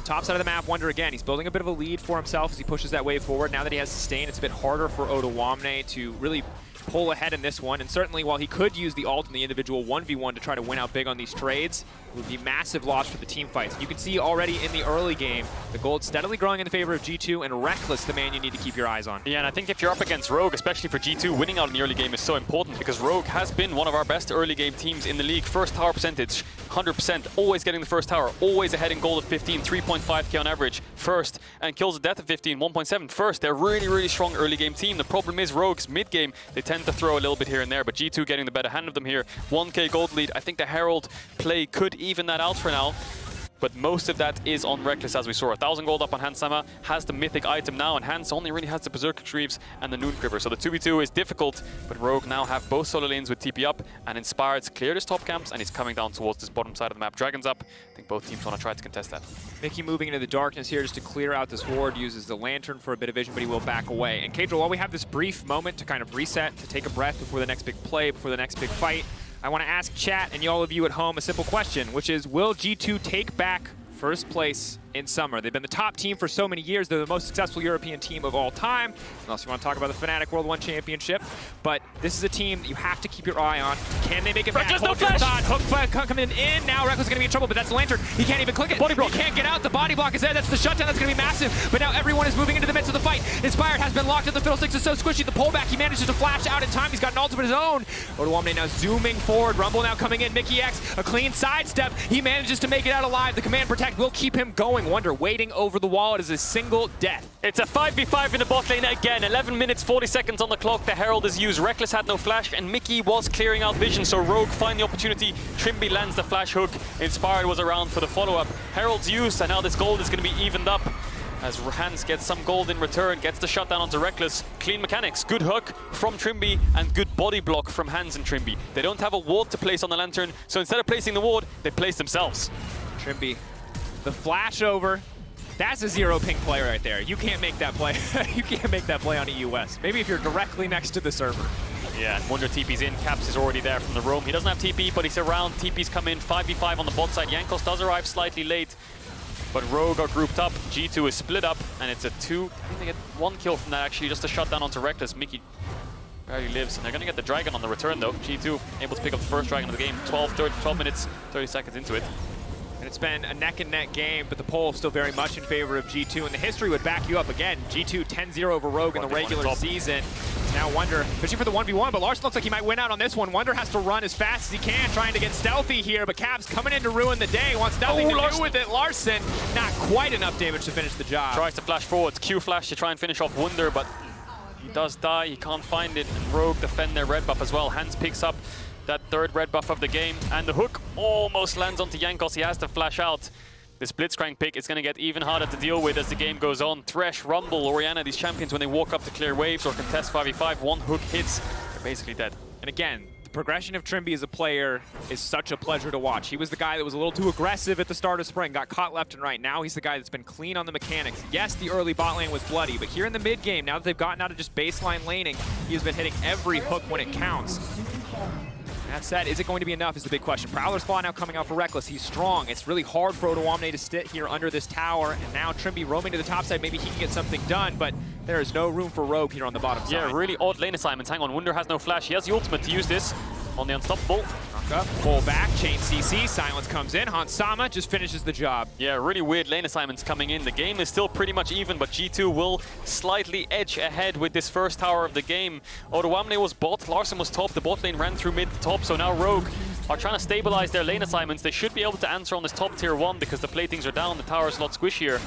[SPEAKER 17] Top side of the map, Wunder again. He's building a bit of a lead for himself as he pushes that wave forward. Now that he has sustain, it's a bit harder for Odoamne to really pull ahead in this one. And certainly while he could use the ult in the individual 1v1 to try to win out big on these trades, it would be massive loss for the team fights. You can see already in the early game, the gold steadily growing in the favor of G2 and Reckless, the man you need to keep your eyes on.
[SPEAKER 19] Yeah, and I think if you're up against Rogue, especially for G2, winning out in the early game is so important because Rogue has been one of our best early game teams in the league. First tower percentage, 100%, always getting the first tower, always ahead in gold at 15, 3.5k on average, first, and kills at death at 15, 1.7, first. They're really, really strong early game team. The problem is Rogue's mid game, they tend to throw a little bit here and there, but G2 getting the better hand of them here. 1k gold lead. I think the Herald play could even that out for now. But most of that is on Reckless, as we saw. 1,000 gold up on Hans Sama, has the mythic item now, and Hans only really has the Berserker Greaves and the Noon Quiver. So the 2v2 is difficult, but Rogue now have both solo lanes with TP up, and Inspired's cleared his top camps, and he's coming down towards this bottom side of the map. Dragon's up. I think both teams want to try to contest that.
[SPEAKER 17] Mickey moving into the darkness here just to clear out this ward, uses the lantern for a bit of vision, but he will back away. And Kadril, while we have this brief moment to kind of reset, to take a breath before the next big play, before the next big fight, I want to ask chat and all of you at home a simple question, which is, will G2 take back first place in Summer? They've been the top team for so many years. They're the most successful European team of all time, unless you want to talk about the Fnatic World 1 Championship. But this is a team that you have to keep your eye on. Can they make it back?
[SPEAKER 19] Reckless, no flash!
[SPEAKER 17] Hook coming in. Now Reckless is going to be in trouble, but that's the lantern. He can't even click it.
[SPEAKER 19] Body block.
[SPEAKER 17] He can't get out. The body block is there. That's the shutdown. That's going to be massive. But now everyone is moving into the midst of the fight. Inspired has been locked in. The Fiddlesticks is so squishy. The pullback, he manages to flash out in time. He's got an ult of his own. Odoamne now zooming forward. Rumble now coming in. Mickey X, a clean sidestep. He manages to make it out alive. The command protect will keep him going. Wunder waiting over the wall. It is a single death.
[SPEAKER 19] It's a 5v5 in the bot lane again. 11 minutes, 40 seconds on the clock. The Herald is used. Reckless had no flash, and Mickey was clearing out vision, so Rogue find the opportunity. Trimby lands the flash hook. Inspired was around for the follow-up. Herald's used, and now this gold is going to be evened up as Hans gets some gold in return, gets the shutdown onto Reckless. Clean mechanics, good hook from Trimby, and good body block from Hans and Trimby. They don't have a ward to place on the lantern, so instead of placing the ward, they place themselves.
[SPEAKER 17] Trimby, the flash over. That's a zero ping play right there. You can't make that play. You can't make that play on EUS. Maybe if you're directly next to the server.
[SPEAKER 19] Yeah, and Wunder TP's in. Caps is already there from the roam. He doesn't have TP, but he's around. TP's come in. 5v5 on the bot side. Jankos does arrive slightly late, but Rogue are grouped up. G2 is split up, and it's a 2. I think they get 1 kill from that, actually, just a shutdown onto Reckless. Mickey barely lives, and they're going to get the Dragon on the return, though. G2 able to pick up the first Dragon of the game. 12 minutes, 30 seconds into it.
[SPEAKER 17] And it's been a neck-and-neck game, but the poll still very much in favor of G2, and the history would back you up again. G2 10-0 over Rogue in the regular season. Now Wunder fishing for the 1v1, but Larson looks like he might win out on this one. Wunder has to run as fast as he can, trying to get stealthy here, but Cab's coming in to ruin the day. Wants nothing to do with it. Larson, not quite enough damage to finish the job.
[SPEAKER 19] Tries to flash forwards. Q flash to try and finish off Wunder, but he does die. He can't find it. And Rogue defend their red buff as well. Hans picks up that third red buff of the game, and the hook almost lands onto Jankos. He has to flash out. This Blitzcrank pick is going to get even harder to deal with as the game goes on. Thresh, Rumble, Orianna, these champions, when they walk up to clear waves or contest 5v5, one hook hits, they're basically dead.
[SPEAKER 17] And again, the progression of Trimby as a player is such a pleasure to watch. He was the guy that was a little too aggressive at the start of spring, got caught left and right. Now he's the guy that's been clean on the mechanics. Yes, the early bot lane was bloody, but here in the mid game, now that they've gotten out of just baseline laning, he has been hitting every hook when it counts. That said, is it going to be enough is the big question. Prowler Spawn now coming out for Reckless. He's strong. It's really hard for Odoamne to sit here under this tower. And now Trimby roaming to the top side. Maybe he can get something done, but there is no room for Rogue here on the bottom side.
[SPEAKER 19] Yeah, really odd lane assignments. Hang on, Wunder has no flash. He has the ultimate to use this on the Unstoppable.
[SPEAKER 17] Up, pull back, chain CC, silence comes in. Hans Sama just finishes the job.
[SPEAKER 19] Yeah, really weird lane assignments coming in. The game is still pretty much even, but G2 will slightly edge ahead with this first tower of the game. Odoamne was bot, Larson was top, the bot lane ran through mid to top, so now Rogue are trying to stabilize their lane assignments. They should be able to answer on this top tier 1 because the platings are down, the tower is a lot squishier.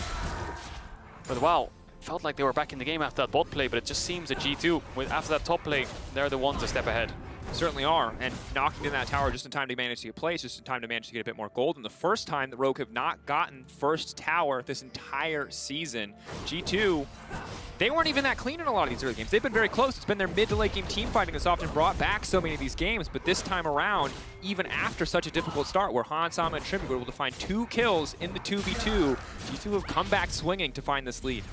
[SPEAKER 19] But wow, felt like they were back in the game after that bot play, but it just seems that G2, after that top play, they're the ones a step ahead.
[SPEAKER 17] Certainly are, and knocking in that tower just in time to manage to get plays, just in time to manage to get a bit more gold. And the first time that Rogue have not gotten first tower this entire season. G2, they weren't even that clean in a lot of these early games. They've been very close. It's been their mid to late game team fighting that's often brought back so many of these games, but this time around, even after such a difficult start where Han, Sama, and Trimby were able to find 2 kills in the 2v2, G2 have come back swinging to find this lead.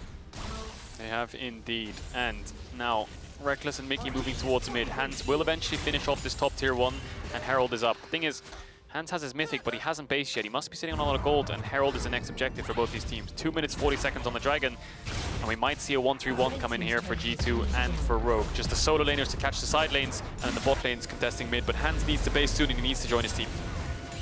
[SPEAKER 19] They have indeed, and now Reckless and Mickey moving towards mid. Hans will eventually finish off this top tier 1, and Herald is up. The thing is, Hans has his mythic, but he hasn't based yet. He must be sitting on a lot of gold, and Herald is the next objective for both these teams. 2 minutes, 40 seconds on the Dragon, and we might see a 1-3-1 come in here for G2 and for Rogue. Just the solo laners to catch the side lanes, and then the bot lanes contesting mid, but Hans needs to base soon, and he needs to join his team.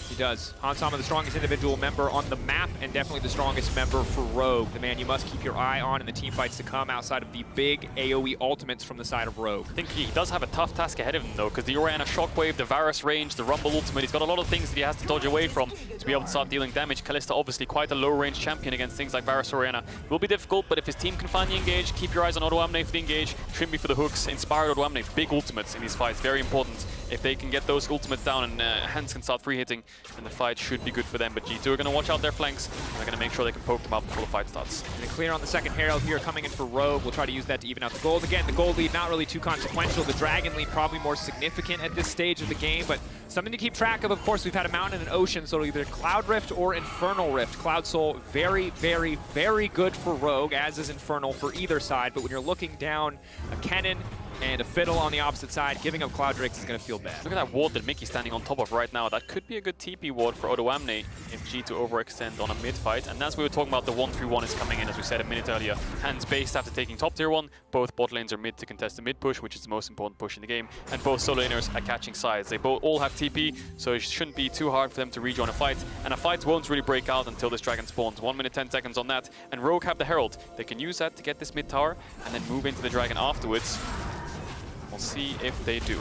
[SPEAKER 17] He does. Han Sama, the strongest individual member on the map, and definitely the strongest member for Rogue. The man you must keep your eye on in the team fights to come outside of the big AoE ultimates from the side of Rogue.
[SPEAKER 19] I think he does have a tough task ahead of him though, because the Orianna Shockwave, the Varus range, the Rumble ultimate, he's got a lot of things that he has to dodge away from to be able to start dealing damage. Kalista obviously quite a low range champion against things like Varus Orianna. It will be difficult, but if his team can find the engage, keep your eyes on Odoamne for the engage, Trimby for the hooks, Inspired Odoamne for big ultimates in these fights, very important. If they can get those ultimates down and Hans can start free hitting, then the fight should be good for them. But G2 are going to watch out their flanks, and they're going to make sure they can poke them out before the fight starts.
[SPEAKER 17] And clear on the second Herald here, coming in for Rogue. We'll try to use that to even out the gold. Again, the gold lead not really too consequential. The Dragon lead probably more significant at this stage of the game, but something to keep track of. Of course, we've had a mountain and an ocean, so it'll either Cloud Rift or Infernal Rift. Cloud Soul, very, very, very good for Rogue, as is Infernal for either side. But when you're looking down a Kennen and a Fiddle on the opposite side, giving up Cloud Drakes is going to feel bad.
[SPEAKER 19] Look at that ward that Mickey's standing on top of right now. That could be a good TP ward for Odoamne if G2 overextend on a mid fight. And as we were talking about, the 1-3-1 is coming in, as we said a minute earlier. Hans based after taking top tier 1. Both bot lanes are mid to contest the mid push, which is the most important push in the game. And both solo laners are catching sides. They both all have TP, so it shouldn't be too hard for them to rejoin a fight. And a fight won't really break out until this Dragon spawns. 1 minute, 10 seconds on that. And Rogue have the Herald. They can use that to get this mid tower and then move into the Dragon afterwards. We'll see if they do.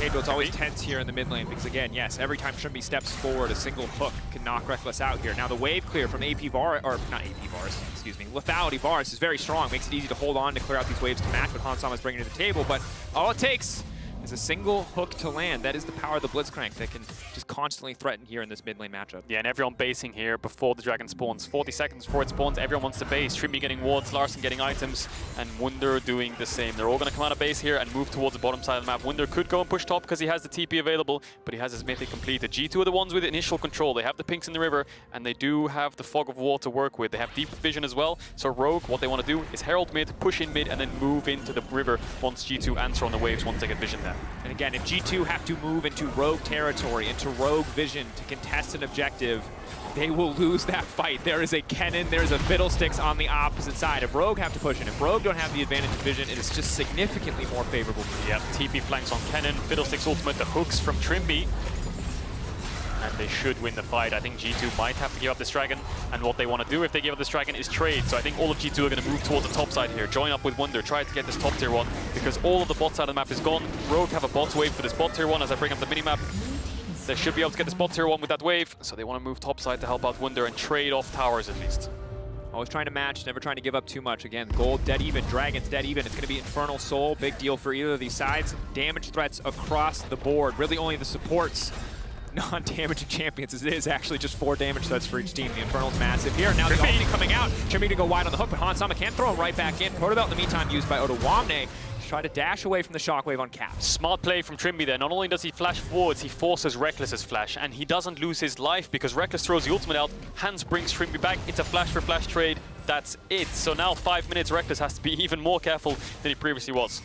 [SPEAKER 17] Pedro, it's always tense here in the mid lane because, again, yes, every time Trimby steps forward, a single hook can knock Reckless out here. Now, the wave clear from AP Var, or not AP Varus, excuse me, Lethality Varus is very strong. Makes it easy to hold on to clear out these waves to match what Han Sama's bringing to the table, but all it takes is a single hook to land. That is the power of the Blitzcrank that can just constantly threaten here in this mid lane matchup.
[SPEAKER 19] Yeah, and everyone basing here before the Dragon spawns. 40 seconds before it spawns, everyone wants to base. Trimby getting wards, Larson getting items, and Wunder doing the same. They're all going to come out of base here and move towards the bottom side of the map. Wunder could go and push top because he has the TP available, but he has his mythic completed. G2 are the ones with initial control. They have the pinks in the river, and they do have the fog of war to work with. They have deep vision as well, so Rogue, what they want to do is herald mid, push in mid, and then move into the river once G2 answer on the waves once they get vision there.
[SPEAKER 17] And again, if G2 have to move into Rogue territory, into Rogue vision to contest an objective, they will lose that fight. There is a Kennen, there's a Fiddlesticks on the opposite side. If Rogue have to push in, if Rogue don't have the advantage of vision, it is just significantly more favorable.
[SPEAKER 19] Yep, TP flanks on Kennen, Fiddlesticks ultimate, the hooks from Trimby. And they should win the fight. I think G2 might have to give up this Dragon, and what they want to do if they give up this Dragon is trade. So I think all of G2 are going to move towards the top side here, join up with Wunder, try to get this top tier 1, because all of the bot side of the map is gone. Rogue have a bot wave for this bot tier 1 as I bring up the minimap. They should be able to get this bot tier 1 with that wave, so they want to move top side to help out Wunder and trade off towers at least.
[SPEAKER 17] Always trying to match, never trying to give up too much. Again, gold dead even, Dragon's dead even. It's going to be Infernal Soul, big deal for either of these sides. Damage threats across the board, really only the supports non-damaging champions. It is actually just 4 damage threats for each team. The Infernal's massive here. Now the ulti coming out. Trimby to go wide on the hook, but Han Sama can't throw him right back in. Protobelt in the meantime used by Odoamne. Try to dash away from the shockwave on Cap.
[SPEAKER 19] Smart play from Trimby there. Not only does he flash forwards, he forces Reckless's flash, and he doesn't lose his life because Reckless throws the ultimate out. Hans brings Trimby back. It's a flash for flash trade. That's it. So now 5 minutes, Reckless has to be even more careful than he previously was.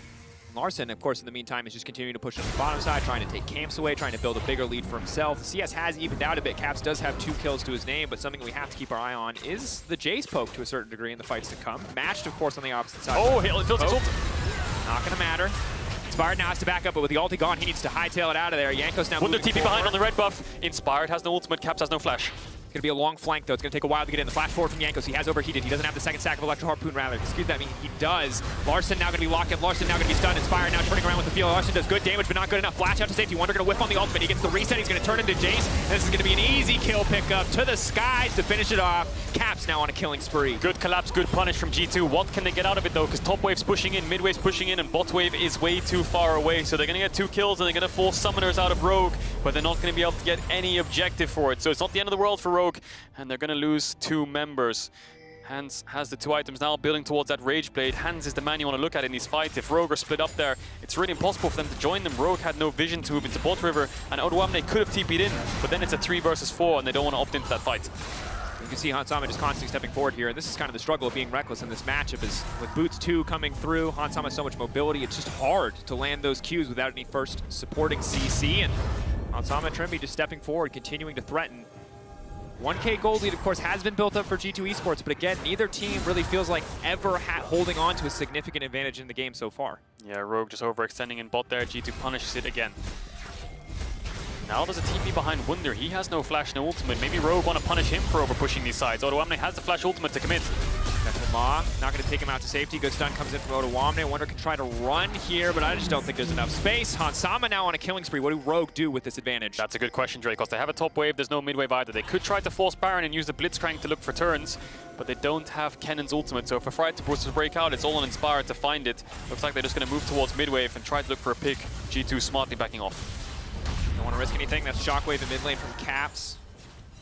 [SPEAKER 17] Larson, of course, in the meantime, is just continuing to push on the bottom side, trying to take camps away, trying to build a bigger lead for himself. The CS has evened out a bit. Caps does have 2 kills to his name, but something we have to keep our eye on is the Jace poke to a certain degree in the fights to come. Matched, of course, on the opposite side.
[SPEAKER 19] Oh, he'll tilt his ult.
[SPEAKER 17] Not going to matter. Inspired now has to back up, but with the ulti gone, he needs to hightail it out of there. Yanko's now
[SPEAKER 19] Wunder
[SPEAKER 17] moving
[SPEAKER 19] TP
[SPEAKER 17] forward.
[SPEAKER 19] behind on the red buff. Inspired has no ultimate, Caps has no flash.
[SPEAKER 17] It's going to be a long flank, though. It's going to take a while to get in. The flash forward from Jankos. He has overheated. He doesn't have the second stack of Electro Harpoon, rather. Excuse that, I mean, he does. Larson now going to be locked in. Larson now going to be stunned. Inspire now turning around with the field. Larson does good damage, but not good enough. Flash out to safety. Wonder going to whiff on the ultimate. He gets the reset. He's going to turn into Jace. And this is going to be an easy kill pickup to the skies to finish it off. Caps now on a killing spree.
[SPEAKER 19] Good collapse, good punish from G2. What can they get out of it, though? Because top wave's pushing in, mid wave's pushing in, and bot wave is way too far away. So they're going to get 2 kills, and they're going to force summoners out of Rogue, but they're not going to be able to get any objective for it. So it's not the end of the world for Rogue, and they're going to lose 2 members. Hans has the 2 items now, building towards that Rage Blade. Hans is the man you want to look at in these fights. If Rogue are split up there, it's really impossible for them to join them. Rogue had no vision to move into bot river, and Odoamne could have TP'd in, but then it's a 3 versus 4, and they don't want to opt into that fight.
[SPEAKER 17] You can see Hansama just constantly stepping forward here, and this is kind of the struggle of being reckless in this matchup, is with Boots 2 coming through, Hansama has so much mobility, it's just hard to land those Qs without any first supporting CC, and Hansama and Trimby just stepping forward, continuing to threaten. 1K gold lead, of course, has been built up for G2 Esports, but again, neither team really feels like ever holding on to a significant advantage in the game so far.
[SPEAKER 19] Yeah, Rogue just overextending in bot there. G2 punishes it again. Now there's a TP behind Wunder. He has no flash, no ultimate. Maybe Rogue want to punish him for over pushing these sides. Odoamne has the flash ultimate to commit.
[SPEAKER 17] Ma, not going to take him out to safety. Good stun comes in from Odoamne. Wunder can try to run here, but I just don't think there's enough space. Hansama now on a killing spree. What do Rogue do with this advantage?
[SPEAKER 19] That's a good question, Drake, because they have a top wave. There's no mid wave either. They could try to force Baron and use the Blitzcrank to look for turns, but they don't have Kennen's ultimate. So for Fright to break out, it's all on Inspire to find it. Looks like they're just going to move towards mid wave and try to look for a pick. G2 smartly backing off.
[SPEAKER 17] Don't want to risk anything. That's Shockwave in mid lane from Caps.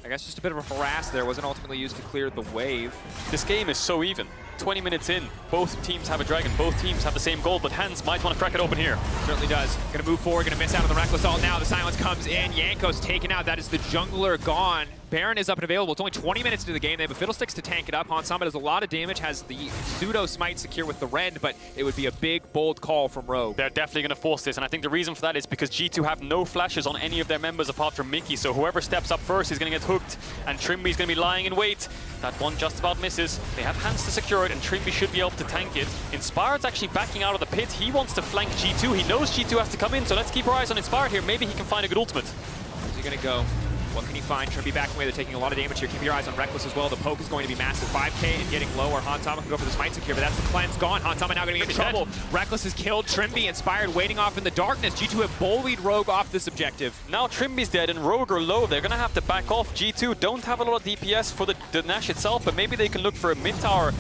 [SPEAKER 17] I guess just a bit of a harass there. Wasn't ultimately used to clear the wave.
[SPEAKER 19] This game is so even. 20 minutes in, both teams have a dragon, both teams have the same goal, but Hans might want to crack it open here.
[SPEAKER 17] Certainly does. Gonna move forward, gonna miss out on the Reckless Ult now. The silence comes in, Jankos taken out. That is the jungler gone. Baron is up and available. It's only 20 minutes into the game. They have a Fiddlesticks to tank it up. Hansama does a lot of damage, has the pseudo smite secure with the rend, but it would be a big, bold call from Rogue.
[SPEAKER 19] They're definitely going to force this, and I think the reason for that is because G2 have no flashes on any of their members apart from Mickey, so whoever steps up first is going to get hooked, and Trimby's going to be lying in wait. That one just about misses. They have Hans to secure it, and Trimby should be able to tank it. Inspired's actually backing out of the pit. He wants to flank G2. He knows G2 has to come in, so let's keep our eyes on Inspired here. Maybe he can find a good ultimate.
[SPEAKER 17] Where's he going to go? What can he find? Trimby backing away. They're taking a lot of damage here. Keep your eyes on Reckless as well. The poke is going to be massive. 5K and getting lower. Hansama can go for the smite secure, but that's the cleanse gone. Hansama now going to get in trouble. Reckless has killed Trimby. Inspired waiting off in the darkness. G2 have bullied Rogue off this objective.
[SPEAKER 19] Now Trimby's dead and Rogue are low. They're going to have to back off. G2 don't have a lot of DPS for the Nash itself, but maybe they can look for a mid tower.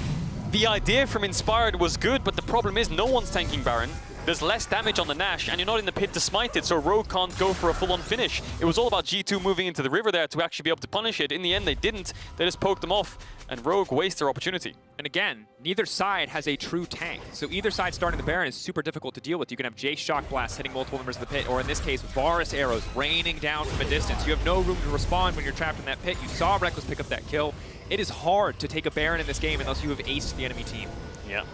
[SPEAKER 19] The idea from Inspired was good, but the problem is no one's tanking Baron. There's less damage on the Nash, and you're not in the pit to smite it, so Rogue can't go for a full-on finish. It was all about G2 moving into the river there to actually be able to punish it. In the end, they didn't. They just poked them off, and Rogue wastes their opportunity.
[SPEAKER 17] And again, neither side has a true tank, so either side starting the Baron is super difficult to deal with. You can have Jace Shock Blast hitting multiple members of the pit, or in this case, Varus arrows raining down from a distance. You have no room to respond when you're trapped in that pit. You saw Reckless pick up that kill. It is hard to take a Baron in this game unless you have aced the enemy team.
[SPEAKER 19] Yeah.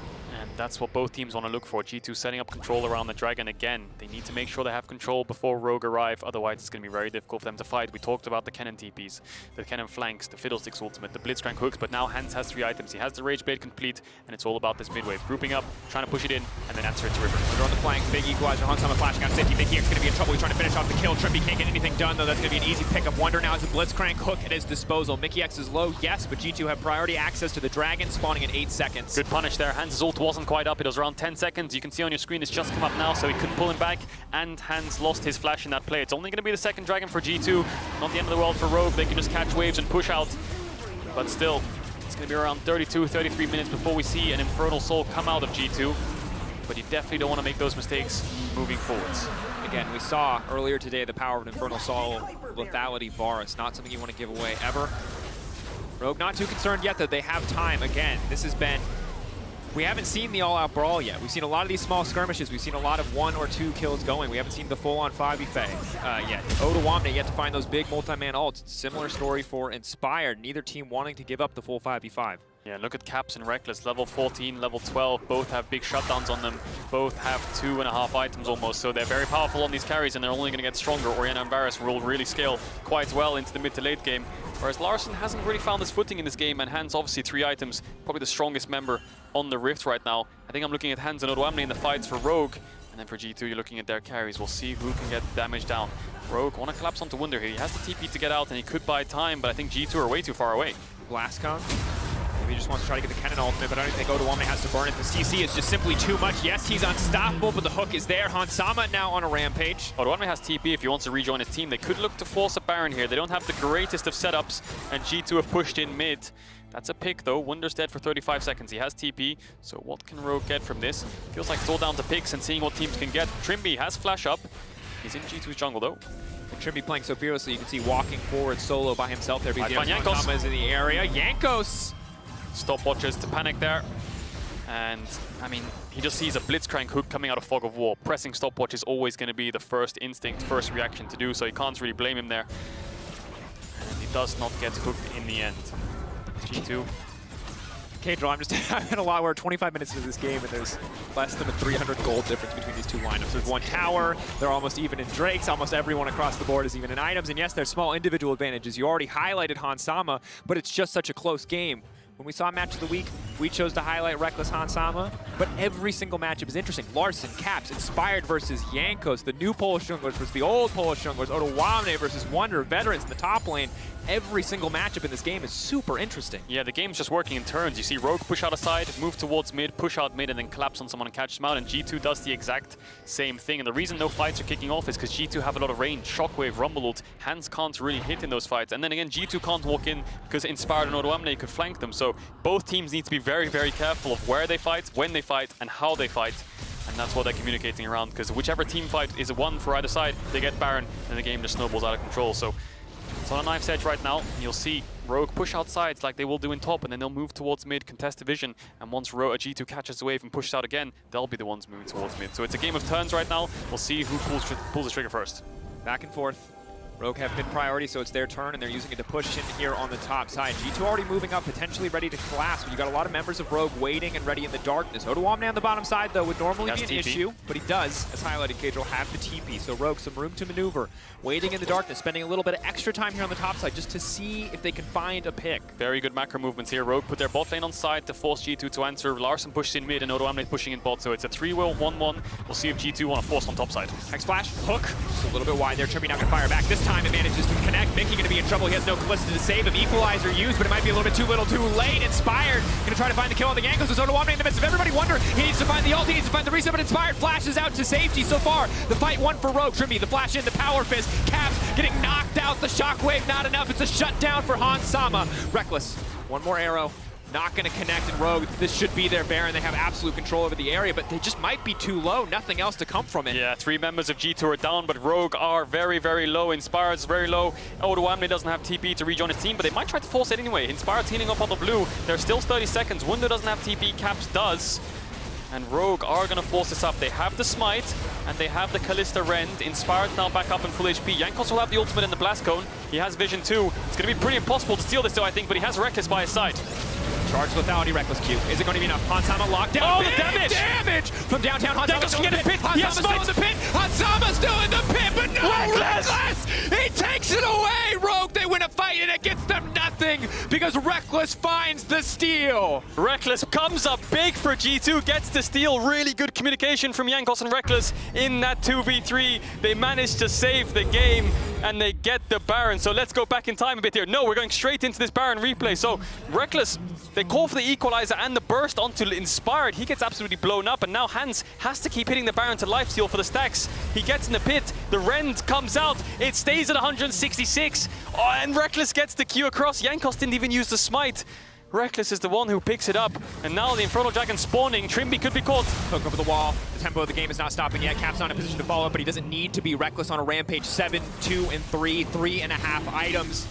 [SPEAKER 19] That's what both teams want to look for. G2 setting up control around the dragon again. They need to make sure they have control before Rogue arrive, otherwise it's going to be very difficult for them to fight. We talked about the Kennen TPs, the Kennen flanks, the Fiddlesticks ultimate, the Blitzcrank hooks, but now Hans has 3 items. He has the Rage Blade complete, and it's all about this mid-wave. Grouping up, trying to push it in, and then answer it to River.
[SPEAKER 17] They're on the flank, big equalizer, Hansama flashing out safety. Mickey X going to be in trouble. He's trying to finish off the kill. Trimby can't get anything done, though. That's going to be an easy pickup. Wunder now has a Blitzcrank hook at his disposal. Mickey X is low, yes, but G2 have priority access to the dragon, spawning in 8 seconds.
[SPEAKER 19] Good punish there. Hans' ult wasn't quite up. It was around 10 seconds. You can see on your screen it's just come up now, so he couldn't pull him back, and Hans lost his flash in that play. It's only going to be the second dragon for G2. Not the end of the world for Rogue. They can just catch waves and push out. But still, it's going to be around 32, 33 minutes before we see an Infernal Soul come out of G2. But you definitely don't want to make those mistakes moving forwards.
[SPEAKER 17] Again, we saw earlier today the power of an Infernal Soul, lethality Varus. Not something you want to give away ever. Rogue not too concerned yet, though. They have time. Again, this has been... We haven't seen the all-out brawl yet. We've seen a lot of these small skirmishes. We've seen a lot of 1 or 2 kills going. We haven't seen the full-on 5v yet. Odoamne yet to find those big multi-man ults. Similar story for Inspired. Neither team wanting to give up the full 5v5.
[SPEAKER 19] Yeah, look at Caps and Reckless, level 14, level 12, both have big shutdowns on them, both have 2.5 items almost, so they're very powerful on these carries and they're only going to get stronger. Orianna and Varus will really scale quite well into the mid to late game, whereas Larson hasn't really found his footing in this game, and Hans obviously 3 items, probably the strongest member on the Rift right now. I think I'm looking at Hans and Odoamne in the fights for Rogue, and then for G2 you're looking at their carries. We'll see who can get damage down. Rogue want to collapse onto Wunder here. He has the TP to get out and he could buy time, but I think G2 are way too far away.
[SPEAKER 14] Blast cone. Maybe he just wants to try to get the cannon ultimate, but I don't think Odoamne has to burn it. The CC is just simply too much. Yes, he's unstoppable, but the hook is there. Hansama now on a rampage.
[SPEAKER 19] Odoamne has TP if he wants to rejoin his team. They could look to force a Baron here. They don't have the greatest of setups, and G2 have pushed in mid. That's a pick though. Wunder's dead for 35 seconds. He has TP, so what can Rogue get from this? Feels like it's all down to picks and seeing what teams can get. Trimby has flash up. He's in G2's jungle though.
[SPEAKER 14] And Trimby playing so fearlessly, you can see walking forward solo by himself there.
[SPEAKER 19] Jankos
[SPEAKER 14] is in the area. Jankos!
[SPEAKER 19] Stopwatches to panic there. And, I mean, he just sees a Blitzcrank hook coming out of Fog of War. Pressing stopwatch is always going to be the first instinct, first reaction to do, so you can't really blame him there. And he does not get hooked in the end. G2.
[SPEAKER 14] Kadril, I'm just having a lot. We're 25 minutes into this game, and there's less than a 300 gold difference between these two lineups. There's one tower, they're almost even in Drakes, almost everyone across the board is even in items, and yes, there's small individual advantages. You already highlighted Hansama, but it's just such a close game. When we saw Match of the Week, we chose to highlight Reckless Hansama, but every single matchup is interesting. Larson, Caps, Inspired versus Jankos, the new Polish junglers versus the old Polish junglers, Odoamne versus Wunder, veterans in the top lane. Every single matchup in this game is super interesting.
[SPEAKER 19] Yeah, the game's just working in turns. You see Rogue push out a side, move towards mid, push out mid, and then collapse on someone and catch them out, and G2 does the exact same thing. And the reason no fights are kicking off is because G2 have a lot of range. Shockwave, Rumble ult, Hands can't really hit in those fights. And then again, G2 can't walk in because Inspired and Odoamne could flank them. So both teams need to be very, very careful of where they fight, when they fight, and how they fight. And that's what they're communicating around, because whichever team fight is a one for either side, they get Baron, and the game just snowballs out of control. So it's on a knife's edge right now. You'll see Rogue push out sides like they will do in top, and then they'll move towards mid, contest division, and once G2 catches the wave and pushes out again, they'll be the ones moving towards mid. So it's a game of turns right now. We'll see who pulls the trigger first.
[SPEAKER 14] Back and forth. Rogue have mid priority, so it's their turn, and they're using it to push in here on the top side. G2 already moving up, potentially ready to collapse, but you got a lot of members of Rogue waiting and ready in the darkness. Odoamne on the bottom side, though, would normally be an issue, but he does, as highlighted, Kadril, have the TP. So Rogue, some room to maneuver, waiting in the darkness, spending a little bit of extra time here on the top side just to see if they can find a pick.
[SPEAKER 19] Very good macro movements here. Rogue put their bot lane on side to force G2 to answer. Larson pushed in mid, and Odoamne pushing in bot, so it's a 3-1-1. We'll see if G2 want to force on top side.
[SPEAKER 14] Hex flash, hook, just a little bit wide there. Trimby not going to fire back. This time it manages to connect. Mickey going to be in trouble. He has no Callista to save him. Equalizer used, but it might be a little bit too little too late. Inspired going to try to find the kill on the Jankos. There's Odoamne in the midst of everybody. Wunder, he needs to find the ult. He needs to find the reset, but Inspired flashes out to safety so far. The fight won for Rogue. Trimby, the flash in, the power fist. Caps getting knocked out. The shockwave not enough. It's a shutdown for Hansama. Reckless. One more arrow. Not going to connect in Rogue. This should be their Baron. They have absolute control over the area, but they just might be too low. Nothing else to come from it.
[SPEAKER 19] Yeah, 3 members of G2 are down, but Rogue are very, very low. Inspired's very low. Odoamne doesn't have TP to rejoin his team, but they might try to force it anyway. Inspired's healing up on the blue. There's still 30 seconds. Wunder doesn't have TP. Caps does. And Rogue are going to force this up. They have the Smite, and they have the Callista Rend. Inspired now back up in full HP. Jankos will have the ultimate and the Blast Cone. He has Vision too. It's going to be pretty impossible to steal this though, I think, but he has Reckless by his side.
[SPEAKER 14] Charge lethality, Reckless Q. Is it going to be enough? Hansama locked down.
[SPEAKER 19] Oh, the damage!
[SPEAKER 14] Damage from downtown. Hansama's
[SPEAKER 19] still in the pit.
[SPEAKER 14] Hansama's still in the pit. Hansama's still in the pit, but no, Reckless! He takes it away. Rogue, they win a fight, and it gets them nothing because Reckless finds the steal.
[SPEAKER 19] Reckless comes up big for G2, gets the steal. Really good communication from Jankos and Reckless in that 2v3. They managed to save the game, and they get the Baron. So let's go back in time a bit here. No, we're going straight into this Baron replay. So Reckless, they call for the equalizer and the burst onto Inspired. He gets absolutely blown up, and now Hans has to keep hitting the Baron to lifesteal for the stacks. He gets in the pit, the Rend comes out, it stays at 166, and Reckless gets the Q across. Jankos didn't even use the Smite. Reckless is the one who picks it up, and now the Infernal Dragon spawning. Trimby could be caught.
[SPEAKER 14] Hook over the wall. The tempo of the game is not stopping yet. Cap's not in a position to follow, but he doesn't need to be Reckless on a rampage. 7, 2, and 3, 3.5 items.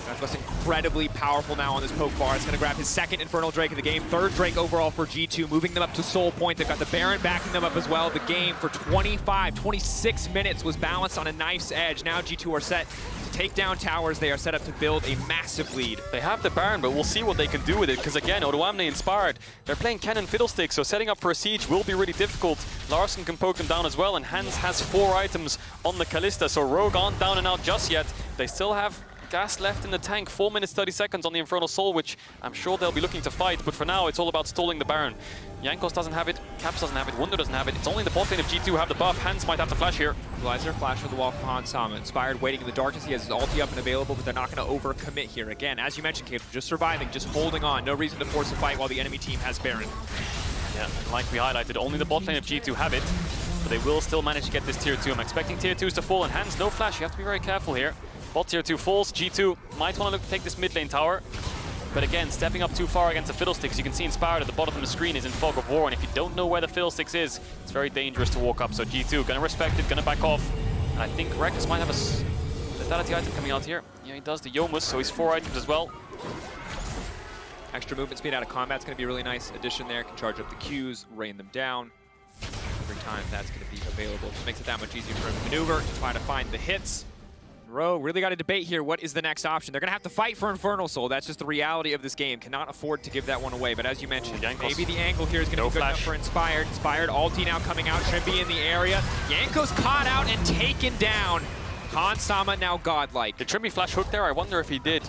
[SPEAKER 14] Reckless incredibly powerful now on this poke bar. It's going to grab his second Infernal Drake of the game. 3rd Drake overall for G2, moving them up to Soul Point. They've got the Baron backing them up as well. The game for 26 minutes was balanced on a knife's edge. Now G2 are set to take down towers. They are set up to build a massive lead.
[SPEAKER 19] They have the Baron, but we'll see what they can do with it, because again, Odoamne Inspired, they're playing Cannon Fiddlesticks, so setting up for a siege will be really difficult. Larson can poke them down as well, and Hans has 4 items on the Callista, so Rogue aren't down and out just yet. They still have gas left in the tank. 4 minutes 30 seconds on the Infernal Soul, which I'm sure they'll be looking to fight. But for now, it's all about stalling the Baron. Jankos doesn't have it, Caps doesn't have it, Wunder doesn't have it. It's only the bot lane of G2 have the buff. Hans might have to flash here.
[SPEAKER 17] Equalizer, flash for the wall from Hans Sama. Inspired, waiting in the darkness. He has his ulti up and available, but they're not going to overcommit here. Again, as you mentioned, Caleb, just surviving, just holding on. No reason to force a fight while the enemy team has Baron.
[SPEAKER 19] Yeah, like we highlighted, only the bot lane of G2 have it, but they will still manage to get this tier 2. I'm expecting tier 2s to fall, and Hans, no flash. You have to be very careful here. Bot tier 2 falls. G2 might want to look to take this mid lane tower. But again, stepping up too far against the Fiddlesticks, you can see Inspired at the bottom of the screen is in Fog of War, and if you don't know where the Fiddlesticks is, it's very dangerous to walk up. So G2 gonna respect it, gonna back off. And I think Reckless might have a lethality item coming out here. Yeah, he does, the Yomus, so he's 4 items as well.
[SPEAKER 17] Extra movement speed out of combat's going to be a really nice addition there. Can charge up the Qs, rain them down. Every time that's going to be available. Just makes it that much easier for him to maneuver, to try to find the hits. Rogue really got a debate here. What is the next option? They're going to have to fight for Infernal Soul. That's just the reality of this game. Cannot afford to give that one away. But as you mentioned, maybe the angle here is going to be good enough for Inspired. Inspired ulti now coming out. Trimby in the area. Jankos caught out and taken down. Hans Sama now godlike.
[SPEAKER 19] Did Trimby flash hook there? I wonder if he did.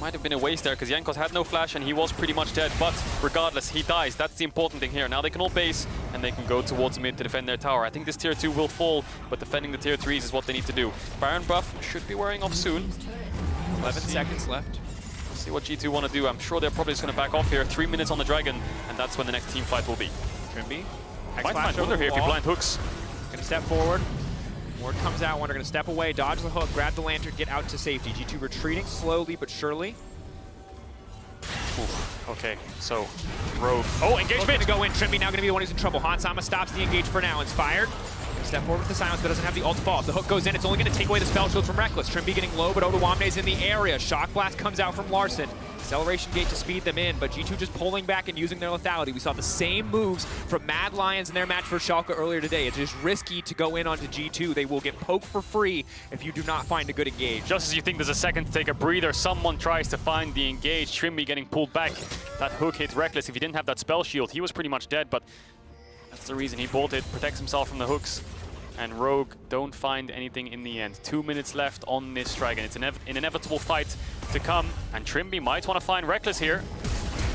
[SPEAKER 19] Might have been a waste there because Jankos had no flash and he was pretty much dead, but regardless, he dies. That's the important thing here. Now they can all base and they can go towards mid to defend their tower. I think this tier 2 will fall, but defending the tier 3s is what they need to do. Baron buff should be wearing off soon.
[SPEAKER 17] 11 seconds left.
[SPEAKER 19] We'll see what G2 want to do. I'm sure they're probably just going to back off here. 3 minutes on the Dragon, and that's when the next team fight will be.
[SPEAKER 17] Trimby.
[SPEAKER 19] Might find Wunder here if he blind hooks.
[SPEAKER 17] Gonna step forward. Ward comes out, Wunder gonna step away, dodge the hook, grab the lantern, get out to safety. G2 retreating slowly but surely.
[SPEAKER 19] Oof. Okay, so Rogue. Oh, engagement!
[SPEAKER 17] To go in. Trimby now going to be the one who's in trouble. Hans Sama stops the engage for now. Inspired. Step forward with the silence, but doesn't have the ult to fall. If the hook goes in, it's only going to take away the spell shield from Reckless. Trimby getting low, but Odoamne's in the area. Shock Blast comes out from Larson. Acceleration gate to speed them in, but G2 just pulling back and using their lethality. We saw the same moves from Mad Lions in their match for Schalke earlier today. It's just risky to go in onto G2. They will get poked for free if you do not find a good engage.
[SPEAKER 19] Just as you think there's a second to take a breather, someone tries to find the engage. Trimby getting pulled back. That hook hit Reckless. If he didn't have that spell shield, he was pretty much dead, but that's the reason he bought it. Protects himself from the hooks. And Rogue don't find anything in the end. 2 minutes left on this Dragon. It's an inevitable fight to come, and Trimby might want to find Reckless here.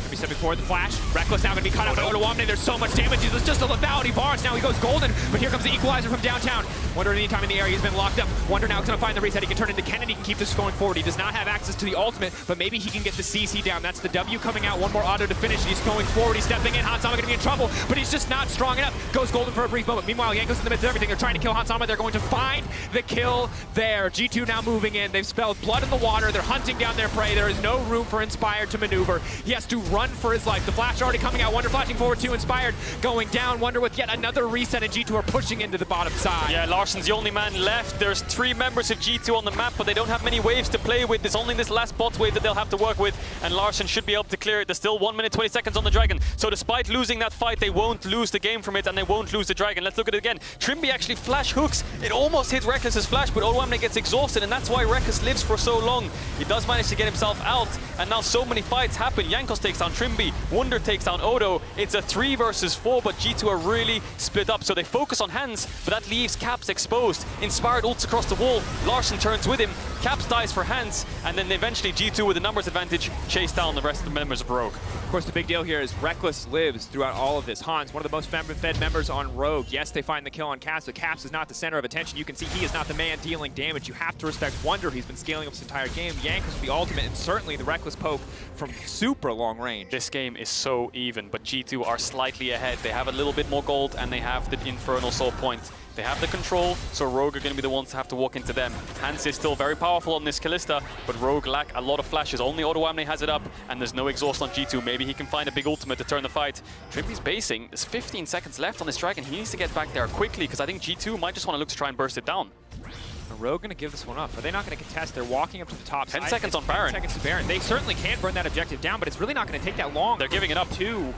[SPEAKER 17] Trimby stepping forward, the flash. Reckless now going to be caught out by Odoamne. There's so much damage. It's just a lethality bars. Now he goes golden, but here comes the equalizer from downtown. Wunder anytime in the area, he's been locked up. Wunder now is going to find the reset. He can turn into Kennedy, can keep this going forward. He does not have access to the ultimate, but maybe he can get the CC down. That's the W coming out. One more auto to finish. He's going forward. He's stepping in. Hans Sama going to be in trouble, but he's just not strong enough. Goes golden for a brief moment. Meanwhile, Jankos in the midst of everything. They're trying to kill Hans Sama. They're going to find the kill there. G2 now moving in. They've spelled blood in the water. They're hunting down their prey. There is no room for Inspired to maneuver. He has to run for his life. The flash already coming out. Wunder flashing forward to Inspired. Going down. Wunder with yet another reset, and G2 are pushing into the bottom side.
[SPEAKER 19] Yeah, Larsen's the only man left. There's 3 members of G2 on the map, but they don't have many waves to play with. There's only this last bot wave that they'll have to work with, and Larsen should be able to clear it. There's still 1 minute 20 seconds on the Dragon. So despite losing that fight, they won't lose the game from it, and they won't lose the Dragon. Let's look at it again. Trimby actually flash hooks. It almost hit Reckless's flash, but Odoamne gets exhausted, and that's why Reckless lives for so long. He does manage to get himself out, and now so many fights happen. Jankos takes down Trimby. Wunder takes down Odo. It's a 3 versus 4, but G2 are really split up, so they focus on Hans, but that leaves Caps exposed. Inspired ults across the wall. Larsen turns with him. Caps dies for Hans, and then eventually G2 with a numbers advantage chase down the rest of the members of Rogue.
[SPEAKER 17] Of course, the big deal here is Reckless lives throughout all of this. Hans, one of the most fed members on Rogue. Yes, they find the kill on Caps, but Caps is not the center of attention. You can see he is not the man dealing damage. You have to respect Wunder. He's been scaling up this entire game. Jankos with the ultimate, and certainly the Reckless poke from super long range.
[SPEAKER 19] This game is so even, but G2 are slightly ahead. They have a little bit more gold, and they have the Infernal Soul point. They have the control, so Rogue are going to be the ones to have to walk into them. Hans is still very powerful on this Kalista, but Rogue lack a lot of flashes. Only Odoamne has it up, and there's no exhaust on G2. Maybe he can find a big ultimate to turn the fight. Trimby's basing. There's 15 seconds left on this Dragon. He needs to get back there quickly, because I think G2 might just want to look to try and burst it down.
[SPEAKER 17] Rogue going to give this one up. Are they not going to contest? They're walking up to the top
[SPEAKER 19] 10
[SPEAKER 17] side.
[SPEAKER 19] seconds on Baron.
[SPEAKER 17] 10 seconds to Baron. They certainly can burn that objective down, but it's really not going to take that long.
[SPEAKER 19] They're giving it up.
[SPEAKER 17] Too.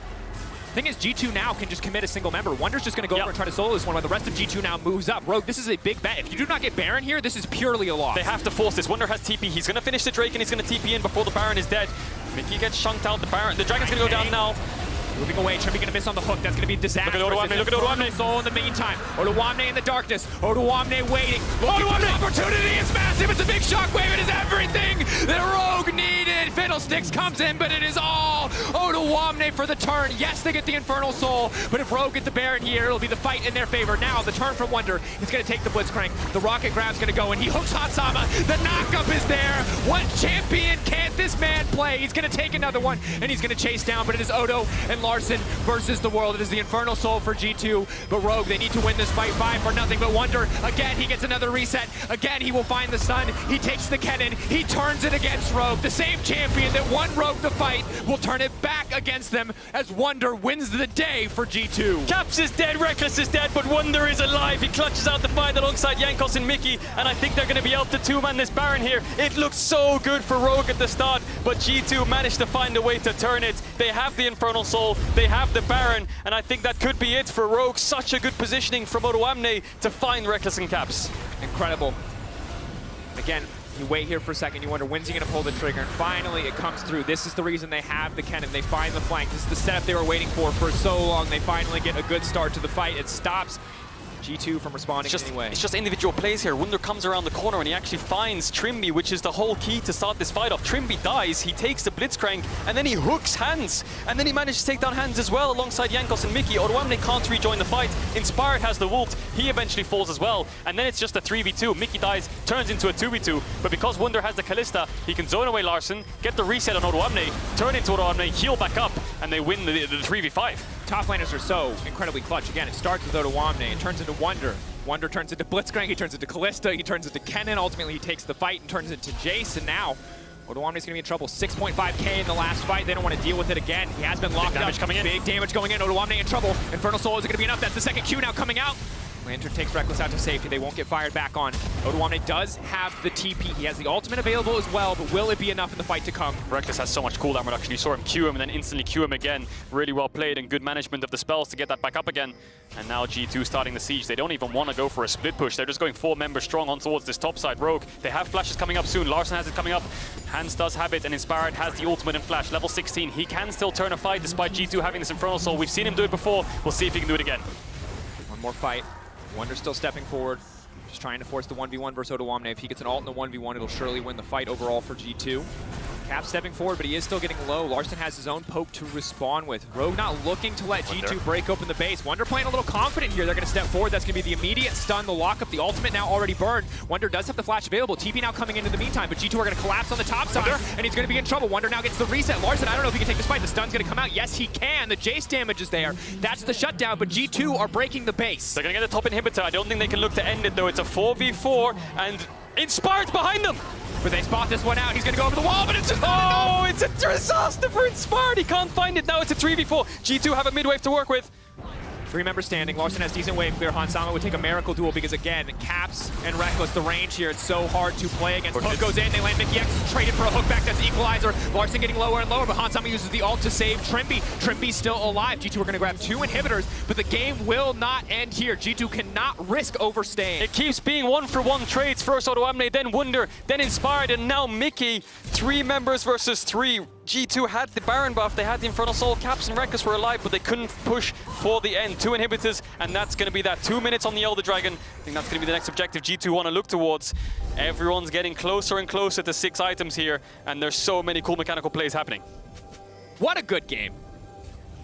[SPEAKER 17] The thing is, G2 now can just commit a single member. Wunder's just going to go over and try to solo this one, while the rest of G2 now moves up. Rogue, this is a big bet. If you do not get Baron here, this is purely a loss.
[SPEAKER 19] They have to force this. Wunder has TP. He's going to finish the Drake, and he's going to TP in before the Baron is dead. If he gets chunked out, the Dragon's going to go down now.
[SPEAKER 17] Moving away, Trimby gonna miss on the hook. That's gonna be disastrous.
[SPEAKER 15] Look at Odoamne, look at Odoamne.
[SPEAKER 17] Soul in the meantime. Odoamne in the darkness. Odoamne waiting. Odoamne opportunity is massive. It's a big shockwave. It is everything that Rogue needed. Fiddlesticks comes in, but it is all Odoamne for the turn. Yes, they get the Infernal Soul, but if Rogue get the Baron here, it'll be the fight in their favor. Now, the turn from Wunder is gonna take the Blitzcrank. The Rocket Grab's gonna go, and he hooks Hansama. The knockup is there. What champion can't this man play? He's gonna take another one, and he's gonna chase down, but it is Odo and Larson versus the world. It is the Infernal Soul for G2, but Rogue, they need to win this fight 5-0, but Wunder, again, he gets another reset. Again, he will find the sun. He takes the cannon. He turns it against Rogue. The same champion that won Rogue the fight will turn it back against them as Wunder wins the day for G2.
[SPEAKER 15] Caps is dead, Reckless is dead, but Wunder is alive. He clutches out the fight alongside Jankos and Mickey, and I think they're going to be able to two-man this Baron here. It looks so good for Rogue at the start, but G2 managed to find a way to turn it. They have the Infernal Soul, they have the Baron, and I think that could be it for Rogue. Such a good positioning from Odoamne to find Reckless and Caps.
[SPEAKER 17] Incredible. Again, you wait here for a second, you wonder when's he going to pull the trigger, and finally it comes through. This is the reason they have the cannon. They find the flank. This is the setup they were waiting for so long. They finally get a good start to the fight. It stops G2 from responding anyway.
[SPEAKER 15] It's just individual plays here. Wunder comes around the corner and he actually finds Trimby, which is the whole key to start this fight off. Trimby dies, he takes the Blitzcrank, and then he hooks Hans. And then he manages to take down Hans as well alongside Jankos and Mickey. Odoamne can't rejoin the fight. Inspired has the Wult. He eventually falls as well. And then it's just a 3v2. Mickey dies, turns into a 2v2. But because Wunder has the Kalista, he can zone away Larson, get the reset on Odoamne, turn into Odoamne, heal back up, and they win the 3v5.
[SPEAKER 17] Top laners are so incredibly clutch. Again, it starts with Odoamne, it turns into Wunder. Wunder turns into Blitzcrank, he turns into Kalista, he turns into Kennen. Ultimately, he takes the fight and turns into Jace, and now Odoamne's gonna be in trouble. 6.5k in the last fight. They don't want to deal with it again. He has been locked up.
[SPEAKER 15] Damage coming in.
[SPEAKER 17] Big damage going in. Odoamne in trouble. Infernal Soul is gonna be enough. That's the second Q now coming out. Lantern takes Reckless out to safety. They won't get fired back on. Odoamne does have the TP. He has the ultimate available as well, but will it be enough in the fight to come?
[SPEAKER 15] Reckless has so much cooldown reduction. You saw him Q him and then instantly Q him again. Really well played and good management of the spells to get that back up again. And now G2 starting the siege. They don't even want to go for a split push. They're just going 4 members strong on towards this top side. Rogue, they have flashes coming up soon. Larson has it coming up. Hans does have it, and Inspired has the ultimate in flash. Level 16. He can still turn a fight despite G2 having this Infernal Soul. We've seen him do it before. We'll see if he can do it again.
[SPEAKER 17] One more fight. Wunder still stepping forward, just trying to force the 1v1 versus Odoamne. If he gets an ult in the 1v1, it'll surely win the fight overall for G2. Cap stepping forward, but he is still getting low. Larson has his own poke to respond with. Rogue not looking to let G2 break open the base. Wunder playing a little confident here. They're going to step forward. That's going to be the immediate stun, the lockup, the ultimate now already burned. Wunder does have the flash available. TP now coming into the meantime, but G2 are going to collapse on the top side, and he's going to be in trouble. Wunder now gets the reset. Larson, I don't know if he can take this fight. The stun's going to come out. Yes, he can. The Jace damage is there. That's the shutdown, but G2 are breaking the base.
[SPEAKER 15] They're going to get the top inhibitor. I don't think they can look to end it, though. It's a 4v4, and Inspired's behind them.
[SPEAKER 17] But they spot this one out. He's going to go over the wall, but it's just
[SPEAKER 15] not enough. It's a disaster for Inspired. He can't find it. Now it's a 3v4. G2 have a mid-wave to work with.
[SPEAKER 17] 3 members standing. Larson has decent wave clear. Hansama would take a miracle duel because, again, Caps and Reckless, the range here, it's so hard to play against. Hook goes in. They land Mickey X, traded for a hook back. That's the equalizer. Larson getting lower and lower, but Hansama uses the ult to save Trimby. Trimby's still alive. G2 are going to grab 2 inhibitors, but the game will not end here. G2 cannot risk overstaying.
[SPEAKER 15] It keeps being 1-for-1 trades. First Odoamne, then Wunder, then Inspired, and now Mickey. 3 members versus 3. G2 had the Baron buff, they had the Infernal Soul, Caps and Reckless were alive, but they couldn't push for the end. 2 inhibitors, and that's going to be that 2 minutes on the Elder Dragon. I think that's going to be the next objective G2 want to look towards. Everyone's getting closer and closer to 6 items here, and there's so many cool mechanical plays happening.
[SPEAKER 17] What a good game.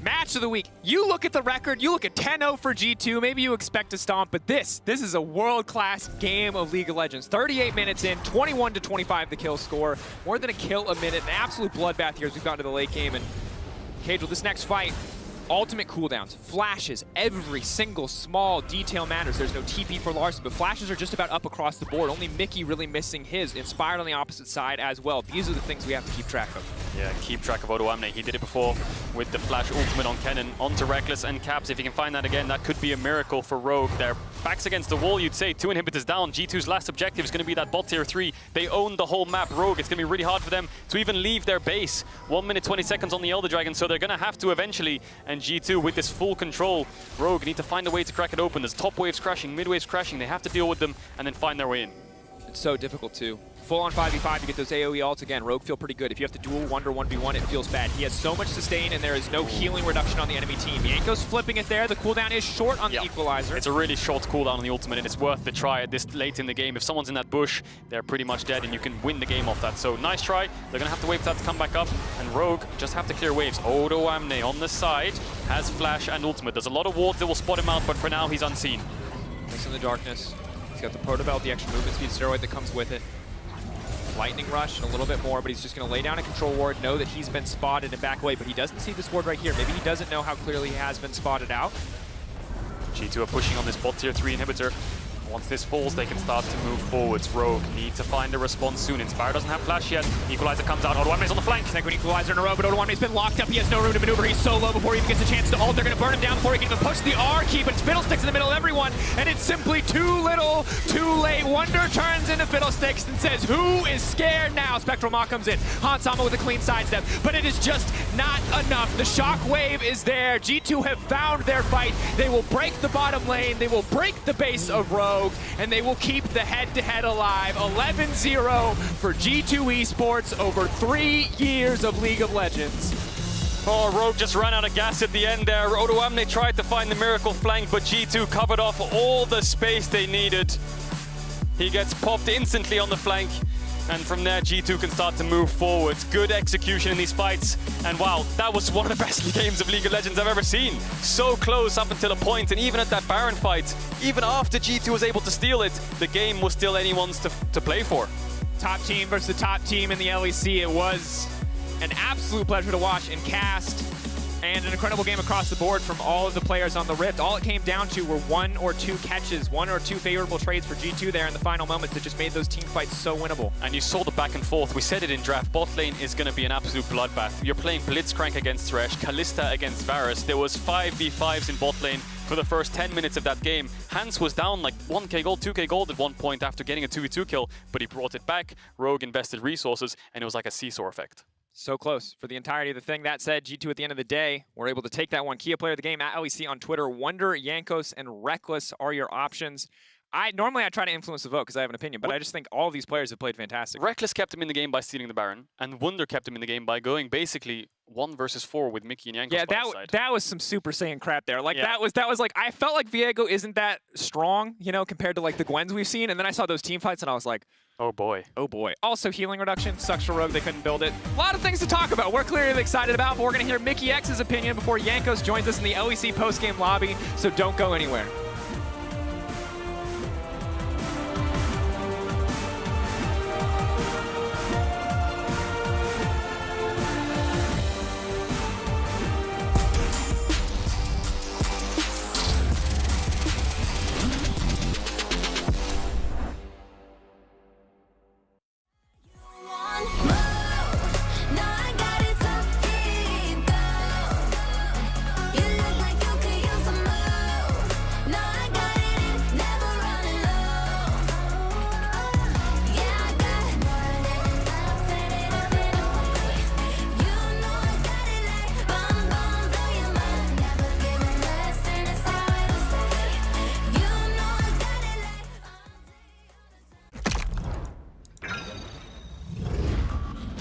[SPEAKER 17] Match of the week. You look at the record, you look at 10-0 for G2, maybe you expect to stomp, but this is a world-class game of League of Legends. 38 minutes in, 21-25 the kill score, more than a kill a minute, an absolute bloodbath here as we've gotten to the late game. And Cagel, this next fight, ultimate cooldowns, flashes, every single small detail matters. There's no TP for Larson, but flashes are just about up across the board. Only Mickey really missing his. Inspired on the opposite side as well. These are the things we have to keep track of.
[SPEAKER 15] Yeah, keep track of Odoamne. He did it before with the flash ultimate on Kennen, onto Reckless and Caps. If he can find that again, that could be a miracle for Rogue. Their backs against the wall, you'd say. 2 inhibitors down. G2's last objective is going to be that bot tier 3. They own the whole map, Rogue. It's going to be really hard for them to even leave their base. 1 minute, 20 seconds on the Elder Dragon, so they're going to have to eventually. And G2 with this full control, Rogue need to find a way to crack it open. There's top waves crashing, mid waves crashing. They have to deal with them and then find their way in.
[SPEAKER 17] It's so difficult too. full on 5v5 to get those AoE ults. Again, Rogue feel pretty good. If you have to duel Wonder 1v1, it feels bad. He has so much sustain, and there is no healing reduction on the enemy team. Yanko's flipping it there. The cooldown is short on the Equalizer.
[SPEAKER 19] It's a really short cooldown on the ultimate, and it's worth the try at this late in the game. If someone's in that bush, they're pretty much dead, and you can win the game off that. So nice try. They're gonna have to wait for that to come back up, and Rogue just have to clear waves. Odo Amne on the side has flash and ultimate. There's a lot of wards that will spot him out, but for now he's unseen.
[SPEAKER 17] He's in the darkness. He's got the Proto Belt, the extra movement speed steroid that comes with it. Lightning Rush and a little bit more, but he's just going to lay down a control ward, know that he's been spotted and back away, but he doesn't see this ward right here. Maybe he doesn't know how clearly he has been spotted out.
[SPEAKER 19] G2 are pushing on this bot tier 3 inhibitor. Once this falls, they can start to move forwards. Rogue need to find a response soon. Inspire doesn't have flash yet. Equalizer comes out. Odoamne's on the flank.
[SPEAKER 17] Second Equalizer in a row, but Odoamne's been locked up. He has no room to maneuver. He's so low before he even gets a chance to ult. They're going to burn him down before he can even push the R key, but it's Fiddlesticks in the middle of everyone, and it's simply too little, too late. Wonder turns into Fiddlesticks and says, who is scared now? Spectral Maw comes in. Hansama with a clean sidestep, but it is just not enough. The shockwave is there. G2 have found their fight. They will break the bottom lane. They will break the base of Rogue, and they will keep the head-to-head alive. 11-0 for G2 Esports over 3 years of League of Legends.
[SPEAKER 19] Oh, Rogue just ran out of gas at the end there. Odoamne tried to find the miracle flank, but G2 covered off all the space they needed. He gets popped instantly on the flank, and from there G2 can start to move forwards. Good execution in these fights, and wow, that was one of the best games of League of Legends I've ever seen. So close up until a point, and even at that Baron fight, even after G2 was able to steal it, the game was still anyone's to play for.
[SPEAKER 17] Top team versus the top team in the LEC. It was an absolute pleasure to watch and cast, and an incredible game across the board from all of the players on the Rift. All it came down to were 1 or 2 catches, 1 or 2 favorable trades for G2 there in the final moments that just made those team fights so winnable.
[SPEAKER 19] And you saw the back and forth. We said it in draft. Bot lane is going to be an absolute bloodbath. You're playing Blitzcrank against Thresh, Kalista against Varus. There was 5v5s in bot lane for the first 10 minutes of that game. Hans was down like 1k gold, 2k gold at one point after getting a 2v2 kill, but he brought it back. Rogue invested resources, and it was like a seesaw effect.
[SPEAKER 17] So close for the entirety of the thing. That said, G2 at the end of the day were able to take that one. Kia player of the game at LEC on Twitter. Wonder, Jankos, and Reckless are your options. Normally I try to influence the vote because I have an opinion, but I just think all of these players have played fantastic.
[SPEAKER 19] Reckless kept him in the game by stealing the Baron, and Wonder kept him in the game by going basically 1 versus 4 with Mickey and Jankos.
[SPEAKER 17] Yeah,
[SPEAKER 19] by his side.
[SPEAKER 17] that was some Super Saiyan crap there. Like that was like, I felt like Viego isn't that strong, you know, compared to like the Gwens we've seen, and then I saw those team fights and I was like,
[SPEAKER 19] oh boy.
[SPEAKER 17] Oh boy. Also healing reduction, sucks for Rogue, they couldn't build it. A lot of things to talk about. We're clearly excited about, but we're gonna hear Mickey X's opinion before Jankos joins us in the LEC post-game lobby, so don't go anywhere.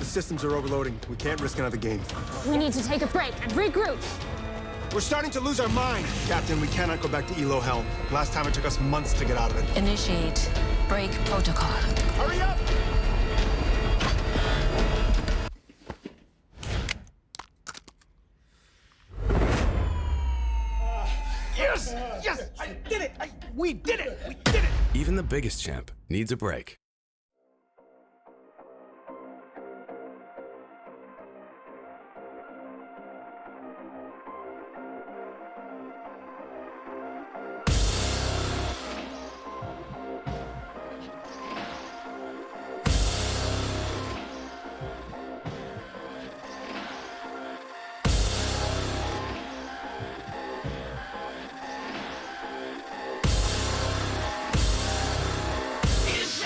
[SPEAKER 10] Systems are overloading. We can't risk another game.
[SPEAKER 20] We need to take a break and regroup.
[SPEAKER 10] We're starting to lose our mind. Captain, we cannot go back to Elo Helm. Last time it took us months to get out of it.
[SPEAKER 20] Initiate break protocol.
[SPEAKER 10] Hurry up!
[SPEAKER 7] Yes! Yes! I did it! We did it! We did it!
[SPEAKER 21] Even the biggest champ needs a break.
[SPEAKER 16] It's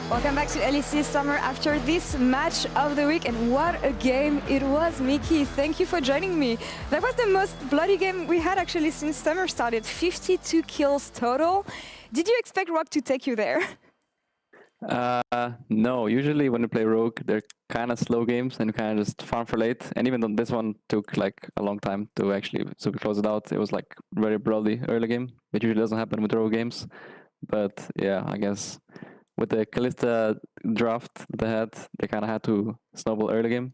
[SPEAKER 5] Welcome back to LEC Summer after this match of the week, and what a game it was, Mickey. Thank you for joining me. That was the most bloody game we had actually since summer started. 52 kills total. Did you expect Rogue to take you there?
[SPEAKER 3] No, usually when you play Rogue, they're kind of slow games and you kind of just farm for late. And even though this one took like a long time to actually close it out, it was like very bloody early game, which usually doesn't happen with Rogue games. But yeah, I guess with the Kalista draft they had, they kind of had to snowball early game.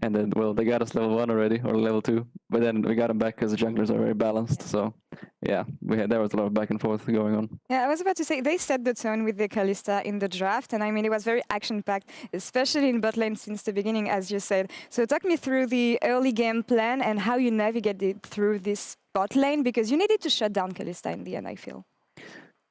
[SPEAKER 3] And then, well, they got us level 1 already, or level 2. But then we got them back because the junglers are very balanced. So, yeah, there was a lot of back and forth going on.
[SPEAKER 5] Yeah, I was about to say, they set the tone with the Kalista in the draft. And I mean, it was very action-packed, especially in bot lane since the beginning, as you said. So talk me through the early game plan and how you navigated through this bot lane, because you needed to shut down Kalista in the end, I feel.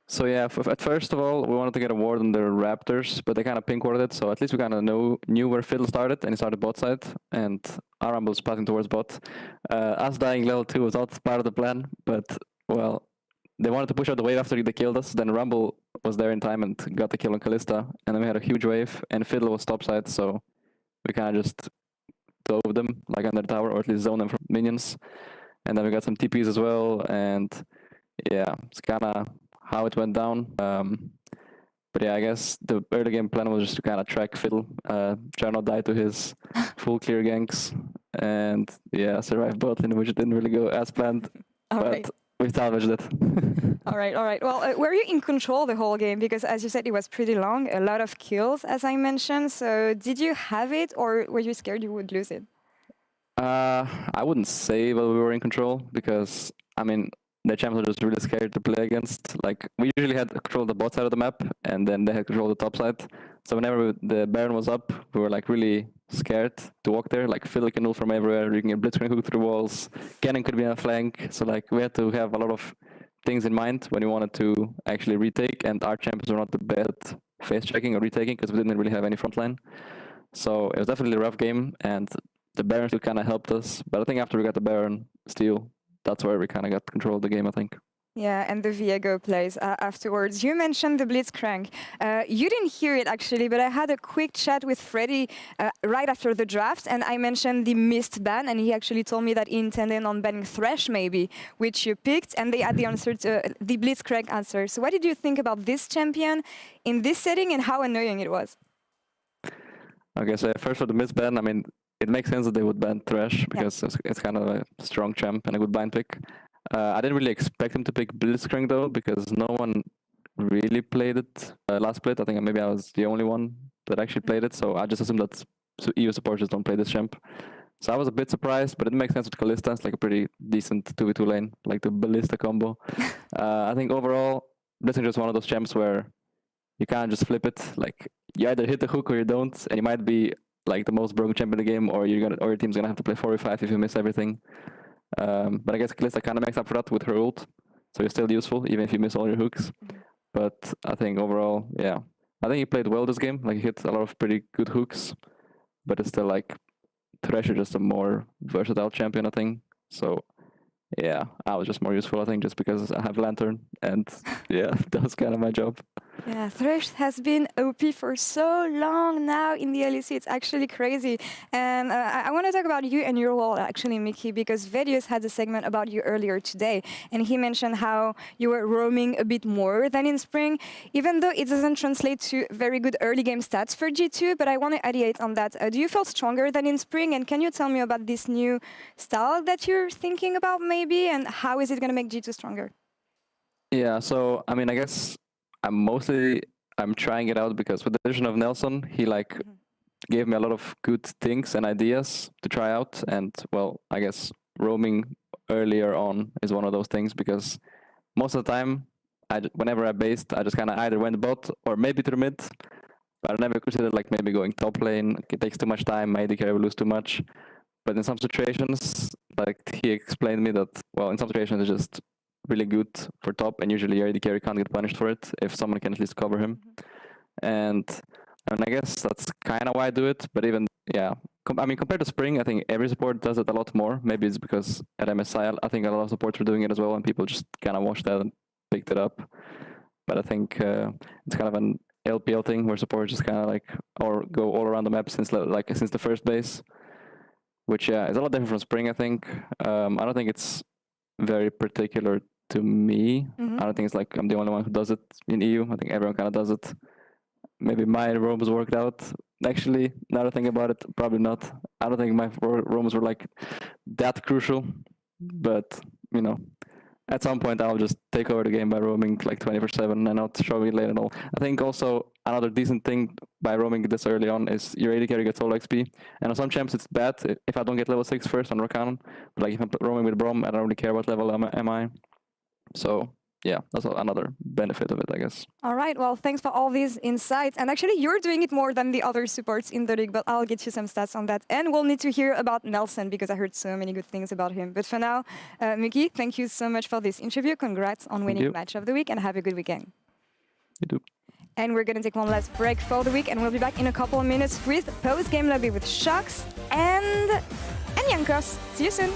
[SPEAKER 3] So yeah, at first of all, we wanted to get a ward on the Raptors, but they kind of pink warded it, so at least we kind of knew where Fiddle started, and he started bot side, and our Rumble was passing towards bot. Us dying level 2 was not part of the plan, but, well, they wanted to push out the wave after they killed us, then Rumble was there in time and got the kill on Kalista, and then we had a huge wave, and Fiddle was top side, so we kind of just dove them, like under the tower, or at least zone them from minions. And then we got some TPs as well, and yeah, it's kind of how it went down. But yeah, I guess the early game plan was just to kind of track Fiddle, try not die to his full clear ganks, and yeah, survive bot lane, which didn't really go as planned, but we salvaged it.
[SPEAKER 5] All right. Well, were you in control the whole game? Because as you said, it was pretty long, a lot of kills, as I mentioned. So did you have it, or were you scared you would lose it?
[SPEAKER 3] I wouldn't say that we were in control, because, I mean, the champions were just really scared to play against. Like, we usually had control of the bot side of the map, and then they had control of the top side. So whenever the Baron was up, we were like really scared to walk there. Like, Fiddle can ult from everywhere, you can get blitzcrank hook through walls, cannon could be on a flank. So like, we had to have a lot of things in mind when we wanted to actually retake, and our champions were not the best face checking or retaking because we didn't really have any frontline. So it was definitely a rough game, and the Baron still kind of helped us. But I think after we got the Baron steal, that's where we kind of got control of the game, I think.
[SPEAKER 5] Yeah, and the Viego plays afterwards. You mentioned the Blitzcrank. You didn't hear it actually, but I had a quick chat with Freddy right after the draft, and I mentioned the missed ban, and he actually told me that he intended on banning Thresh maybe, which you picked, and they had the answer to the Blitzcrank answer. So what did you think about this champion in this setting, and how annoying it was?
[SPEAKER 3] Okay, so first for the missed ban, I mean, it makes sense that they would ban Thresh because it's kind of a strong champ and a good bind pick. I didn't really expect him to pick Blitzcrank though, because no one really played it last split. I think maybe I was the only one that actually played it, so I just assumed that EU supporters don't play this champ. So I was a bit surprised, but it makes sense with Kalista. It's like a pretty decent 2v2 lane, like the Ballista combo. I think overall, Blitzcrank is one of those champs where you can't just flip it. Like, you either hit the hook or you don't, and you might be like the most broken champ in the game, or your team's gonna have to play 4v5 if you miss everything. But I guess Kalista kind of makes up for that with her ult, so you're still useful even if you miss all your hooks. But I think overall, yeah, I think he played well this game. Like, he hit a lot of pretty good hooks, but it's still like Thresh is just a more versatile champion, I think. So yeah, I was just more useful, I think, just because I have Lantern, and yeah, that was kind of my job.
[SPEAKER 5] Yeah, Thresh has been OP for so long now in the LEC. It's actually crazy. And I want to talk about you and your role, actually, Mickey, because Vedius had a segment about you earlier today. And he mentioned how you were roaming a bit more than in spring, even though it doesn't translate to very good early game stats for G2. But I want to ideate on that. Do you feel stronger than in spring? And can you tell me about this new style that you're thinking about, maybe? And how is it going to make G2 stronger?
[SPEAKER 3] Yeah, so, I mean, I guess I'm trying it out because with the addition of Nelson, he like gave me a lot of good things and ideas to try out. And well, I guess roaming earlier on is one of those things, because most of the time, whenever I based, I just kind of either went bot or maybe to the mid. But I never considered like maybe going top lane. It takes too much time. My AD carry will lose too much. But in some situations, like he explained me that, well, in some situations it's just really good for top, and usually your AD carry can't get punished for it if someone can at least cover him. And I guess that's kind of why I do it. But even, yeah, I mean, compared to spring, I think every support does it a lot more. Maybe it's because at MSI, I think a lot of supports were doing it as well, and people just kind of watched that and picked it up. But I think it's kind of an LPL thing where support just kind of like or go all around the map since the first base, which is a lot different from Spring. I think I don't think it's very particular to me. I don't think it's like I'm the only one who does it in EU. I think everyone kind of does it. Maybe my roams worked out. Actually, now that I think about it, probably not. I don't think my roams were like that crucial, but you know. At some point, I'll just take over the game by roaming like 24/7 and not showing it late at all. I think also another decent thing by roaming this early on is your AD carry gets all XP. And on some champs, it's bad if I don't get level 6 first on Rakan. But like if I'm roaming with Braum, I don't really care what level am I. So yeah, that's another benefit of it, I guess.
[SPEAKER 5] All right, well, thanks for all these insights. And actually, you're doing it more than the other supports in the league, but I'll get you some stats on that. And we'll need to hear about Nelson, because I heard so many good things about him. But for now, Mickey, thank you so much for this interview. Congrats on winning Match of the Week, and have a good weekend.
[SPEAKER 3] You too.
[SPEAKER 5] And we're going to take one last break for the week, and we'll be back in a couple of minutes with post-game lobby with Shox and Jankos. See you soon.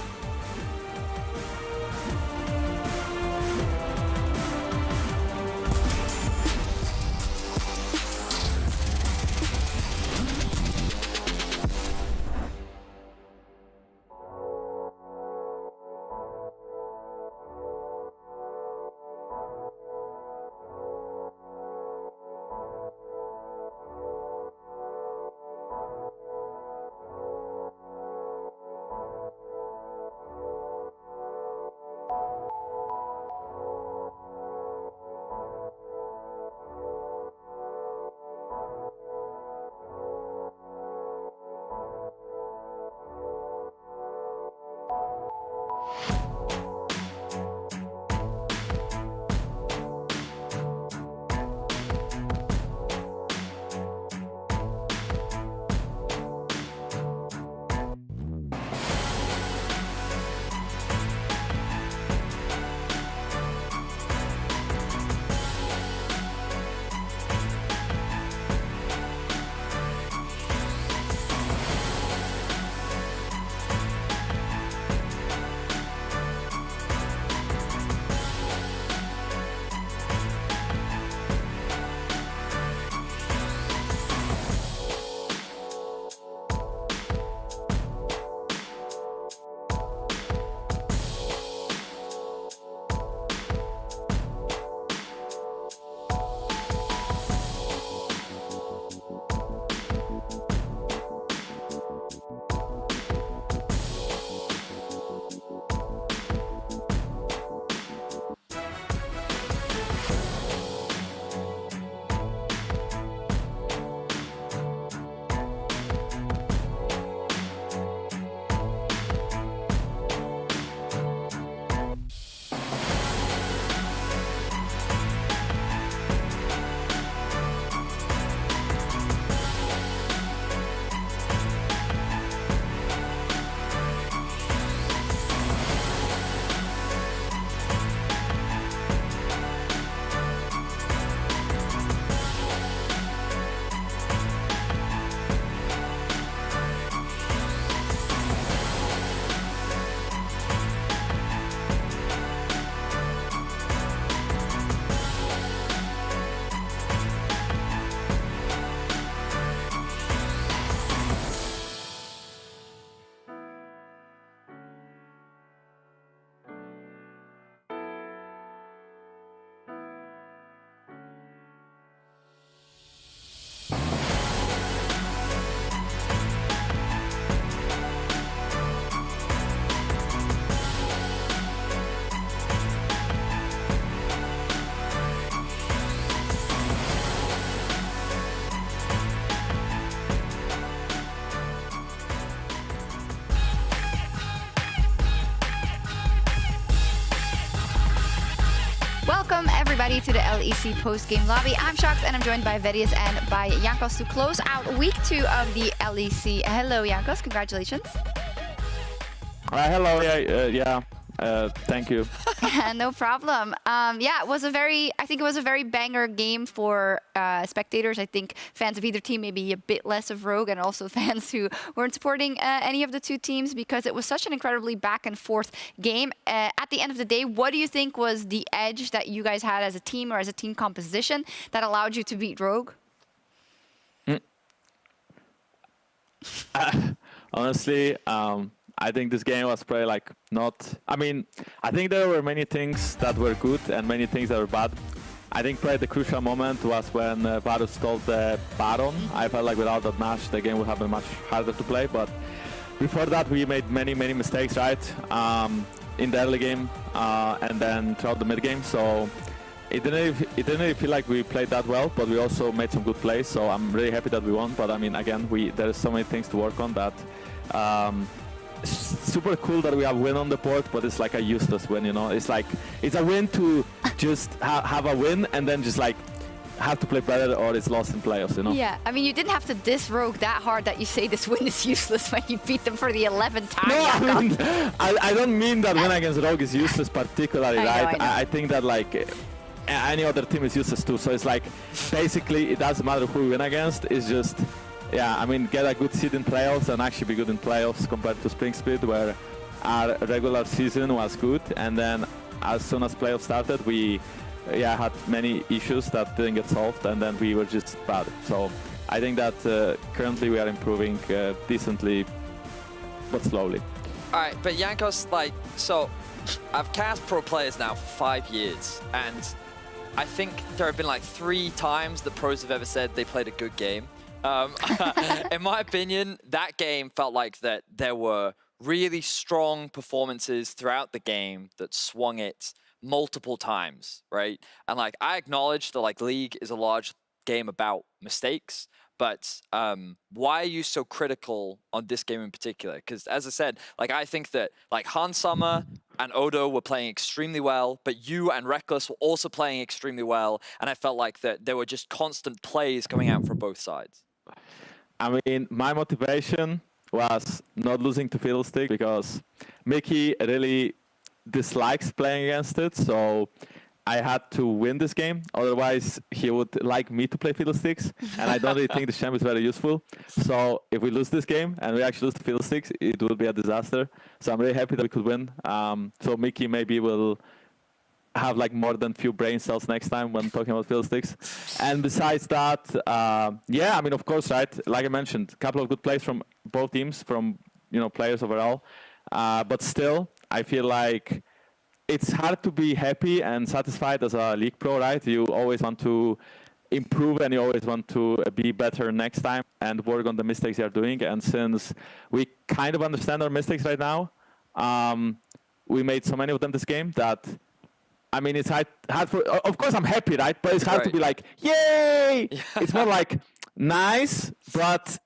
[SPEAKER 11] Welcome everybody to the LEC post-game lobby. I'm Shox and I'm joined by Vedius and by Jankos to close out week 2 of the LEC. Hello Jankos, congratulations.
[SPEAKER 3] Hello, thank you.
[SPEAKER 11] No problem. Yeah, I think it was a very banger game for spectators. I think fans of either team, maybe a bit less of Rogue, and also fans who weren't supporting any of the two teams, because it was such an incredibly back and forth game. At the end of the day, what do you think was the edge that you guys had as a team or as a team composition that allowed you to beat Rogue?
[SPEAKER 3] Honestly, I think this game was probably like not. I mean, I think there were many things that were good and many things that were bad. I think probably the crucial moment was when Varus stole the Baron. I felt like without that match, the game would have been much harder to play. But before that, we made many mistakes, right? In the early game and then throughout the mid game. So it didn't really feel like we played that well, but we also made some good plays. So I'm really happy that we won. But I mean, again, there is so many things to work on that. Super cool that we have win on the board, but it's like a useless win, you know. It's like it's a win to just have a win and then just like have to play better, or it's lost in playoffs, you know.
[SPEAKER 11] Yeah, I mean, you didn't have to diss Rogue that hard that you say this win is useless when you beat them for the 11th time.
[SPEAKER 3] No, I don't mean that win against Rogue is useless particularly, right? I think that like any other team is useless too. So it's like basically it doesn't matter who we win against. It's just. Yeah, I mean, get a good seed in playoffs and actually be good in playoffs compared to Spring Split, where our regular season was good, and then as soon as playoffs started, we had many issues that didn't get solved, and then we were just bad. So I think that currently we are improving decently, but slowly.
[SPEAKER 6] All right, but Jankos, like, so I've cast pro players now for 5 years, and I think there have been like 3 times that pros have ever said they played a good game. In my opinion, that game felt like that there were really strong performances throughout the game that swung it multiple times, right? And like I acknowledge that like League is a large game about mistakes, but why are you so critical on this game in particular? Because as I said, like I think that like Han Summer and Odo were playing extremely well, but you and Reckless were also playing extremely well, and I felt like that there were just constant plays coming out from both sides.
[SPEAKER 3] I mean, my motivation was not losing to Fiddlestick because Mickey really dislikes playing against it, so I had to win this game. Otherwise, he would like me to play Fiddlesticks, and I don't really think the champ is very useful. So if we lose this game and we actually lose to Fiddlesticks, it will be a disaster. So I'm really happy that we could win. So Mickey maybe will have like more than few brain cells next time when talking about Fiddlesticks. And besides that, yeah, I mean, of course, right? Like I mentioned, a couple of good plays from both teams, from players overall. But still, I feel like it's hard to be happy and satisfied as a League Pro, right? You always want to improve and you always want to be better next time and work on the mistakes you're doing. And since we kind of understand our mistakes right now, we made so many of them this game that, I mean, it's hard for, of course I'm happy, right? But it's hard to be like, yay! It's more like, nice, but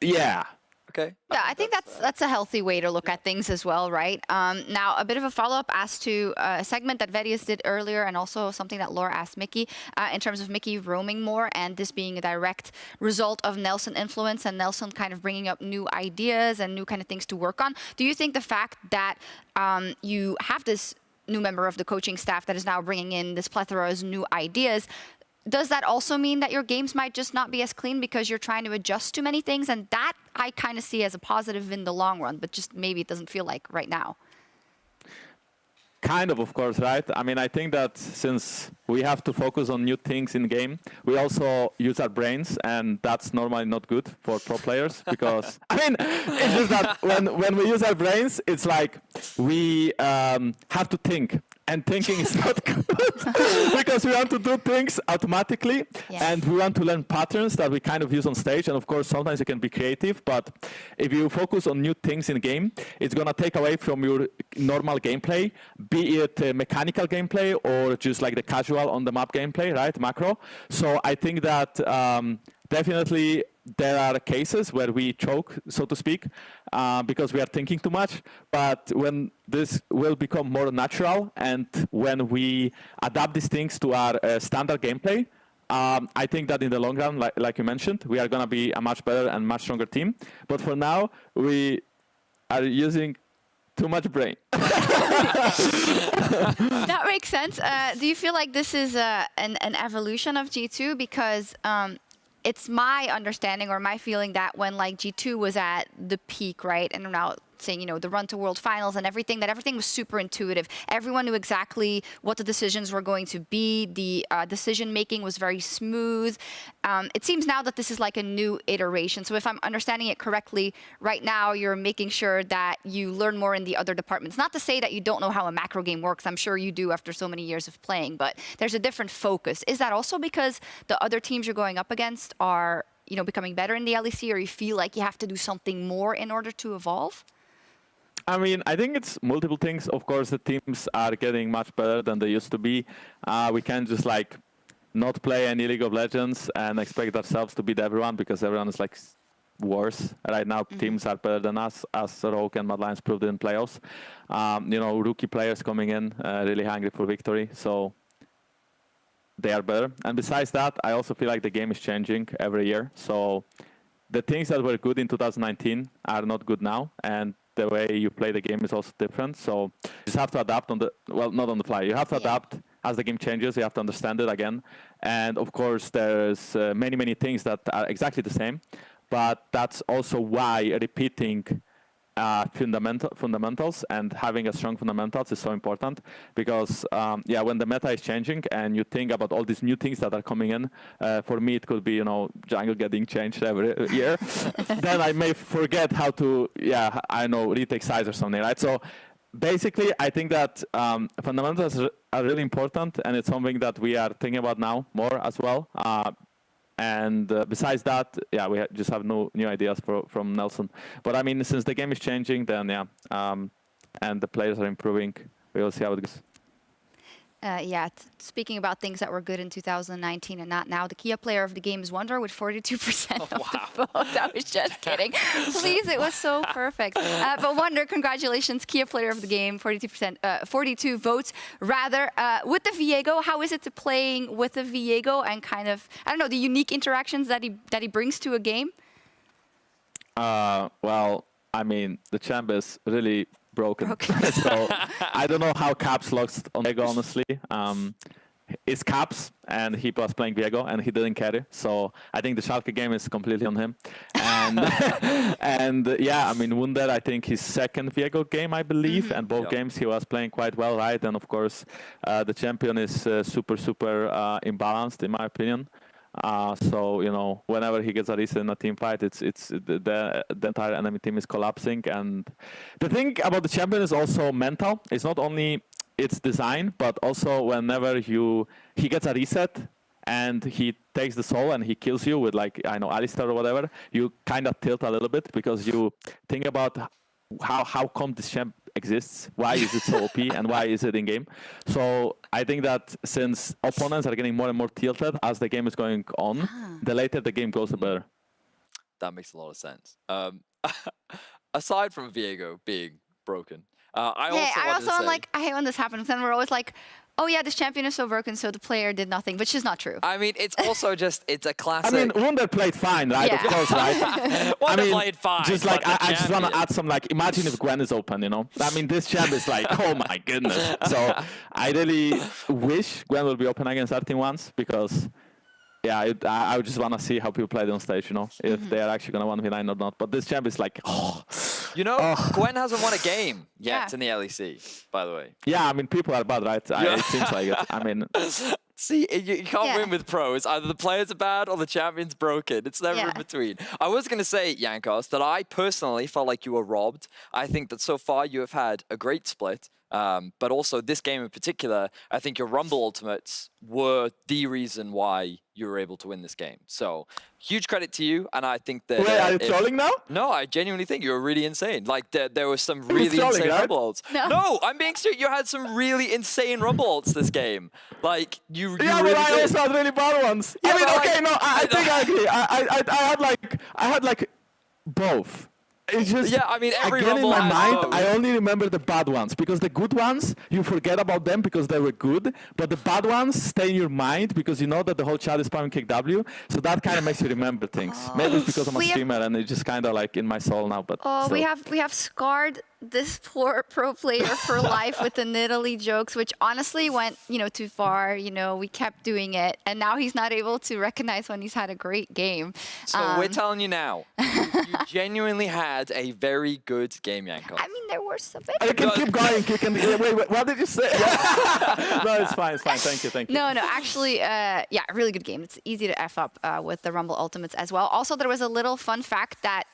[SPEAKER 3] yeah.
[SPEAKER 6] Okay.
[SPEAKER 11] Yeah, I think that's a healthy way to look at things as well, right? Now, a bit of a follow-up as to a segment that Vedius did earlier, and also something that Laura asked Mickey, in terms of Mickey roaming more, and this being a direct result of Nelson influence and Nelson kind of bringing up new ideas and new kind of things to work on. Do you think the fact that you have this new member of the coaching staff that is now bringing in this plethora of new ideas, does that also mean that your games might just not be as clean because you're trying to adjust to many things? And that I kind of see as a positive in the long run, but just maybe it doesn't feel like right now.
[SPEAKER 3] Kind of course, right? I mean, I think that since we have to focus on new things in game, we also use our brains, and that's normally not good for pro players because, I mean, it's just that when we use our brains, it's like we have to think. And thinking is not good because we want to do things automatically and we want to learn patterns that we kind of use on stage. And of course, sometimes you can be creative, but if you focus on new things in game, it's going to take away from your normal gameplay, be it mechanical gameplay or just like the casual on the map gameplay, right? Macro. So I think that definitely there are cases where we choke, so to speak, because we are thinking too much. But when this will become more natural and when we adapt these things to our standard gameplay, I think that in the long run, like you mentioned, we are going to be a much better and much stronger team. But for now, we are using too much brain.
[SPEAKER 11] That makes sense. Do you feel like this is an evolution of G2? Because it's my understanding or my feeling that when like G2 was at the peak, right, and now saying, you know, the run to World Finals and everything, that everything was super intuitive. Everyone knew exactly what the decisions were going to be. The decision making was very smooth. It seems now that this is like a new iteration. So if I'm understanding it correctly, right now you're making sure that you learn more in the other departments. Not to say that you don't know how a macro game works. I'm sure you do after so many years of playing, but there's a different focus. Is that also because the other teams you're going up against are, you know, becoming better in the LEC, or you feel like you have to do something more in order to evolve?
[SPEAKER 3] I mean, I think it's multiple things. Of course, the teams are getting much better than they used to be. We can't just like not play any League of Legends and expect ourselves to beat everyone, because everyone is like worse. Right now, teams are better than us, as Rogue and Mad Lions proved in playoffs. You know, rookie players coming in, really hungry for victory. So they are better. And besides that, I also feel like the game is changing every year. So the things that were good in 2019 are not good now. And the way you play the game is also different. So you just have to adapt on the, well, not on the fly. You have to adapt as the game changes. You have to understand it again. And of course, there's many, many things that are exactly the same. But that's also why repeating fundamentals and having a strong fundamentals is so important, because yeah, when the meta is changing and you think about all these new things that are coming in, for me it could be, you know, jungle getting changed every year, then I may forget how to, yeah, I know, retake size or something, right? So basically, I think that fundamentals are really important, and it's something that we are thinking about now more as well. And besides that, yeah, we just have no new ideas from Nelson. But I mean, since the game is changing, then yeah, and the players are improving, we will see how it goes.
[SPEAKER 11] Yeah, speaking about things that were good in 2019 and not now, the Kia player of the game is Wonder with 42% of the votes. I was just kidding. Please, it was so perfect. But Wonder, congratulations, Kia player of the game, 42%, 42 votes rather. With the Viego, how is it to playing with the Viego and kind of, I don't know, the unique interactions that he brings to a game?
[SPEAKER 3] Well, I mean, the champ is really broken. So I don't know how Caps lost on Viego, honestly. It's Caps, and he was playing Viego, and he didn't carry. So I think the Schalke game is completely on him. And and yeah, I mean, Wunder, I think his second Viego game, I believe, and both games he was playing quite well, right? And of course, the champion is super imbalanced, in my opinion. So, you know, whenever he gets a reset in a team fight, it's the entire enemy team is collapsing. And the thing about the champion is also mental. It's not only its design, but also whenever he gets a reset and he takes the soul and he kills you with, like, I know, Alistar or whatever, you kind of tilt a little bit, because you think about how come this champ exists, why is it so OP, and why is it in game. So I think that since opponents are getting more and more tilted as the game is going on, the later the game goes, the better.
[SPEAKER 6] That makes a lot of sense. Aside from Viego being broken, I hate when this happens. Then we're always like, oh yeah, this champion is so broken, so the player did nothing, which is not true. I mean, it's also just, it's a classic.
[SPEAKER 3] I mean, Wunder played fine, right?
[SPEAKER 6] Yeah.
[SPEAKER 3] Of course, right?
[SPEAKER 6] Wunder played fine.
[SPEAKER 3] Just like, I just want to add some, like, imagine if Gwen is open, you know? I mean, this champ is like, oh my goodness. So I really wish Gwen will be open against our team once, because yeah, I would just want to see how people play it on stage, you know, if they are actually going to 1v9 or not. But this champ is like,
[SPEAKER 6] You know, Gwen hasn't won a game yet in the LEC, by the way.
[SPEAKER 3] Yeah, I mean, people are bad, right? It seems like it. I mean...
[SPEAKER 6] See, you can't win with pros. Either the players are bad or the champion's broken. It's never in between. I was going to say, Jankos, that I personally felt like you were robbed. I think that so far you have had a great split. But also this game in particular, I think your Rumble ultimates were the reason why you were able to win this game. So huge credit to you, and I think that...
[SPEAKER 3] Wait, are you trolling now?
[SPEAKER 6] No, I genuinely think you were really insane. Like, there was some really insane Rumble ults. No, I'm being serious. You had some really insane Rumble ults this game. Like, you
[SPEAKER 3] yeah,
[SPEAKER 6] really
[SPEAKER 3] but I
[SPEAKER 6] did.
[SPEAKER 3] also had really bad ones.
[SPEAKER 6] Yeah,
[SPEAKER 3] I mean,
[SPEAKER 6] but
[SPEAKER 3] okay, no, I think I agree. I had like both. It's just,
[SPEAKER 6] yeah, I mean, every
[SPEAKER 3] again, in
[SPEAKER 6] Rumble
[SPEAKER 3] my
[SPEAKER 6] has
[SPEAKER 3] mind,
[SPEAKER 6] both.
[SPEAKER 3] I only remember the bad ones, because the good ones, you forget about them because they were good, but the bad ones stay in your mind because you know that the whole chat is spamming kick W, so that kind of makes you remember things. Maybe it's because I'm a streamer and it's just kind of like in my soul now, but
[SPEAKER 11] we have Scarred this poor pro player for life with the Nidalee jokes, which honestly went, too far. We kept doing it, and now he's not able to recognize when he's had a great game.
[SPEAKER 6] So we're telling you now, you genuinely had a very good game, Yanko.
[SPEAKER 11] I mean, there were some.
[SPEAKER 3] You can keep going. You can. Wait, what did you say? No, it's fine. It's fine. Thank you.
[SPEAKER 11] No, actually, yeah, really good game. It's easy to F up with the Rumble Ultimates as well. Also, there was a little fun fact that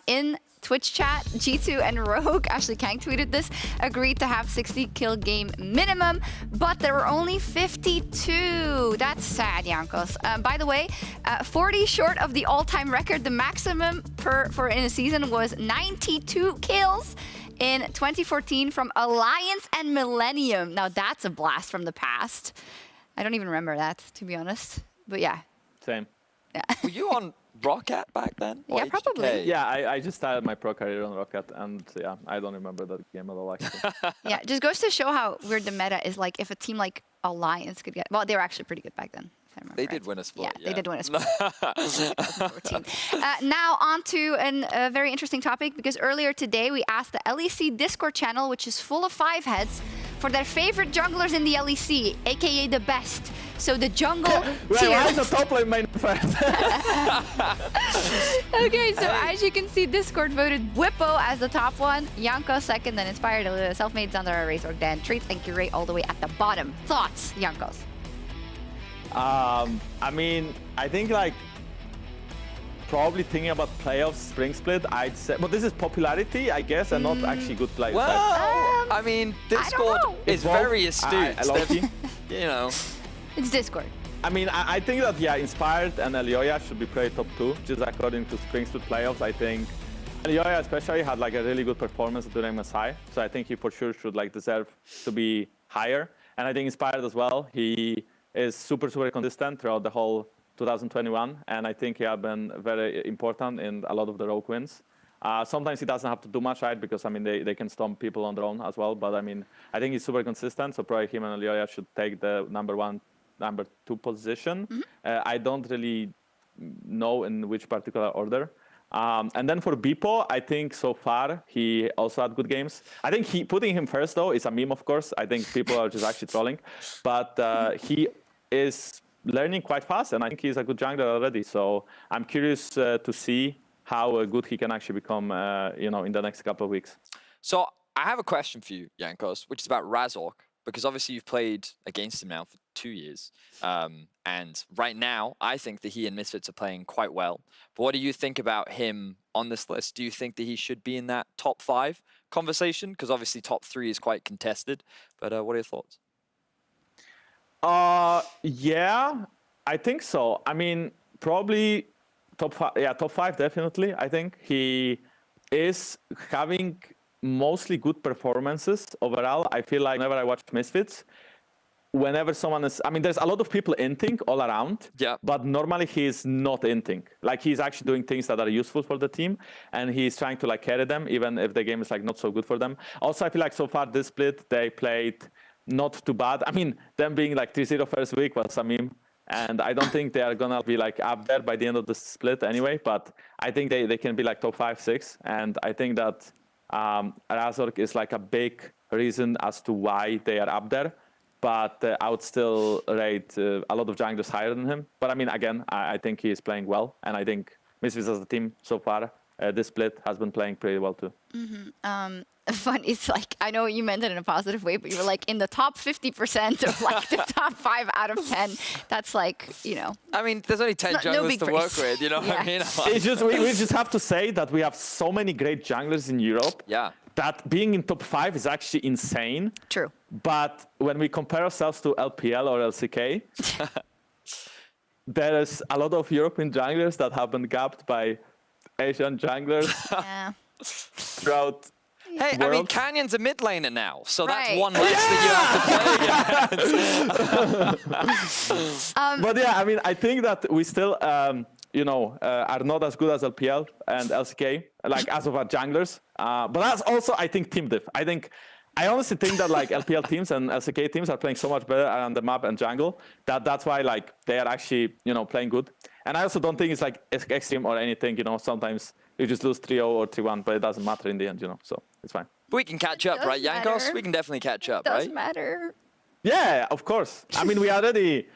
[SPEAKER 11] in Twitch chat, G2 and Rogue, Ashley Kang tweeted this, agreed to have 60 kill game minimum, but there were only 52. That's sad, Jankos. By the way, 40 short of the all-time record. The maximum for in a season was 92 kills in 2014 from Alliance and Millennium. Now that's a blast from the past. I don't even remember that, to be honest. But yeah.
[SPEAKER 3] Same.
[SPEAKER 11] Yeah.
[SPEAKER 6] Were you on Rocket back then?
[SPEAKER 11] Yeah, probably.
[SPEAKER 3] Yeah, I just started my pro career on Rocket, and yeah, I don't remember that game at all, actually.
[SPEAKER 11] Yeah, just goes to show how weird the meta is. Like, if a team like Alliance could get... Well, they were actually pretty good back then.
[SPEAKER 6] They did win a split.
[SPEAKER 11] Yeah, they did win a split. 2014. Now on to a very interesting topic, because earlier today we asked the LEC Discord channel, which is full of 5-heads, for their favorite junglers in the LEC, aka the best. So the jungle tier.
[SPEAKER 3] Why is the top lane main first?
[SPEAKER 11] Okay, so as you can see, Discord voted Whippo as the top one, Yanko second, then Inspired, Self-Made, Xander, Razork, then Treats, and Curate all the way at the bottom. Thoughts, Yankos?
[SPEAKER 3] I mean, I think like probably thinking about playoffs, spring split, I'd say, but this is popularity, I guess, and not actually good players.
[SPEAKER 6] Well, I mean, Discord is very astute.
[SPEAKER 11] It's Discord.
[SPEAKER 3] I mean, I think that, yeah, Inspired and Elioya should be played top 2, just according to spring split playoffs. I think Elioya especially had like a really good performance during Masai, so I think he for sure should like deserve to be higher. And I think Inspired as well, he is super consistent throughout the whole 2021, and I think he has been very important in a lot of the Rogue wins. Sometimes he doesn't have to do much, right? Because I mean, they can stomp people on their own as well. But I mean, I think he's super consistent. So probably him and Elioya should take the number 1, number 2 position. I don't really know in which particular order. And then for Bipo, I think so far he also had good games. I think putting him first though is a meme, of course. I think people are just actually trolling, but he is learning quite fast, and I think he's a good jungler already. So I'm curious to see how good he can actually become, in the next couple of weeks.
[SPEAKER 6] So I have a question for you, Jankos, which is about Razork, because obviously you've played against him now for 2 years. And right now, I think that he and Misfits are playing quite well. But what do you think about him on this list? Do you think that he should be in that top 5 conversation? Because obviously top 3 is quite contested. But what are your thoughts?
[SPEAKER 3] Yeah, I think so. I mean, probably top 5. Yeah, top 5 definitely. I think he is having mostly good performances overall. I feel like whenever I watch Misfits, whenever someone is, I mean, there's a lot of people inting all around, but normally he's not inting. Like, he's actually doing things that are useful for the team, and he's trying to like carry them, even if the game is like not so good for them. Also, I feel like so far this split, they played not too bad. I mean, them being like 3-0 first week was a meme, and I don't think they are gonna be like up there by the end of the split anyway, but I think they can be like top 5, 6, and I think that Razork is like a big reason as to why they are up there. But I would still rate a lot of junglers higher than him. But I mean, again, I think he is playing well, and I think Misfits as a team so far, this split has been playing pretty well too.
[SPEAKER 11] Fun. It's like, I know you meant it in a positive way, but you were like in the top 50% of like the top 5 out of 10. That's like,
[SPEAKER 6] I mean, there's only 10 junglers to work with, you know what I mean?
[SPEAKER 3] It's just, we just have to say that we have so many great junglers in Europe.
[SPEAKER 6] Yeah.
[SPEAKER 3] That being in top 5 is actually insane.
[SPEAKER 11] True.
[SPEAKER 3] But when we compare ourselves to LPL or LCK, there is a lot of European junglers that have been gapped by Asian junglers throughout.
[SPEAKER 6] Hey,
[SPEAKER 3] world.
[SPEAKER 6] I mean, Canyon's a mid laner now, so that's one less that you have to play.
[SPEAKER 3] But yeah, I mean, I think that we still, are not as good as LPL and LCK, like as of our junglers. But that's also, I think, team diff. I honestly think that like LPL teams and LCK teams are playing so much better on the map and jungle that's why like they are actually, playing good. And I also don't think it's like extreme or anything, sometimes you just lose 3-0 or 3-1, but it doesn't matter in the end, so it's fine.
[SPEAKER 6] But we can catch up, right, Jankos? We can definitely catch up, right?
[SPEAKER 11] Does matter.
[SPEAKER 3] Yeah, of course. I mean, we already.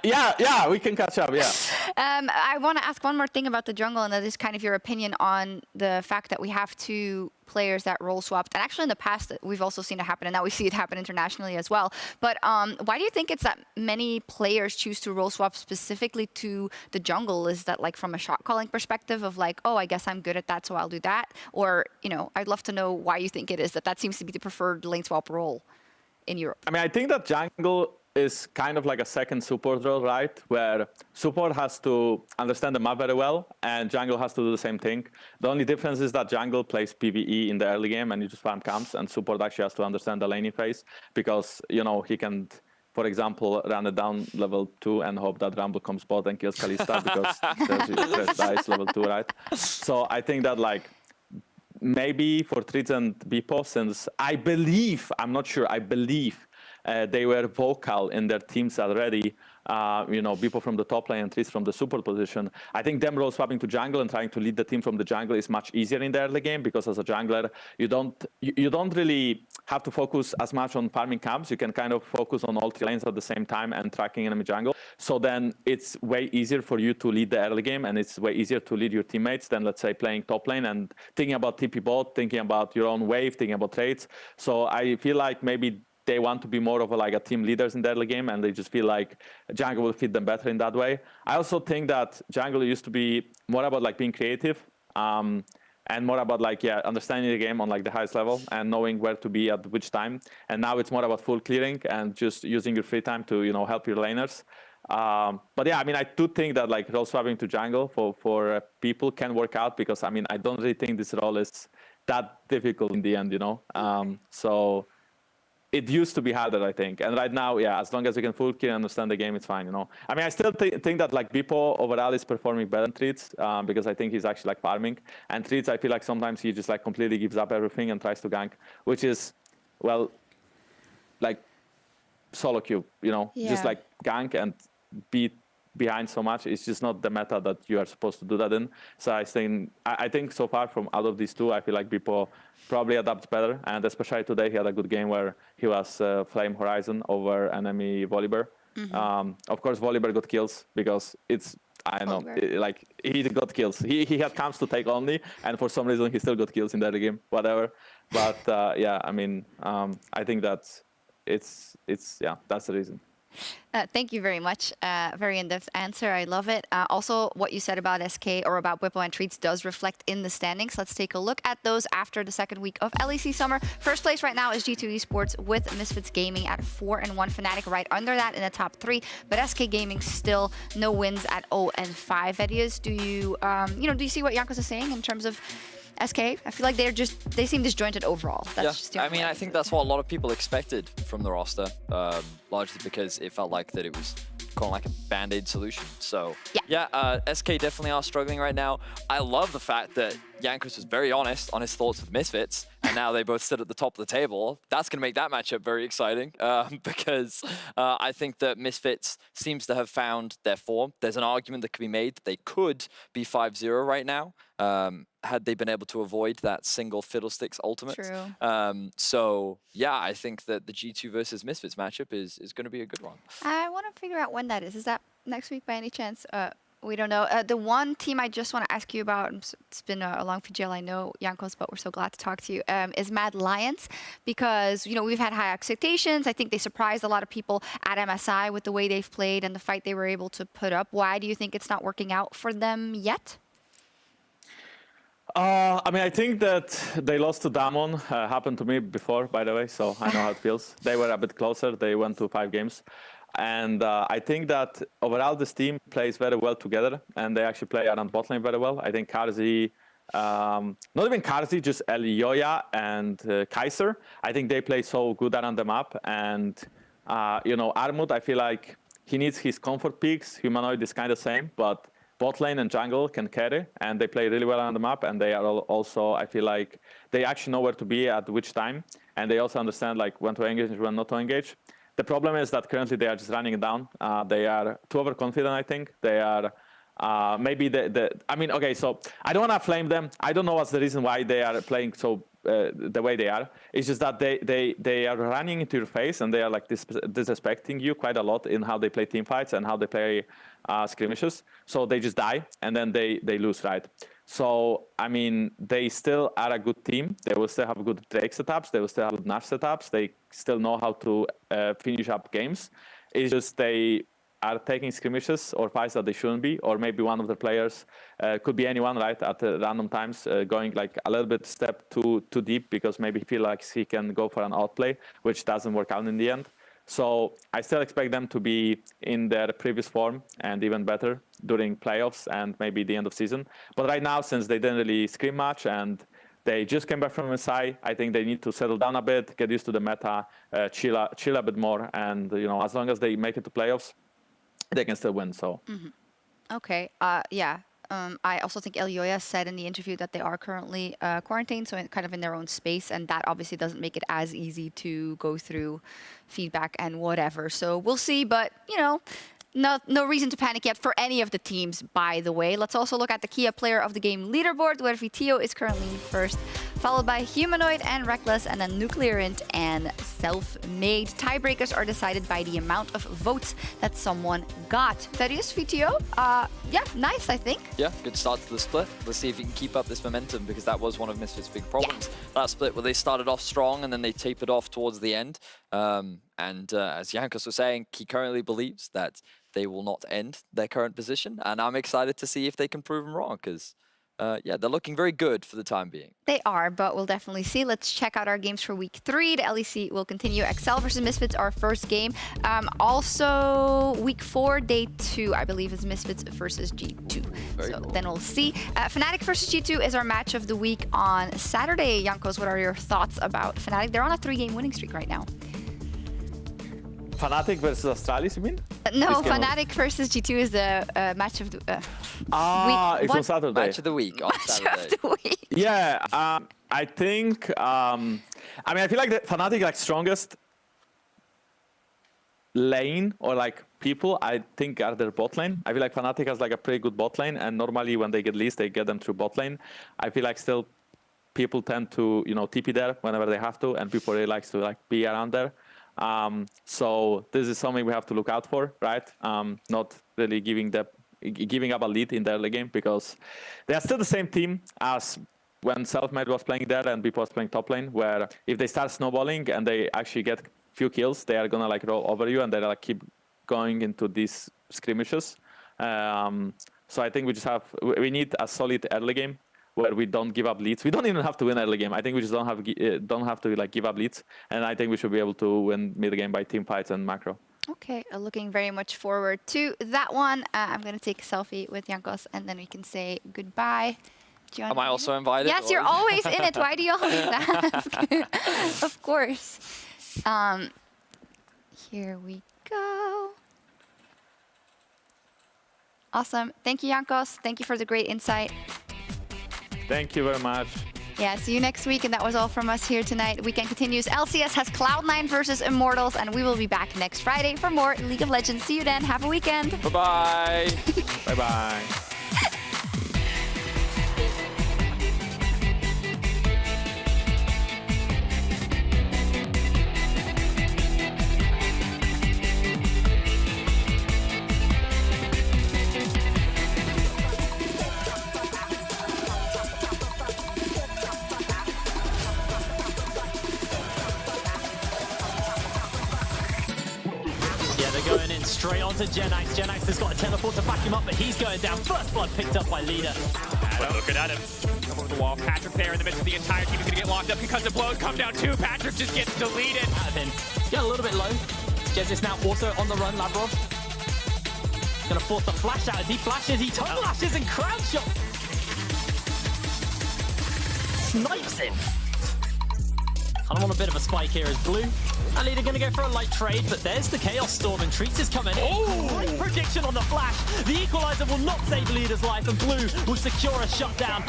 [SPEAKER 3] Yeah, we can catch up. Yeah.
[SPEAKER 11] I want to ask one more thing about the jungle, and that is kind of your opinion on the fact that we have two players that role swapped. And actually, in the past, we've also seen it happen, and now we see it happen internationally as well. But why do you think it's that many players choose to role swap specifically to the jungle? Is that like from a shot calling perspective of like, oh, I guess I'm good at that, so I'll do that? Or, you know, I'd love to know why you think it is that seems to be the preferred lane swap role in Europe.
[SPEAKER 3] I mean, I think that jungle is kind of like a second support role, right? Where support has to understand the map very well, and jungle has to do the same thing. The only difference is that jungle plays PvE in the early game, and you just farm camps, and support actually has to understand the laning phase, because, you know, he can, for example, run it down level 2 and hope that Rumble comes bot and kills Kalista, because there's fresh dice level 2, right? So I think that, like, maybe for Treats and Beepo, since I believe, I'm not sure, I believe they were vocal in their teams already, you know, Beepo from the top lane and Treats from the support position. I think them role swapping to jungle and trying to lead the team from the jungle is much easier in the early game, because as a jungler, you don't really have to focus as much on farming camps. You can kind of focus on all 3 lanes at the same time and tracking enemy jungle. So then it's way easier for you to lead the early game, and it's way easier to lead your teammates than, let's say, playing top lane and thinking about TP bot, thinking about your own wave, thinking about trades. So I feel like maybe they want to be more of a team leaders in the early game, and they just feel like jungle will fit them better in that way. I also think that jungle used to be more about being creative, and more about understanding the game on the highest level and knowing where to be at which time. And now it's more about full clearing and just using your free time to help your laners. But yeah, I mean, I do think that role swapping to jungle for people can work out, because I mean, I don't really think this role is that difficult in the end, so it used to be harder, I think. And right now, yeah, as long as you can full clear and understand the game, it's fine, I mean, I still think that Beepo overall is performing better than Treats, because I think he's actually farming. And Treats, I feel like sometimes he just completely gives up everything and tries to gank, which is, well, solo queue, just gank and beat behind so much. It's just not the meta that you are supposed to do that in. So I think so far from out of these two, I feel like Beepo probably adapts better, and especially today he had a good game where he was Flame Horizon over enemy Volibear. Of course, Volibear got kills because it's, I don't know, he got kills. He had camps to take only, and for some reason he still got kills in that game, whatever. But yeah, I mean, I think that it's yeah, that's the reason.
[SPEAKER 11] Thank you very much. Very in-depth answer. I love it. Also, what you said about SK or about Beepo and Treats does reflect in the standings. Let's take a look at those after the second week of LEC Summer. First place right now is G2 Esports with Misfits Gaming at 4-1. Fnatic right under that in the top 3. But SK Gaming still no wins at 0-5. Edius, do you do you see what Jankos is saying in terms of SK? I feel like they seem disjointed overall. That's just
[SPEAKER 6] I mean, I think that's what a lot of people expected from the roster, largely because it felt like that it was kind of like a band-aid solution. So yeah, SK definitely are struggling right now. I love the fact that Jankos was very honest on his thoughts with Misfits, and now they both sit at the top of the table. That's going to make that matchup very exciting, because I think that Misfits seems to have found their form. There's an argument that could be made that they could be 5-0 right now, had they been able to avoid that single Fiddlesticks ultimate.
[SPEAKER 11] True.
[SPEAKER 6] So yeah, I think that the G2 versus Misfits matchup is going to be a good one.
[SPEAKER 11] I want to figure out when that is. Is that next week by any chance? We don't know. The one team I just want to ask you about, it's been a long PGL, I know, Jankos, but we're so glad to talk to you, is Mad Lions, because, we've had high expectations. I think they surprised a lot of people at MSI with the way they've played and the fight they were able to put up. Why do you think it's not working out for them yet?
[SPEAKER 3] I mean, I think that they lost to Damon. Happened to me before, by the way, so I know how it feels. They were a bit closer. They went to 5 games. And I think that overall this team plays very well together, and they actually play around bot lane very well. I think Karzi, not even Karzi, just Elioya and Kaiser, I think they play so good around the map. And, Armut, I feel like he needs his comfort peaks. Humanoid is kind of same, but bot lane and jungle can carry, and they play really well on the map. And they are also, I feel like, they actually know where to be at which time, and they also understand when to engage and when not to engage. The problem is that currently they are just running it down. They are too overconfident, I think. They are maybe I mean, okay, so I don't want to flame them. I don't know what's the reason why they are playing so the way they are. It's just that they are running into your face and they are like disrespecting you quite a lot in how they play team fights and how they play skirmishes. So they just die and then they lose, right? So, I mean, they still are a good team. They will still have good Drake setups. They will still have good Nash setups. They still know how to finish up games. It's just they are taking skirmishes or fights that they shouldn't be, or maybe one of the players could be anyone, right, at random times, going like a little bit step too deep because maybe he feels like he can go for an outplay, which doesn't work out in the end. So I still expect them to be in their previous form and even better during playoffs and maybe the end of season. But right now, since they didn't really scrim much and they just came back from MSI, I think they need to settle down a bit, get used to the meta, chill a bit more, and as long as they make it to playoffs, they can still win. So.
[SPEAKER 11] Okay. Yeah. I also think Elioya said in the interview that they are currently quarantined, so kind of in their own space, and that obviously doesn't make it as easy to go through feedback and whatever. So we'll see, but no reason to panic yet for any of the teams, by the way. Let's also look at the Kia player of the game leaderboard, where Vitio is currently first, followed by Humanoid and Reckless, and then Nuclearint and Self-Made. Tiebreakers are decided by the amount of votes that someone got. Thaddeus, Vitio, yeah, nice, I think.
[SPEAKER 6] Yeah, good start to the split. Let's see if he can keep up this momentum, because that was one of Misfits' big problems. Yeah. That split where they started off strong and then they tapered off towards the end. As Jankos was saying, he currently believes that they will not end their current position, and I'm excited to see if they can prove him wrong, because yeah, they're looking very good for the time being.
[SPEAKER 11] They are, but we'll definitely see. Let's check out our games for week 3. The LEC will continue. XL versus Misfits, our first game. Also, week 4, day 2, I believe, is Misfits versus G2. Very cool. Then we'll see. Fnatic versus G2 is our match of the week on Saturday. Jankos, what are your thoughts about Fnatic? They're on a 3-game winning streak right now.
[SPEAKER 3] Fnatic versus Astralis, you mean?
[SPEAKER 11] No, Fnatic versus G2 is the match of the
[SPEAKER 3] week. It's on Saturday.
[SPEAKER 6] Match of the week on Saturday.
[SPEAKER 11] Match of the week.
[SPEAKER 3] Yeah, I think. I mean, I feel like the Fnatic like strongest lane or like people, I think, are their bot lane. I feel like Fnatic has like a pretty good bot lane, and normally when they get leads, they get them through bot lane. I feel like still people tend to TP there whenever they have to, and people really likes to like be around there. So this is something we have to look out for, right? Not really giving up a lead in the early game, because they are still the same team as when Self-Made was playing there and Beep was playing top lane, where if they start snowballing and they actually get few kills, they are gonna like roll over you and they like keep going into these skirmishes. So I think we need a solid early game where we don't give up leads. We don't even have to win early game. I think we just don't have to like give up leads, and I think we should be able to win mid game by team fights and macro.
[SPEAKER 11] Okay, looking very much forward to that one. I'm gonna take a selfie with Jankos, and then we can say goodbye.
[SPEAKER 6] Am I also invited?
[SPEAKER 11] Yes, you're always in it. Why do you always ask? Of course. Here we go. Awesome. Thank you, Jankos. Thank you for the great insight.
[SPEAKER 3] Thank you very much.
[SPEAKER 11] Yeah, see you next week. And that was all from us here tonight. Weekend continues. LCS has Cloud9 versus Immortals, and we will be back next Friday for more League of Legends. See you then. Have a weekend.
[SPEAKER 6] Bye-bye.
[SPEAKER 3] Bye-bye.
[SPEAKER 12] Going in straight onto Genax. Genax has got a teleport to back him up, but he's going down. First blood picked up by Leader.
[SPEAKER 17] Looking at him. Over the wall. Patrick there in the midst of the entire team is going to get locked up. Concussive blows come down too. Patrick just gets deleted.
[SPEAKER 12] Out of him. Get a little bit low. Jez is now also on the run. Lavrov going to force the flash out. As he flashes, he tongue lashes and crowd shot. Snipes him. I want a bit of a spike here as Blue. And Leader going to go for a light trade, but there's the Chaos Storm, and Treats is coming in. Oh! Great prediction on the flash. The Equalizer will not save Leader's life, and Blue will secure a shutdown.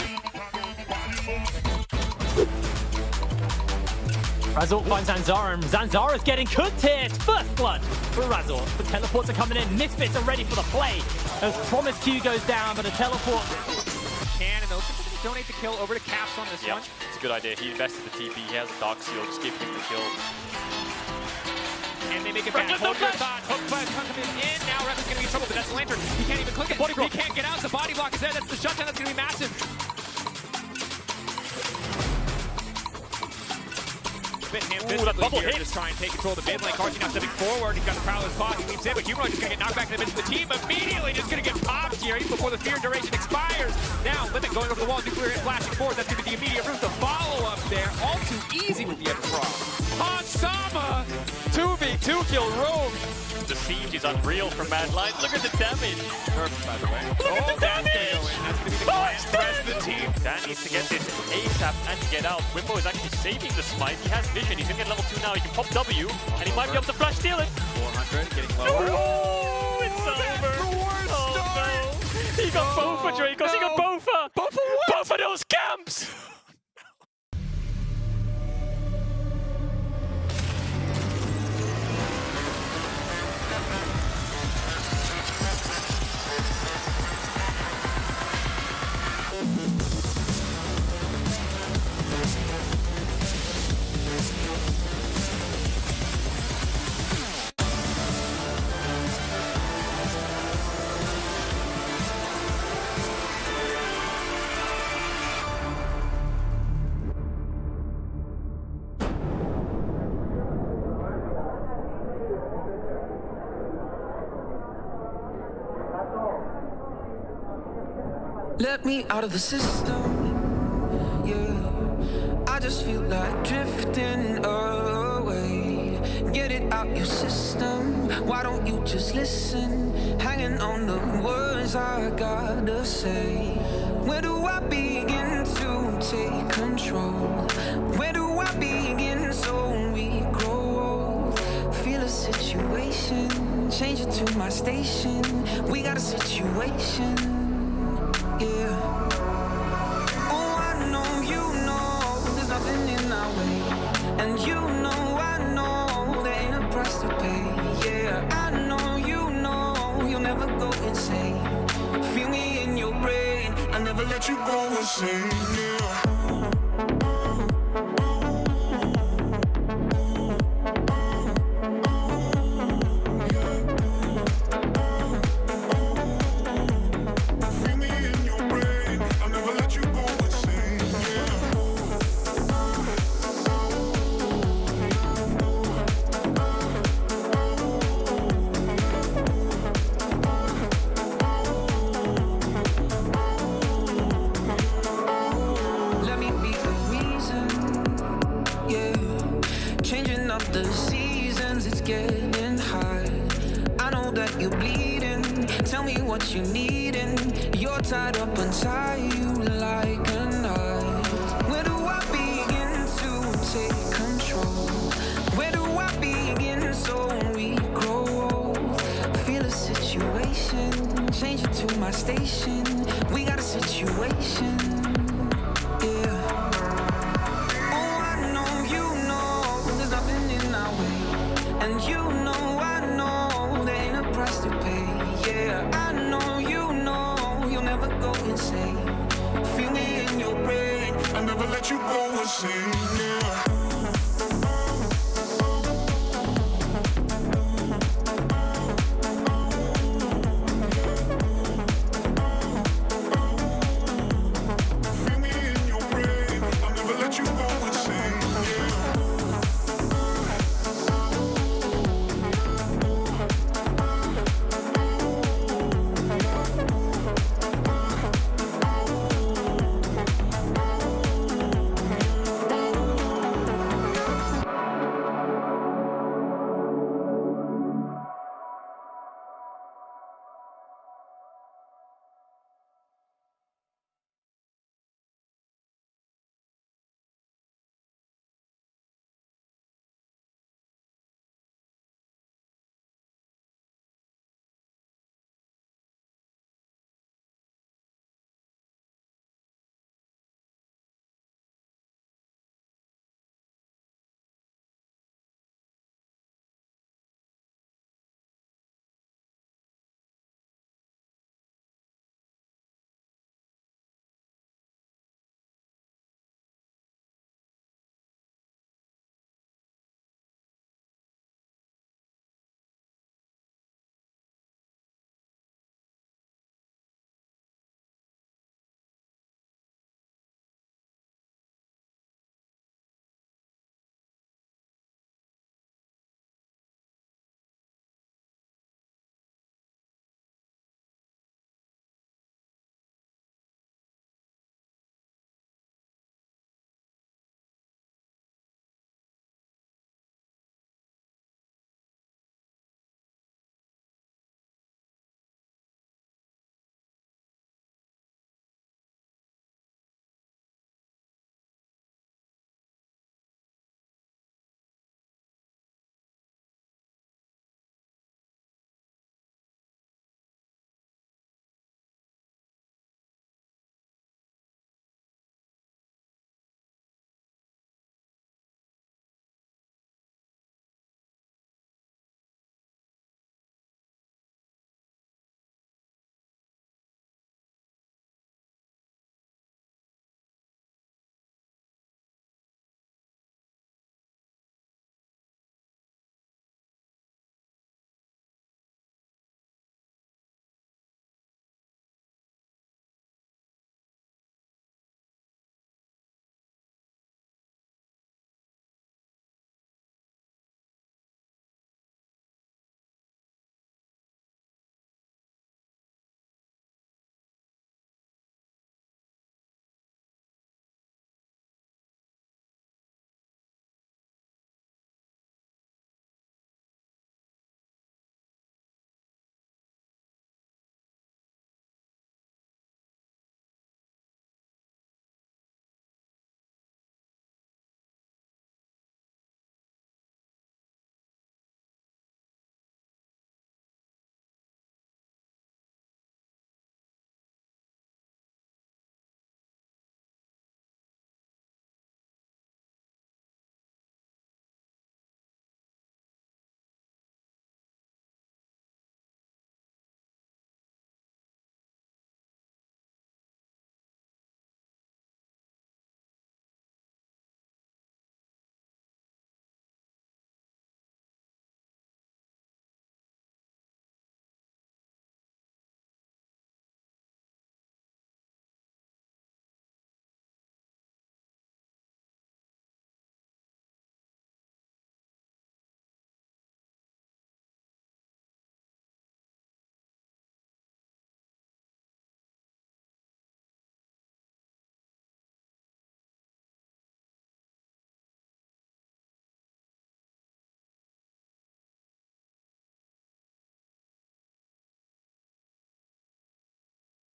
[SPEAKER 12] Razor finds Zanzara, and Zanzara's getting cooked here. It's first blood for Razor. The teleports are coming in. Misfits are ready for the play. As Promise Q goes down, but a teleport.
[SPEAKER 17] Can, and those people donate the kill over to Caps on this one.
[SPEAKER 19] It's a good idea. He invested the TP. He has a Dark Seal. Just give him the kill.
[SPEAKER 17] And they make it back. Hold your thought. Hook flash coming in. Now Rep is going to be in trouble, but that's the Lantern. He can't even click it. He can't get out. The body block is there. That's the shutdown. That's going to be massive.
[SPEAKER 19] That bubble hit.
[SPEAKER 17] Just try and take control of the mid lane. Carsey now stepping forward. He's got the Prowler's paw. He leaps in, but Humanoid is going to get knocked back to the midst of the team. Immediately just going to get popped here even before the fear duration expires. Now, Limit going over the wall. Nuclear hit flashing forward. That's going to be the immediate route to follow up there. All too easy with the Everfrost. Hansama!
[SPEAKER 19] 2v2 kill Rogue. The siege is unreal from Madline. Look at the damage. Nerfed, by the way.
[SPEAKER 17] Oh, that's going to go in. That's going to be the plan for the rest of the team.
[SPEAKER 19] Dan needs to get this ASAP and get out. Wimbo is actually saving the smite. He has vision. He's going to get level 2 now. He can pop W, and he might be able to flash steal it.
[SPEAKER 17] 400, getting lower.
[SPEAKER 19] Oh, it's over. Oh, no. He got both for Dracos. He got both for...
[SPEAKER 17] Both for what?
[SPEAKER 19] Both for those camps.
[SPEAKER 16] Let me out of the system, yeah. I just feel like drifting away. Get it out your system. Why don't you just listen? Hanging on the words I gotta say. Where do I begin to take control? Where do I begin so we grow old? Feel a situation, change it to my station. We got a situation. Yeah. Oh, I know you know there's nothing in our way, and you know I know there ain't a price to pay. Yeah, I know you'll never go insane. Feel me in your brain, I'll never let you go insane. Yeah. The seasons, it's getting hard. I know that you're bleeding. Tell me what you're needing. You're tied up inside you like a knot. Where do I begin to take control? Where do I begin so we grow old? Feel a situation, change it to my station. We got a situation. Yeah. And you know I know there ain't a price to pay. Yeah, I know you'll never go insane. Feel me in your brain, I'll never let you go insane. Yeah.